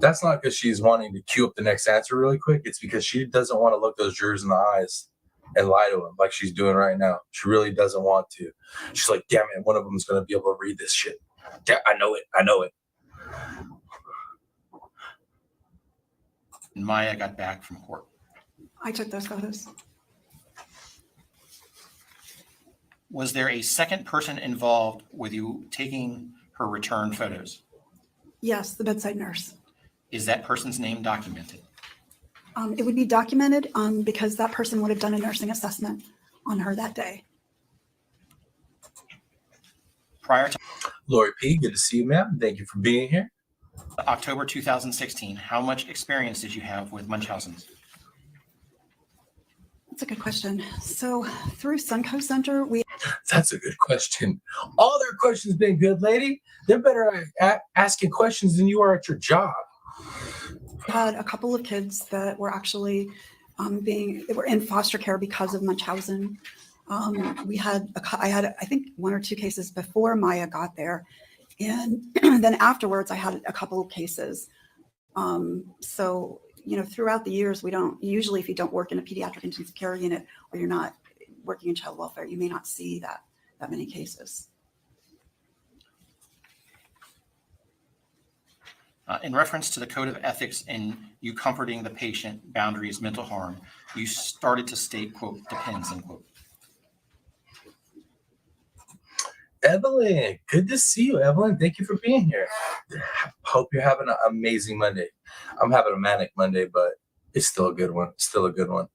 That's not because she's wanting to queue up the next answer really quick. It's because she doesn't want to look those jurors in the eyes and lie to them like she's doing right now. She really doesn't want to. She's like, damn it, one of them is going to be able to read this shit. Yeah, I know it. And Maya got back from court. I took those photos. Was there a second person involved with you taking her return photos? Yes, the bedside nurse. Is that person's name documented? It would be documented because that person would have done a nursing assessment on her that day. Prior to Lori P., good to see you, ma'am. Thank you for being here. October 2016, how much experience did you have with Munchausen's? That's a good question. So through Sunco Center, we That's a good question. All their questions been good, lady. They're better at asking questions than you are at your job. had a couple of kids that were actually they were in foster care because of Munchausen. I had, I think, 1 or 2 cases before Maya got there. And then afterwards, I had a couple of cases. So, you know, throughout the years, we don't, usually if you don't work in a pediatric intensive care unit or you're not working in child welfare, you may not see that many cases. In reference to the code of ethics and you comforting the patient, boundaries, mental harm, you started to state, quote, depends, end quote. Evelyn, good to see you, Evelyn. Thank you for being here. Hope you're having an amazing Monday. I'm having a manic Monday, but it's still a good one. Still a good one.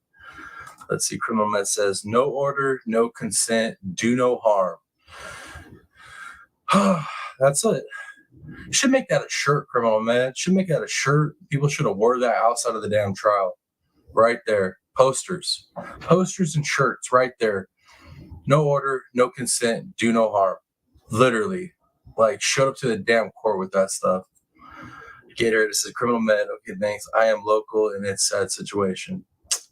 Let's see. Criminal Med says, no order, no consent, do no harm. That's it. You should make that a shirt, Criminal Med. Should make that a shirt. People should have wore that outside of the damn trial. Right there. Posters and shirts right there. No order, no consent, do no harm. Literally. Like, showed up to the damn court with that stuff. Gator, this is Criminal Med. Okay, thanks. I am local and it's a sad situation.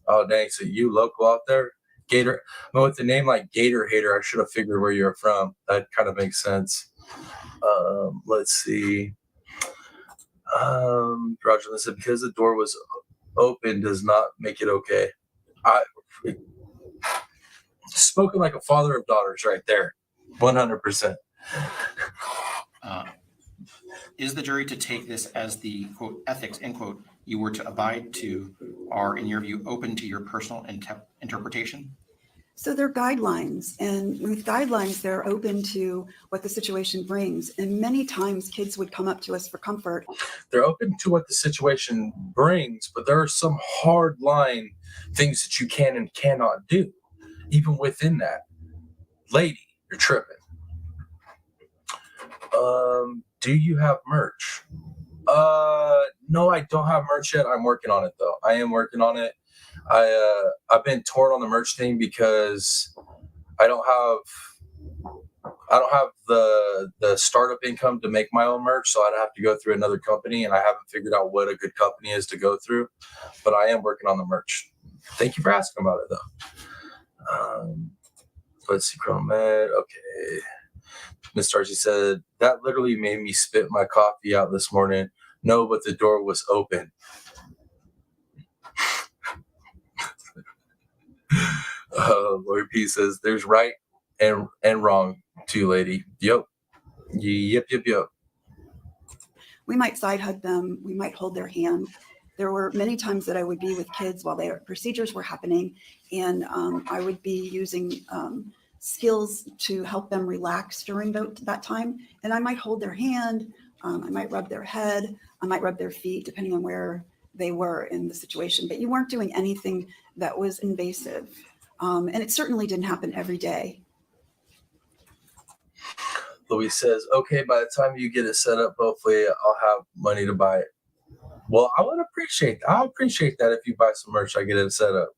Oh, dang. So you local out there? Gator. Well, with the name like Gator Hater, I should have figured where you're from. That kind of makes sense. Let's see. Roger said, because the door was open does not make it okay. Spoken like a father of daughters right there. 100%. Is the jury to take this as the, quote, ethics, end quote, you were to abide to are, in your view, open to your personal interpretation? So they're guidelines, and with guidelines, they're open to what the situation brings. And many times kids would come up to us for comfort. They're open to what the situation brings, but there are some hard line things that you can and cannot do, even within that. Lady, you're tripping. Do you have merch? No, I don't have merch yet. I'm working on it though. I am working on it. I've been torn on the merch thing because I don't have the startup income to make my own merch, so I'd have to go through another company, and I haven't figured out what a good company is to go through. But I am working on the merch. Thank you for asking about it though. Let's see, Chrome Med. Okay. Miss Darcy said, that literally made me spit my coffee out this morning. No, but the door was open. Lord P says, there's right and wrong too, lady. Yep. We might side hug them. We might hold their hand. There were many times that I would be with kids while their procedures were happening, and I would be using skills to help them relax during that time. And I might hold their hand, I might rub their head, I might rub their feet, depending on where they were in the situation. But you weren't doing anything that was invasive. And it certainly didn't happen every day. Louis says, okay, by the time you get it set up, hopefully I'll have money to buy it. Well, I would appreciate that. I'll appreciate that if you buy some merch, I get it set up.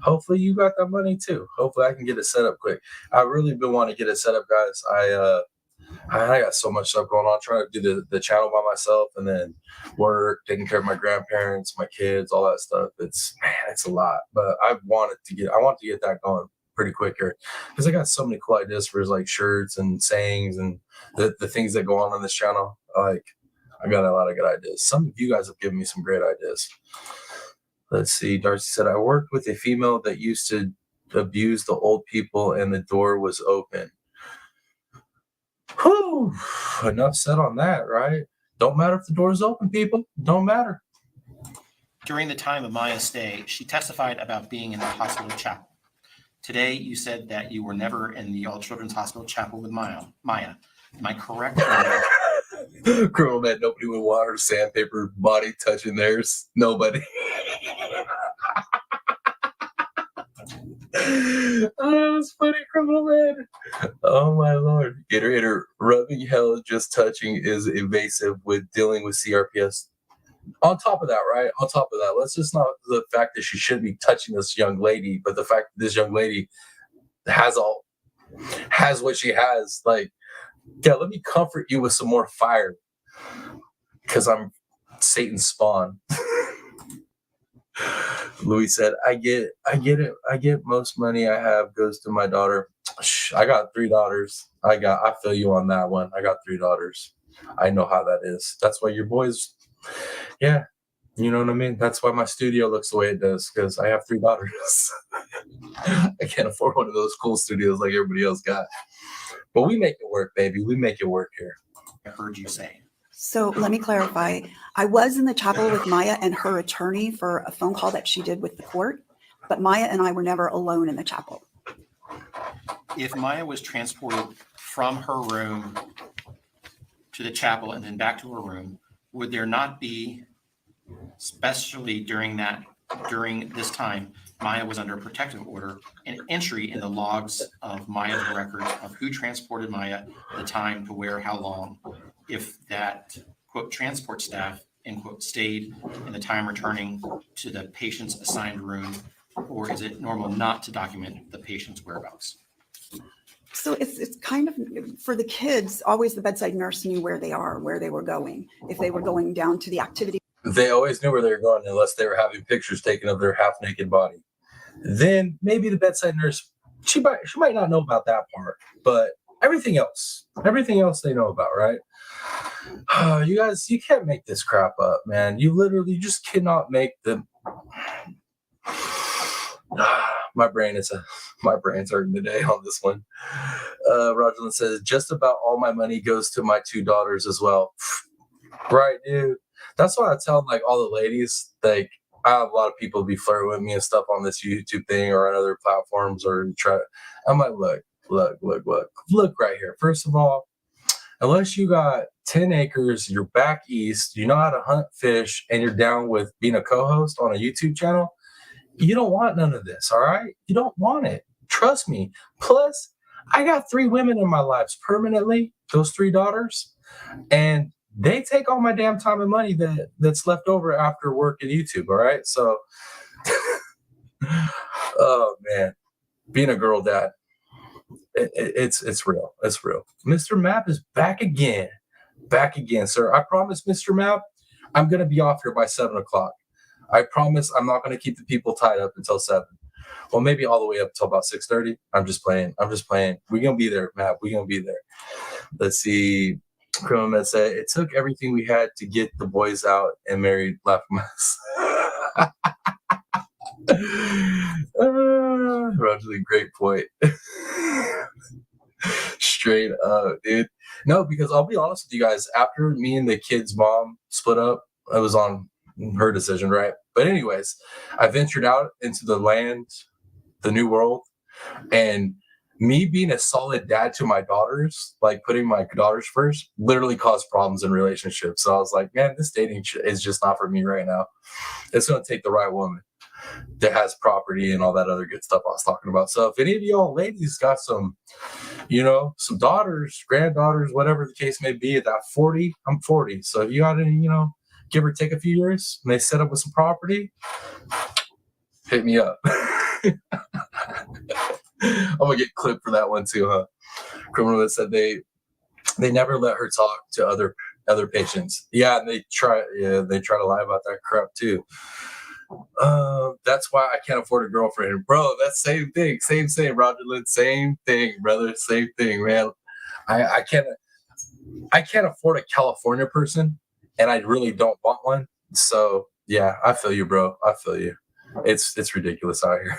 Hopefully you got that money too. Hopefully I can get it set up quick. I really been wanting to get it set up, guys. I got so much stuff going on, trying to do the channel by myself, and then work, taking care of my grandparents, my kids, all that stuff. It's a lot, but I want to get that going pretty quicker because I got so many cool ideas for like shirts and sayings and the things that go on this channel. Like, I got a lot of good ideas. Some of you guys have given me some great ideas. Let's see. Darcy said, I worked with a female that used to abuse the old people and the door was open. Whew. Enough said on that, right? Don't matter if the door is open, people. Don't matter. During the time of Maya's stay, she testified about being in the hospital chapel. Today, you said that you were never in the All Children's Hospital chapel with Maya. Am I correct? Girl, man, nobody would want her sandpaper body touching theirs. Nobody. Oh, that's funny, Criminal Man. Oh my lord. Gator, rubbing hell just touching is invasive with dealing with CRPS. On top of that, right? On top of that, let's just not the fact that she shouldn't be touching this young lady, but the fact that this young lady has what she has. Like, yeah, let me comfort you with some more fire, because I'm Satan's spawn. Louis said, I get it. I get most money I have goes to my daughter. I got 3 daughters. I feel you on that one. I got 3 daughters. I know how that is. That's why your boys, yeah, you know what I mean? That's why my studio looks the way it does, because I have 3 daughters. I can't afford one of those cool studios like everybody else got. But we make it work, baby. We make it work here. I heard you say. So let me clarify. I was in the chapel with Maya and her attorney for a phone call that she did with the court, but Maya and I were never alone in the chapel. If Maya was transported from her room to the chapel and then back to her room, would there not be, especially during this time, Maya was under a protective order, an entry in the logs of Maya's records of who transported Maya, the time, to where, how long, if that, quote, transport staff, end quote, stayed in the time returning to the patient's assigned room, or is it normal not to document the patient's whereabouts? So it's kind of, for the kids, always the bedside nurse knew where they are, where they were going. If they were going down to the activity. They always knew where they were going unless they were having pictures taken of their half-naked body. Then maybe the bedside nurse, she might not know about that part, but everything else they know about, right? You guys, you can't make this crap up, man. You literally just cannot make them. My brain's hurting today on this one. Rogerland says, just about all my money goes to my 2 daughters as well. Right, dude. That's why I tell like all the ladies, like, I have a lot of people be flirting with me and stuff on this YouTube thing or on other platforms, or I'm like, look right here. First of all, unless you got 10 acres, you're back east, you know how to hunt fish, and you're down with being a co-host on a YouTube channel, you don't want none of this, all right? You don't want it. Trust me. Plus, I got 3 women in my lives permanently, those 3 daughters, and they take all my damn time and money that's left over after work and YouTube, all right? So, oh, man. Being a girl dad, it's real. It's real. Mr. Map is back again. Back again, sir. I promise, Mr. Map, I'm going to be off here by 7 o'clock. I promise I'm not going to keep the people tied up until 7. Well, maybe all the way up until about 6:30. I'm just playing. We're going to be there, Matt. We're going to be there. Let's see. Criminal Med said, it took everything we had to get the boys out and married Laughmas. Roger Lee, great point. Straight up, dude. No, because I'll be honest with you guys, after me and the kid's mom split up, it was on her decision, right? But anyways, I ventured out into the land, the new world, and me being a solid dad to my daughters, like putting my daughters first, literally caused problems in relationships. So I was like, man, this dating is just not for me right now. It's going to take the right woman that has property and all that other good stuff I was talking about. So if any of y'all ladies got some, some daughters, granddaughters, whatever the case may be, at that 40, I'm 40. So if you got any, give or take a few years, and they set up with some property, hit me up. I'm gonna get clipped for that one too, huh? Criminal that said they never let her talk to other patients. Yeah, and they try to lie about that crap too. That's why I can't afford a girlfriend, bro. That's same thing, same Roger Lynn, same thing, brother, same thing, man. I can't afford a California person, and I really don't want one. So yeah, I feel you, bro. I feel you. It's ridiculous out here.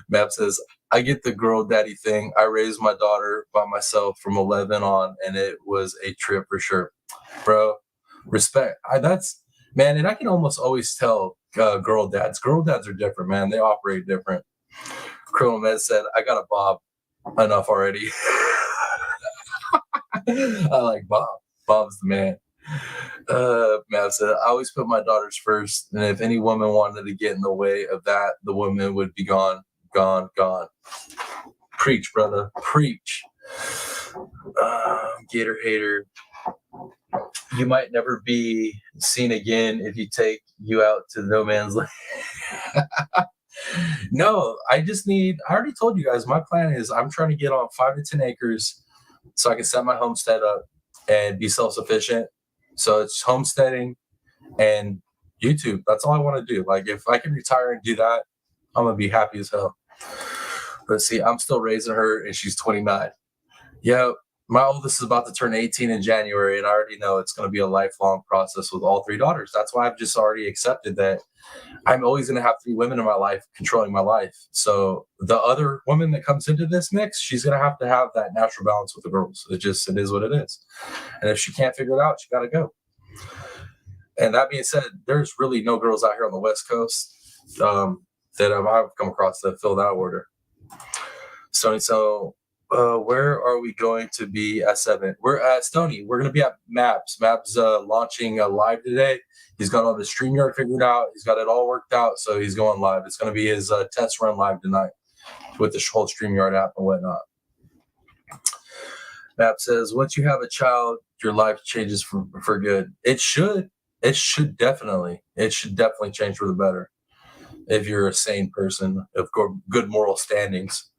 Map says, I get the girl daddy thing. I raised my daughter by myself from 11 on, and it was a trip for sure. Bro, respect. Man, and I can almost always tell girl dads. Girl dads are different, man. They operate different. Criminal Med said, I got a Bob enough already. I like Bob. Bob's the man. Matt said, I always put my daughters first, and if any woman wanted to get in the way of that, the woman would be gone. Preach, brother, preach. Gator hater. You might never be seen again if you take you out to no man's land. No, I already told you guys, my plan is I'm trying to get on 5 to 10 acres so I can set my homestead up and be self-sufficient. So it's homesteading and YouTube. That's all I want to do. Like, if I can retire and do that, I'm going to be happy as hell. But see, I'm still raising her and she's 29. Yeah, my oldest is about to turn 18 in January, and I already know it's going to be a lifelong process with all 3 daughters. That's why I've just already accepted that I'm always going to have 3 women in my life controlling my life. So the other woman that comes into this mix, she's going to have that natural balance with the girls. It is what it is. And if she can't figure it out, she got to go. And that being said, there's really no girls out here on the West Coast that I've come across that fill that order. So where are we going to be at 7? We're at Stony. We're going to be at Maps. Maps launching live today. He's got all the StreamYard figured out. He's got it all worked out. So he's going live. It's going to be his test run live tonight with the whole StreamYard app and whatnot. Map says, once you have a child, your life changes for good. It should. It should definitely change for the better if you're a sane person of good moral standings.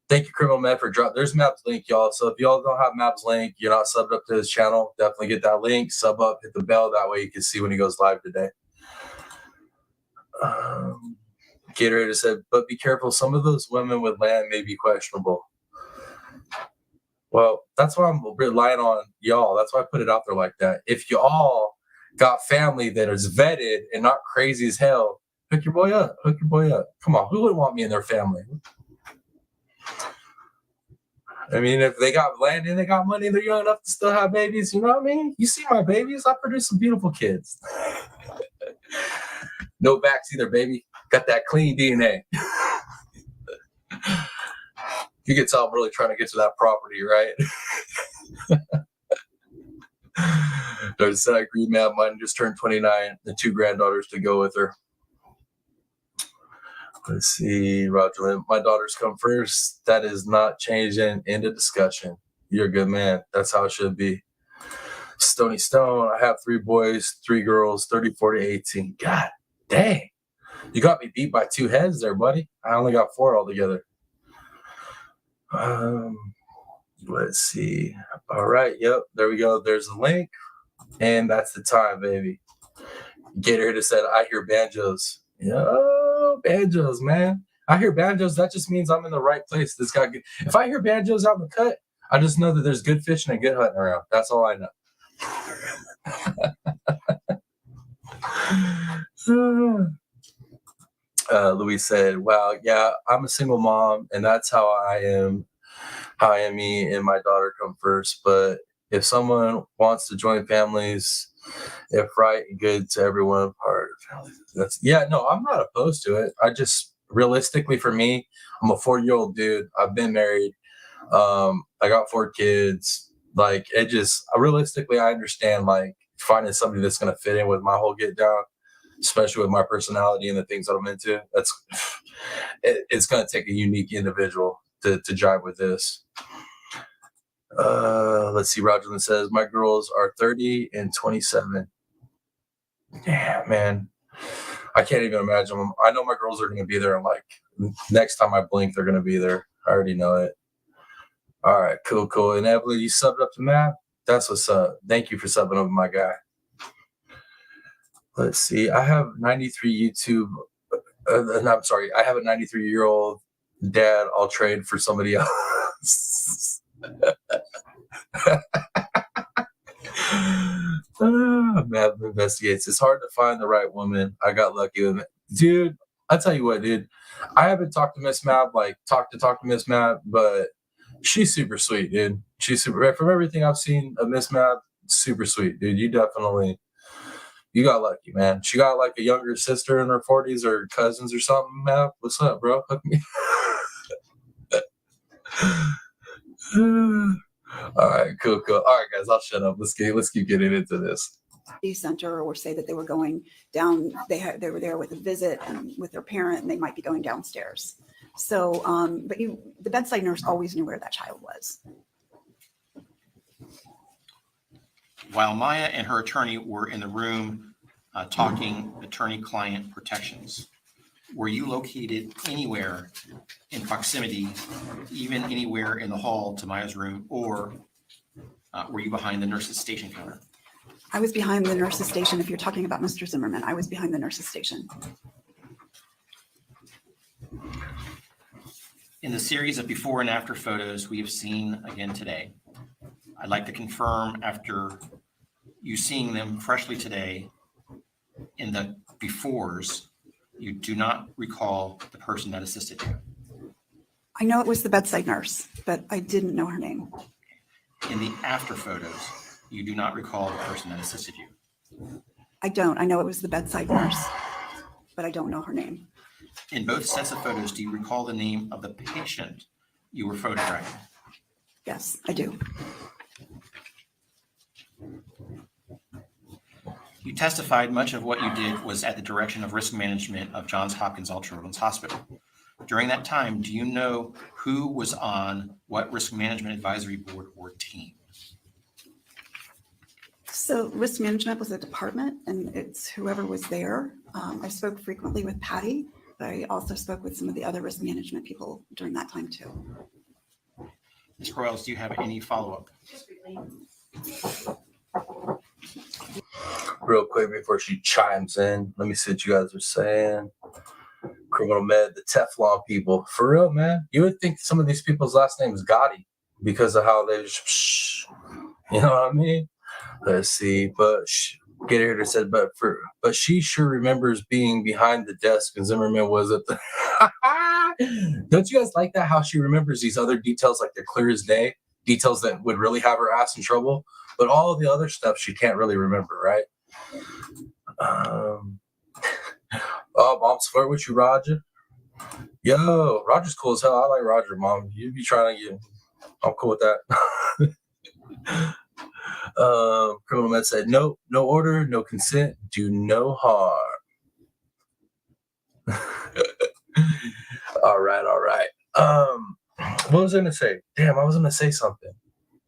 Thank you, Criminal Med, for dropping. There's Map's link, y'all. So if y'all don't have Map's link, you're not subbed up to his channel, definitely get that link, sub up, hit the bell. That way you can see when he goes live today. Gatorade said, but be careful. Some of those women with land may be questionable. Well, that's why I'm relying on y'all. That's why I put it out there like that. If y'all got family that is vetted and not crazy as hell, hook your boy up. Come on, who would want me in their family? I mean, if they got land and they got money, they're young enough to still have babies. You know what I mean? You see my babies? I produce some beautiful kids. No backs either, baby. Got that clean DNA. You can tell I'm really trying to get to that property, right? There's that green man. Mine just turned 29. The 2 granddaughters to go with her. Let's see, Roger. My daughters come first. That is not changing. End of discussion. You're a good man. That's how it should be. Stony Stone. I have 3 boys, 3 girls, 34 to 18. God dang. You got me beat by 2 heads there, buddy. I only got 4 altogether. Let's see. All right. Yep. There we go. There's the link. And that's the time, baby. Gator just said, I hear banjos. Yo, banjos, man. I hear banjos. That just means I'm in the right place. This guy. If I hear banjos out in the cut, I just know that there's good fishing and good hunting around. That's all I know. Louise said, wow, yeah, I'm a single mom, and that's how I am. Me and my daughter come first. But if someone wants to join families, if right and good to everyone part of families, no, I'm not opposed to it. I just realistically, for me, I'm a 40-year-old dude. I've been married. I got 4 kids. Like, it just realistically, I understand like finding somebody that's going to fit in with my whole get down, especially with my personality and the things that I'm into. It's going to take a unique individual to jive with this. Let's see. Roger says, my girls are 30 and 27. Damn, man. I can't even imagine them. I know my girls are going to be there. And like next time I blink, they're going to be there. I already know it. All right, cool. And Evelyn, you subbed up to Matt? That's what's up. Thank you for subbing up, my guy. Let's see. I have 93 YouTube. I'm sorry. I have a 93-year-old dad. I'll trade for somebody else. Matt investigates. It's hard to find the right woman. I got lucky with it. Dude, I'll tell you what, dude. I haven't talked to Miss Matt, talk to Miss Matt, but she's super sweet, dude. She's super, from everything I've seen of Miss Matt, super sweet, dude. You got lucky, man. She got like a younger sister in her 40s or cousins or something, Matt. What's up, bro? Hook me. All right, cool. All right, guys, I'll shut up. Let's keep getting into this. Center, or say that they were going down. They were there with a visit and with their parent, and they might be going downstairs. So, but the bedside nurse always knew where that child was. while Maya and her attorney were in the room talking attorney-client protections, were you located anywhere in proximity, even anywhere in the hall to Maya's room, or were you behind the nurse's station counter? I was behind the nurse's station. If you're talking about Mr. Zimmerman, I was behind the nurse's station. In the series of before and after photos we have seen again today, I'd like to confirm, after you seeing them freshly today, in the befores, you do not recall the person that assisted you. I know it was the bedside nurse, but I didn't know her name. In the after photos, you do not recall the person that assisted you. I don't. I know it was the bedside nurse, but I don't know her name. In both sets of photos, do you recall the name of the patient you were photographing? Yes, I do. You testified much of what you did was at the direction of risk management of Johns Hopkins All Children's Hospital. During that time, do you know who was on what risk management advisory board or team? So risk management was a department, and it's whoever was there. I spoke frequently with Patty, but I also spoke with some of the other risk management people during that time too. Ms. Royals, do you have any follow-up? Real quick before she chimes in, let me see what you guys are saying. Criminal Med, the Teflon people. For real, man. You would think some of these people's last name is Gotti because of how they just, you know what I mean? Let's see. But Gator Hitter said, but she sure remembers being behind the desk and Zimmerman was at the. Don't you guys like that? How she remembers these other details like they're clear as day, details that would really have her ass in trouble, but all the other stuff she can't really remember, right? Oh, mom's flirt with you, Roger. Yo, Roger's cool as hell. I like Roger, mom. You be trying to get. I'm cool with that. Criminal Med said, no order, no consent, do no harm. All right. What was I gonna say? Damn, I was gonna say something.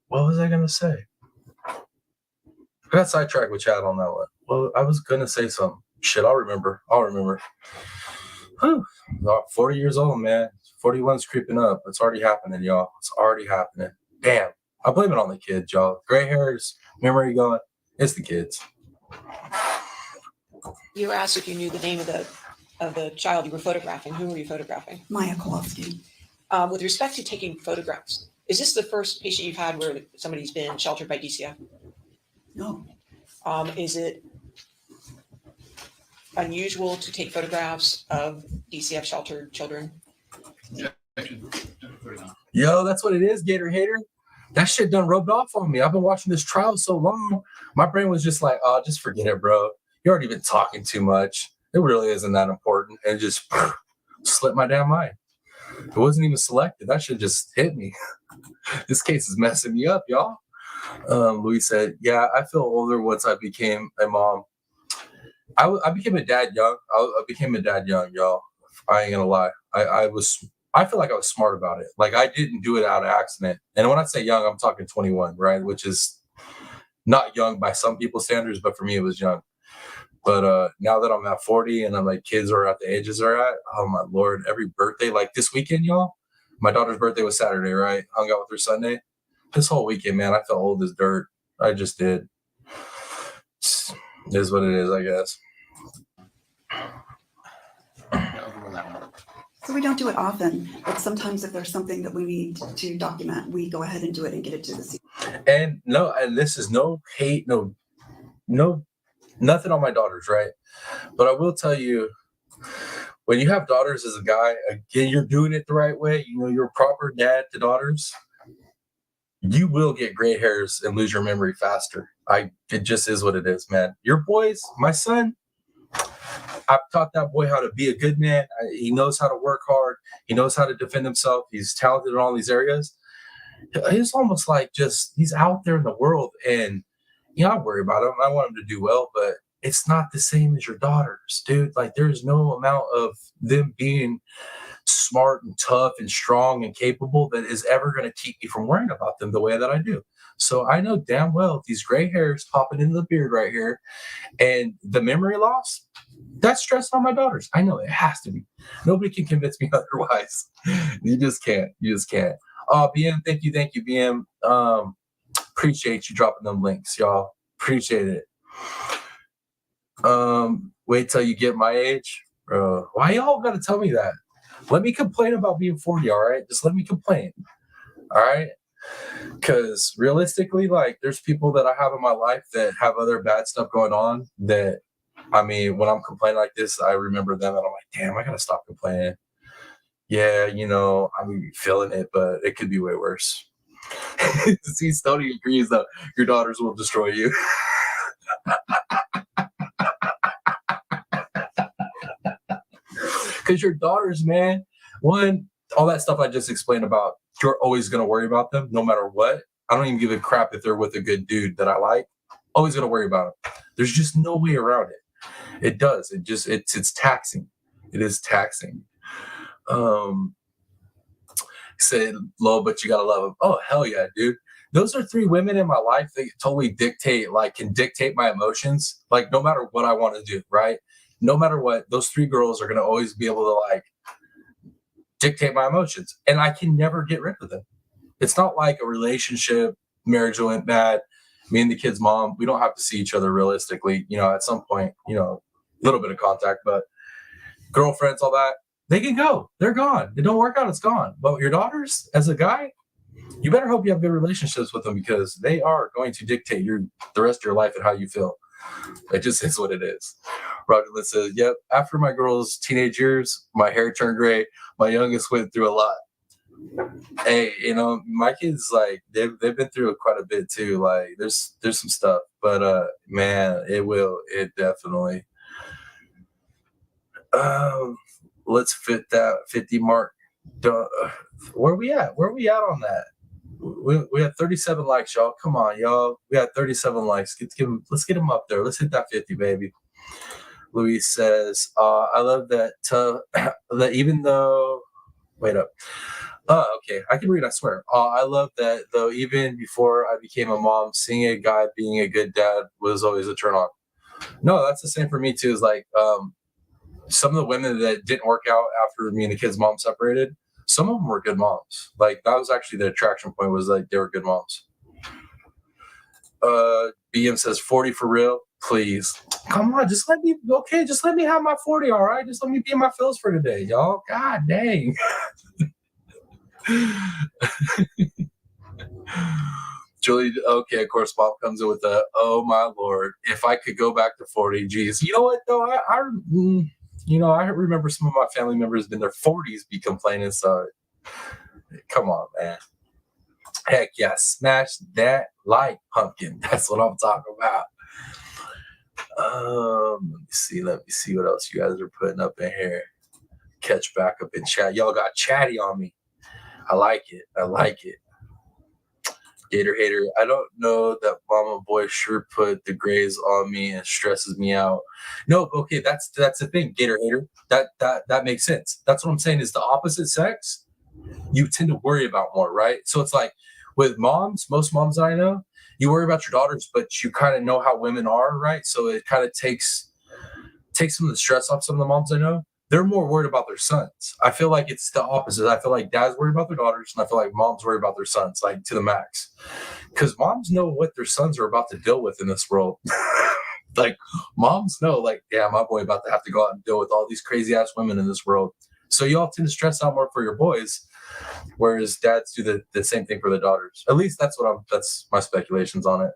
What was I gonna say? I got sidetracked with chat on that one. Well, I was gonna say something. Shit, I'll remember. Whew. 40 years old, man. 41's creeping up. It's already happening, y'all. It's already happening. Damn. I blame it on the kids, y'all. Gray hairs, memory going. It's the kids. You were asked if you knew the name of the child you were photographing. Who were you photographing? Maya Kowalski. With respect to taking photographs, is this the first patient you've had where somebody's been sheltered by DCF? No. Is it unusual to take photographs of DCF sheltered children? Yeah. Yo, that's what it is, Gator Hater. That shit done rubbed off on me. I've been watching this trial so long. My brain was just like, oh, just forget it, bro. You already been talking too much. It really isn't that important. And it just slipped my damn mind. It wasn't even selected. That shit just hit me. This case is messing me up, y'all. Louis said, yeah, I feel older once I became a mom. I became a dad young. I became a dad young, y'all. I ain't gonna lie. I feel like I was smart about it. Like I didn't do it out of accident. And when I say young, I'm talking 21, right? Which is not young by some people's standards, but for me, it was young. But now that I'm at 40 and I'm like kids are at the ages they're at, oh my Lord, every birthday, like this weekend, y'all, my daughter's birthday was Saturday, right? Hung out with her Sunday. This whole weekend, man, I felt old as dirt. I just did. It is what it is, I guess. So we don't do it often, but sometimes if there's something that we need to document, we go ahead and do it and get it to the scene. And this is no hate, no, nothing on my daughters, right? But I will tell you, when you have daughters as a guy, again, you're doing it the right way. You know, you're a proper dad to daughters. You will get gray hairs and lose your memory faster. It just is what it is, man. Your boys, my son, I've taught that boy how to be a good man. He knows how to work hard. He knows how to defend himself. He's talented in all these areas. It's almost like he's out there in the world, and I worry about him. I want him to do well, but it's not the same as your daughters, dude. Like there's no amount of them being smart and tough and strong and capable that is ever going to keep me from worrying about them the way that I do. So I know damn well these gray hairs popping into the beard right here and the memory loss, that's stressing on my daughters. I know it has to be. Nobody can convince me otherwise. You just can't. You just can't. Oh, BM, thank you, BM. Appreciate you dropping them links, y'all. Appreciate it. Wait till you get my age, bro. Why y'all gotta tell me that? Let me complain about being 40, all right? Just let me complain, all right? Because realistically, like, there's people that I have in my life that have other bad stuff going on that, I mean, when I'm complaining like this, I remember them and I'm like, damn, I gotta stop complaining. Yeah, you know, I'm feeling it, but it could be way worse. See, Stoney agrees that your daughters will destroy you. Because your daughters, man, one, all that stuff I just explained about, you're always going to worry about them no matter what. I don't even give a crap if they're with a good dude that I like. Always going to worry about them. There's just no way around it. It does. It's taxing. It is taxing. Said low, but you got to love them. Oh, hell yeah, dude. Those are 3 women in my life that totally can dictate my emotions. Like, no matter what I want to do, right? No matter what, those 3 girls are going to always be able to, like, dictate my emotions. And I can never get rid of them. It's not like a relationship, marriage went bad. Me and the kid's mom, we don't have to see each other realistically. You know, at some point, you know, a little bit of contact, but girlfriends, all that, they can go. They're gone. It don't work out, it's gone. But your daughters, as a guy, you better hope you have good relationships with them because they are going to dictate the rest of your life and how you feel. It just is what it is. Roger Lynn says, yep, after my girl's teenage years, my hair turned gray. My youngest went through a lot. Hey, you know, my kids, like, they've been through quite a bit too. Like, there's some stuff, but man, it definitely. Let's fit that 50 mark. Where we at? Where we at on that? We have 37 likes, y'all. Come on, y'all. We got 37 likes. Let's get them up there. Let's hit that 50, baby. Luis says, I love that that even though, wait up. Oh, okay. I can read, I swear. I love that though, even before I became a mom, seeing a guy being a good dad was always a turn on. No, that's the same for me too. Is like, some of the women that didn't work out after me and the kid's mom separated, some of them were good moms. Like, that was actually the attraction point, was like they were good moms. BM says 40 for real. Please. Come on, just let me have my 40, all right? Just let me be in my feels for today, y'all. God dang. Julie, okay, of course, Bob comes in with the, oh my Lord, if I could go back to 40, geez. You know what, though? I remember some of my family members in their 40s be complaining, so come on, man. Heck yeah, smash that like pumpkin. That's what I'm talking about. Let me see what else you guys are putting up in here. Catch back up in chat. Y'all got chatty on me. I like it. Gator hater. I don't know that mama boy sure put the grays on me and stresses me out. No, okay, that's the thing, Gator hater. That makes sense. That's what I'm saying, is the opposite sex, you tend to worry about more, right? So it's like with moms, most moms that I know, you worry about your daughters, but you kind of know how women are, right? So it kind of takes some of the stress off some of the moms I know. They're more worried about their sons. I feel like it's the opposite. I feel like dads worry about their daughters, and I feel like moms worry about their sons, like to the max. Because moms know what their sons are about to deal with in this world. Like, moms know, like, yeah, my boy about to have to go out and deal with all these crazy ass women in this world. So you all tend to stress out more for your boys, whereas dads do the same thing for the daughters. At least that's my speculations on it.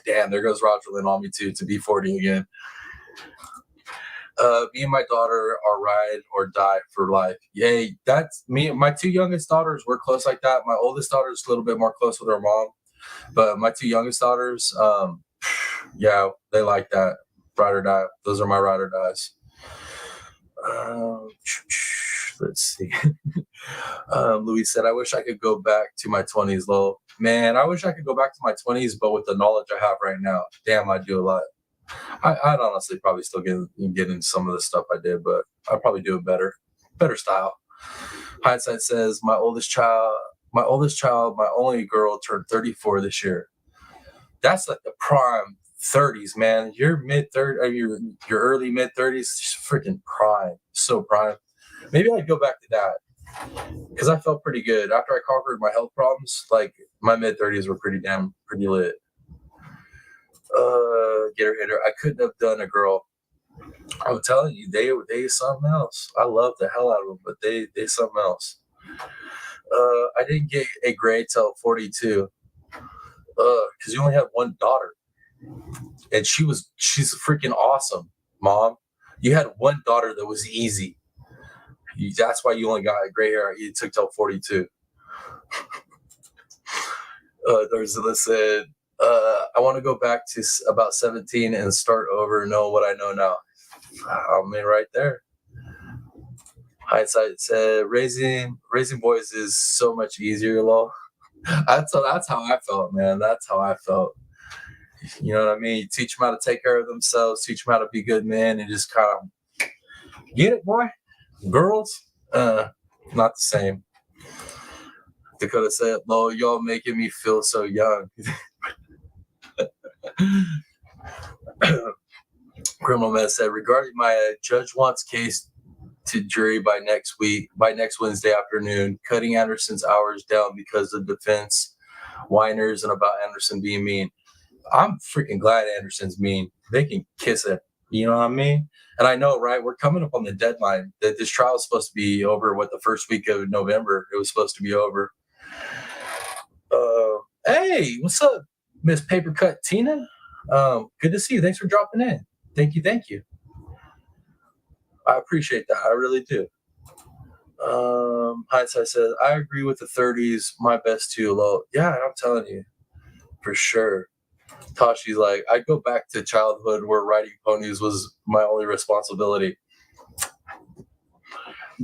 Damn, there goes Roger Lynn on me too, to be 40 again. Me and my daughter are ride or die for life. Yay, that's me. My 2 youngest daughters were close like that. My oldest daughter is a little bit more close with her mom, but my 2 youngest daughters, yeah, they like that. Ride or die. Those are my ride or dies. Let's see. Louis said, I wish I could go back to my 20s, Lowell. Man, I wish I could go back to my 20s, but with the knowledge I have right now, damn, I'd do a lot. I'd honestly probably still get into some of the stuff I did, but I'd probably do it better style. Hindsight says my oldest child, my only girl, turned 34 this year. That's like the prime 30s, man. Your mid-30s, your early mid-30s, freaking prime. So prime. Maybe I'd go back to that because I felt pretty good after I conquered my health problems. Like my mid-30s were pretty lit. Gator hater. I couldn't have done a girl. I'm telling you, they something else. I love the hell out of them, but they something else. I didn't get a grade till 42. Because you only have one daughter, and she's freaking awesome, Mom. You had one daughter that was easy. That's why you only got a gray hair. You took till 42. There's said, I want to go back to about 17 and start over, know what I know now. I mean, right there. Hindsight said, raising boys is so much easier, lol. That's how I felt, man. That's how I felt. You know what I mean? You teach them how to take care of themselves, teach them how to be good men, and just kind of get it, boy. Girls, not the same. Dakota said, lol, y'all making me feel so young. Criminal Man said, regarding my judge wants case to jury by next Wednesday afternoon, cutting Anderson's hours down because of defense whiners and about Anderson being mean. I'm freaking glad Anderson's mean. They can kiss it. You know what I mean? And I know, right? We're coming up on the deadline that this trial is supposed to be over the first week of November. It was supposed to be over. Hey, what's up, Miss Paper Cut Tina? Good to see you. Thanks for dropping in. Thank you. I appreciate that. I really do. Hindsight says, I agree with the 30s. My best too, low. Yeah, I'm telling you. For sure. Tashi's like, I'd go back to childhood where riding ponies was my only responsibility.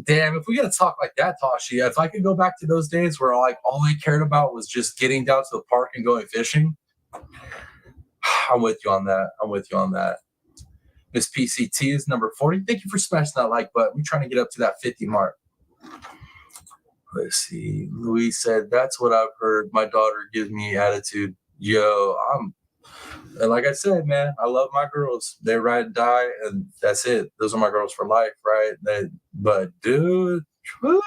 Damn, if we gotta talk like that, Tashi, if I could go back to those days where like all I cared about was just getting down to the park and going fishing, I'm with you on that. Miss PCT is number 40. Thank you for smashing that like button. We're trying to get up to that 50 mark. Let's see. Louise said, that's what I've heard. My daughter gives me attitude. Yo, and like I said, man, I love my girls. They ride and die, and that's it. Those are my girls for life, right? But dude, whoo,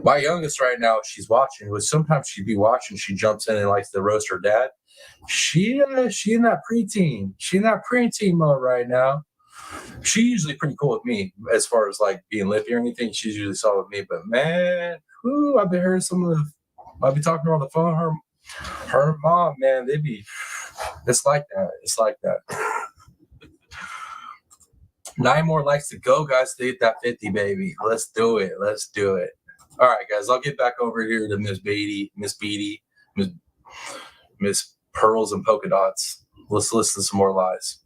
my youngest right now, she's watching. Which sometimes she'd be watching. She jumps in and likes to roast her dad. She in that preteen. She in that preteen mode right now. She's usually pretty cool with me as far as like being lippy or anything. She's usually solid with me. But man, I've been hearing I'll be talking to her on the phone. Her mom, man, it's like that. 9 more likes to go, guys, to hit that 50, baby. Let's do it. All right, guys, I'll get back over here to Miss Beatty, Miss Pearls and Polka Dots. Let's listen to some more lies.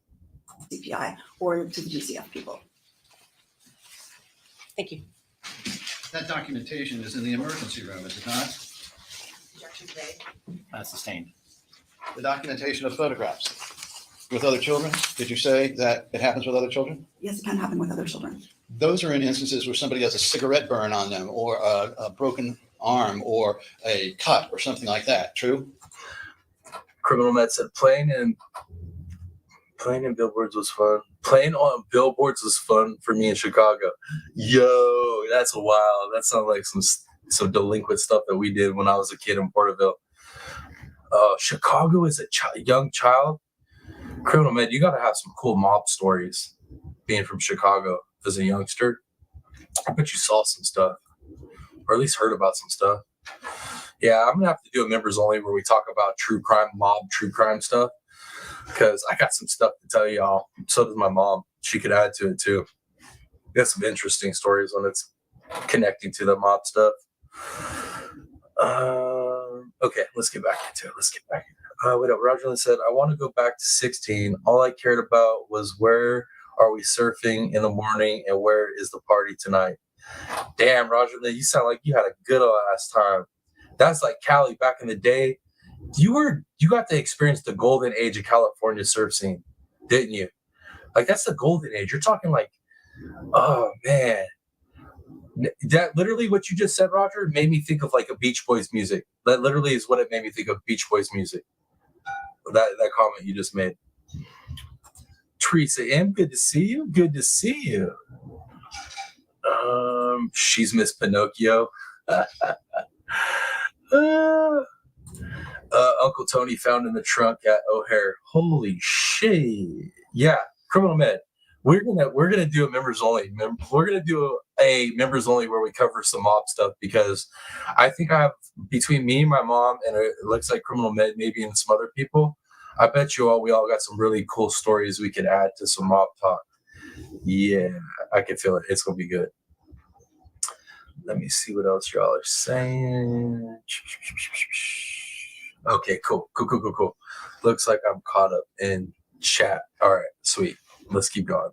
CPI or to the GCF people. Thank you. That documentation is in the emergency room, is it not? Objection today. Sustained. The documentation of photographs with other children. Did you say that it happens with other children? Yes, it can happen with other children. Those are in instances where somebody has a cigarette burn on them or a broken arm or a cut or something like that. True? Criminal Med said playing in billboards was fun. Playing on billboards was fun for me in Chicago. Yo, that's wild. That sounds like some delinquent stuff that we did when I was a kid in Porterville. Chicago as a young child. Criminal Med, you got to have some cool mob stories being from Chicago as a youngster. I bet you saw some stuff or at least heard about some stuff. Yeah, I'm going to have to do a members only where we talk about true crime stuff because I got some stuff to tell y'all. So does my mom. She could add to it too. Got some interesting stories when it's connecting to the mob stuff. Okay, let's get back into it. Roger said, I want to go back to 16. All I cared about was where are we surfing in the morning and where is the party tonight? Damn, Roger, you sound like you had a good ass time. That's like Cali back in the day. You got to experience the golden age of California surf scene, didn't you? Like that's the golden age. You're talking like, oh man, That literally what you just said, Roger, made me think of like a Beach Boys music. That literally is what it made me think of, Beach Boys music. That comment you just made. Teresa M, good to see you. Good to see you. She's Miss Pinocchio. Uncle Tony found in the trunk at O'Hare. Holy shit! Yeah, criminal med. We're gonna do a members only. We're gonna do a members only where we cover some mob stuff, because I think I have, between me and my mom and it looks like criminal med, maybe and some other people, I bet you we all got some really cool stories we could add to some mob talk. Yeah, I can feel it. It's gonna be good. Let me see what else y'all are saying. Okay, cool. Looks like I'm caught up in chat. All right, sweet. Let's keep going.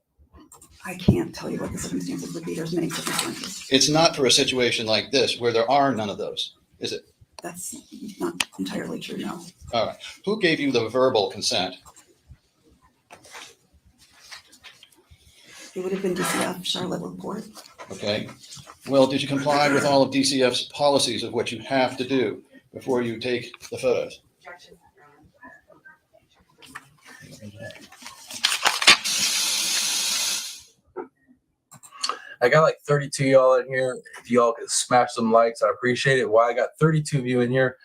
I can't tell you what the circumstances would be. There's many circumstances. It's not for a situation like this where there are none of those, is it? That's not entirely true, no. All right. Who gave you the verbal consent? It would have been DCF, Charlotte Report. Okay. Well, did you comply with all of DCF's policies of what you have to do before you take the photos? I got like 32 y'all in here. If y'all could smash some likes, I appreciate it. Why I got 32 of you in here.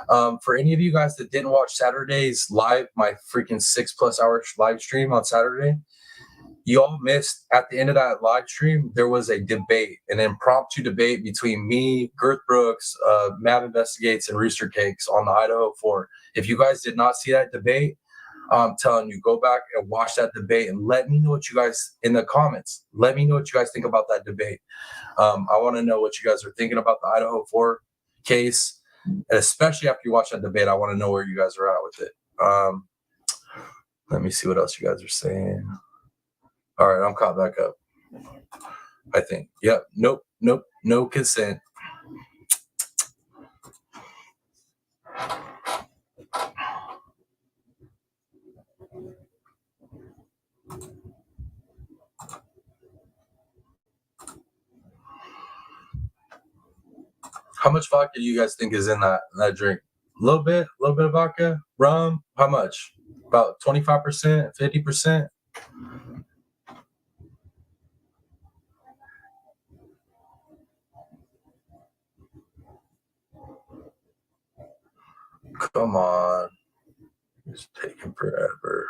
For any of you guys that didn't watch Saturday's live, my freaking 6+ hour live stream on Saturday, you all missed at the end of that live stream, there was a debate, an impromptu debate between me, Girth Brooks, Mav Investigates, and Rooster Cakes on the Idaho 4. If you guys did not see that debate, I'm telling you, go back and watch that debate and let me know what you guys in the comments. Let me know what you guys think about that debate. I want to know what you guys are thinking about the Idaho 4 case, and especially after you watch that debate, I want to know where you guys are at with it. Let me see what else you guys are saying. All right, I'm caught back up, I think. Yep. Nope. No consent. How much vodka do you guys think is in that drink? A little bit of vodka, rum. How much? About 25%, 50%. Come on, it's taking forever.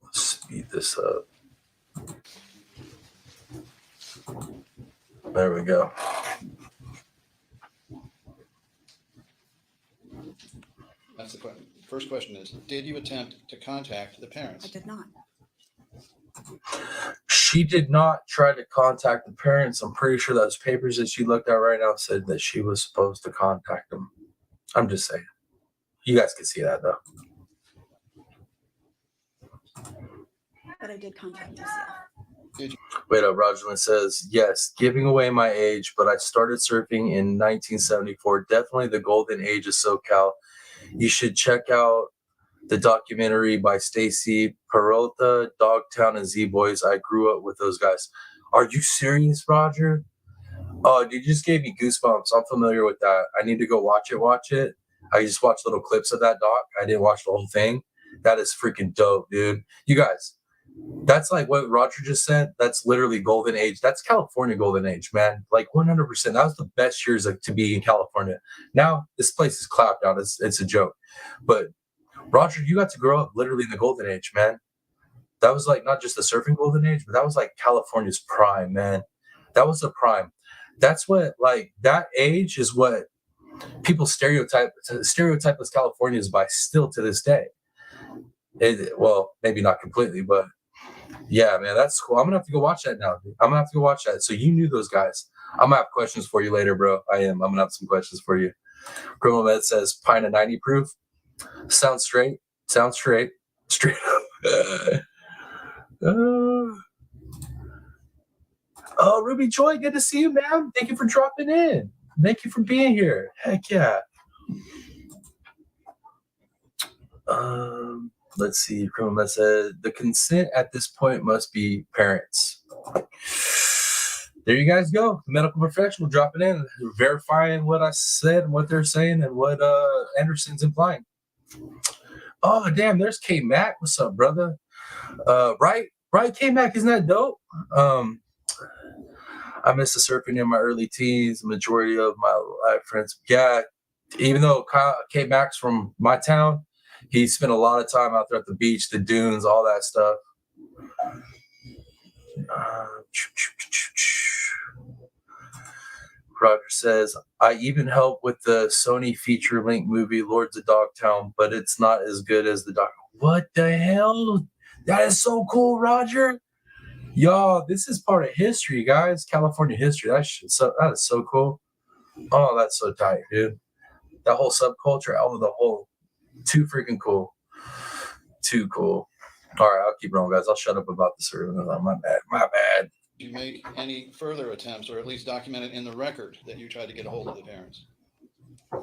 Let's speed this up. There we go. That's the question. First question is, did you attempt to contact the parents? I did not. She did not try to contact the parents. I'm pretty sure those papers that she looked at right now said that she was supposed to contact them. I'm just saying. You guys can see that though. But I did contact DCF. Wait up, Rogerland says, yes, giving away my age, but I started surfing in 1974. Definitely the golden age of SoCal. You should check out the documentary by Stacy Peralta, Dogtown and Z-Boys. I grew up with those guys. Are you serious, Roger? Oh, dude, you just gave me goosebumps. I'm familiar with that. I need to go watch it. I just watched little clips of that doc. I didn't watch the whole thing. That is freaking dope, dude. You guys, that's like what Roger just said. That's literally golden age. That's California golden age, man. Like 100%. That was the best years to be in California. Now this place is clapped out. It's a joke. But Roger, you got to grow up literally in the golden age, man. That was like not just the surfing golden age, but that was like California's prime, man. That was the prime. That's what, like, that age is what people stereotype as California is by still to this day. Well, maybe not completely, but yeah, man, that's cool. I'm gonna have to go watch that now. I'm gonna have to go watch that. So you knew those guys. I'm gonna have questions for you later, bro. I'm gonna have some questions for you. Criminal Med says pint of 90 proof. Sounds straight. Straight up. Oh, Ruby Joy, good to see you, man. Thank you for dropping in. Thank you for being here. Heck yeah. Let's see. Criminal said the consent at this point must be parents. There you guys go. The medical professional dropping in, verifying what I said, what they're saying, and what Anderson's implying. Oh, damn, there's K Mac. What's up, brother? Right, K Mac, isn't that dope? I missed the surfing in my early teens. The majority of my life friends. Yeah, even though K Mac's from my town, he spent a lot of time out there at the beach, the dunes, all that stuff. Roger says, I even helped with the Sony feature-length movie Lords of Dogtown, but it's not as good as the doc. What the hell? That is so cool, Roger. Y'all, this is part of history, guys. California history. That is so cool. Oh, that's so tight, dude. That whole subculture, all of the whole, too freaking cool. Too cool. All right, I'll keep rolling, guys. I'll shut up about this. My bad. Did you make any further attempts, or at least document it in the record, that you tried to get a hold of the parents?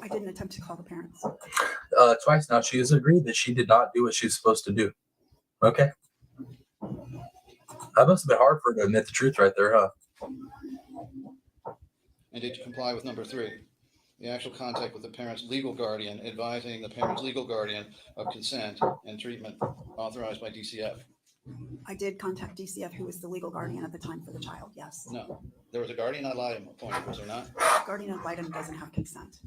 I didn't attempt to call the parents. Twice now. She has agreed that she did not do what she's supposed to do. Okay. That must have been hard for her to admit the truth right there, huh? And did you comply with number 3? The actual contact with the parent's legal guardian, advising the parent's legal guardian of consent and treatment authorized by DCF? I did contact DCF, who was the legal guardian at the time for the child, yes. No. There was a guardian ad litem appointed, was there not? Guardian ad litem doesn't have consent.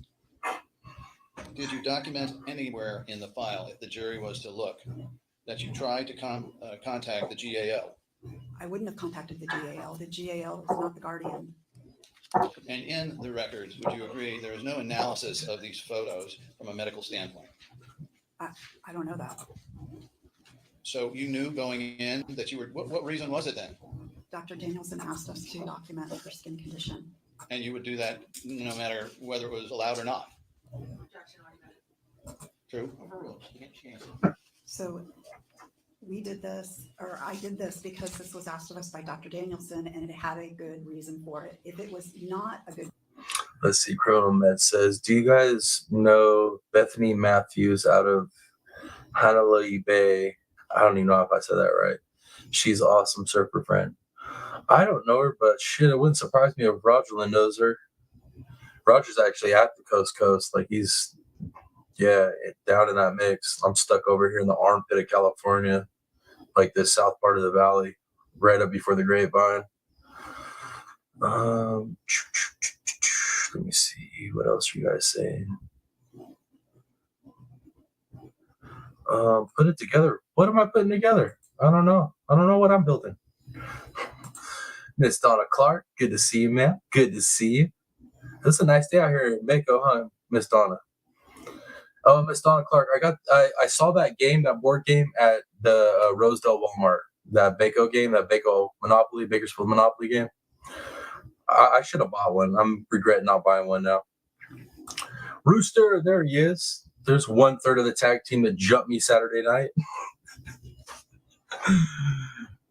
Did you document anywhere in the file, if the jury was to look, that you tried to contact the GAL? I wouldn't have contacted the GAL. The GAL is not the guardian. And in the records, would you agree there is no analysis of these photos from a medical standpoint? I don't know that. So you knew going in that you were, what reason was it then? Dr. Danielson asked us to document her skin condition. And you would do that no matter whether it was allowed or not? True. So we did this, or I did this because this was asked of us by Dr. Danielson and it had a good reason for it. If it was not a good... Let's see, Chrono Med says, do you guys know Bethany Matthews out of Honolulu Bay? I don't even know if I said that right. She's an awesome surfer friend. I don't know her, but shit, it wouldn't surprise me if Rogerland knows her. Roger's actually at the coast. Like he's, yeah, down in that mix. I'm stuck over here in the armpit of California, like the south part of the valley, right up before the Grapevine. Let me see. What else are you guys saying? Put it together. What am I putting together? I don't know. I don't know what I'm building. Miss Donna Clark, good to see you, man. Good to see you. It's a nice day out here in Mako, huh, Miss Donna? Oh, Miss Donna Clark, I saw that game, that board game at the Rosedale Walmart. That Baco game, that Baco Monopoly, Bakersfield Monopoly game. I should have bought one. I'm regretting not buying one now. Rooster, there he is. There's 1/3 of the tag team that jumped me Saturday night.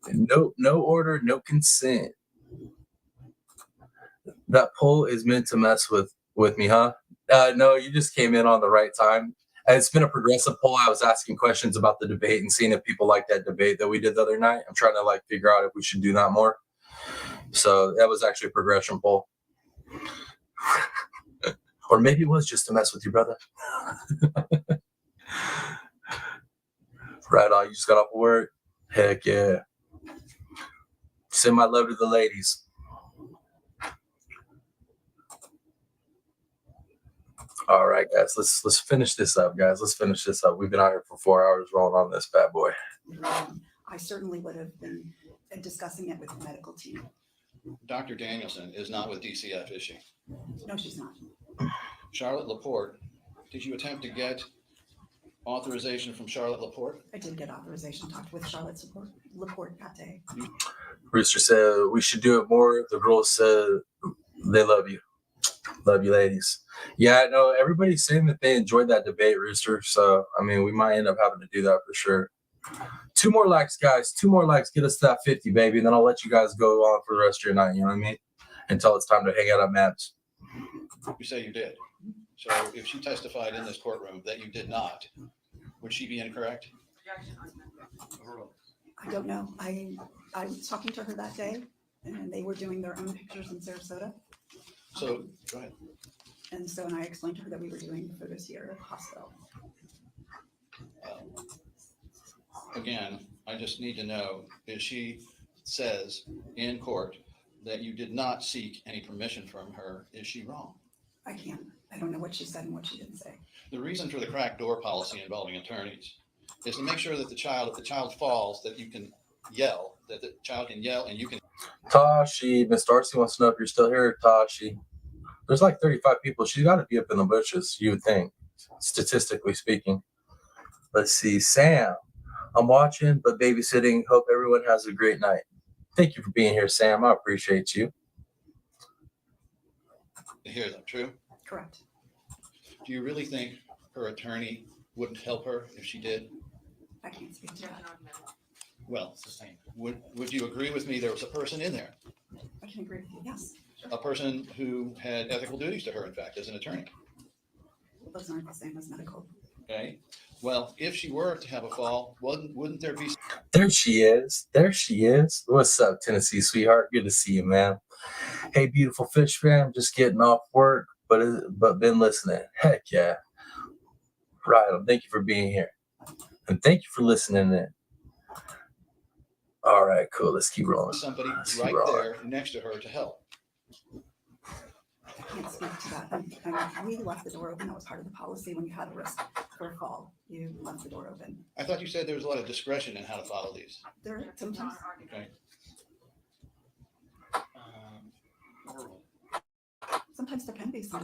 No order, no consent. That poll is meant to mess with me, huh? No, you just came in on the right time. It's been a progressive poll. I was asking questions about the debate and seeing if people like that debate that we did the other night. I'm trying to figure out if we should do that more. So that was actually a progression poll. Or maybe it was just to mess with you, brother. Right on. You just got off of work? Heck yeah. Send my love to the ladies. All right, guys. Let's finish this up, guys. Let's finish this up. We've been out here for 4 hours rolling on this bad boy. I certainly would have been discussing it with the medical team. Dr. Danielson is not with DCF, is she? No, she's not. Charlotte Laporte, did you attempt to get authorization from Charlotte Laporte? I did get authorization, talked with Charlotte Laporte that day. Rooster said we should do it more. The girls said they love you. Love you, ladies. Yeah, no, everybody's saying that they enjoyed that debate, Rooster. So, I mean, we might end up having to do that for sure. 2 more likes, guys. 2 more likes. Get us to that 50, baby. And then I'll let you guys go on for the rest of your night. You know what I mean? Until it's time to hang out at Maps. You say you did. So if she testified in this courtroom that you did not, Would she be incorrect? I don't know. I was talking to her that day, and they were doing their own pictures in Sarasota. So, go ahead. And so, and I explained to her that we were doing photos here at the hospital. Again, I just need to know if she says in court that you did not seek any permission from her, is she wrong? I can't. I don't know what she said and what she didn't say. The reason for the cracked door policy involving attorneys is to make sure that if the child falls, that you can yell, that the child can yell and you can. Tashi, Miss Darcy wants to know if you're still here, Tashi. There's like 35 people. She's got to be up in the bushes, you would think, statistically speaking. Let's see. Sam, I'm watching, but babysitting. Hope everyone has a great night. Thank you for being here, Sam. I appreciate you. Hear that, true? Correct. Do you really think her attorney wouldn't help her if she did? I can't speak to that. Well, It's the same. would you agree with me there was a person in there? I can agree with you. Yes. A person who had ethical duties to her, in fact, as an attorney. Those aren't the same as medical. Okay. Well, if she were to have a fall, wouldn't there be? There she is. There she is. What's up, Tennessee sweetheart? Good to see you, man. Hey, beautiful fish fam. Just getting off work, but been listening. Heck yeah. Right. Thank you for being here. And thank you for listening in. All right, cool. Let's keep rolling. Somebody Let's right keep rolling. there next to her to help. I can't speak to that. We left the door open. That was part of the policy. When you had a risk for a fall, you left the door open. I thought you said there was a lot of discretion in how to follow these. There sometimes. Okay. Sometimes there can be some.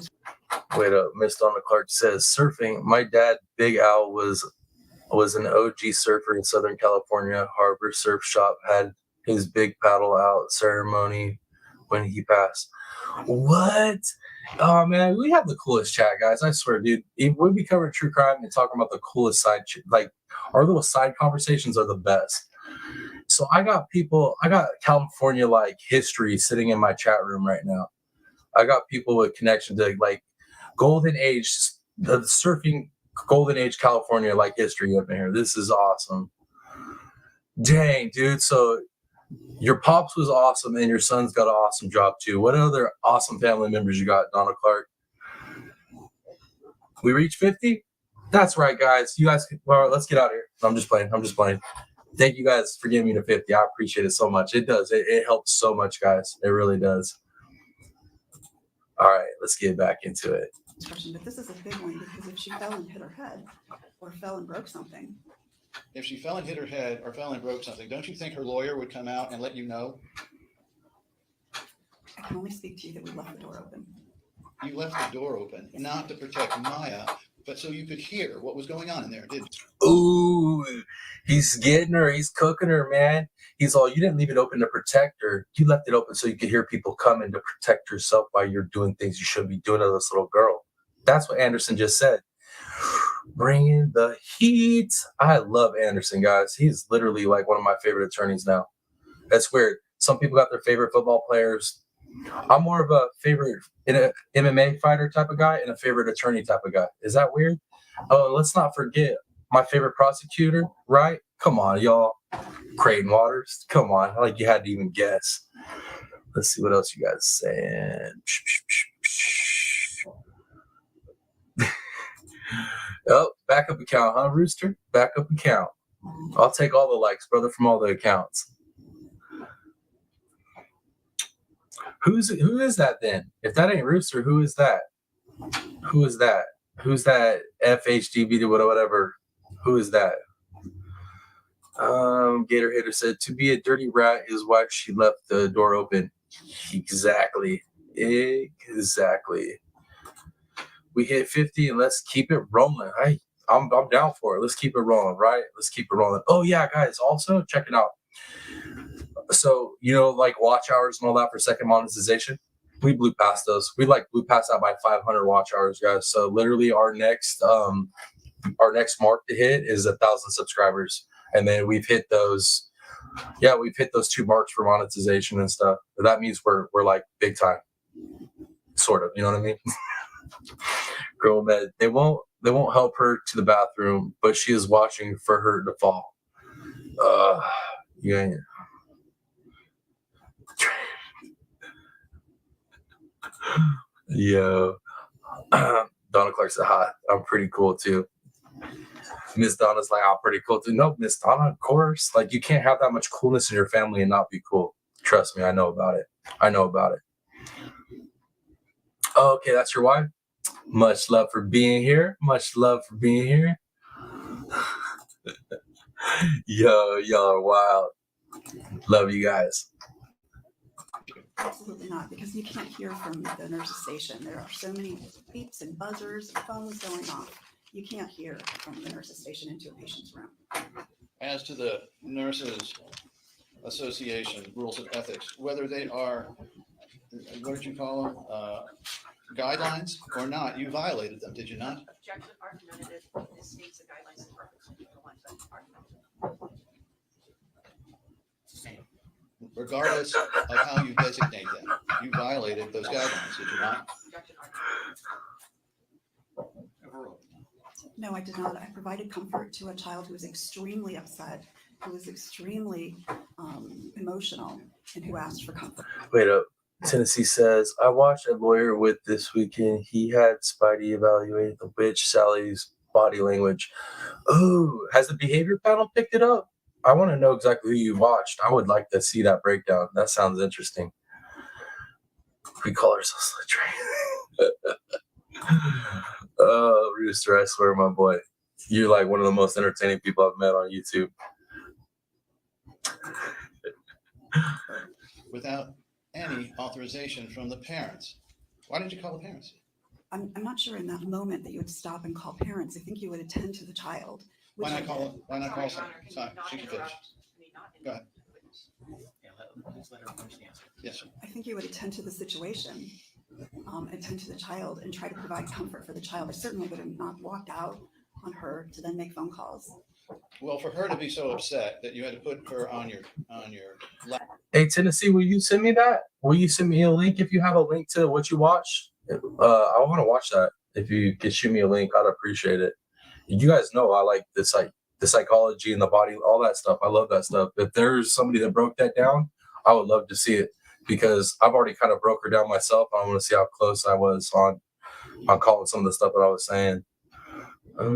Wait up. Miss Donna Clark says, surfing. My dad, Big Al, was an OG surfer in Southern California. Harbor Surf Shop had his big paddle out ceremony when he passed. What? Oh, man, we have the coolest chat, guys. I swear, dude. When we cover true crime and talking about the coolest side, like our little side conversations are the best. So I got California like history sitting in my chat room right now. I got people with connection to like golden age, the surfing golden age California like history up in here. This is awesome. Dang, dude. So your pops was awesome and your son's got an awesome job too. What other awesome family members you got, Donna Clark? We reached 50? That's right, guys. You guys, well, let's get out of here. I'm just playing. Thank you guys for getting me to 50. I appreciate it so much. It does. It helps so much, guys. It really does. All right, let's get back into it. But this is a big one because if she fell and hit her head or fell and broke something. If she fell and hit her head or fell and broke something, don't you think her lawyer would come out and let you know? I can only speak to you that we left the door open. You left the door open, not to protect Maya, but so you could hear what was going on in there, didn't you? Ooh, he's getting her. He's cooking her, man. He's all, you didn't leave it open to protect her. You left it open so you could hear people come in to protect yourself while you're doing things you shouldn't be doing to this little girl. That's what Anderson just said. Bringing the heat. I love Anderson, guys. He's literally like one of my favorite attorneys now. That's weird. Some people got their favorite football players. I'm more of a favorite in a MMA fighter type of guy and a favorite attorney type of guy. Is that weird? Oh, let's not forget my favorite prosecutor, right? Come on, y'all. Creighton Waters. Come on. Like you had to even guess. Let's see what else you guys saying. Oh, backup account, huh, Rooster? Backup account. I'll take all the likes, brother, from all the accounts. Who is that then? If that ain't Rooster, who is that? Who is that? Who's that FHDB to whatever? Who is that? Gator Hater said, to be a dirty rat is why she left the door open. Exactly. We hit 50 and let's keep it rolling. I'm down for it. Let's keep it rolling, right? Let's keep it rolling. Oh yeah, guys, also check it out. So, like watch hours and all that for second monetization, we blew past those. We blew past that by 500 watch hours, guys. So literally our next mark to hit is 1,000 subscribers. And then we've hit those. Yeah, we've hit those 2 marks for monetization and stuff. But that means we're like big time. Sort of, you know what I mean? Girl, man, they won't help her to the bathroom, but she is watching for her to fall. Yeah. Yo. Donna Clark said, hi, I'm pretty cool too. Miss Donna's like, I'm pretty cool too. No, Miss Donna, of course. Like, you can't have that much coolness in your family and not be cool. Trust me, I know about it. Oh, okay, that's your wife? Much love for being here. Yo, y'all are wild. Love you guys. Absolutely not, because you can't hear from the nurse's station. There are so many beeps and buzzers and phones going off. You can't hear from the nurse's station into a patient's room. As to the Nurses Association rules of ethics, whether they are, what did you call them, guidelines or not, you violated them, did you not? Objection argumentative. This states the guidelines and purpose. Regardless of how you designate them, you violated those guidelines, did you not? No, I did not. I provided comfort to a child who was extremely upset, who was extremely emotional, and who asked for comfort. Wait up. Tennessee says, I watched a lawyer with this weekend. He had Spidey evaluate the witch Sally's body language. Oh, has the behavior panel picked it up? I want to know exactly who you watched. I would like to see that breakdown. That sounds interesting. We call ourselves the train. Oh, Rooster, I swear, my boy. You're like one of the most entertaining people I've met on YouTube. Without any authorization from the parents. Why didn't you call the parents? I'm not sure in that moment that you would stop and call parents. I think you would attend to the child. Why not call someone? Sorry, she can finish. Go ahead. Let her finish the answer. Yes. I think you would attend to the situation, attend to the child, and try to provide comfort for the child. I certainly would have not walked out on her to then make phone calls. Well, for her to be so upset that you had to put her on your lap. Hey, Tennessee, will you send me that? Will you send me a link if you have a link to what you watched? I want to watch that. If you could shoot me a link, I'd appreciate it. You guys know I like the psychology and the body, all that stuff. I love that stuff. If there's somebody that broke that down, I would love to see it, because I've already kind of broke her down myself. I want to see how close I was on calling some of the stuff that I was saying. Let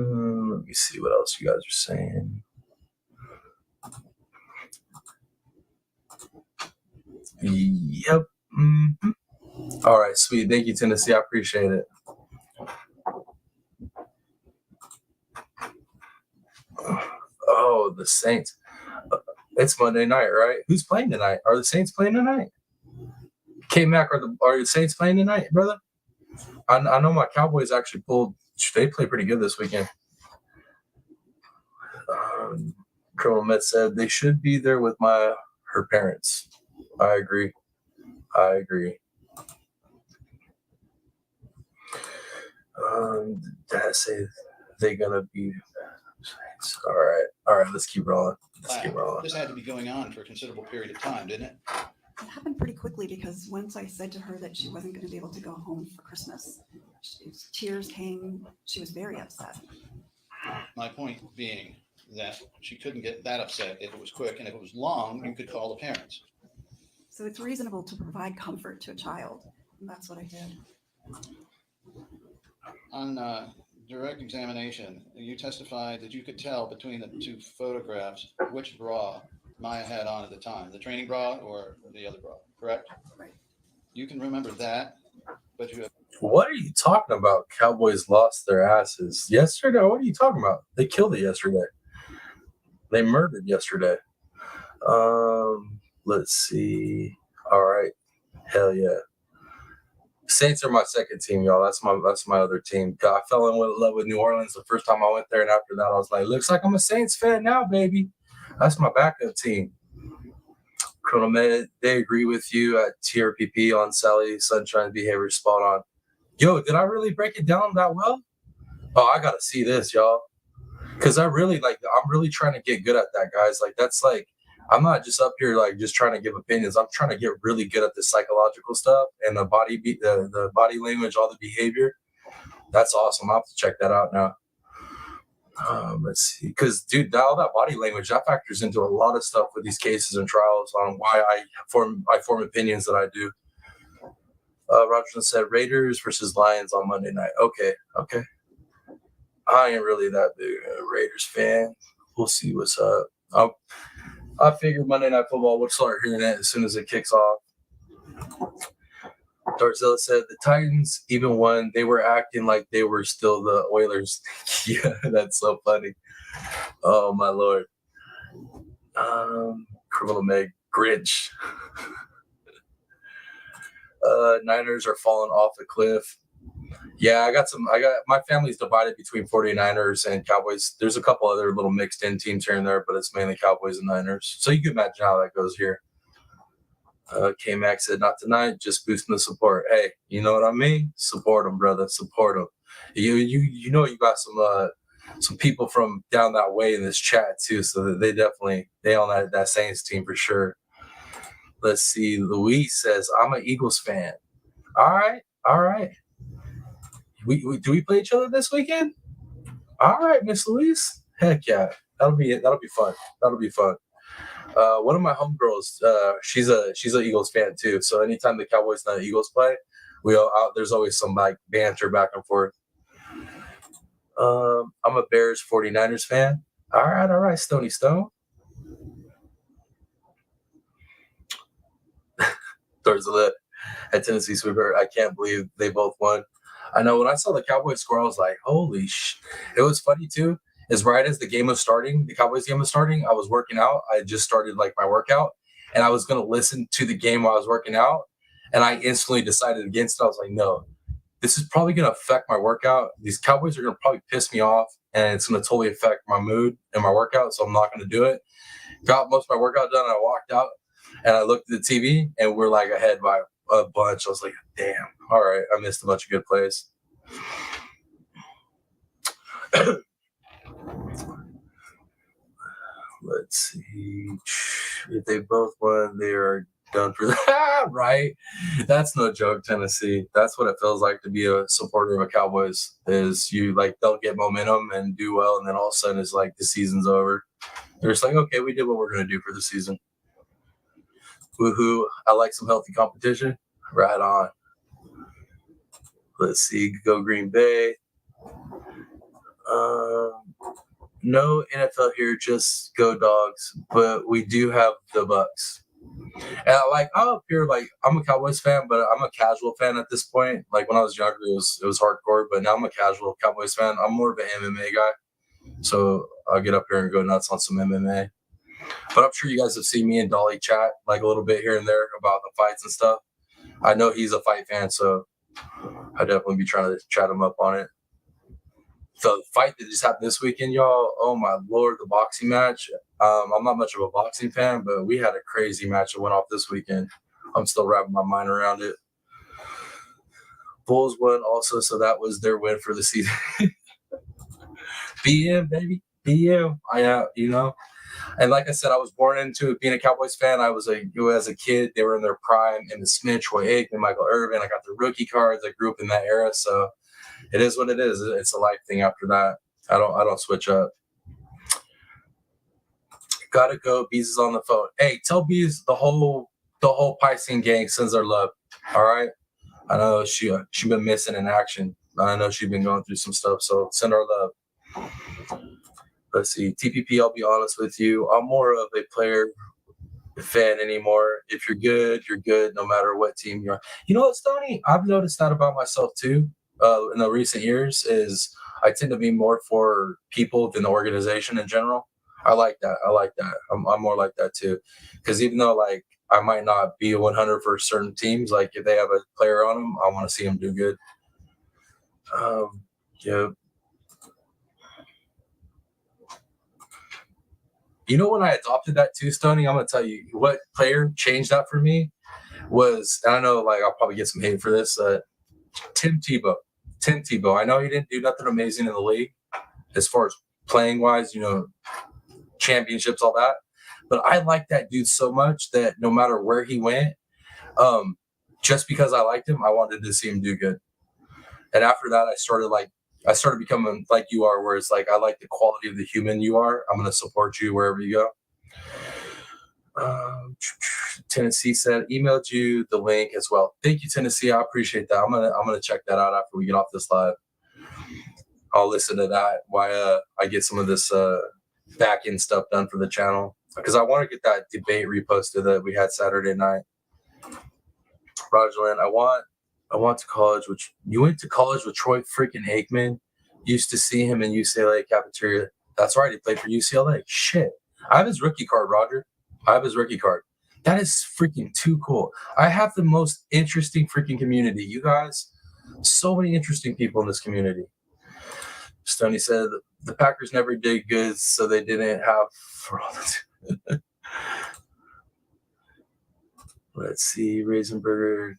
me see what else you guys are saying. Yep. Mm-hmm. All right, sweet. Thank you, Tennessee. I appreciate it. Oh, the Saints. It's Monday night, right? Who's playing tonight? Are the Saints playing tonight? K-Mac, are the Saints playing tonight, brother? I know my Cowboys actually they played pretty good this weekend. Colonel Met said they should be there with her parents. I agree. Dad say they're gonna be. All right. Let's keep rolling. This had to be going on for a considerable period of time, didn't it? It happened pretty quickly, because once I said to her that she wasn't going to be able to go home for Christmas, tears came. She was very upset. My point being that she couldn't get that upset if it was quick, and if it was long, you could call the parents. So it's reasonable to provide comfort to a child, and that's what I did. On direct examination, you testified that you could tell between the two photographs which bra Maya had on at the time, the training bra or the other bra, correct? Right. You can remember that, but you have. What are you talking about? Cowboys lost their asses yesterday. What are you talking about? They killed it yesterday. They murdered yesterday. Let's see. All right. Hell yeah. Saints are my second team, y'all. That's my other team. I fell in love with New Orleans the first time I went there, and after that, I was like, looks like I'm a Saints fan now, baby. That's my backup team. Colonel Med, they agree with you at TRPP on Sally Sunshine's behavior, spot on. Yo, did I really break it down that well? Oh, I gotta see this, y'all. Because I'm really trying to get good at that, guys. Like, that's like, I'm not just up here like just trying to give opinions. I'm trying to get really good at the psychological stuff and the body language, all the behavior. That's awesome. I'll have to check that out now. Let's see, because dude, all that body language that factors into a lot of stuff with these cases and trials on why I form opinions that I do. Rogerson said Raiders versus Lions on Monday night. Okay. I ain't really that big a Raiders fan. We'll see what's up. I figure Monday Night Football, we'll start hearing it as soon as it kicks off. Darzilla said the Titans, even when they were acting like they were still the Oilers. Yeah, that's so funny. Oh, my Lord. Criminal Meg, Grinch. Niners are falling off the cliff. Yeah, my family's divided between 49ers and Cowboys. There's a couple other little mixed in teams here and there, but it's mainly Cowboys and Niners. So you can imagine how that goes here. K-Max said, not tonight, just boosting the support. Hey, you know what I mean? Support them, brother. Support them. You know you got some people from down that way in this chat too, so that they on that Saints team for sure. Let's see. Luis says, I'm an Eagles fan. All right. Do we play each other this weekend? All right, Miss Luis. Heck yeah. That'll be fun. One of my homegirls, she's a Eagles fan too. So anytime the Cowboys and the Eagles play, there's always some like banter back and forth. I'm a Bears 49ers fan. All right, Stony Stone. Towards the lip at Tennessee Sweeper. I can't believe they both won. I know when I saw the Cowboys score, I was like, holy sh! It was funny too. Is right as the Cowboys game was starting, I was working out. I just started like my workout, and I was going to listen to the game while I was working out, and I instantly decided against it. I was like, no, this is probably going to affect my workout. These Cowboys are going to probably piss me off, and it's going to totally affect my mood and my workout, so I'm not going to do it. Got most of my workout done, and I walked out, and I looked at the TV, and we're like ahead by a bunch. I was like, damn, all right, I missed a bunch of good plays. Let's see. If they both won, they are done for that. Right? That's no joke, Tennessee. That's what it feels like to be a supporter of a Cowboys. Is you like they'll get momentum and do well, and then all of a sudden it's like the season's over. They're just like, okay, we did what we're gonna do for the season. Woohoo! I like some healthy competition. Right on. Let's see. Go Green Bay. No NFL here, just go Dogs. But we do have the Bucks. And I'm up here, like I'm a Cowboys fan, but I'm a casual fan at this point. Like when I was younger, it was hardcore, but now I'm a casual Cowboys fan. I'm more of an MMA guy, so I'll get up here and go nuts on some MMA. But I'm sure you guys have seen me and Dolly chat like a little bit here and there about the fights and stuff. I know he's a fight fan, so I'll definitely be trying to chat him up on it. The fight that just happened this weekend, y'all, oh my Lord, the boxing match. I'm not much of a boxing fan, but we had a crazy match that went off this weekend. I'm still wrapping my mind around it. Bulls won also, so that was their win for the season. BM, baby. BM. And like I said, I was born into being a Cowboys fan. As a kid, they were in their prime in the Smith, Troy Aikman, Michael Irvin. I got the rookie cards. I grew up in that era, so it is what it is. It's a life thing after that. I don't switch up. Gotta go. Bees is on the phone. Hey, tell Bees the whole Piscine gang sends their love. All right. I know she been missing in action. I know she's been going through some stuff. So send her love. Let's see. TPP, I'll be honest with you. I'm more of a player fan anymore. If you're good, you're good no matter what team you're on. You know what, Stoney? I've noticed that about myself too. In the recent years is I tend to be more for people than the organization in general. I like that. I'm more like that too. Because even though like I might not be 100 for certain teams, like if they have a player on them, I want to see them do good. Yeah. You know when I adopted that too, Stoney, I'm gonna tell you what player changed that for me was, and I know like I'll probably get some hate for this, Tim Tebow. I know he didn't do nothing amazing in the league as far as playing wise, championships, all that. But I liked that dude so much that no matter where he went, just because I liked him, I wanted to see him do good. And after that, I started becoming like you are, where it's like, I like the quality of the human you are. I'm going to support you wherever you go. Tennessee said, emailed you the link as well. Thank you, Tennessee. I appreciate that. I'm gonna check that out after we get off this live. I'll listen to that while I get some of this back end stuff done for the channel, because I want to get that debate reposted that we had Saturday night. Rogerland, I went to college, which you went to college with Troy freaking Aikman. Used to see him in UCLA cafeteria. That's right, he played for UCLA. Shit. I have his rookie card, Roger. I have his rookie card. That is freaking too cool. I have the most interesting freaking community. You guys, so many interesting people in this community. Stoney said the Packers never did good, so they didn't have for all the Let's see, Raisenberger.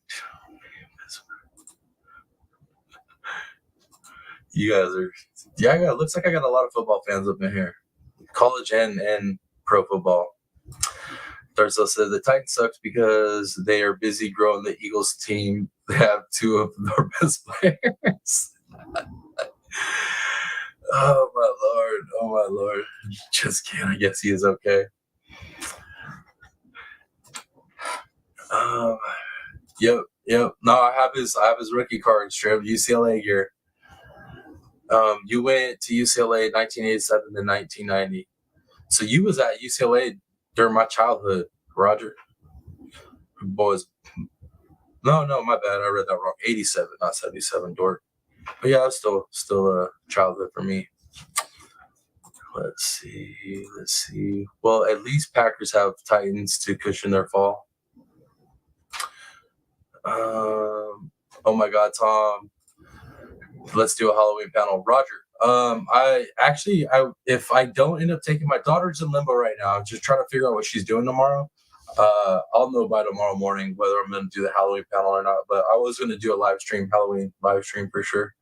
You guys are, yeah, looks like I got a lot of football fans up in here. College and pro football. Darcel said the Titans sucks because they are busy growing the Eagles team. They have two of their best players. Oh my lord. Just kidding. I guess he is okay. Yep. No, I have his rookie card, straight up UCLA gear. You went to UCLA 1987 to 1990. So you was at UCLA during my childhood, Roger. Boys. No, my bad. I read that wrong. 87, not 77, dork. But yeah, it's still a childhood for me. Let's see. Well, at least Packers have Titans to cushion their fall. Oh my God, Tom. Let's do a Halloween panel. Roger. If I don't end up taking my daughter's in limbo right now, I'm just trying to figure out what she's doing tomorrow. I'll know by tomorrow morning whether I'm going to do the Halloween panel or not. But I was going to do a Halloween live stream for sure.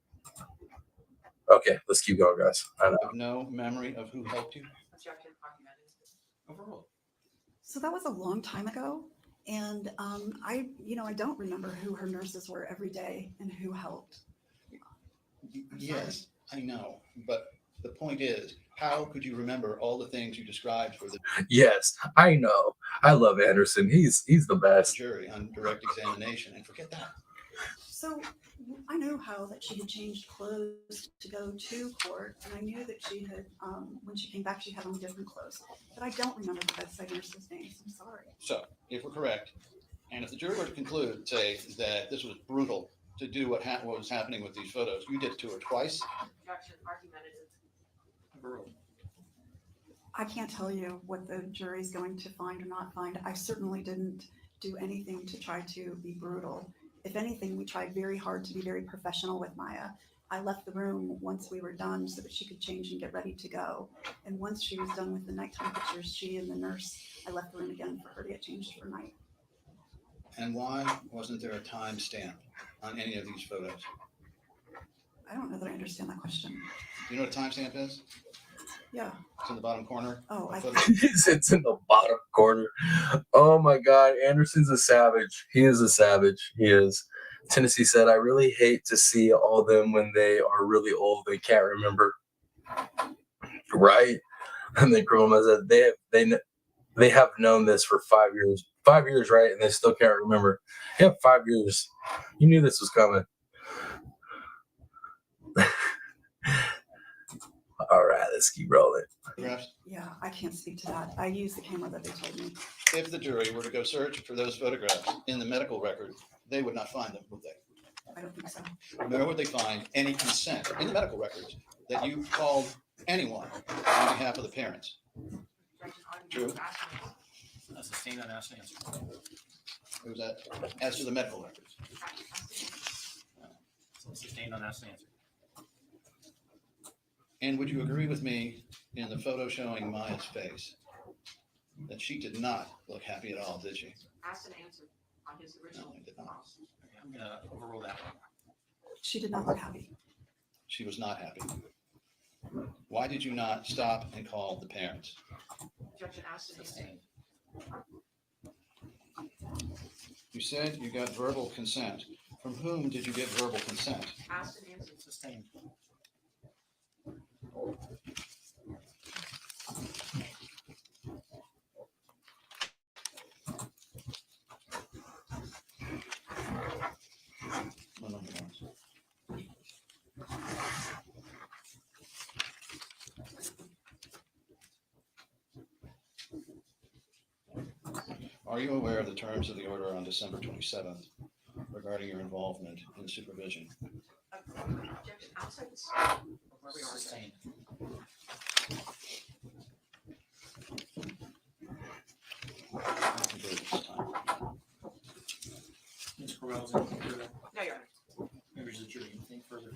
Okay, let's keep going, guys. I have no memory of who helped you. Overall. So that was a long time ago. And I don't remember who her nurses were every day and who helped. Yes, I know. But the point is, how could you remember all the things you described for the Yes, I know. I love Anderson. He's the best. Jury on direct examination, and forget that. So I knew how that she had changed clothes to go to court, and I knew that she had, when she came back, she had on different clothes. But I don't remember the bedside nurse's names. I'm sorry. So, if we're correct, and if the jury were to conclude, say, that this was brutal to do what was happening with these photos, you did it to her twice. I can't tell you what the jury's going to find or not find. I certainly didn't do anything to try to be brutal. If anything, we tried very hard to be very professional with Maya. I left the room once we were done so that she could change and get ready to go. And once she was done with the nighttime pictures, she and the nurse, I left the room again for her to get changed for night. And why wasn't there a time stamp on any of these photos? I don't know that I understand that question. Do you know what a timestamp is? Yeah. It's in the bottom corner. Oh, it's in the bottom corner. Oh my God, Anderson's a savage. He is a savage. He is. Tennessee said, I really hate to see all of them when they are really old. They can't remember. Right? And then Chroma said, they have known this for 5 years. 5 years, right? And they still can't remember. Yeah, 5 years. You knew this was coming. All right, let's keep rolling. Yeah, I can't speak to that. I use the camera that they told me. If the jury were to go search for those photographs in the medical record, they would not find them, would they? I don't think so. Nor would they find any consent in the medical records that you called anyone on behalf of the parents. True? That's the same unasked answer. It was that as to the medical records. Sustained unasked answer. And would you agree with me in the photo showing Maya's face that she did not look happy at all, did she? Asked and answered on his original. No, I did not. Okay, I'm gonna overrule that one. She did not look happy. She was not happy. Why did you not stop and call the parents? Objection asked and answered. You said you got verbal consent. From whom did you get verbal consent? Asked and Are you aware of the terms of the order on December 27th regarding your involvement in supervision? Sustained. Ms. Correll's in here. No, Your Honor. Members of the jury, anything further?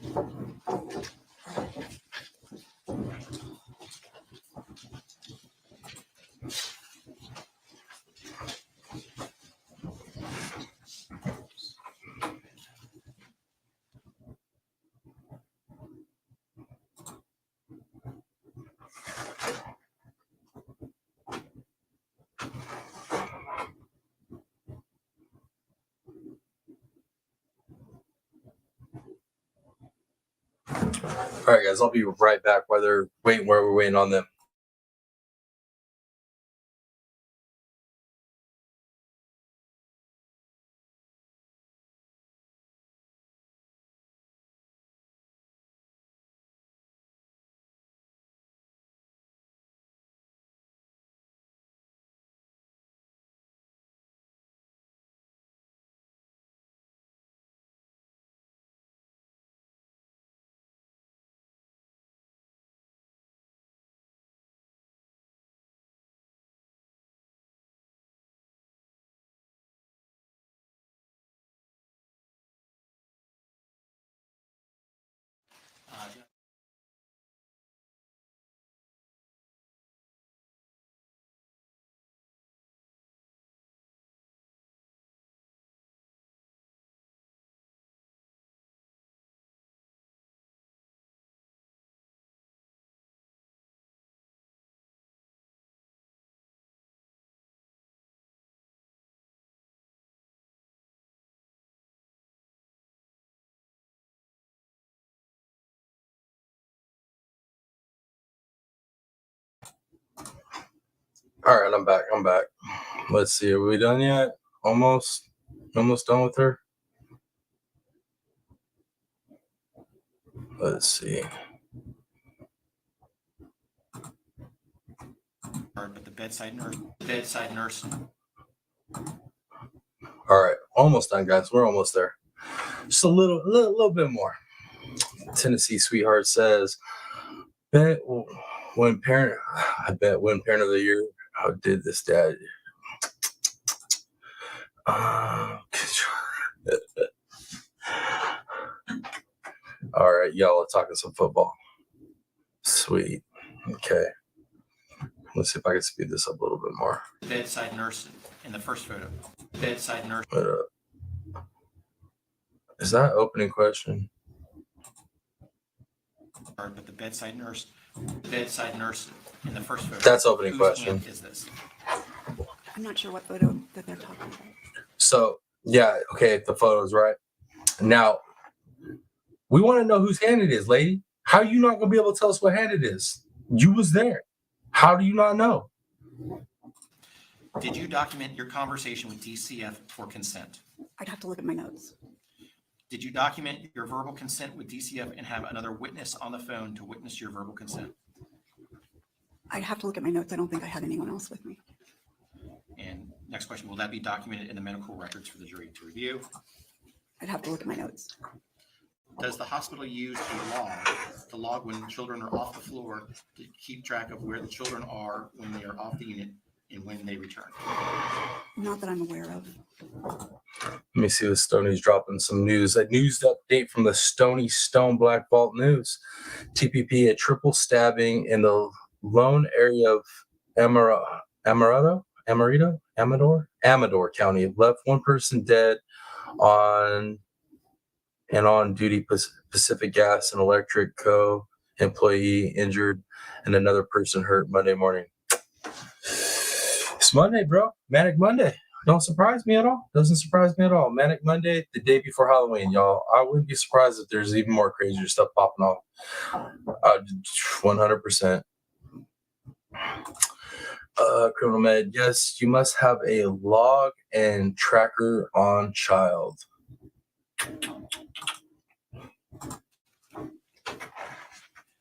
All right, guys, I'll be right back while they're waiting where we're waiting on them. All right, I'm back. Let's see. Are we done yet? Almost done with her. Let's see. But the bedside nurse. All right, almost done, guys. We're almost there. Just a little bit more. Tennessee Sweetheart says, I bet when parent of the year did this dad. All right, y'all are talking some football. Sweet. Okay. Let's see if I can speed this up a little bit more. Bedside nurse in the first photo. Bedside nurse. Is that opening question? But the bedside nurse in the first photo. That's opening Whose question. aunt is this? I'm not sure what photo that they're talking about. So, yeah, okay, the photo's right. Now, we want to know whose hand it is, lady. How are you not going to be able to tell us what hand it is? You was there. How do you not know? Did you document your conversation with DCF for consent? I'd have to look at my notes. Did you document your verbal consent with DCF and have another witness on the phone to witness your verbal consent? I'd have to look at my notes. I don't think I had anyone else with me. And next question, will that be documented in the medical records for the jury to review? I'd have to look at my notes. Does the hospital use a log to log when children are off the floor to keep track of where the children are when they are off the unit and when they return? Not that I'm aware of. Let me see if Stoney's dropping some news. A news update from the Stony Stone Black Vault News. TPP, a triple stabbing in the lone area of Amador County. Left one person dead on duty Pacific Gas and Electric Co. employee injured and another person hurt Monday morning. It's Monday, bro. Manic Monday. Don't surprise me at all. Doesn't surprise me at all. Manic Monday, the day before Halloween, y'all. I wouldn't be surprised if there's even more crazier stuff popping off. 100%. Criminal Med, yes, you must have a log and tracker on child.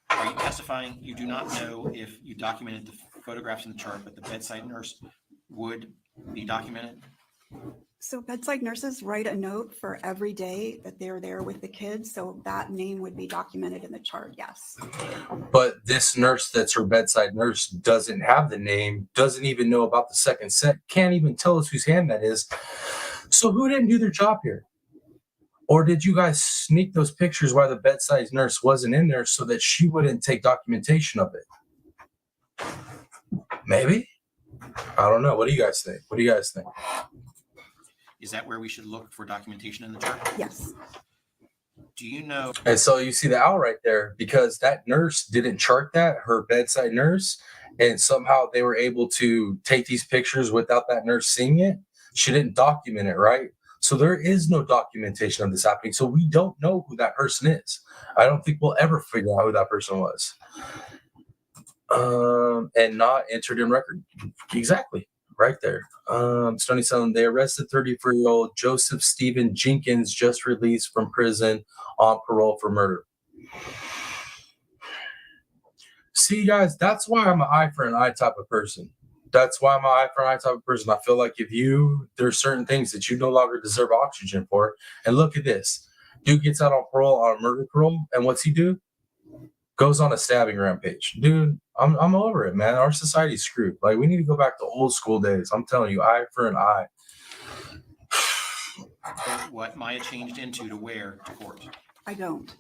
Are you testifying you do not know if you documented the photographs in the chart, but the bedside nurse would be documented? So bedside nurses write a note for every day that they're there with the kids. So that name would be documented in the chart, yes. But this nurse that's her bedside nurse doesn't have the name, doesn't even know about the second set, can't even tell us whose hand that is. So who didn't do their job here? Or did you guys sneak those pictures while the bedside nurse wasn't in there so that she wouldn't take documentation of it? Maybe. I don't know. What do you guys think? What do you guys think? Is that where we should look for documentation in the chart? Yes. Do you know? And so you see the owl right there, because that nurse didn't chart that, her bedside nurse, and somehow they were able to take these pictures without that nurse seeing it. She didn't document it, right? So there is no documentation of this happening. So we don't know who that person is. I don't think we'll ever figure out who that person was. And not entered in record. Exactly. Right there. Stony Sun, they arrested 34-year-old Joseph Stephen Jenkins, just released from prison on parole for murder. See, guys, that's why I'm an eye for an eye type of person. That's why I'm an eye for an eye type of person. I feel like there's certain things that you no longer deserve oxygen for. And look at this. Dude gets out on parole, on a murder parole, and what's he do? Goes on a stabbing rampage. Dude, I'm over it, man. Our society's screwed. Like, we need to go back to old school days. I'm telling you, eye for an eye. What Maya changed into to wear to court? I don't.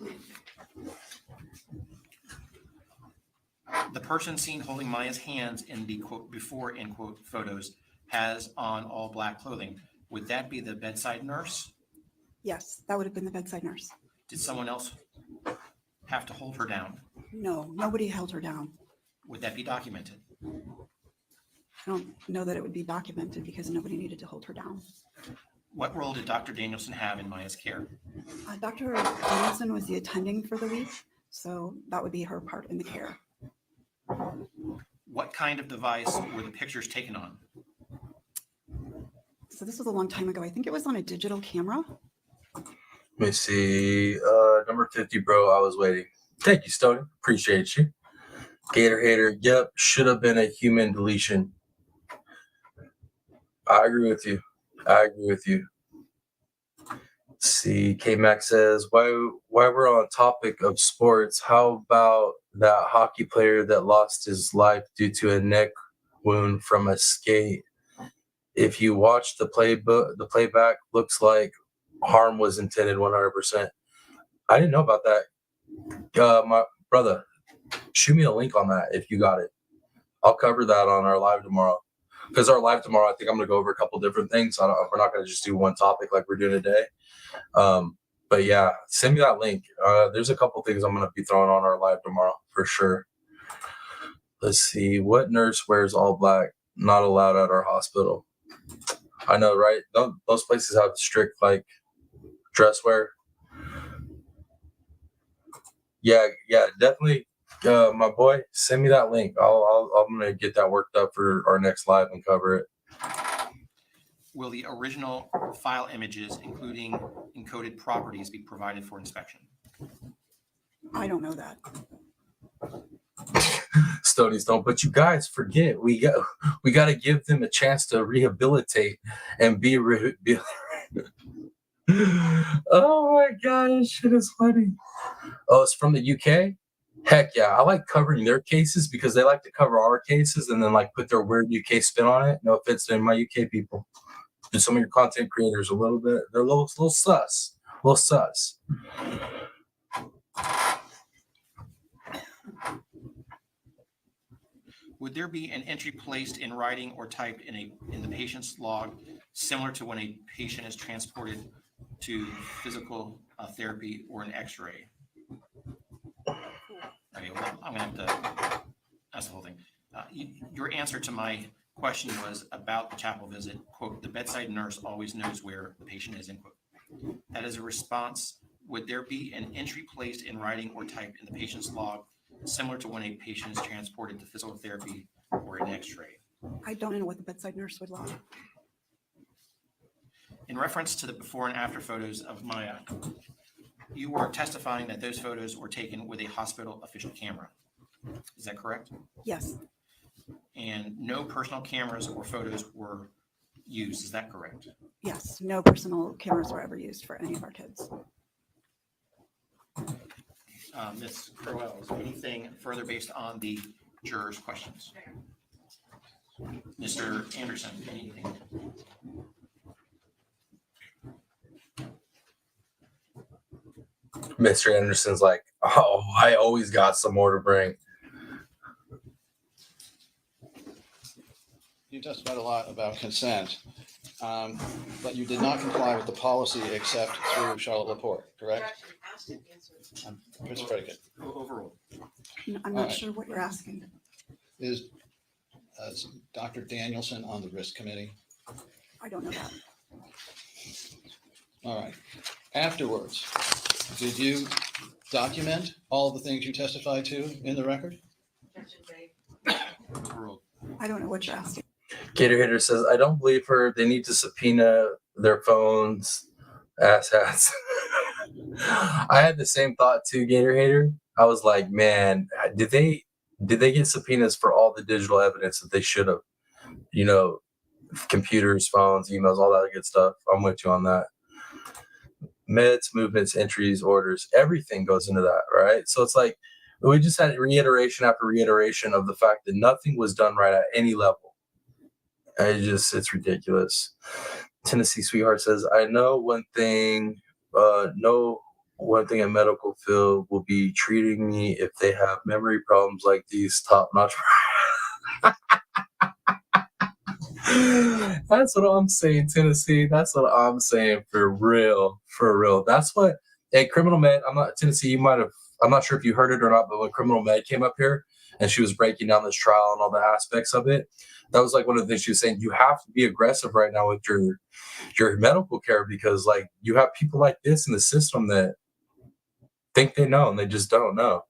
The person seen holding Maya's hands in the quote before end quote photos has on all black clothing. Would that be the bedside nurse? Yes, that would have been the bedside nurse. Did someone else have to hold her down? No, nobody held her down. Would that be documented? I don't know that it would be documented because nobody needed to hold her down. What role did Dr. Danielson have in Maya's care? Dr. Danielson was the attending for the week, so that would be her part in the care. What kind of device were the pictures taken on? So this was a long time ago. I think it was on a digital camera. Let me see. Number 50, bro. I was waiting. Thank you, Stony. Appreciate you. Gator hater. Yep. Should have been a human deletion. I agree with you. Let's see. K-Max says, why we're on topic of sports, how about that hockey player that lost his life due to a neck wound from a skate? If you watch the playback, looks like harm was intended 100%. I didn't know about that. My brother, shoot me a link on that if you got it. I'll cover that on our live tomorrow. Because our live tomorrow, I think I'm going to go over a couple different things. We're not going to just do one topic like we're doing today. But yeah, send me that link. There's a couple things I'm going to be throwing on our live tomorrow for sure. Let's see. What nurse wears all black? Not allowed at our hospital. I know, right? Those places have strict like dress wear. Yeah, definitely. My boy, send me that link. I'm gonna get that worked up for our next live and cover it. Will the original file images, including encoded properties, be provided for inspection? I don't know that. Stonies don't, but you guys forget we got to give them a chance to rehabilitate and be. Oh my gosh, shit is funny. Oh, it's from the UK. Heck yeah, I like covering their cases because they like to cover our cases and then like put their weird UK spin on it. No offense to my UK people. Do some of your content creators a little bit. They're a little sus. A little sus. Would there be an entry placed in writing or typed in the patient's log, similar to when a patient is transported to physical therapy or an X-ray? Okay, well, I'm gonna have to. That's the whole thing. Your answer to my question was about the chapel visit. Quote: the bedside nurse always knows where the patient is. End quote. That is a response. Would there be an entry placed in writing or typed in the patient's log, similar to when a patient is transported to physical therapy or an X-ray? I don't know what the bedside nurse would log. In reference to the before and after photos of Maya, you were testifying that those photos were taken with a hospital official camera. Is that correct? Yes. And no personal cameras or photos were used. Is that correct? Yes, no personal cameras were ever used for any of our kids. Ms. Crowell, is there anything further based on the jurors' questions? Mr. Anderson, anything? Mr. Anderson's like, oh, I always got some more to bring. You testified a lot about consent, but you did not comply with the policy except through Charlotte Laporte, correct? Chris Predicate. Overruled. I'm All not right. sure what you're asking. Is Dr. Danielson on the risk committee? I don't know that. All right. Afterwards, did you document all of the things you testified to in the record? Overruled. I don't know what you're asking. Gator Hater says, I don't believe her. They need to subpoena their phones, asshats. I had the same thought too, Gator Hater. I was like, man, did they get subpoenas for all the digital evidence that they should have? You know, computers, phones, emails, all that good stuff. I'm with you on that. Meds, movements, entries, orders, everything goes into that, right? So it's like we just had reiteration after reiteration of the fact that nothing was done right at any level. It's ridiculous. Tennessee Sweetheart says, I know one thing a medical field will be treating me if they have memory problems like these top-notch. That's what I'm saying, Tennessee. That's what I'm saying for real. For real. That's what Criminal Med, Tennessee, I'm not sure if you heard it or not, but when Criminal Med came up here and she was breaking down this trial and all the aspects of it, that was like one of the things she was saying. You have to be aggressive right now with your medical care because like you have people like this in the system that think they know and they just don't know.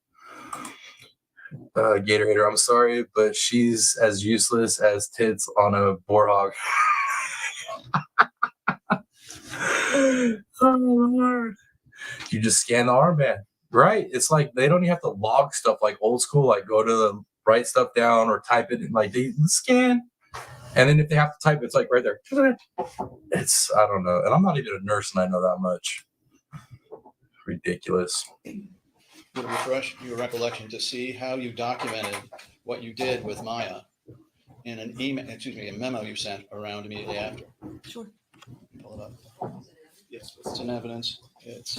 Gatorade, I'm sorry, but she's as useless as tits on a boar hog. Oh Lord. You just scan the armband, right? It's like they don't even have to log stuff like old school, like go to the write stuff down or type it in, like they scan. And then if they have to type, it's like right there. It's, I don't know. And I'm not even a nurse and I know that much. Ridiculous. Would it refresh your recollection to see how you documented what you did with Maya in an a memo you sent around immediately after? Sure. Pull it up. Yes. It's in evidence. It's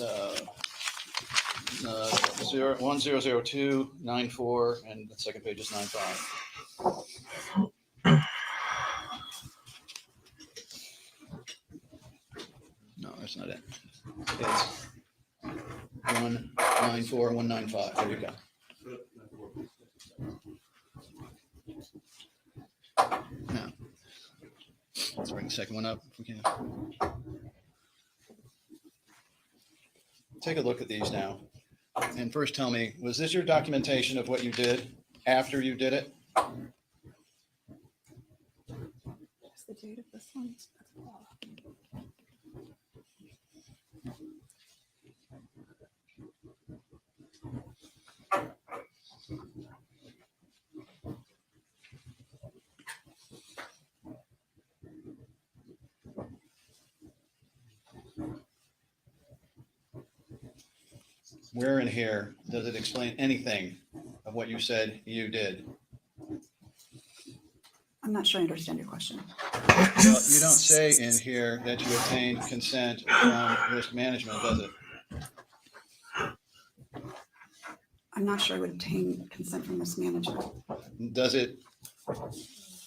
100294, and the second page is 95. No, that's not it. It's 194 and 195. There you go. Now, let's bring the second one up if we can. Take a look at these now. And first tell me, was this your documentation of what you did after you did it? What's the date of this one? Where in here does it explain anything of what you said you did? I'm not sure I understand your question. Well, you don't say in here that you obtained consent from risk management, does it? I'm not sure I would obtain consent from risk management. Does it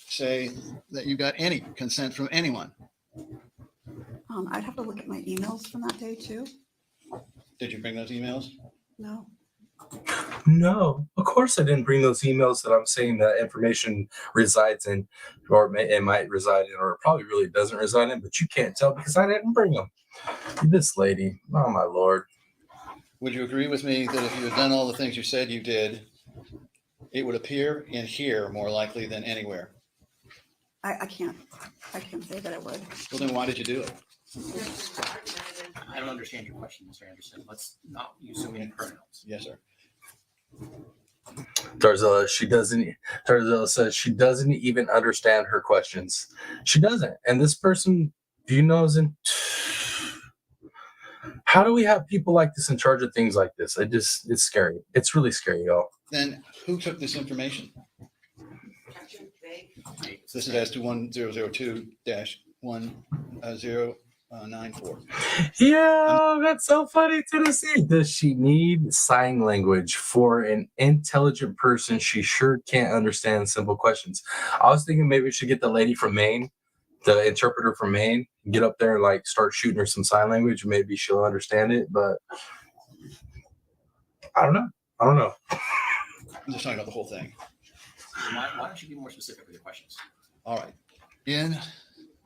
say that you got any consent from anyone? I'd have to look at my emails from that day too. Did you bring those emails? No. No, of course I didn't bring those emails that I'm saying that information resides in, or it might reside in, or it probably really doesn't reside in, but you can't tell because I didn't bring them. This lady, oh my Lord. Would you agree with me that if you had done all the things you said you did, it would appear in here more likely than anywhere? I can't say that it would. Well, then why did you do it? I don't understand your question, Mr. Anderson. Let's not use so many pronouns. Yes, sir. Tarzella says she doesn't even understand her questions. She doesn't. And this person, do you know, how do we have people like this in charge of things like this? It's scary. It's really scary, y'all. Then who took this information? This is as to 1002-1094. Yeah, that's so funny, Tennessee. Does she need sign language for an intelligent person? She sure can't understand simple questions. I was thinking maybe we should get the lady from Maine, the interpreter from Maine, get up there and like start shooting her some sign language. Maybe she'll understand it, but I don't know. I'm just talking about the whole thing. Why don't you be more specific with your questions? All right. In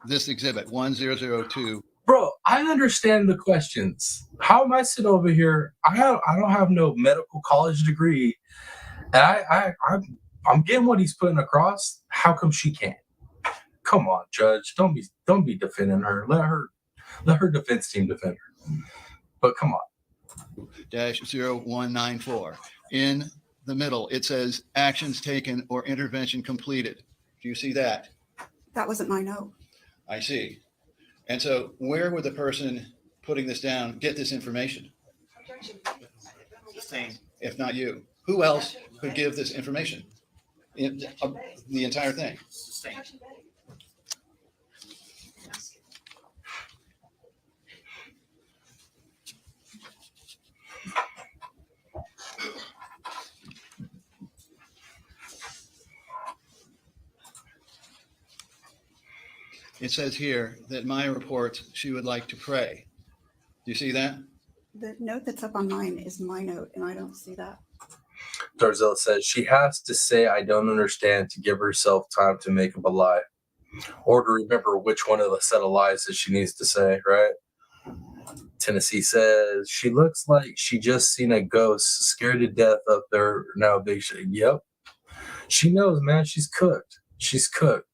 this exhibit, 1002. Bro, I understand the questions. How am I sitting over here? I don't have no medical college degree, and I'm getting what he's putting across. How come she can't? Come on, Judge. Don't be defending her. Let her defense team defend her. But come on. -0194. In the middle, it says actions taken or intervention completed. Do you see that? That wasn't my note. I see. And so where would the person putting this down get this information? Sustained. If not you? Who else could give this information? The entire thing. Sustained. It says here that Maya reports she would like to pray. Do you see that? The note that's up on mine is my note, and I don't see that. Tarzella says she has to say, I don't understand, to give herself time to make up a lie. Or to remember which one of the set of lies that she needs to say, right? Tennessee says she looks like she just seen a ghost, scared to death up there now. Big shit. Yep. She knows, man. She's cooked. She's cooked.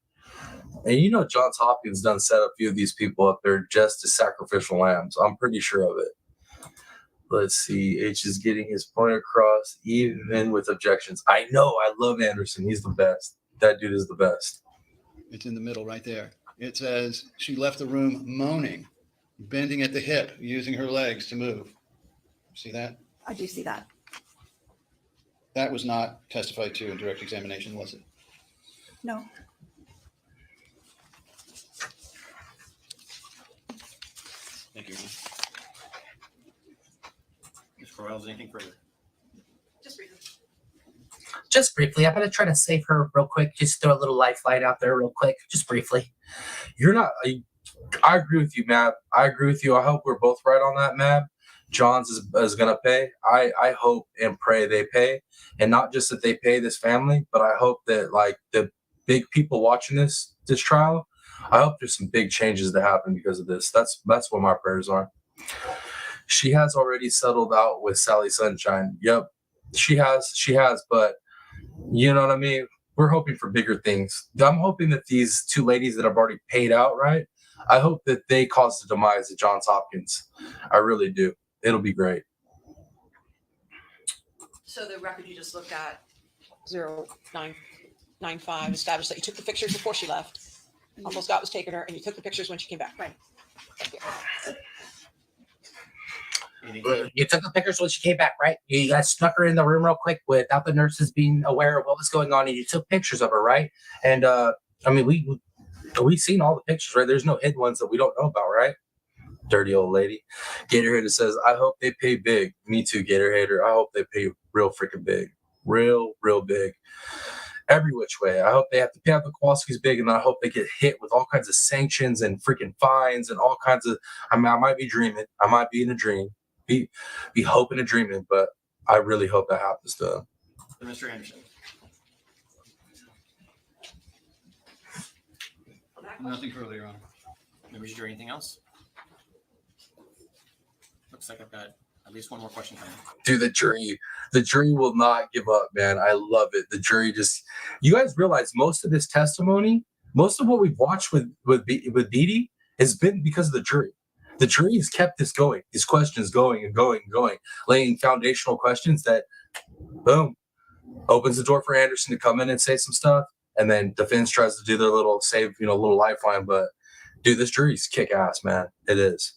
And you know Johns Hopkins done set a few of these people up there just as sacrificial lambs. I'm pretty sure of it. Let's see. H is getting his point across, even with objections. I know. I love Anderson. He's the best. That dude is the best. It's in the middle right there. It says she left the room moaning, bending at the hip, using her legs to move. See that? I do see that. That was not testified to in direct examination, was it? No. Thank you. Ms. Corrales, anything further? Just briefly, I'm going to try to save her real quick. Just throw a little lifeline out there real quick, just briefly. You're not. I agree with you, Mab. I agree with you. I hope we're both right on that, Mab. Johns is going to pay. I hope and pray they pay. And not just that they pay this family, but I hope that like the big people watching this trial, I hope there's some big changes that happen because of this. That's what my prayers are. She has already settled out with Sally Sunshine. Yep, she has, but you know what I mean? We're hoping for bigger things. I'm hoping that these two ladies that have already paid out, right? I hope that they cause the demise of Johns Hopkins. I really do. It'll be great. So the record you just looked at, 0995, established that you took the pictures before she left. Uncle Scott was taking her, and you took the pictures when she came back. Right. You took the pictures when she came back, right? You guys snuck her in the room real quick without the nurses being aware of what was going on, and you took pictures of her, right? And I mean, we've seen all the pictures, right? There's no hidden ones that we don't know about, right? Dirty old lady. Gatorhater says, I hope they pay big. Me too, Gatorhater. I hope they pay real freaking big. Real big. Every which way. I hope they have to pay out the Kowalski's big, and I hope they get hit with all kinds of sanctions and freaking fines and all kinds of. I mean, I might be dreaming. I might be in a dream. Be hoping and dreaming, but I really hope that happens to them. Mr. Anderson. Nothing further, Your Honor. Members of the jury, anything else? Looks like I've got at least one more question coming. Dude, the jury will not give up, man. I love it. The jury just, you guys realize most of this testimony, most of what we've watched with Dee Dee has been because of the jury. The jury has kept this going, these questions going and going and going, laying foundational questions that, boom, opens the door for Anderson to come in and say some stuff, and then defense tries to do their little save, little lifeline. But dude, this jury's kick ass, man. It is.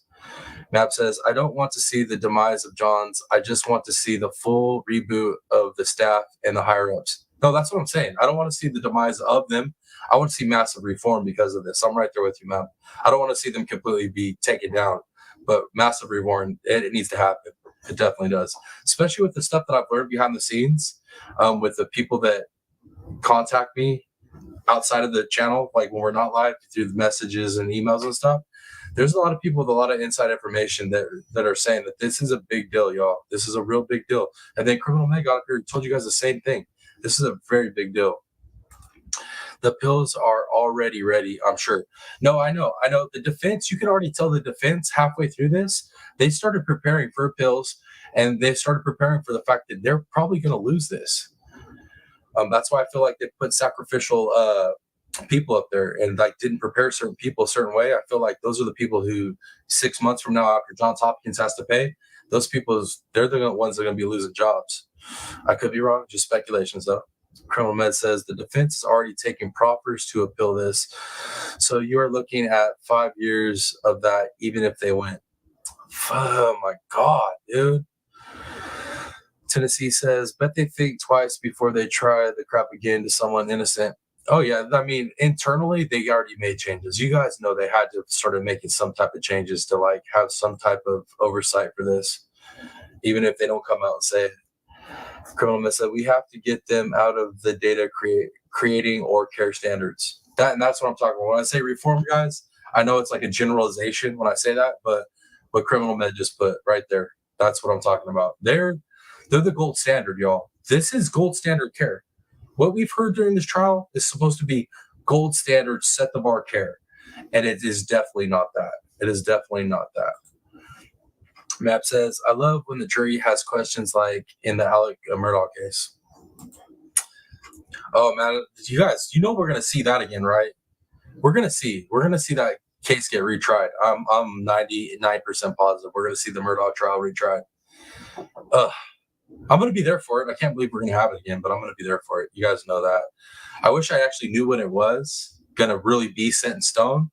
Map says, I don't want to see the demise of Johns. I just want to see the full reboot of the staff and the higher ups. No, that's what I'm saying. I don't want to see the demise of them. I want to see massive reform because of this. I'm right there with you, Map. I don't want to see them completely be taken down, but massive reform, it needs to happen. It definitely does, especially with the stuff that I've learned behind the scenes, with the people that contact me outside of the channel, like when we're not live, through the messages and emails and stuff. There's a lot of people with a lot of inside information that are saying that this is a big deal, y'all. This is a real big deal. And then Criminal Meg got up here and told you guys the same thing. This is a very big deal. The pills are already ready, I'm sure. No, I know. The defense, you can already tell the defense halfway through this, they started preparing for pills, and they started preparing for the fact that they're probably going to lose this. That's why I feel like they put sacrificial people up there and like didn't prepare certain people a certain way. I feel like those are the people who 6 months from now, after Johns Hopkins has to pay, those people, they're the ones that are going to be losing jobs. I could be wrong, just speculations though. Criminal Med says the defense is already taking proffers to appeal this. So you are looking at 5 years of that, even if they win. Oh my God, dude. Tennessee says, bet they think twice before they try the crap again to someone innocent. Oh, yeah. I mean, internally, they already made changes. You guys know they had to start making some type of changes to like have some type of oversight for this, even if they don't come out and say it. Criminal Miss said, we have to get them out of the data creating or care standards. That's what I'm talking about. When I say reform, guys, I know it's like a generalization when I say that, but what Criminal Med just put right there, that's what I'm talking about. They're the gold standard, y'all. This is gold standard care. What we've heard during this trial is supposed to be gold standard, set the bar care. And it is definitely not that. It is definitely not that. Map says, I love when the jury has questions like in the Alec Murdaugh case. Oh, man. You guys, we're going to see that again, right? We're going to see that case get retried. I'm 99% positive we're going to see the Murdaugh trial retried. I'm going to be there for it. I can't believe we're going to have it again, but I'm going to be there for it. You guys know that. I wish I actually knew when it was going to really be set in stone.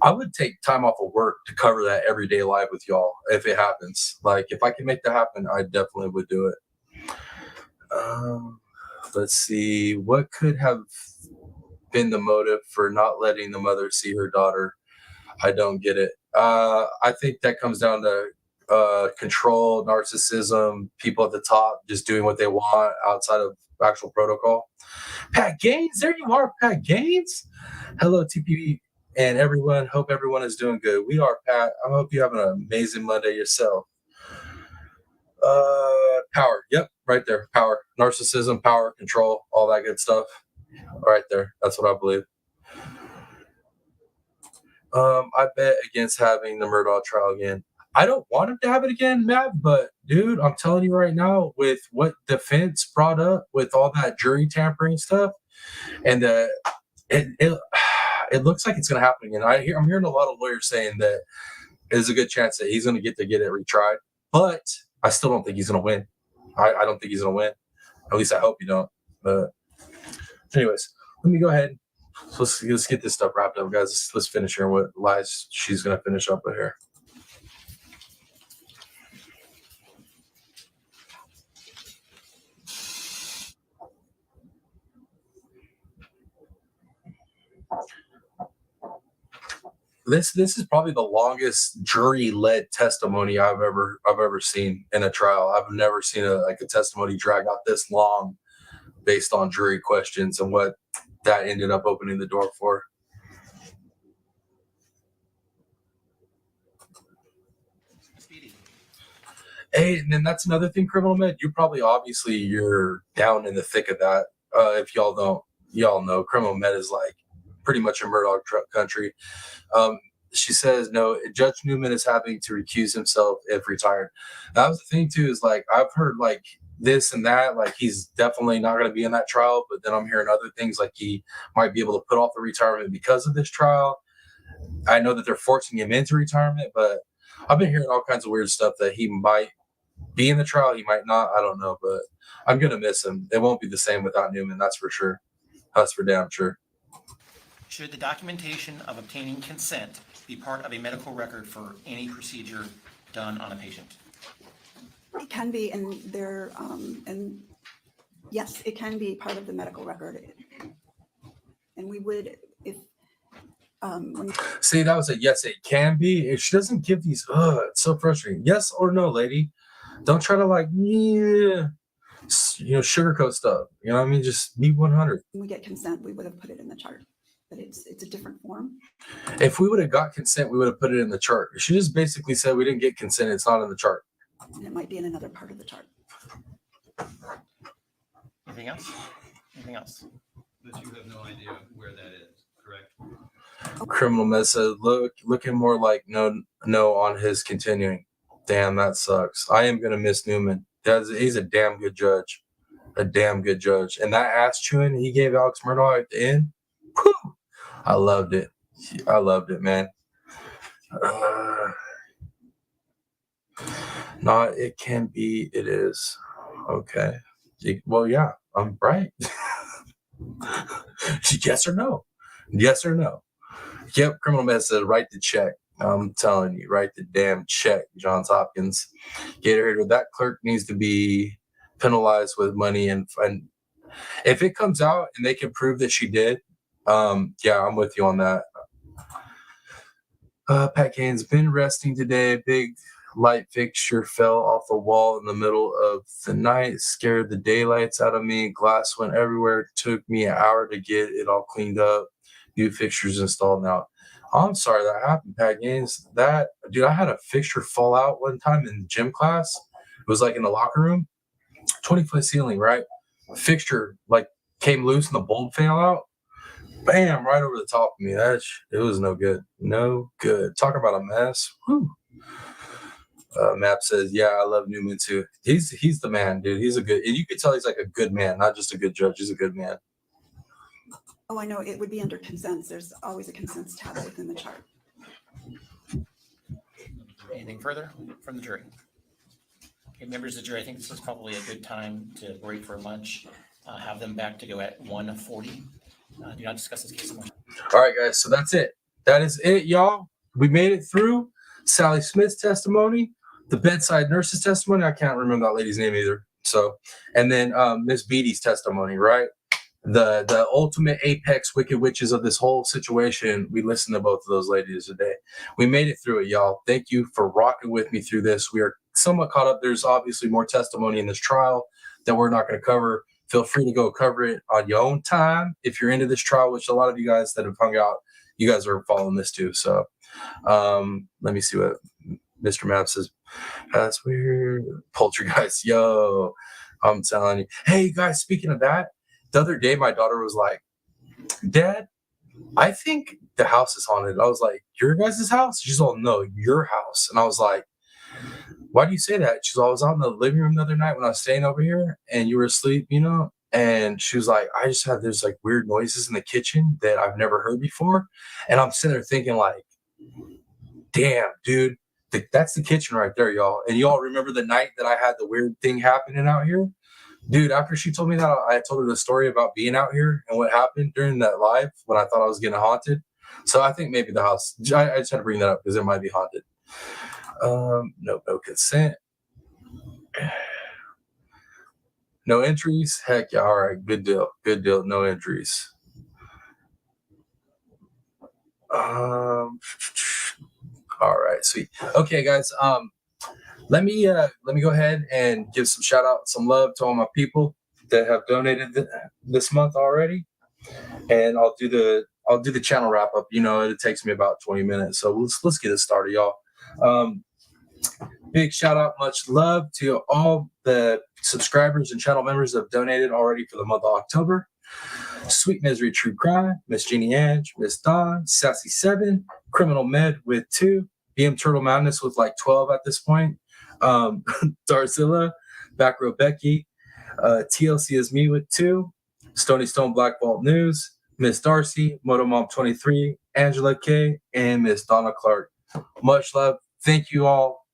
I would take time off of work to cover that everyday live with y'all if it happens. Like, if I can make that happen, I definitely would do it. Let's see. What could have been the motive for not letting the mother see her daughter? I don't get it. I think that comes down to control, narcissism, people at the top just doing what they want outside of actual protocol. Pat Gaines, there you are, Pat Gaines. Hello, TPP and everyone. Hope everyone is doing good. We are, Pat. I hope you have an amazing Monday yourself. Power. Yep, right there. Power, narcissism, power, control, all that good stuff. Right there. That's what I believe. I bet against having the Murdaugh trial again. I don't want him to have it again, Matt, but dude, I'm telling you right now, with what defense brought up with all that jury tampering stuff, and it looks like it's going to happen again. I'm hearing a lot of lawyers saying that there's a good chance that he's going to get it retried, but I still don't think he's going to win. I don't think he's going to win. At least I hope you don't. But anyways, let me go ahead. So let's get this stuff wrapped up, guys. Let's finish here what lies she's going to finish up with here. This is probably the longest jury-led testimony I've ever seen in a trial. I've never seen a testimony drag out this long based on jury questions and what that ended up opening the door for. Hey, and then that's another thing, Criminal Med. You're down in the thick of that. If y'all know Criminal Med is like pretty much a Murdaugh country. She says, no, Judge Newman is having to recuse himself if retired. That was the thing too, is like, I've heard like this and that, like he's definitely not going to be in that trial, but then I'm hearing other things like he might be able to put off the retirement because of this trial. I know that they're forcing him into retirement, but I've been hearing all kinds of weird stuff that he might be in the trial. He might not. I don't know, but I'm gonna miss him. It won't be the same without Newman. That's for sure. That's for damn sure. Should the documentation of obtaining consent be part of a medical record for any procedure done on a patient? It can be, and yes, it can be part of the medical record. And we would, if, See, that was a yes, it can be. If she doesn't give these, it's so frustrating. Yes or no, lady. Don't try to sugarcoat stuff. You know what I mean? Just be 100. when we get consent, we would have put it in the chart, but it's a different form. If we would have got consent, we would have put it in the chart. She just basically said we didn't get consent. It's not in the chart. And it might be in another part of the chart. Anything else? Anything else? But you have no idea where that is, correct? Criminal med said, looking more like no on his continuing. Damn, that sucks. I am gonna miss Newman. He's a damn good judge. A damn good judge. And that ass chewing he gave Alex Murdaugh at the end, whew, I loved it. I loved it, man. Not it can be, it is. Okay. Well, yeah, I'm right. Yes or no? Yes or no? Yep, criminal med said write the check. I'm telling you, write the damn check, Johns Hopkins. Gatorade, that clerk needs to be penalized with money, and if it comes out and they can prove that she did, yeah, I'm with you on that. Pat Kane's been resting today. Big light fixture fell off the wall in the middle of the night, scared the daylights out of me. Glass went everywhere. Took me an hour to get it all cleaned up. New fixtures installed now. I'm sorry that happened, Pat Gaines. Dude, I had a fixture fall out one time in gym class. It was like in the locker room, 20-foot ceiling, right? Fixture came loose and the bulb fell out. Bam, right over the top of me. It was no good. No good. Talk about a mess. Whew. Map says, yeah, I love Newman too. He's the man, dude. He's and you could tell he's like a good man, not just a good judge. He's a good man. Oh, I know, it would be under consents. There's always a consents tab within the chart. Anything further from the jury? Okay, members of the jury, I think this is probably a good time to break for lunch. Have them back to go at 1:40. Do not discuss this case much. All right, guys. So that's it. That is it, y'all. We made it through Sally Smith's testimony, the bedside nurse's testimony. I can't remember that lady's name either. So, and then Miss Beatty's testimony, right? The ultimate apex wicked witches of this whole situation. We listened to both of those ladies today. We made it through it, y'all. Thank you for rocking with me through this. We are somewhat caught up. There's obviously more testimony in this trial that we're not going to cover. Feel free to go cover it on your own time if you're into this trial, which a lot of you guys that have hung out, you guys are following this too. So let me see what Mr. Map says. That's weird. Poltergeist. Yo, I'm telling you. Hey, guys, speaking of that, the other day, my daughter was like, Dad, I think the house is haunted. I was like, your guys' house? She's all, no, your house. And I was like, why do you say that? She's all, I was out in the living room the other night when I was staying over here and you were asleep, And she was like, I just have there's like weird noises in the kitchen that I've never heard before. And I'm sitting there thinking like, damn, dude, that's the kitchen right there, y'all. And y'all remember the night that I had the weird thing happening out here? Dude, after she told me that, I told her the story about being out here and what happened during that live when I thought I was getting haunted. So I think maybe the house, I just had to bring that up because it might be haunted. No consent. No entries. Heck yeah. All right. Good deal. Good deal. No entries. All right. Sweet. Okay, guys. Let me go ahead and give some shout out, some love to all my people that have donated this month already, and I'll do the channel wrap up. It takes me about 20 minutes, so let's get it started, y'all. Big shout out, much love to all the subscribers and channel members that have donated already for the month of October. Sweet Misery True Crime, Miss Jeannie Ange, Miss Dawn, Sassy 7, Criminal Med with 2, BM Turtle Madness with like 12 at this point. Darzilla, Back Row Becky, TLC is me with 2, Stony Stone Black Vault News, Miss Darcy, Moto Mom 23, Angela K, and Miss Donna Clark. Much love. Thank you all.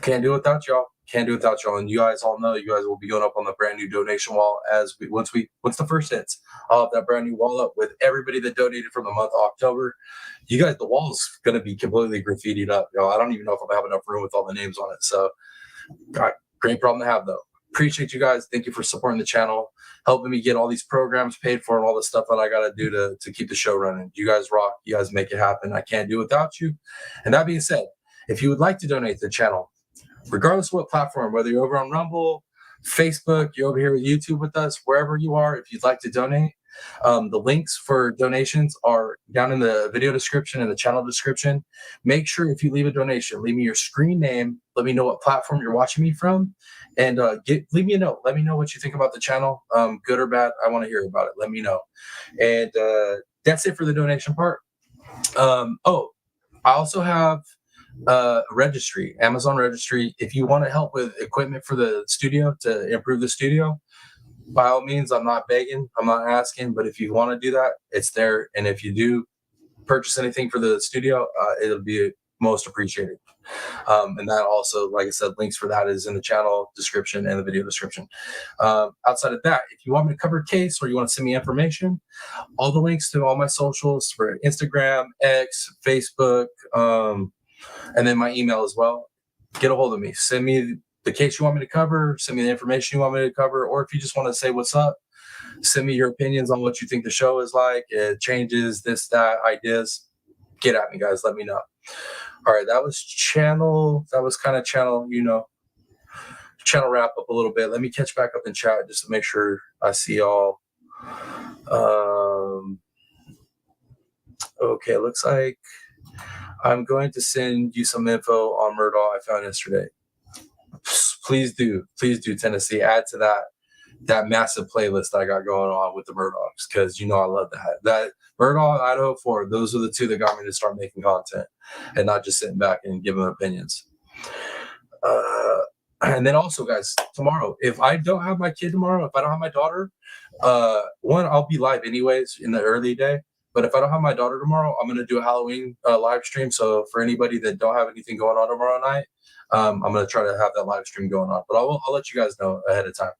Can't do it without y'all. Can't do it without y'all. And you guys all know you guys will be going up on the brand new donation wall once the first hits. I'll have that brand new wall up with everybody that donated from the month of October. You guys, the wall's gonna be completely graffitied up, y'all. I don't even know if I'll have enough room with all the names on it. So, great problem to have though. Appreciate you guys. Thank you for supporting the channel, helping me get all these programs paid for and all the stuff that I got to do to keep the show running. You guys rock. You guys make it happen. I can't do it without you. And that being said, if you would like to donate to the channel, regardless of what platform, whether you're over on Rumble, Facebook, you're over here with YouTube with us, wherever you are, if you'd like to donate, the links for donations are down in the video description and the channel description. Make sure if you leave a donation, leave me your screen name. Let me know what platform you're watching me from, and leave me a note. Let me know what you think about the channel, good or bad. I want to hear about it. Let me know. And that's it for the donation part. I also have registry, Amazon registry. If you want to help with equipment for the studio to improve the studio, by all means, I'm not begging, I'm not asking, but if you want to do that, it's there. And if you do purchase anything for the studio, it'll be most appreciated. And that also, like I said, links for that is in the channel description and the video description. Outside of that, if you want me to cover a case or you want to send me information, all the links to all my socials for Instagram, X, Facebook, and then my email as well. Get a hold of me. Send me the case you want me to cover. Send me the information you want me to cover. Or if you just want to say what's up, send me your opinions on what you think the show is like. Changes, this, that, ideas. Get at me, guys. Let me know. All right, that was kind of channel wrap up a little bit. Let me catch back up in chat just to make sure I see y'all. Okay, looks like I'm going to send you some info on Murdaugh I found yesterday. Please do, Tennessee. Add to that massive playlist I got going on with the Murdaughs, because I love that. That Murdaugh, Idaho 4, those are the two that got me to start making content and not just sitting back and giving opinions. And then also, guys, tomorrow, if I don't have my kid tomorrow, if I don't have my daughter, I'll be live anyways in the early day. But if I don't have my daughter tomorrow, I'm going to do a Halloween live stream. So for anybody that don't have anything going on tomorrow night, I'm going to try to have that live stream going on. But I'll let you guys know ahead of time.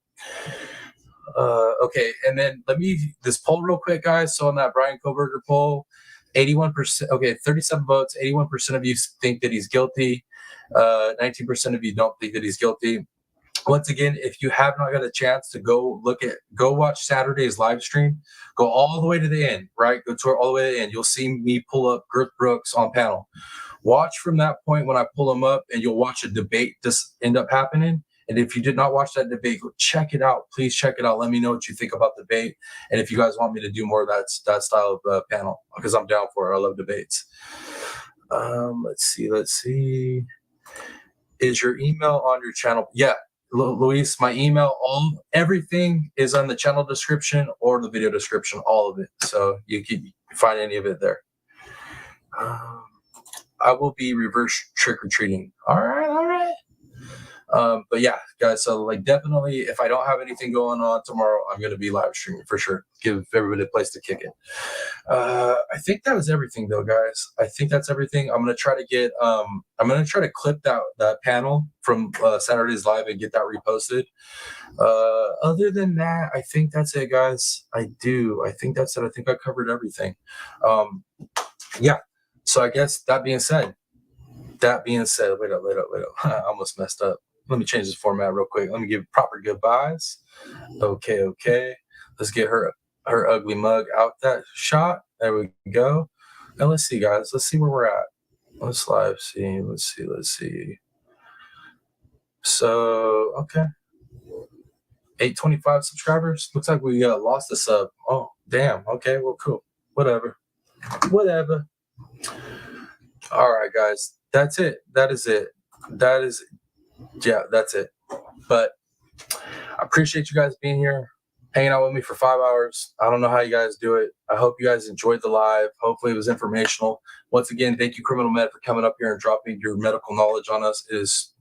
Okay, and then this poll real quick, guys. So on that Brian Koberger poll, 81%, okay, 37 votes, 81% of you think that he's guilty. 19% of you don't think that he's guilty. Once again, if you have not got a chance to go watch Saturday's live stream, go all the way to the end, right? Go to all the way to the end. You'll see me pull up Girth Brooks on panel. Watch from that point when I pull him up, and you'll watch a debate just end up happening. And if you did not watch that debate, go check it out. Please check it out. Let me know what you think about the debate. And if you guys want me to do more of that style of panel, because I'm down for it. I love debates. Let's see. Is your email on your channel? Yeah. Luis, my email, everything is on the channel description or the video description, all of it. So you can find any of it there. I will be reverse trick-or-treating. All right. But yeah, guys, so definitely if I don't have anything going on tomorrow, I'm going to be live streaming for sure. Give everybody a place to kick it. I think that was everything though, guys. I think that's everything. I'm going to try to clip that panel from Saturday's live and get that reposted. Other than that, I think that's it, guys. I think that's it. I think I covered everything. Yeah. So I guess that being said, wait up. I almost messed up. Let me change this format real quick. Let me give proper goodbyes. Okay. Let's get her ugly mug out that shot. There we go. Now let's see, guys. Let's see where we're at. Let's live see. Let's see. So, okay. 825 subscribers. Looks like we lost a sub. Oh, damn. Okay, well, cool. Whatever. All right, guys. That's it. That's it. But I appreciate you guys being here, hanging out with me for 5 hours. I don't know how you guys do it. I hope you guys enjoyed the live. Hopefully it was informational. Once again, thank you, Criminal Med, for coming up here and dropping your medical knowledge on us. It is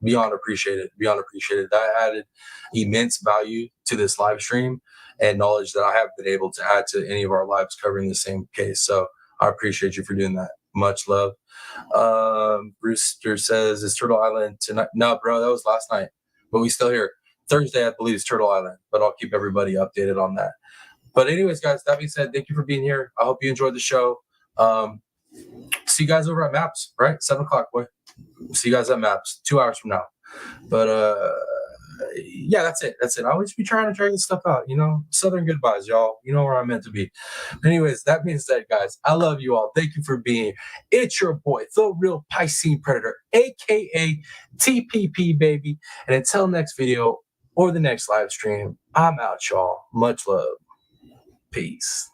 beyond appreciated. That added immense value to this live stream and knowledge that I haven't been able to add to any of our lives covering the same case. So I appreciate you for doing that. Much love. Brewster says, is Turtle Island tonight? No, bro, that was last night, but we still here. Thursday, I believe, is Turtle Island, but I'll keep everybody updated on that. But anyways, guys, that being said, thank you for being here. I hope you enjoyed the show. See you guys over at Maps, right? 7 o'clock, boy. See you guys at Maps 2 hours from now. But yeah, that's it. I always be trying to drag this stuff out, Southern goodbyes, y'all. You know where I'm meant to be. Anyways, that being said, guys, I love you all. Thank you for being here. It's your boy, the real Piscine Predator, aka TPP, baby. And until next video or the next live stream, I'm out, y'all. Much love. Peace.